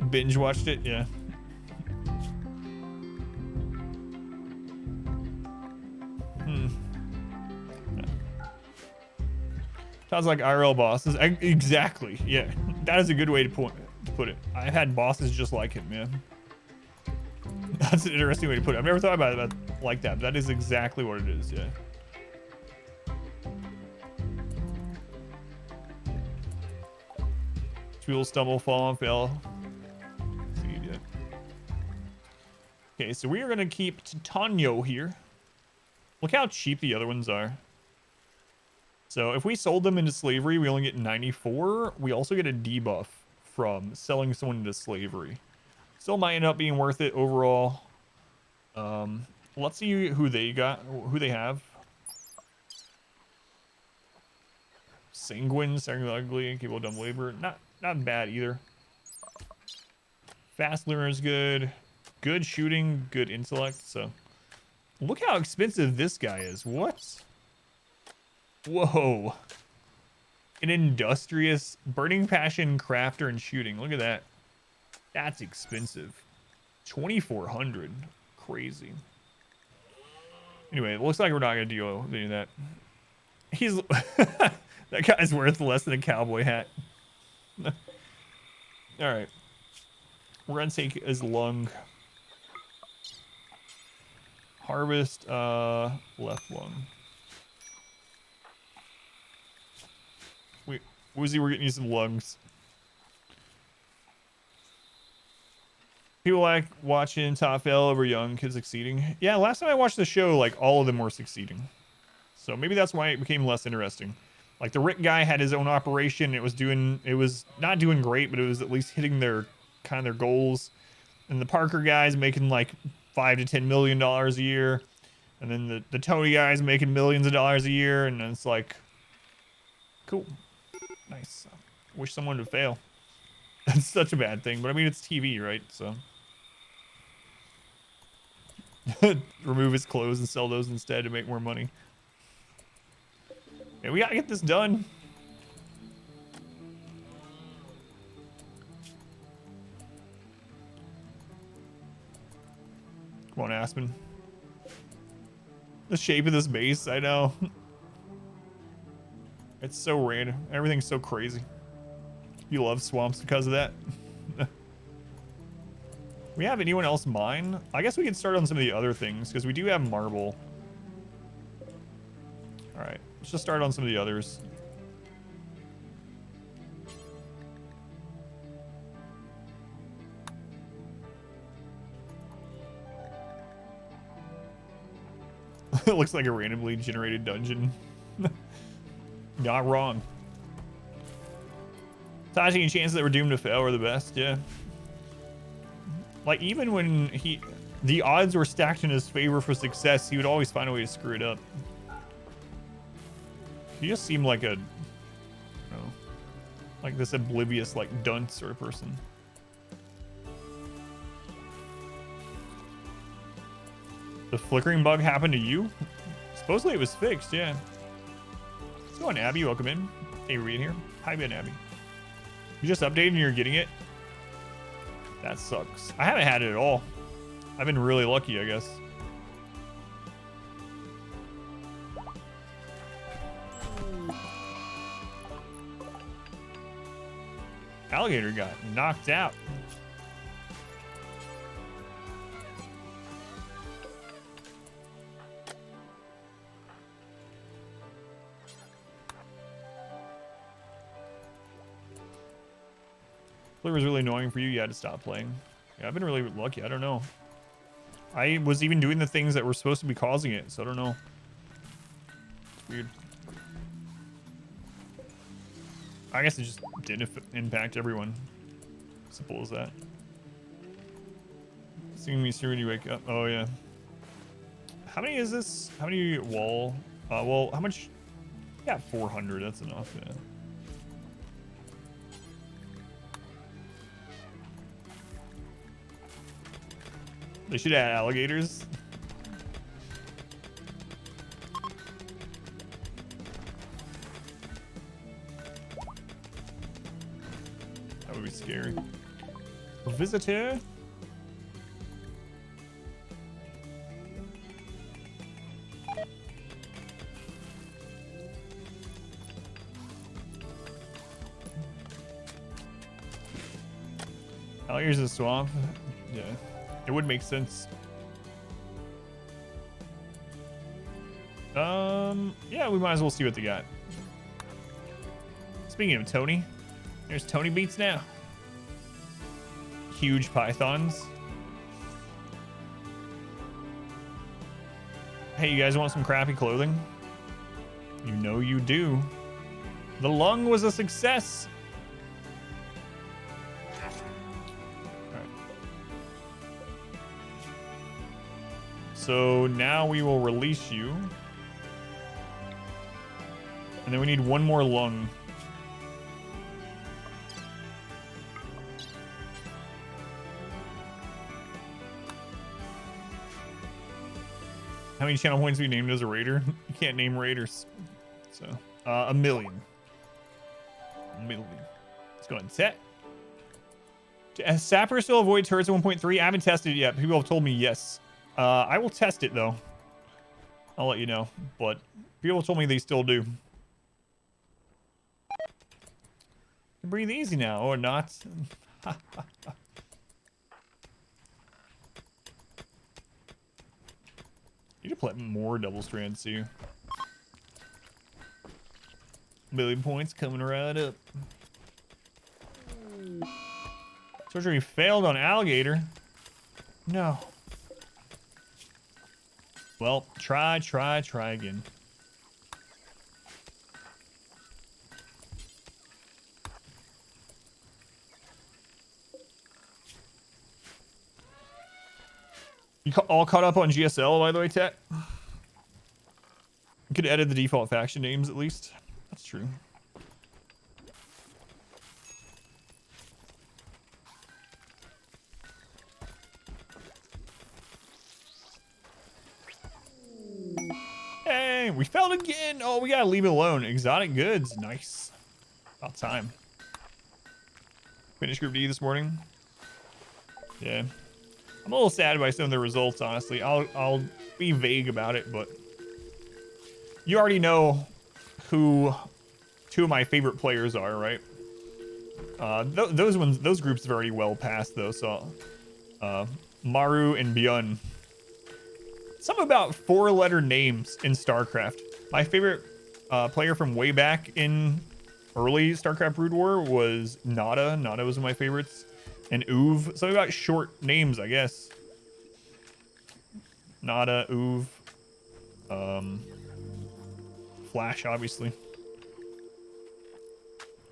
Binge watched it, yeah. Sounds like IRL bosses. Exactly, yeah. That is a good way to put it. I've had bosses just like him, man. That's an interesting way to put it. I've never thought about it like that. But that is exactly what it is, yeah. Tool, stumble, fall, and fail. Okay, so we are gonna keep Titano here. Look how cheap the other ones are. So if we sold them into slavery, we only get 94. We also get a debuff from selling someone into slavery. Still might end up being worth it overall. Let's see who they have. Sanguine, ugly, capable of dumb labor. Not bad either. Fast learner is good. Good shooting, good intellect. So look how expensive this guy is. What? Whoa. An industrious, burning passion, crafter, and shooting. Look at that. That's expensive. 2,400. Crazy. Anyway, it looks like we're not going to do any of that. He's... that guy's worth less than a cowboy hat. Alright. We're going to take his lung. Harvest, left lung. Wait, Woozy, we're getting you some lungs. People like watching Top L over young kids succeeding. Yeah, last time I watched the show, like, all of them were succeeding. So maybe that's why it became less interesting. Like, the Rick guy had his own operation. It was not doing great, but it was at least hitting their goals. And the Parker guy's making like $5 to $10 million a year. And then the Tony guy's making millions of dollars a year. And it's like, cool. Nice. Wish someone would fail. That's such a bad thing, but I mean, it's TV, right? So remove his clothes and sell those instead to make more money. Yeah, we gotta get this done. Come on, Aspen. The shape of this base, I know. It's so random. Everything's so crazy. You love swamps because of that. We have anyone else mine? I guess we can start on some of the other things because we do have marble. All right, let's just start on some of the others. It looks like a randomly generated dungeon. Not wrong. Taji and chances that we're doomed to fail were the best, yeah. Like, even when the odds were stacked in his favor for success, he would always find a way to screw it up. He just seemed like a, like this oblivious, like, dunce sort of person. The flickering bug happened to you? Supposedly it was fixed, yeah. Let's go on, Abby. Welcome in. Hey, Reed here. Hi, Ben, Abby. You just updated and you're getting it? That sucks. I haven't had it at all. I've been really lucky, I guess. Alligator got knocked out. Play was really annoying for you. You had to stop playing. Yeah, I've been really lucky. I don't know. I was even doing the things that were supposed to be causing it, so I don't know. It's weird. I guess it just didn't impact everyone. Simple as that. Seeing me soon when you wake up. Oh, yeah. How many is this? How many wall? Well, how much? Yeah, 400. That's enough, yeah. They should add alligators. That would be scary. A visitor. Alligators in the swamp. Yeah. It would make sense. Yeah, we might as well see what they got. Speaking of Tony, there's Tony Beats now. Huge pythons. Hey, you guys want some crappy clothing? You know you do. The lung was a success. So now we will release you. And then we need one more lung. How many channel points have you named as a raider? You can't name raiders. So, 1 million. 1 million. Let's go ahead and set. Has Sapper still avoid turrets at 1.3? I haven't tested it yet. People have told me yes. I will test it though. I'll let you know. But people told me they still do. Breathe easy now, or not. Need to plant more double strands too. 1 million points coming right up. Surgery failed on alligator. No. Well, try again. You all caught up on GSL, by the way, Tet? You could edit the default faction names at least. That's true. Hey, we failed again. Oh, we gotta leave it alone. Exotic goods. Nice. About time. Finished Group D this morning. Yeah. I'm a little sad by some of the results, honestly. I'll be vague about it, but you already know who 2 of my favorite players are, right? Those groups are already well past though. So, Maru and Byun. Something about 4-letter names in StarCraft. My favorite player from way back in early StarCraft Brood War was Nada. Nada was one of my favorites. And Uv. Something about short names, I guess. Nada, Uv. Flash, obviously.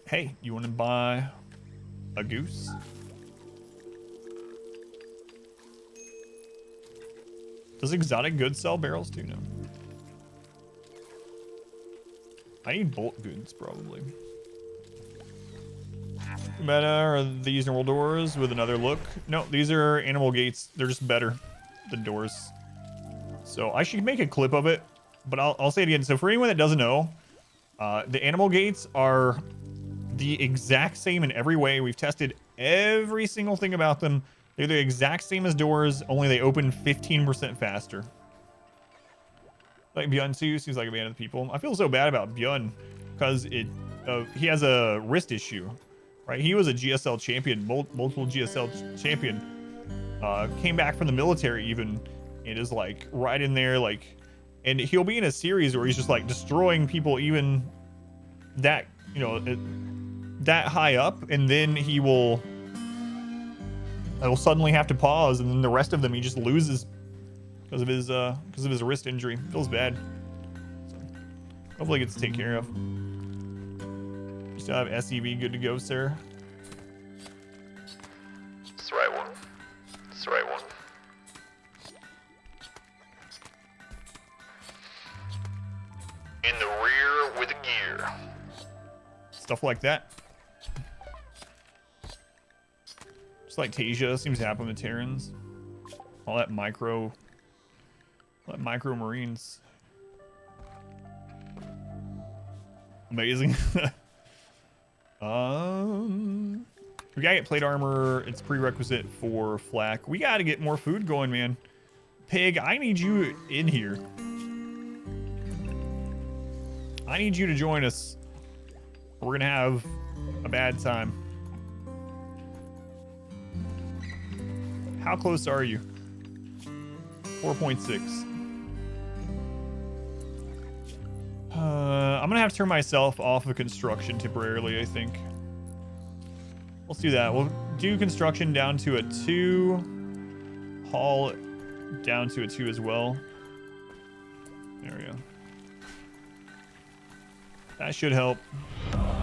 Hey, you want to buy a goose? Does exotic goods sell barrels too? No. I need bulk goods, probably. Meta are these normal doors with another look? No, these are animal gates. They're just better than doors. So I should make a clip of it, but I'll say it again. So for anyone that doesn't know, the animal gates are the exact same in every way. We've tested every single thing about them. They're the exact same as doors, only they open 15% faster. Like Bjorn too, seems like a man of the people. I feel so bad about Bjorn because he has a wrist issue, right? He was a GSL champion, multiple GSL champion. Came back from the military even, and is like right in there, like, and he'll be in a series where he's just like destroying people even that, you know, that high up, and then he'll suddenly have to pause, and then the rest of them he just loses because of his wrist injury. Feels bad. So hopefully it gets taken care of. You still have SEV good to go, sir? It's the right one. It's the right one. In the rear with a gear. Stuff like that. Just like Tasia seems to happen with Terrans. All that micro marines. Amazing. We gotta get plate armor. It's prerequisite for flak. We gotta get more food going, man. Pig, I need you in here. I need you to join us. We're gonna have a bad time. How close are you? 4.6. I'm gonna have to turn myself off of construction temporarily, I think. Let's do that. We'll do construction down to a 2. Haul down to a 2 as well. There we go. That should help.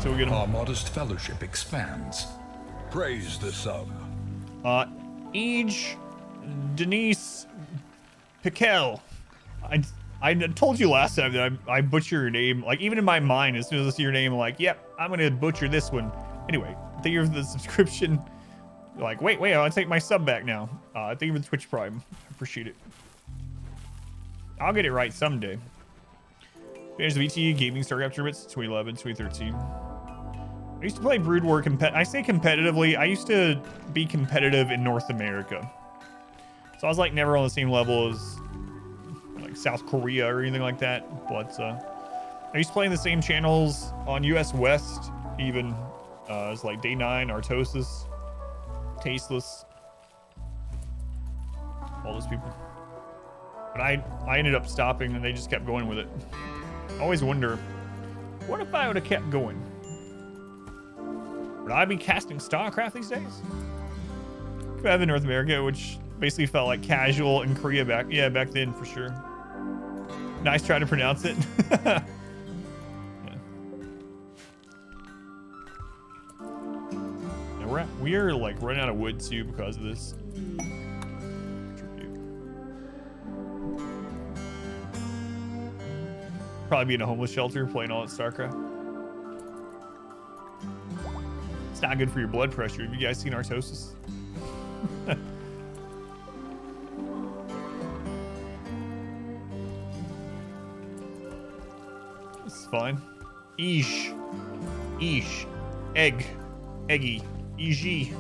So we get Our modest fellowship expands. Praise the sub. Age Denise Piquel. I told you last time that I butcher your name. Like, even in my mind, as soon as I see your name, I'm like, yep, I'm gonna butcher this one. Anyway, thank you for the subscription. Like, wait, I'll take my sub back now. Thank you for the Twitch Prime. I appreciate it. I'll get it right someday. There's the VT Gaming StarCraft tournaments 2011, 2013. I used to play Brood War I say competitively. I used to be competitive in North America. So I was like never on the same level as like South Korea or anything like that. But I used to play in the same channels on US West, even as like Day 9, Artosis, Tasteless, all those people. But I ended up stopping and they just kept going with it. I always wonder, what if I would have kept going? Would I be casting StarCraft these days? Could have in North America, which basically felt like casual in Korea back then for sure. Nice try to pronounce it. Yeah. And we are like running out of wood too because of this. Probably be in a homeless shelter playing all at StarCraft. It's not good for your blood pressure. Have you guys seen Artosis? This is fine. Ish. Egg. Eggy. EG.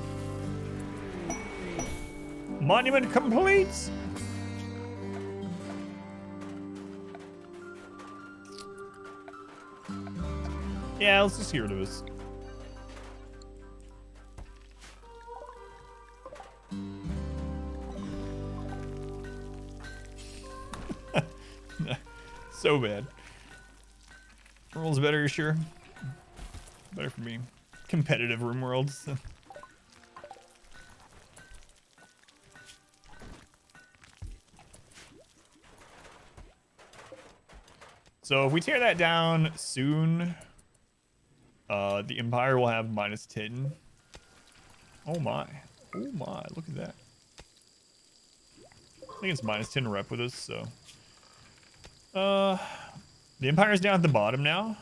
Monument complete. Yeah, let's just get rid of this. So bad. World's better, you sure? Better for me. Competitive room worlds. So if we tear that down soon, the Empire will have -10. Oh my. Oh my, look at that. I think it's -10 rep with us, so. The Empire's down at the bottom now.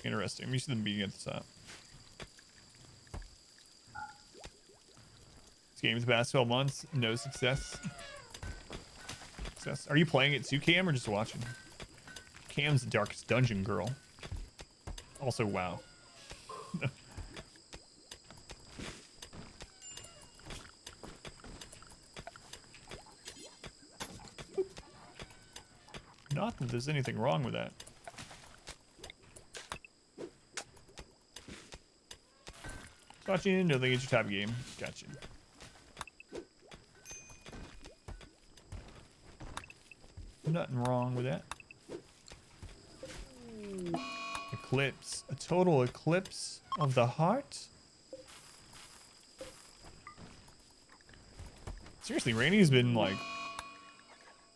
Interesting. I'm used to them being at the top. This game's the past 12 months, no success. Are you playing it too, Cam, or just watching? Cam's the darkest dungeon girl. Also, wow. Not that there's anything wrong with that. Watching, no, think it's your type of game. Gotcha. Nothing wrong with that. Eclipse. A total eclipse of the heart? Seriously, Randy's been, like,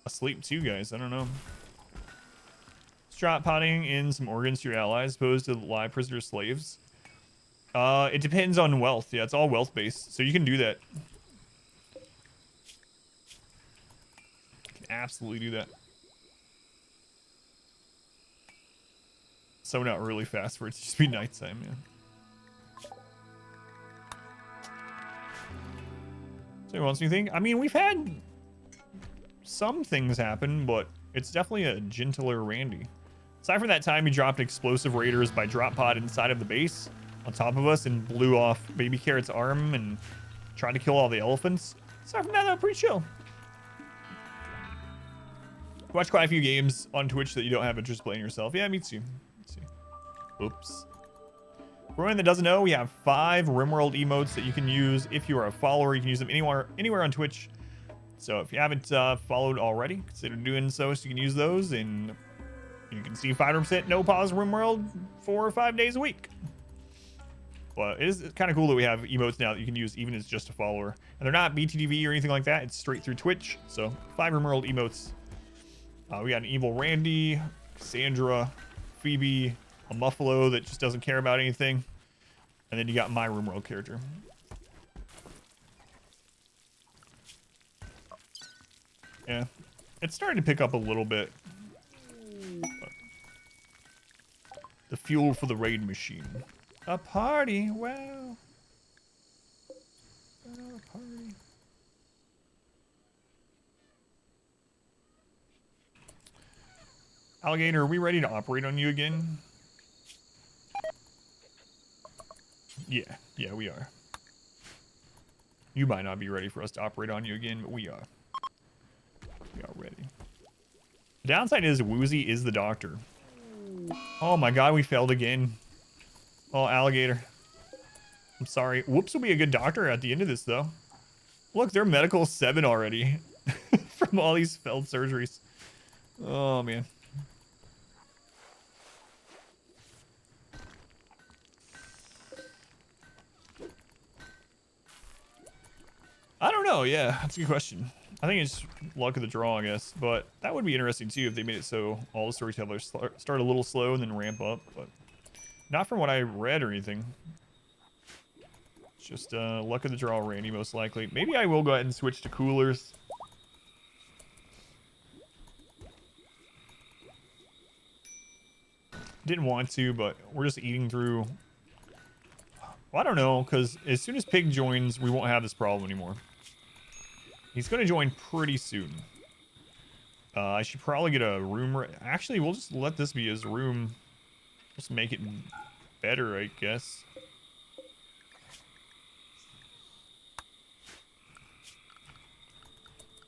asleep too, guys. I don't know. Drop potting in some organs to your allies opposed to live prisoner slaves. It depends on wealth. Yeah, it's all wealth based, so you can do that. You can absolutely do that. So not really fast for it to just be nighttime, yeah. So wants anything? I mean, we've had some things happen, but it's definitely a gentler Randy. Aside from that time he dropped explosive raiders by drop pod inside of the base on top of us and blew off Baby Carrot's arm and tried to kill all the elephants. Aside from that, though, pretty chill. Watch quite a few games on Twitch that you don't have interest playing yourself. Yeah, me too. Let's see. Oops. For anyone that doesn't know, we have 5 RimWorld emotes that you can use if you are a follower. You can use them anywhere on Twitch. So if you haven't followed already, consider doing so you can use those, and you can see 5% no pause RimWorld 4 or 5 days a week. But it is kind of cool that we have emotes now that you can use even as just a follower. And they're not BTTV or anything like that. It's straight through Twitch. So 5 RimWorld emotes. We got an evil Randy, Cassandra, Phoebe, a Muffalo that just doesn't care about anything. And then you got my RimWorld character. Yeah, it's starting to pick up a little bit. But the fuel for the raid machine. A party, wow. A party. Alligator, are we ready to operate on you again? Yeah, we are. You might not be ready for us to operate on you again, but we are. We are ready. The downside is Woozy is the doctor. Oh my god, we failed again. Oh, Alligator. I'm sorry. Whoops will be a good doctor at the end of this, though. Look, they're medical 7 already. From all these failed surgeries. Oh, man. I don't know. Yeah, that's a good question. I think it's luck of the draw, I guess. But that would be interesting, too, if they made it so all the storytellers start a little slow and then ramp up. But not from what I read or anything. It's just luck of the draw, Randy, most likely. Maybe I will go ahead and switch to coolers. Didn't want to, but we're just eating through. Well, I don't know, because as soon as Pig joins, we won't have this problem anymore. He's going to join pretty soon. I should probably get a room. Actually, we'll just let this be his room. Just make it better, I guess.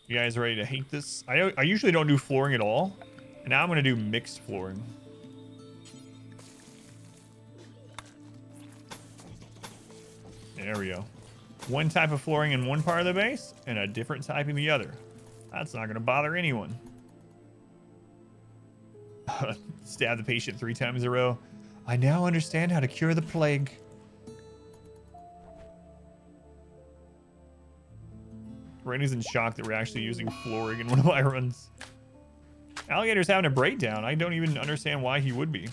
You guys ready to hate this? I usually don't do flooring at all. And now I'm going to do mixed flooring. There we go. One type of flooring in one part of the base and a different type in the other. That's not going to bother anyone. Stab the patient 3 times in a row. I now understand how to cure the plague. Randy's in shock that we're actually using flooring in one of my runs. Alligator's having a breakdown. I don't even understand why he would be.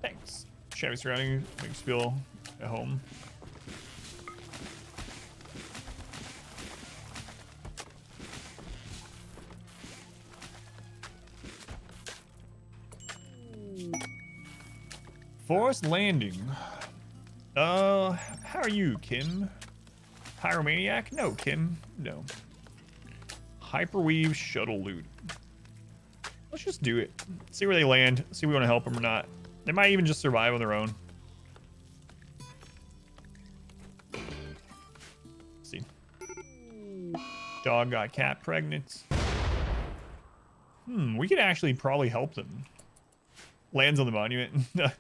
Thanks. Shabby surrounding makes you feel at home. Forest Landing. How are you, Kim? Pyromaniac? No, Kim. No. Hyperweave shuttle loot. Let's just do it. See where they land. See if we want to help them or not. They might even just survive on their own. Let's see. Dog got cat pregnant. We could actually probably help them. Lands on the monument. Yeah,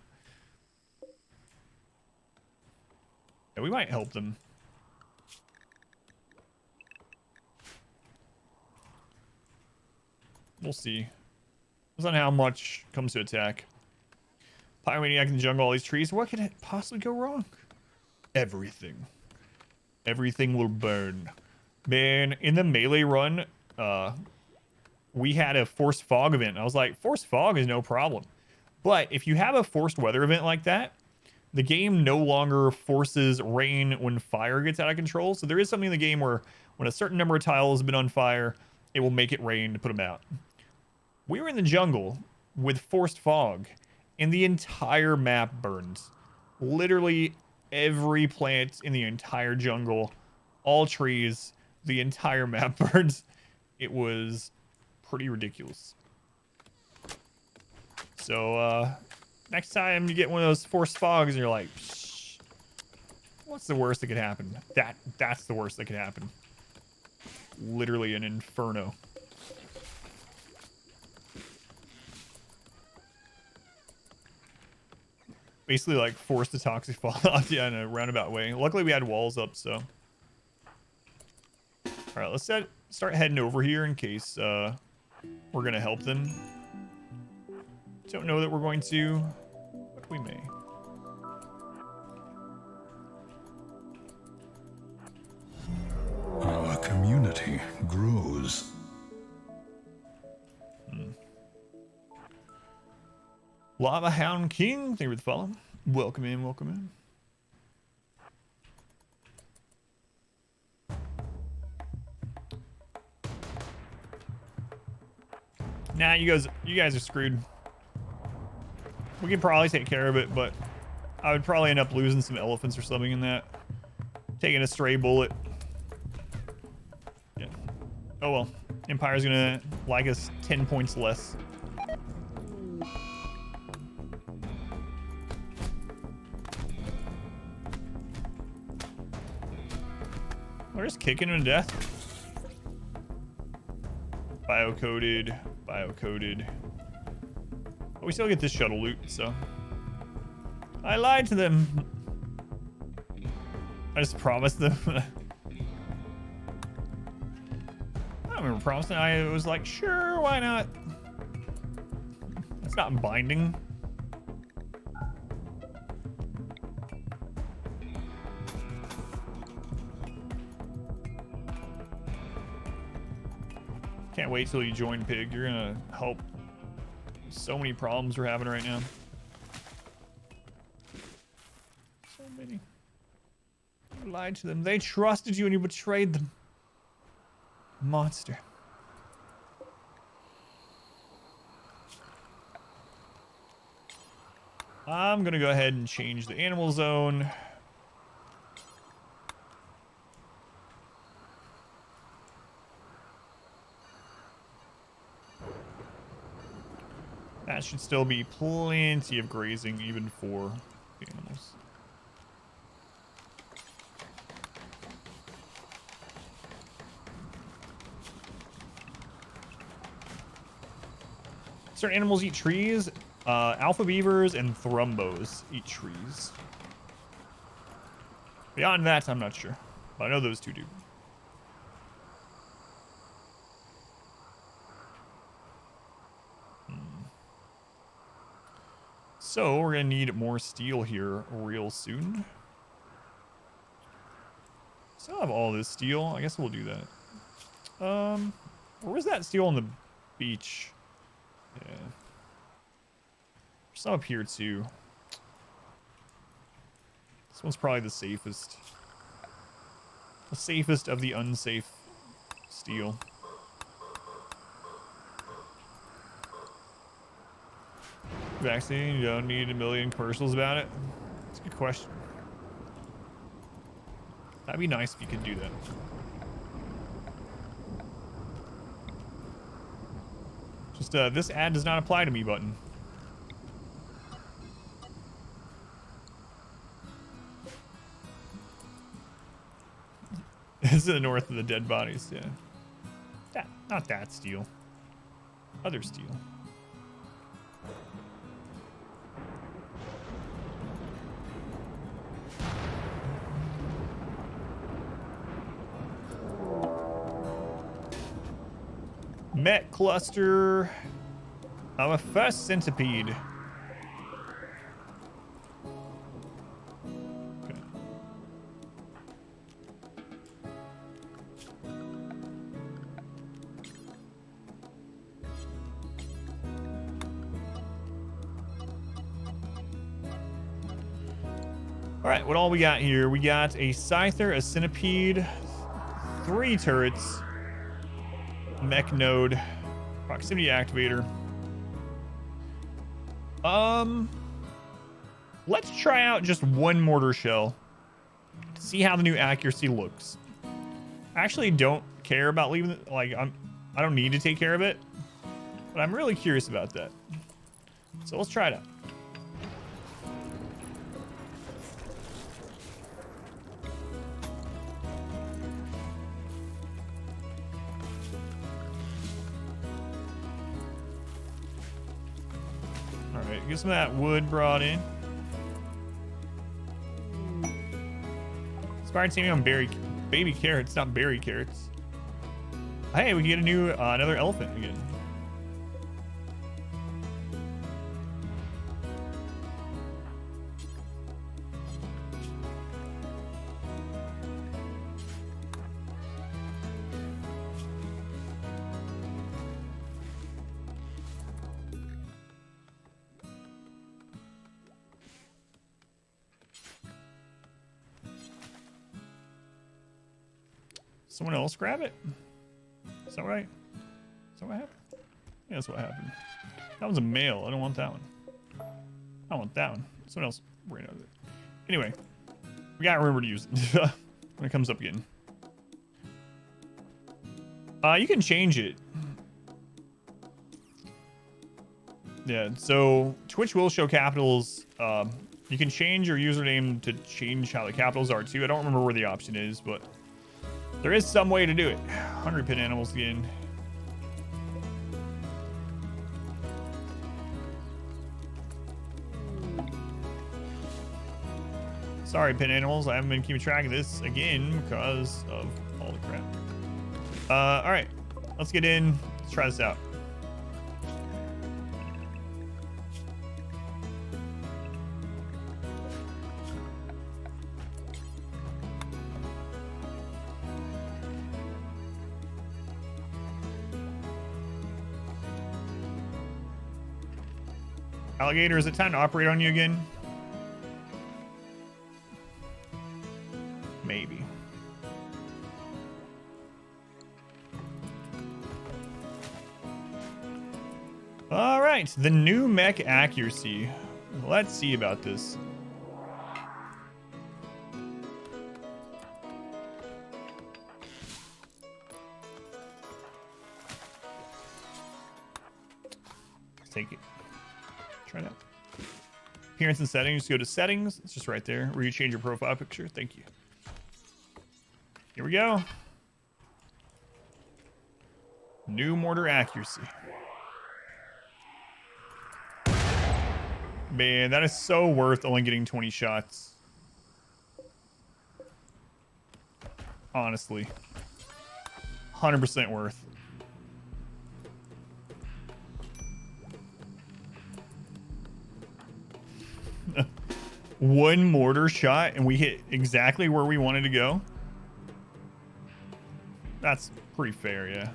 we might help them. We'll see. Depends on how much comes to attack. Pyromaniac in the jungle, all these trees. What could possibly go wrong? Everything. Everything will burn. Man, in the melee run, we had a forced fog event. I was like, forced fog is no problem. But if you have a forced weather event like that, the game no longer forces rain when fire gets out of control. So there is something in the game where when a certain number of tiles have been on fire, it will make it rain to put them out. We were in the jungle with forced fog, and the entire map burns. Literally every plant in the entire jungle, all trees, the entire map burns. It was pretty ridiculous. So, next time you get one of those forced fogs and you're like, psh, what's the worst that could happen? That's the worst that could happen. Literally an inferno. Basically like forced a toxic fallout, yeah, in a roundabout way. Luckily we had walls up, so. Alright, let's start heading over here in case we're gonna help them. Don't know that we're going to, but we may. Our community grows. Lava Hound King, thank you for the follow. Welcome in, welcome in. Nah, you guys are screwed. We could probably take care of it, but I would probably end up losing some elephants or something in that. Taking a stray bullet. Yeah. Oh well. Empire's gonna like us 10 points less. We're just kicking him to death. Bio-coded. Bio-coded. But we still get this shuttle loot, so. I lied to them. I just promised them. I don't remember promising. I was like, sure, why not? It's not binding. Can't wait till you join Pig. You're gonna help so many problems we're having right now. So many. You lied to them. They trusted you and you betrayed them. Monster. I'm gonna go ahead and change the animal zone. That should still be plenty of grazing even for the animals. Certain animals eat trees. Alpha beavers and thrumbos eat trees. Beyond that, I'm not sure. But I know those two do. So we're gonna need more steel here real soon. Still have all this steel. I guess we'll do that. Where was that steel on the beach? Yeah. Some up here too. This one's probably the safest. The safest of the unsafe steel. Vaccine, you don't need a million commercials about it. That's a good question. That'd be nice if you could do that. Just this ad does not apply to me button. This is the north of the dead bodies, yeah. Not that steel. Other steel. Met cluster. I'm a first centipede. Okay. All right, what all we got here? We got a scyther, a centipede, 3 turrets, mech node, proximity activator. Let's try out just 1 mortar shell to see how the new accuracy looks. I actually don't care about leaving it, like I don't need to take care of it, but I'm really curious about that. So let's try it out. Alright, get some of that wood brought in. Inspired Sammy on baby carrots, not berry carrots. Hey, we can get a new another elephant again. Someone else grab it? Is that right? Is that what happened? Yeah, that's what happened. That one's a male. I don't want that one. I don't want that one. Someone else ran out of it. Anyway, we gotta remember to use it when it comes up again. You can change it. Yeah, so Twitch will show capitals. You can change your username to change how the capitals are too. I don't remember where the option is, but there is some way to do it. 100 pin animals again. Sorry, pin animals. I haven't been keeping track of this again because of all the crap. All right, let's get in. Let's try this out. Alligator, is it time to operate on you again? Maybe. All right, the new mech accuracy. Let's see about this. Let's take it. Try that. Appearance and settings. Just go to settings. It's just right there where you change your profile picture. Thank you. Here we go. New mortar accuracy. Man, that is so worth only getting 20 shots. Honestly. 100% worth. one mortar shot and we hit exactly where we wanted to go. That's pretty fair, yeah.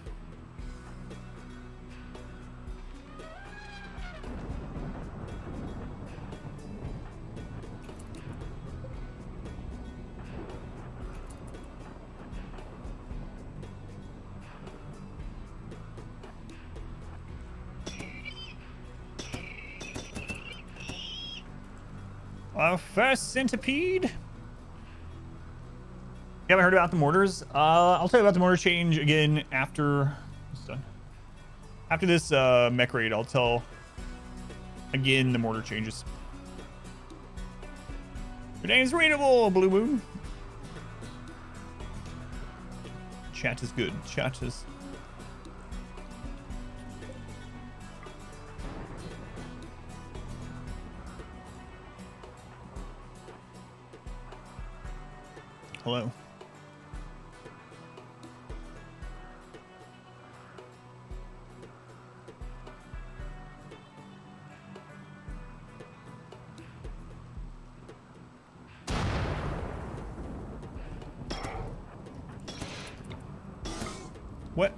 Our first centipede. You haven't heard about the mortars? I'll tell you about the mortar change again after it's done. After this mech raid, I'll tell again the mortar changes. Your name's readable, Blue Moon. Chat is good. Chat is. Hello. What?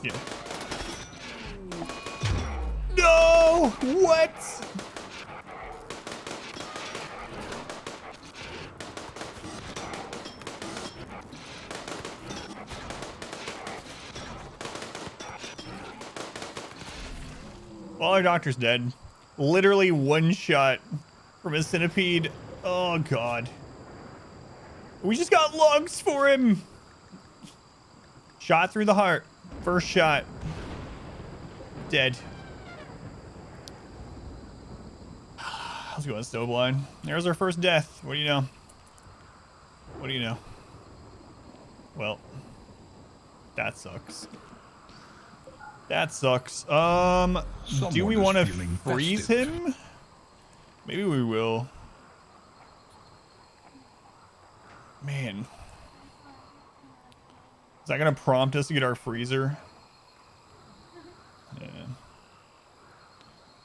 Yeah. No! What? Well, our doctor's dead. Literally one shot from a centipede. Oh, God. We just got lungs for him. Shot through the heart. First shot. Dead. Let's go on Snowblind. There's our first death. What do you know? What do you know? Well, that sucks. That sucks. Do we want to freeze him? Maybe we will. Man. Is that going to prompt us to get our freezer? Yeah.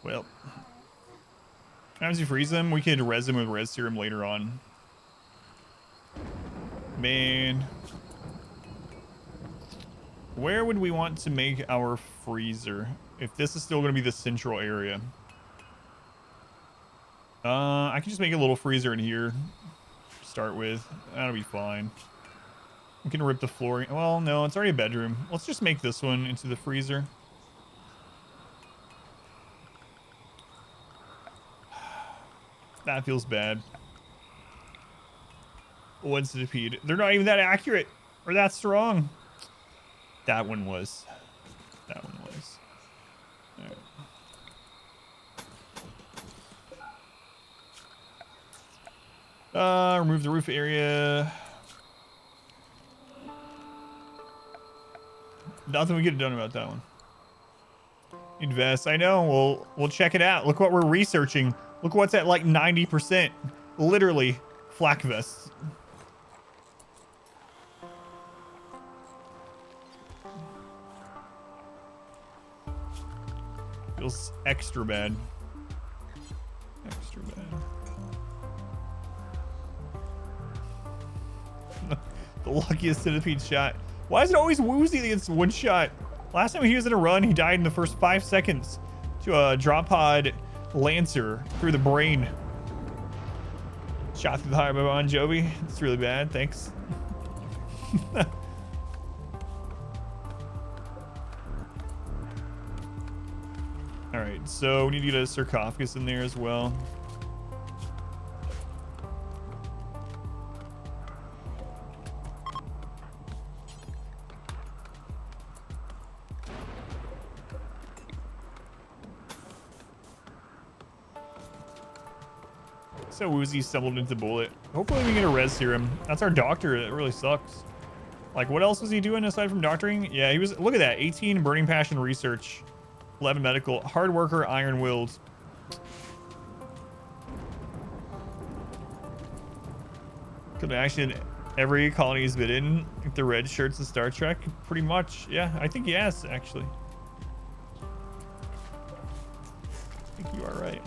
Well. Sometimes you freeze them, we could res them with res serum later on. Man. Where would we want to make our freezer? If this is still going to be the central area. I can just make a little freezer in here. To start with. That'll be fine. We can rip the flooring. Well, no, it's already a bedroom. Let's just make this one into the freezer. That feels bad. One centipede. They're not even that accurate or that strong. That one was. That one was. All right. Remove the roof area. Nothing we could have done about that one. Invest. I know. We'll check it out. Look what we're researching. Look what's at like 90%. Literally, flak vests. Feels extra bad. Extra bad. The luckiest centipede shot. Why is it always Woozy that gets one shot? Last time he was in a run, he died in the first 5 seconds to a drop pod Lancer through the brain. Shot through the heart by Bon Jovi. It's really bad. Thanks. All right, so we need to get a sarcophagus in there as well. So Woozy stumbled into Bullet. Hopefully we can get a res serum. That's our doctor. It really sucks. Like, what else was he doing aside from doctoring? Yeah, he was. Look at that. 18 burning passion research. 11 medical. Hard worker, iron willed. Could action every colony has been in. Like the red shirts of Star Trek. Pretty much. Yeah, I think yes, actually. I think you are right.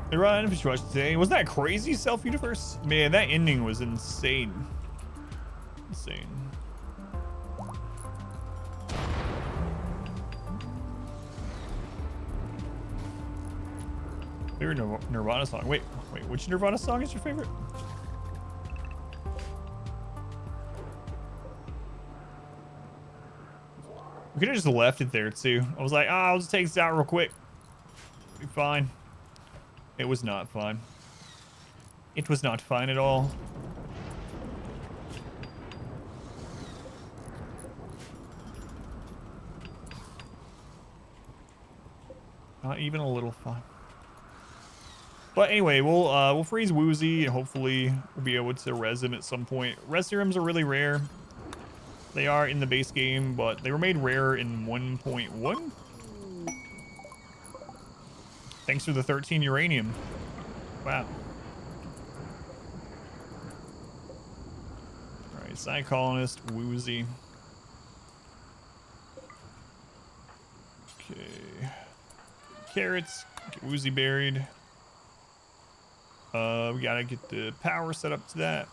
Hey Ryan, if you watched today, was that crazy self-universe? Man, that ending was insane. Insane. Favorite Nirvana song. Wait, which Nirvana song is your favorite? We could have just left it there too. I was like, I'll just take this out real quick. Be fine. It was not fine. It was not fine at all. Not even a little fun. But anyway, we'll freeze Woozy and hopefully we'll be able to res him at some point. Res serums are really rare. They are in the base game, but they were made rare in 1.1. Thanks for the 13 uranium. Wow. Alright, Side Colonist, Woozy. Okay. Carrots, get Woozy buried. We gotta get the power set up to that.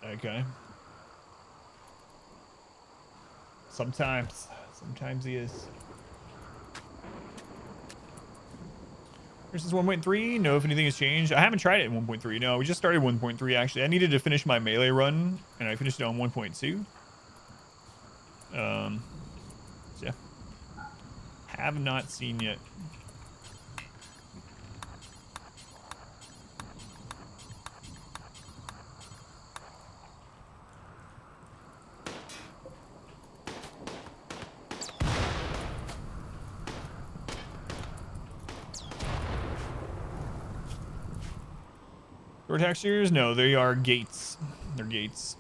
Okay. Sometimes he is. Versus 1.3. No, if anything has changed. I haven't tried it in 1.3. No, we just started 1.3 actually. I needed to finish my melee run, and I finished it on 1.2. So yeah. Have not seen yet. Door textures? No, they are gates. They're gates.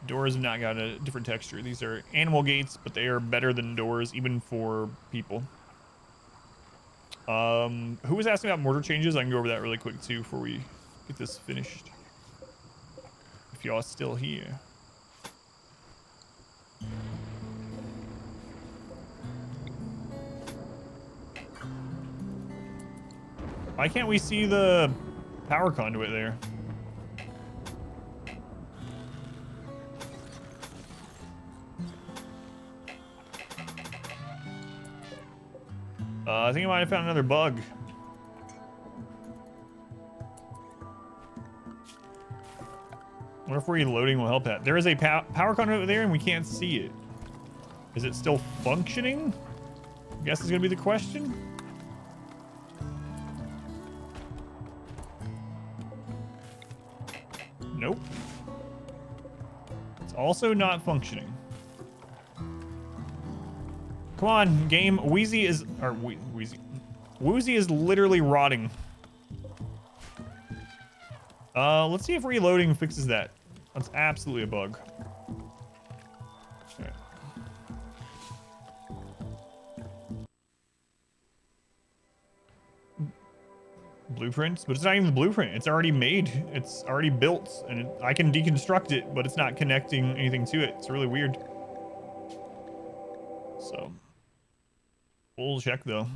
Doors have not got a different texture. These are animal gates, but they are better than doors, even for people. Who was asking about mortar changes? I can go over that really quick too before we get this finished. If y'all still here. Why can't we see the power conduit there? I think I might have found another bug. I wonder if reloading will help that. There is a power conduit there and we can't see it. Is it still functioning? I guess is gonna be the question. Nope. It's also not functioning. Come on, game. Woozy is literally rotting. Let's see if reloading fixes that. That's absolutely a bug. Right. Blueprints, but it's not even the blueprint. It's already made. It's already built, and I can deconstruct it, but it's not connecting anything to it. It's really weird. So, we'll check though.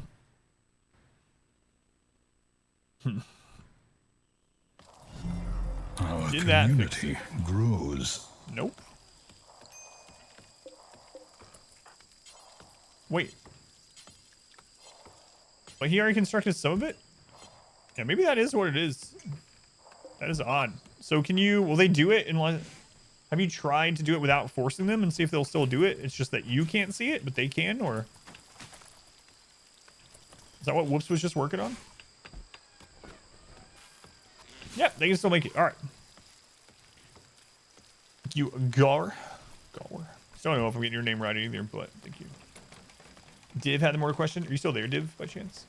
Our Did that fix community grows. Nope. Wait. But he already constructed some of it? Yeah, maybe that is what it is. That is odd. So can you, will they do it unless, have you tried to do it without forcing them and see if they'll still do it? It's just that you can't see it, but they can, or? Is that what Whoops was just working on? Yep, they can still make it. All right. Thank you, Gar. Still don't know if I'm getting your name right either, but thank you. Div had more question. Are you still there, Div, by chance?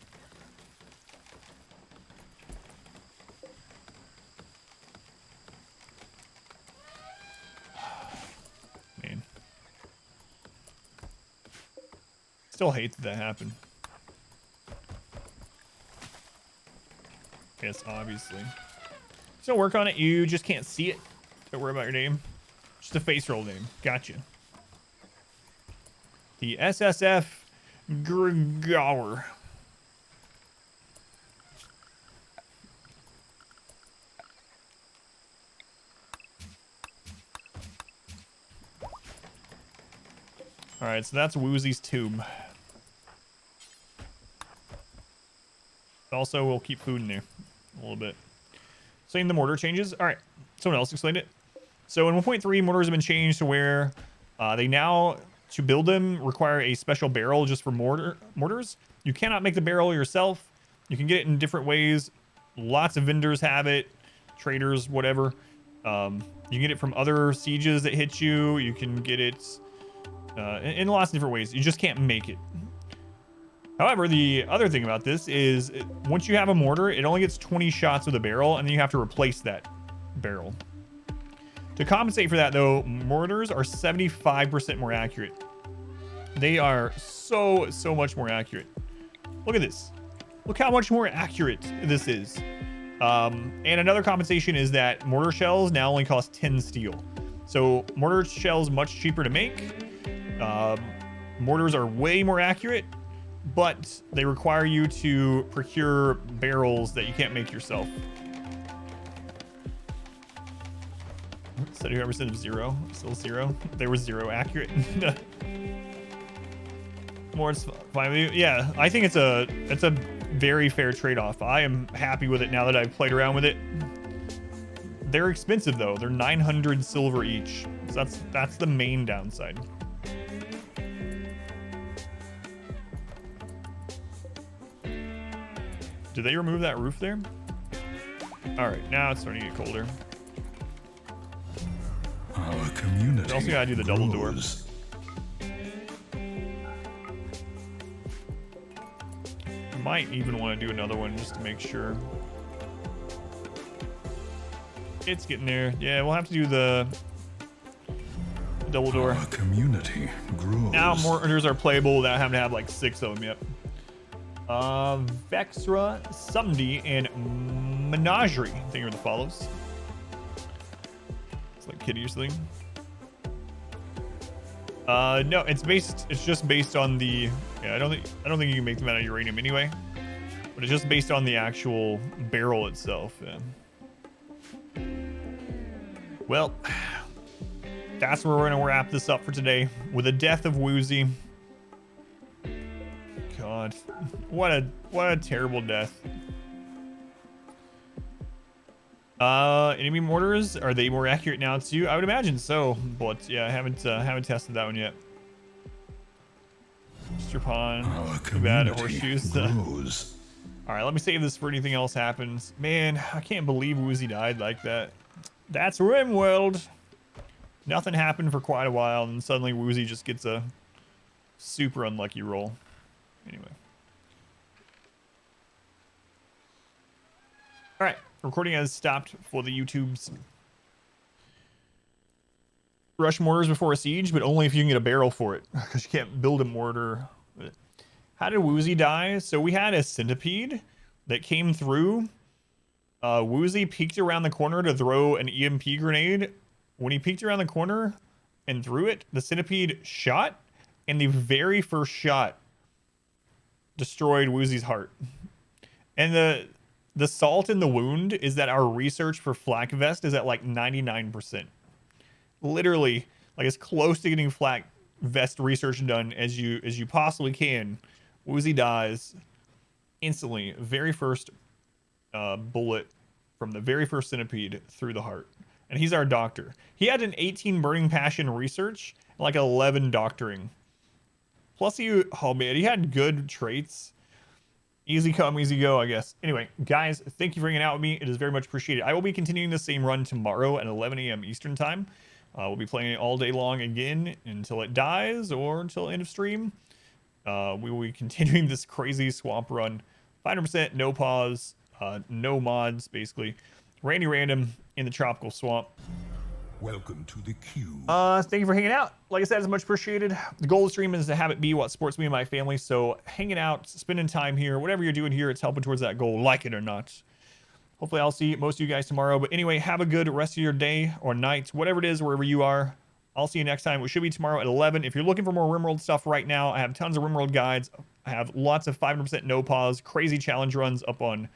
Man. Still hate that happened. Yes, obviously. Still work on it. You just can't see it. Don't worry about your name. Just a face roll name. Gotcha. The SSF Grigauer. Alright, so that's Woozy's tomb. Also, we'll keep food in there a little bit. Saying the mortar changes. Alright, someone else explained it. So in 1.3, mortars have been changed to where they now, to build them, require a special barrel just for mortars. You cannot make the barrel yourself. You can get it in different ways. Lots of vendors have it, traders, whatever. You can get it from other sieges that hit you. You can get it in lots of different ways. You just can't make it. However, the other thing about this is once you have a mortar, it only gets 20 shots with a barrel, and then you have to replace that barrel. To compensate for that, though, mortars are 75% more accurate. They are so much more accurate. Look at this. Look how much more accurate this is. And another compensation is that mortar shells now only cost 10 steel. So mortar shells much cheaper to make. Mortars are way more accurate, but they require you to procure barrels that you can't make yourself. 75% of 0, still 0. There was 0 accurate. More, it's fine with you. Yeah, I think it's a very fair trade-off. I am happy with it now that I've played around with it. They're expensive though. They're 900 silver each. So that's the main downside. Did they remove that roof there? All right, now it's starting to get colder. Our community. We also gotta do the double door. grows. Might even want to do another one just to make sure. It's getting there. Yeah, we'll have to do the double door. Our community grows. Now mortars are playable without having to have like 6 of them. Yep. Vexra, Sumdi, and Menagerie. I think are the follows. It's like Kitty or something. No, it's just based on the. Yeah, I don't think you can make them out of uranium anyway. But it's just based on the actual barrel itself. Yeah. Well, that's where we're gonna wrap this up for today with the death of Woozy. God, what a terrible death. Enemy mortars, are they more accurate now too? I would imagine so, but yeah, I haven't tested that one yet. Mr. Pond, Our too bad at community horseshoes. grows. All right, let me save this for anything else happens. Man, I can't believe Woozy died like that. That's RimWorld. Nothing happened for quite a while, and suddenly Woozy just gets a super unlucky roll. Anyway. All right, recording has stopped for the YouTubes. Rush mortars before a siege, but only if you can get a barrel for it, because you can't build a mortar. How did Woozy die? So we had a centipede that came through. Woozy peeked around the corner to throw an EMP grenade. When he peeked around the corner and threw it, the centipede shot, and the very first shot destroyed Woozy's heart. And the salt in the wound is that our research for flak vest is at like 99%. Literally, like as close to getting flak vest research done as you possibly can. Woozy dies instantly. Very first bullet from the very first centipede through the heart. And he's our doctor. He had an 18 burning passion research and like 11 doctoring. Plus he had good traits. Easy come, easy go, I guess. Anyway, guys, thank you for hanging out with me. It is very much appreciated. I will be continuing the same run tomorrow at 11 a.m. Eastern time. We'll be playing it all day long again until it dies or until end of stream. We will be continuing this crazy swamp run. 500%, no pause, no mods, basically. Randy Random in the tropical swamp. Welcome to the queue. Thank you for hanging out. Like I said, it's much appreciated. The goal of the stream is to have it be what supports me and my family. So hanging out, spending time here, whatever you're doing here, it's helping towards that goal, like it or not. Hopefully I'll see most of you guys tomorrow. But anyway, have a good rest of your day or night, whatever it is, wherever you are. I'll see you next time. It should be tomorrow at 11. If you're looking for more RimWorld stuff right now, I have tons of RimWorld guides. I have lots of 500% no pause, crazy challenge runs up on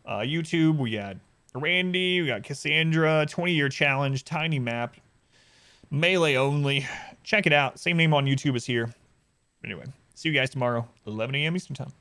YouTube. We got Randy, we got Cassandra, 20-year challenge, tiny map, melee only. Check it out. Same name on YouTube as here. Anyway, see you guys tomorrow, 11 a.m. Eastern time.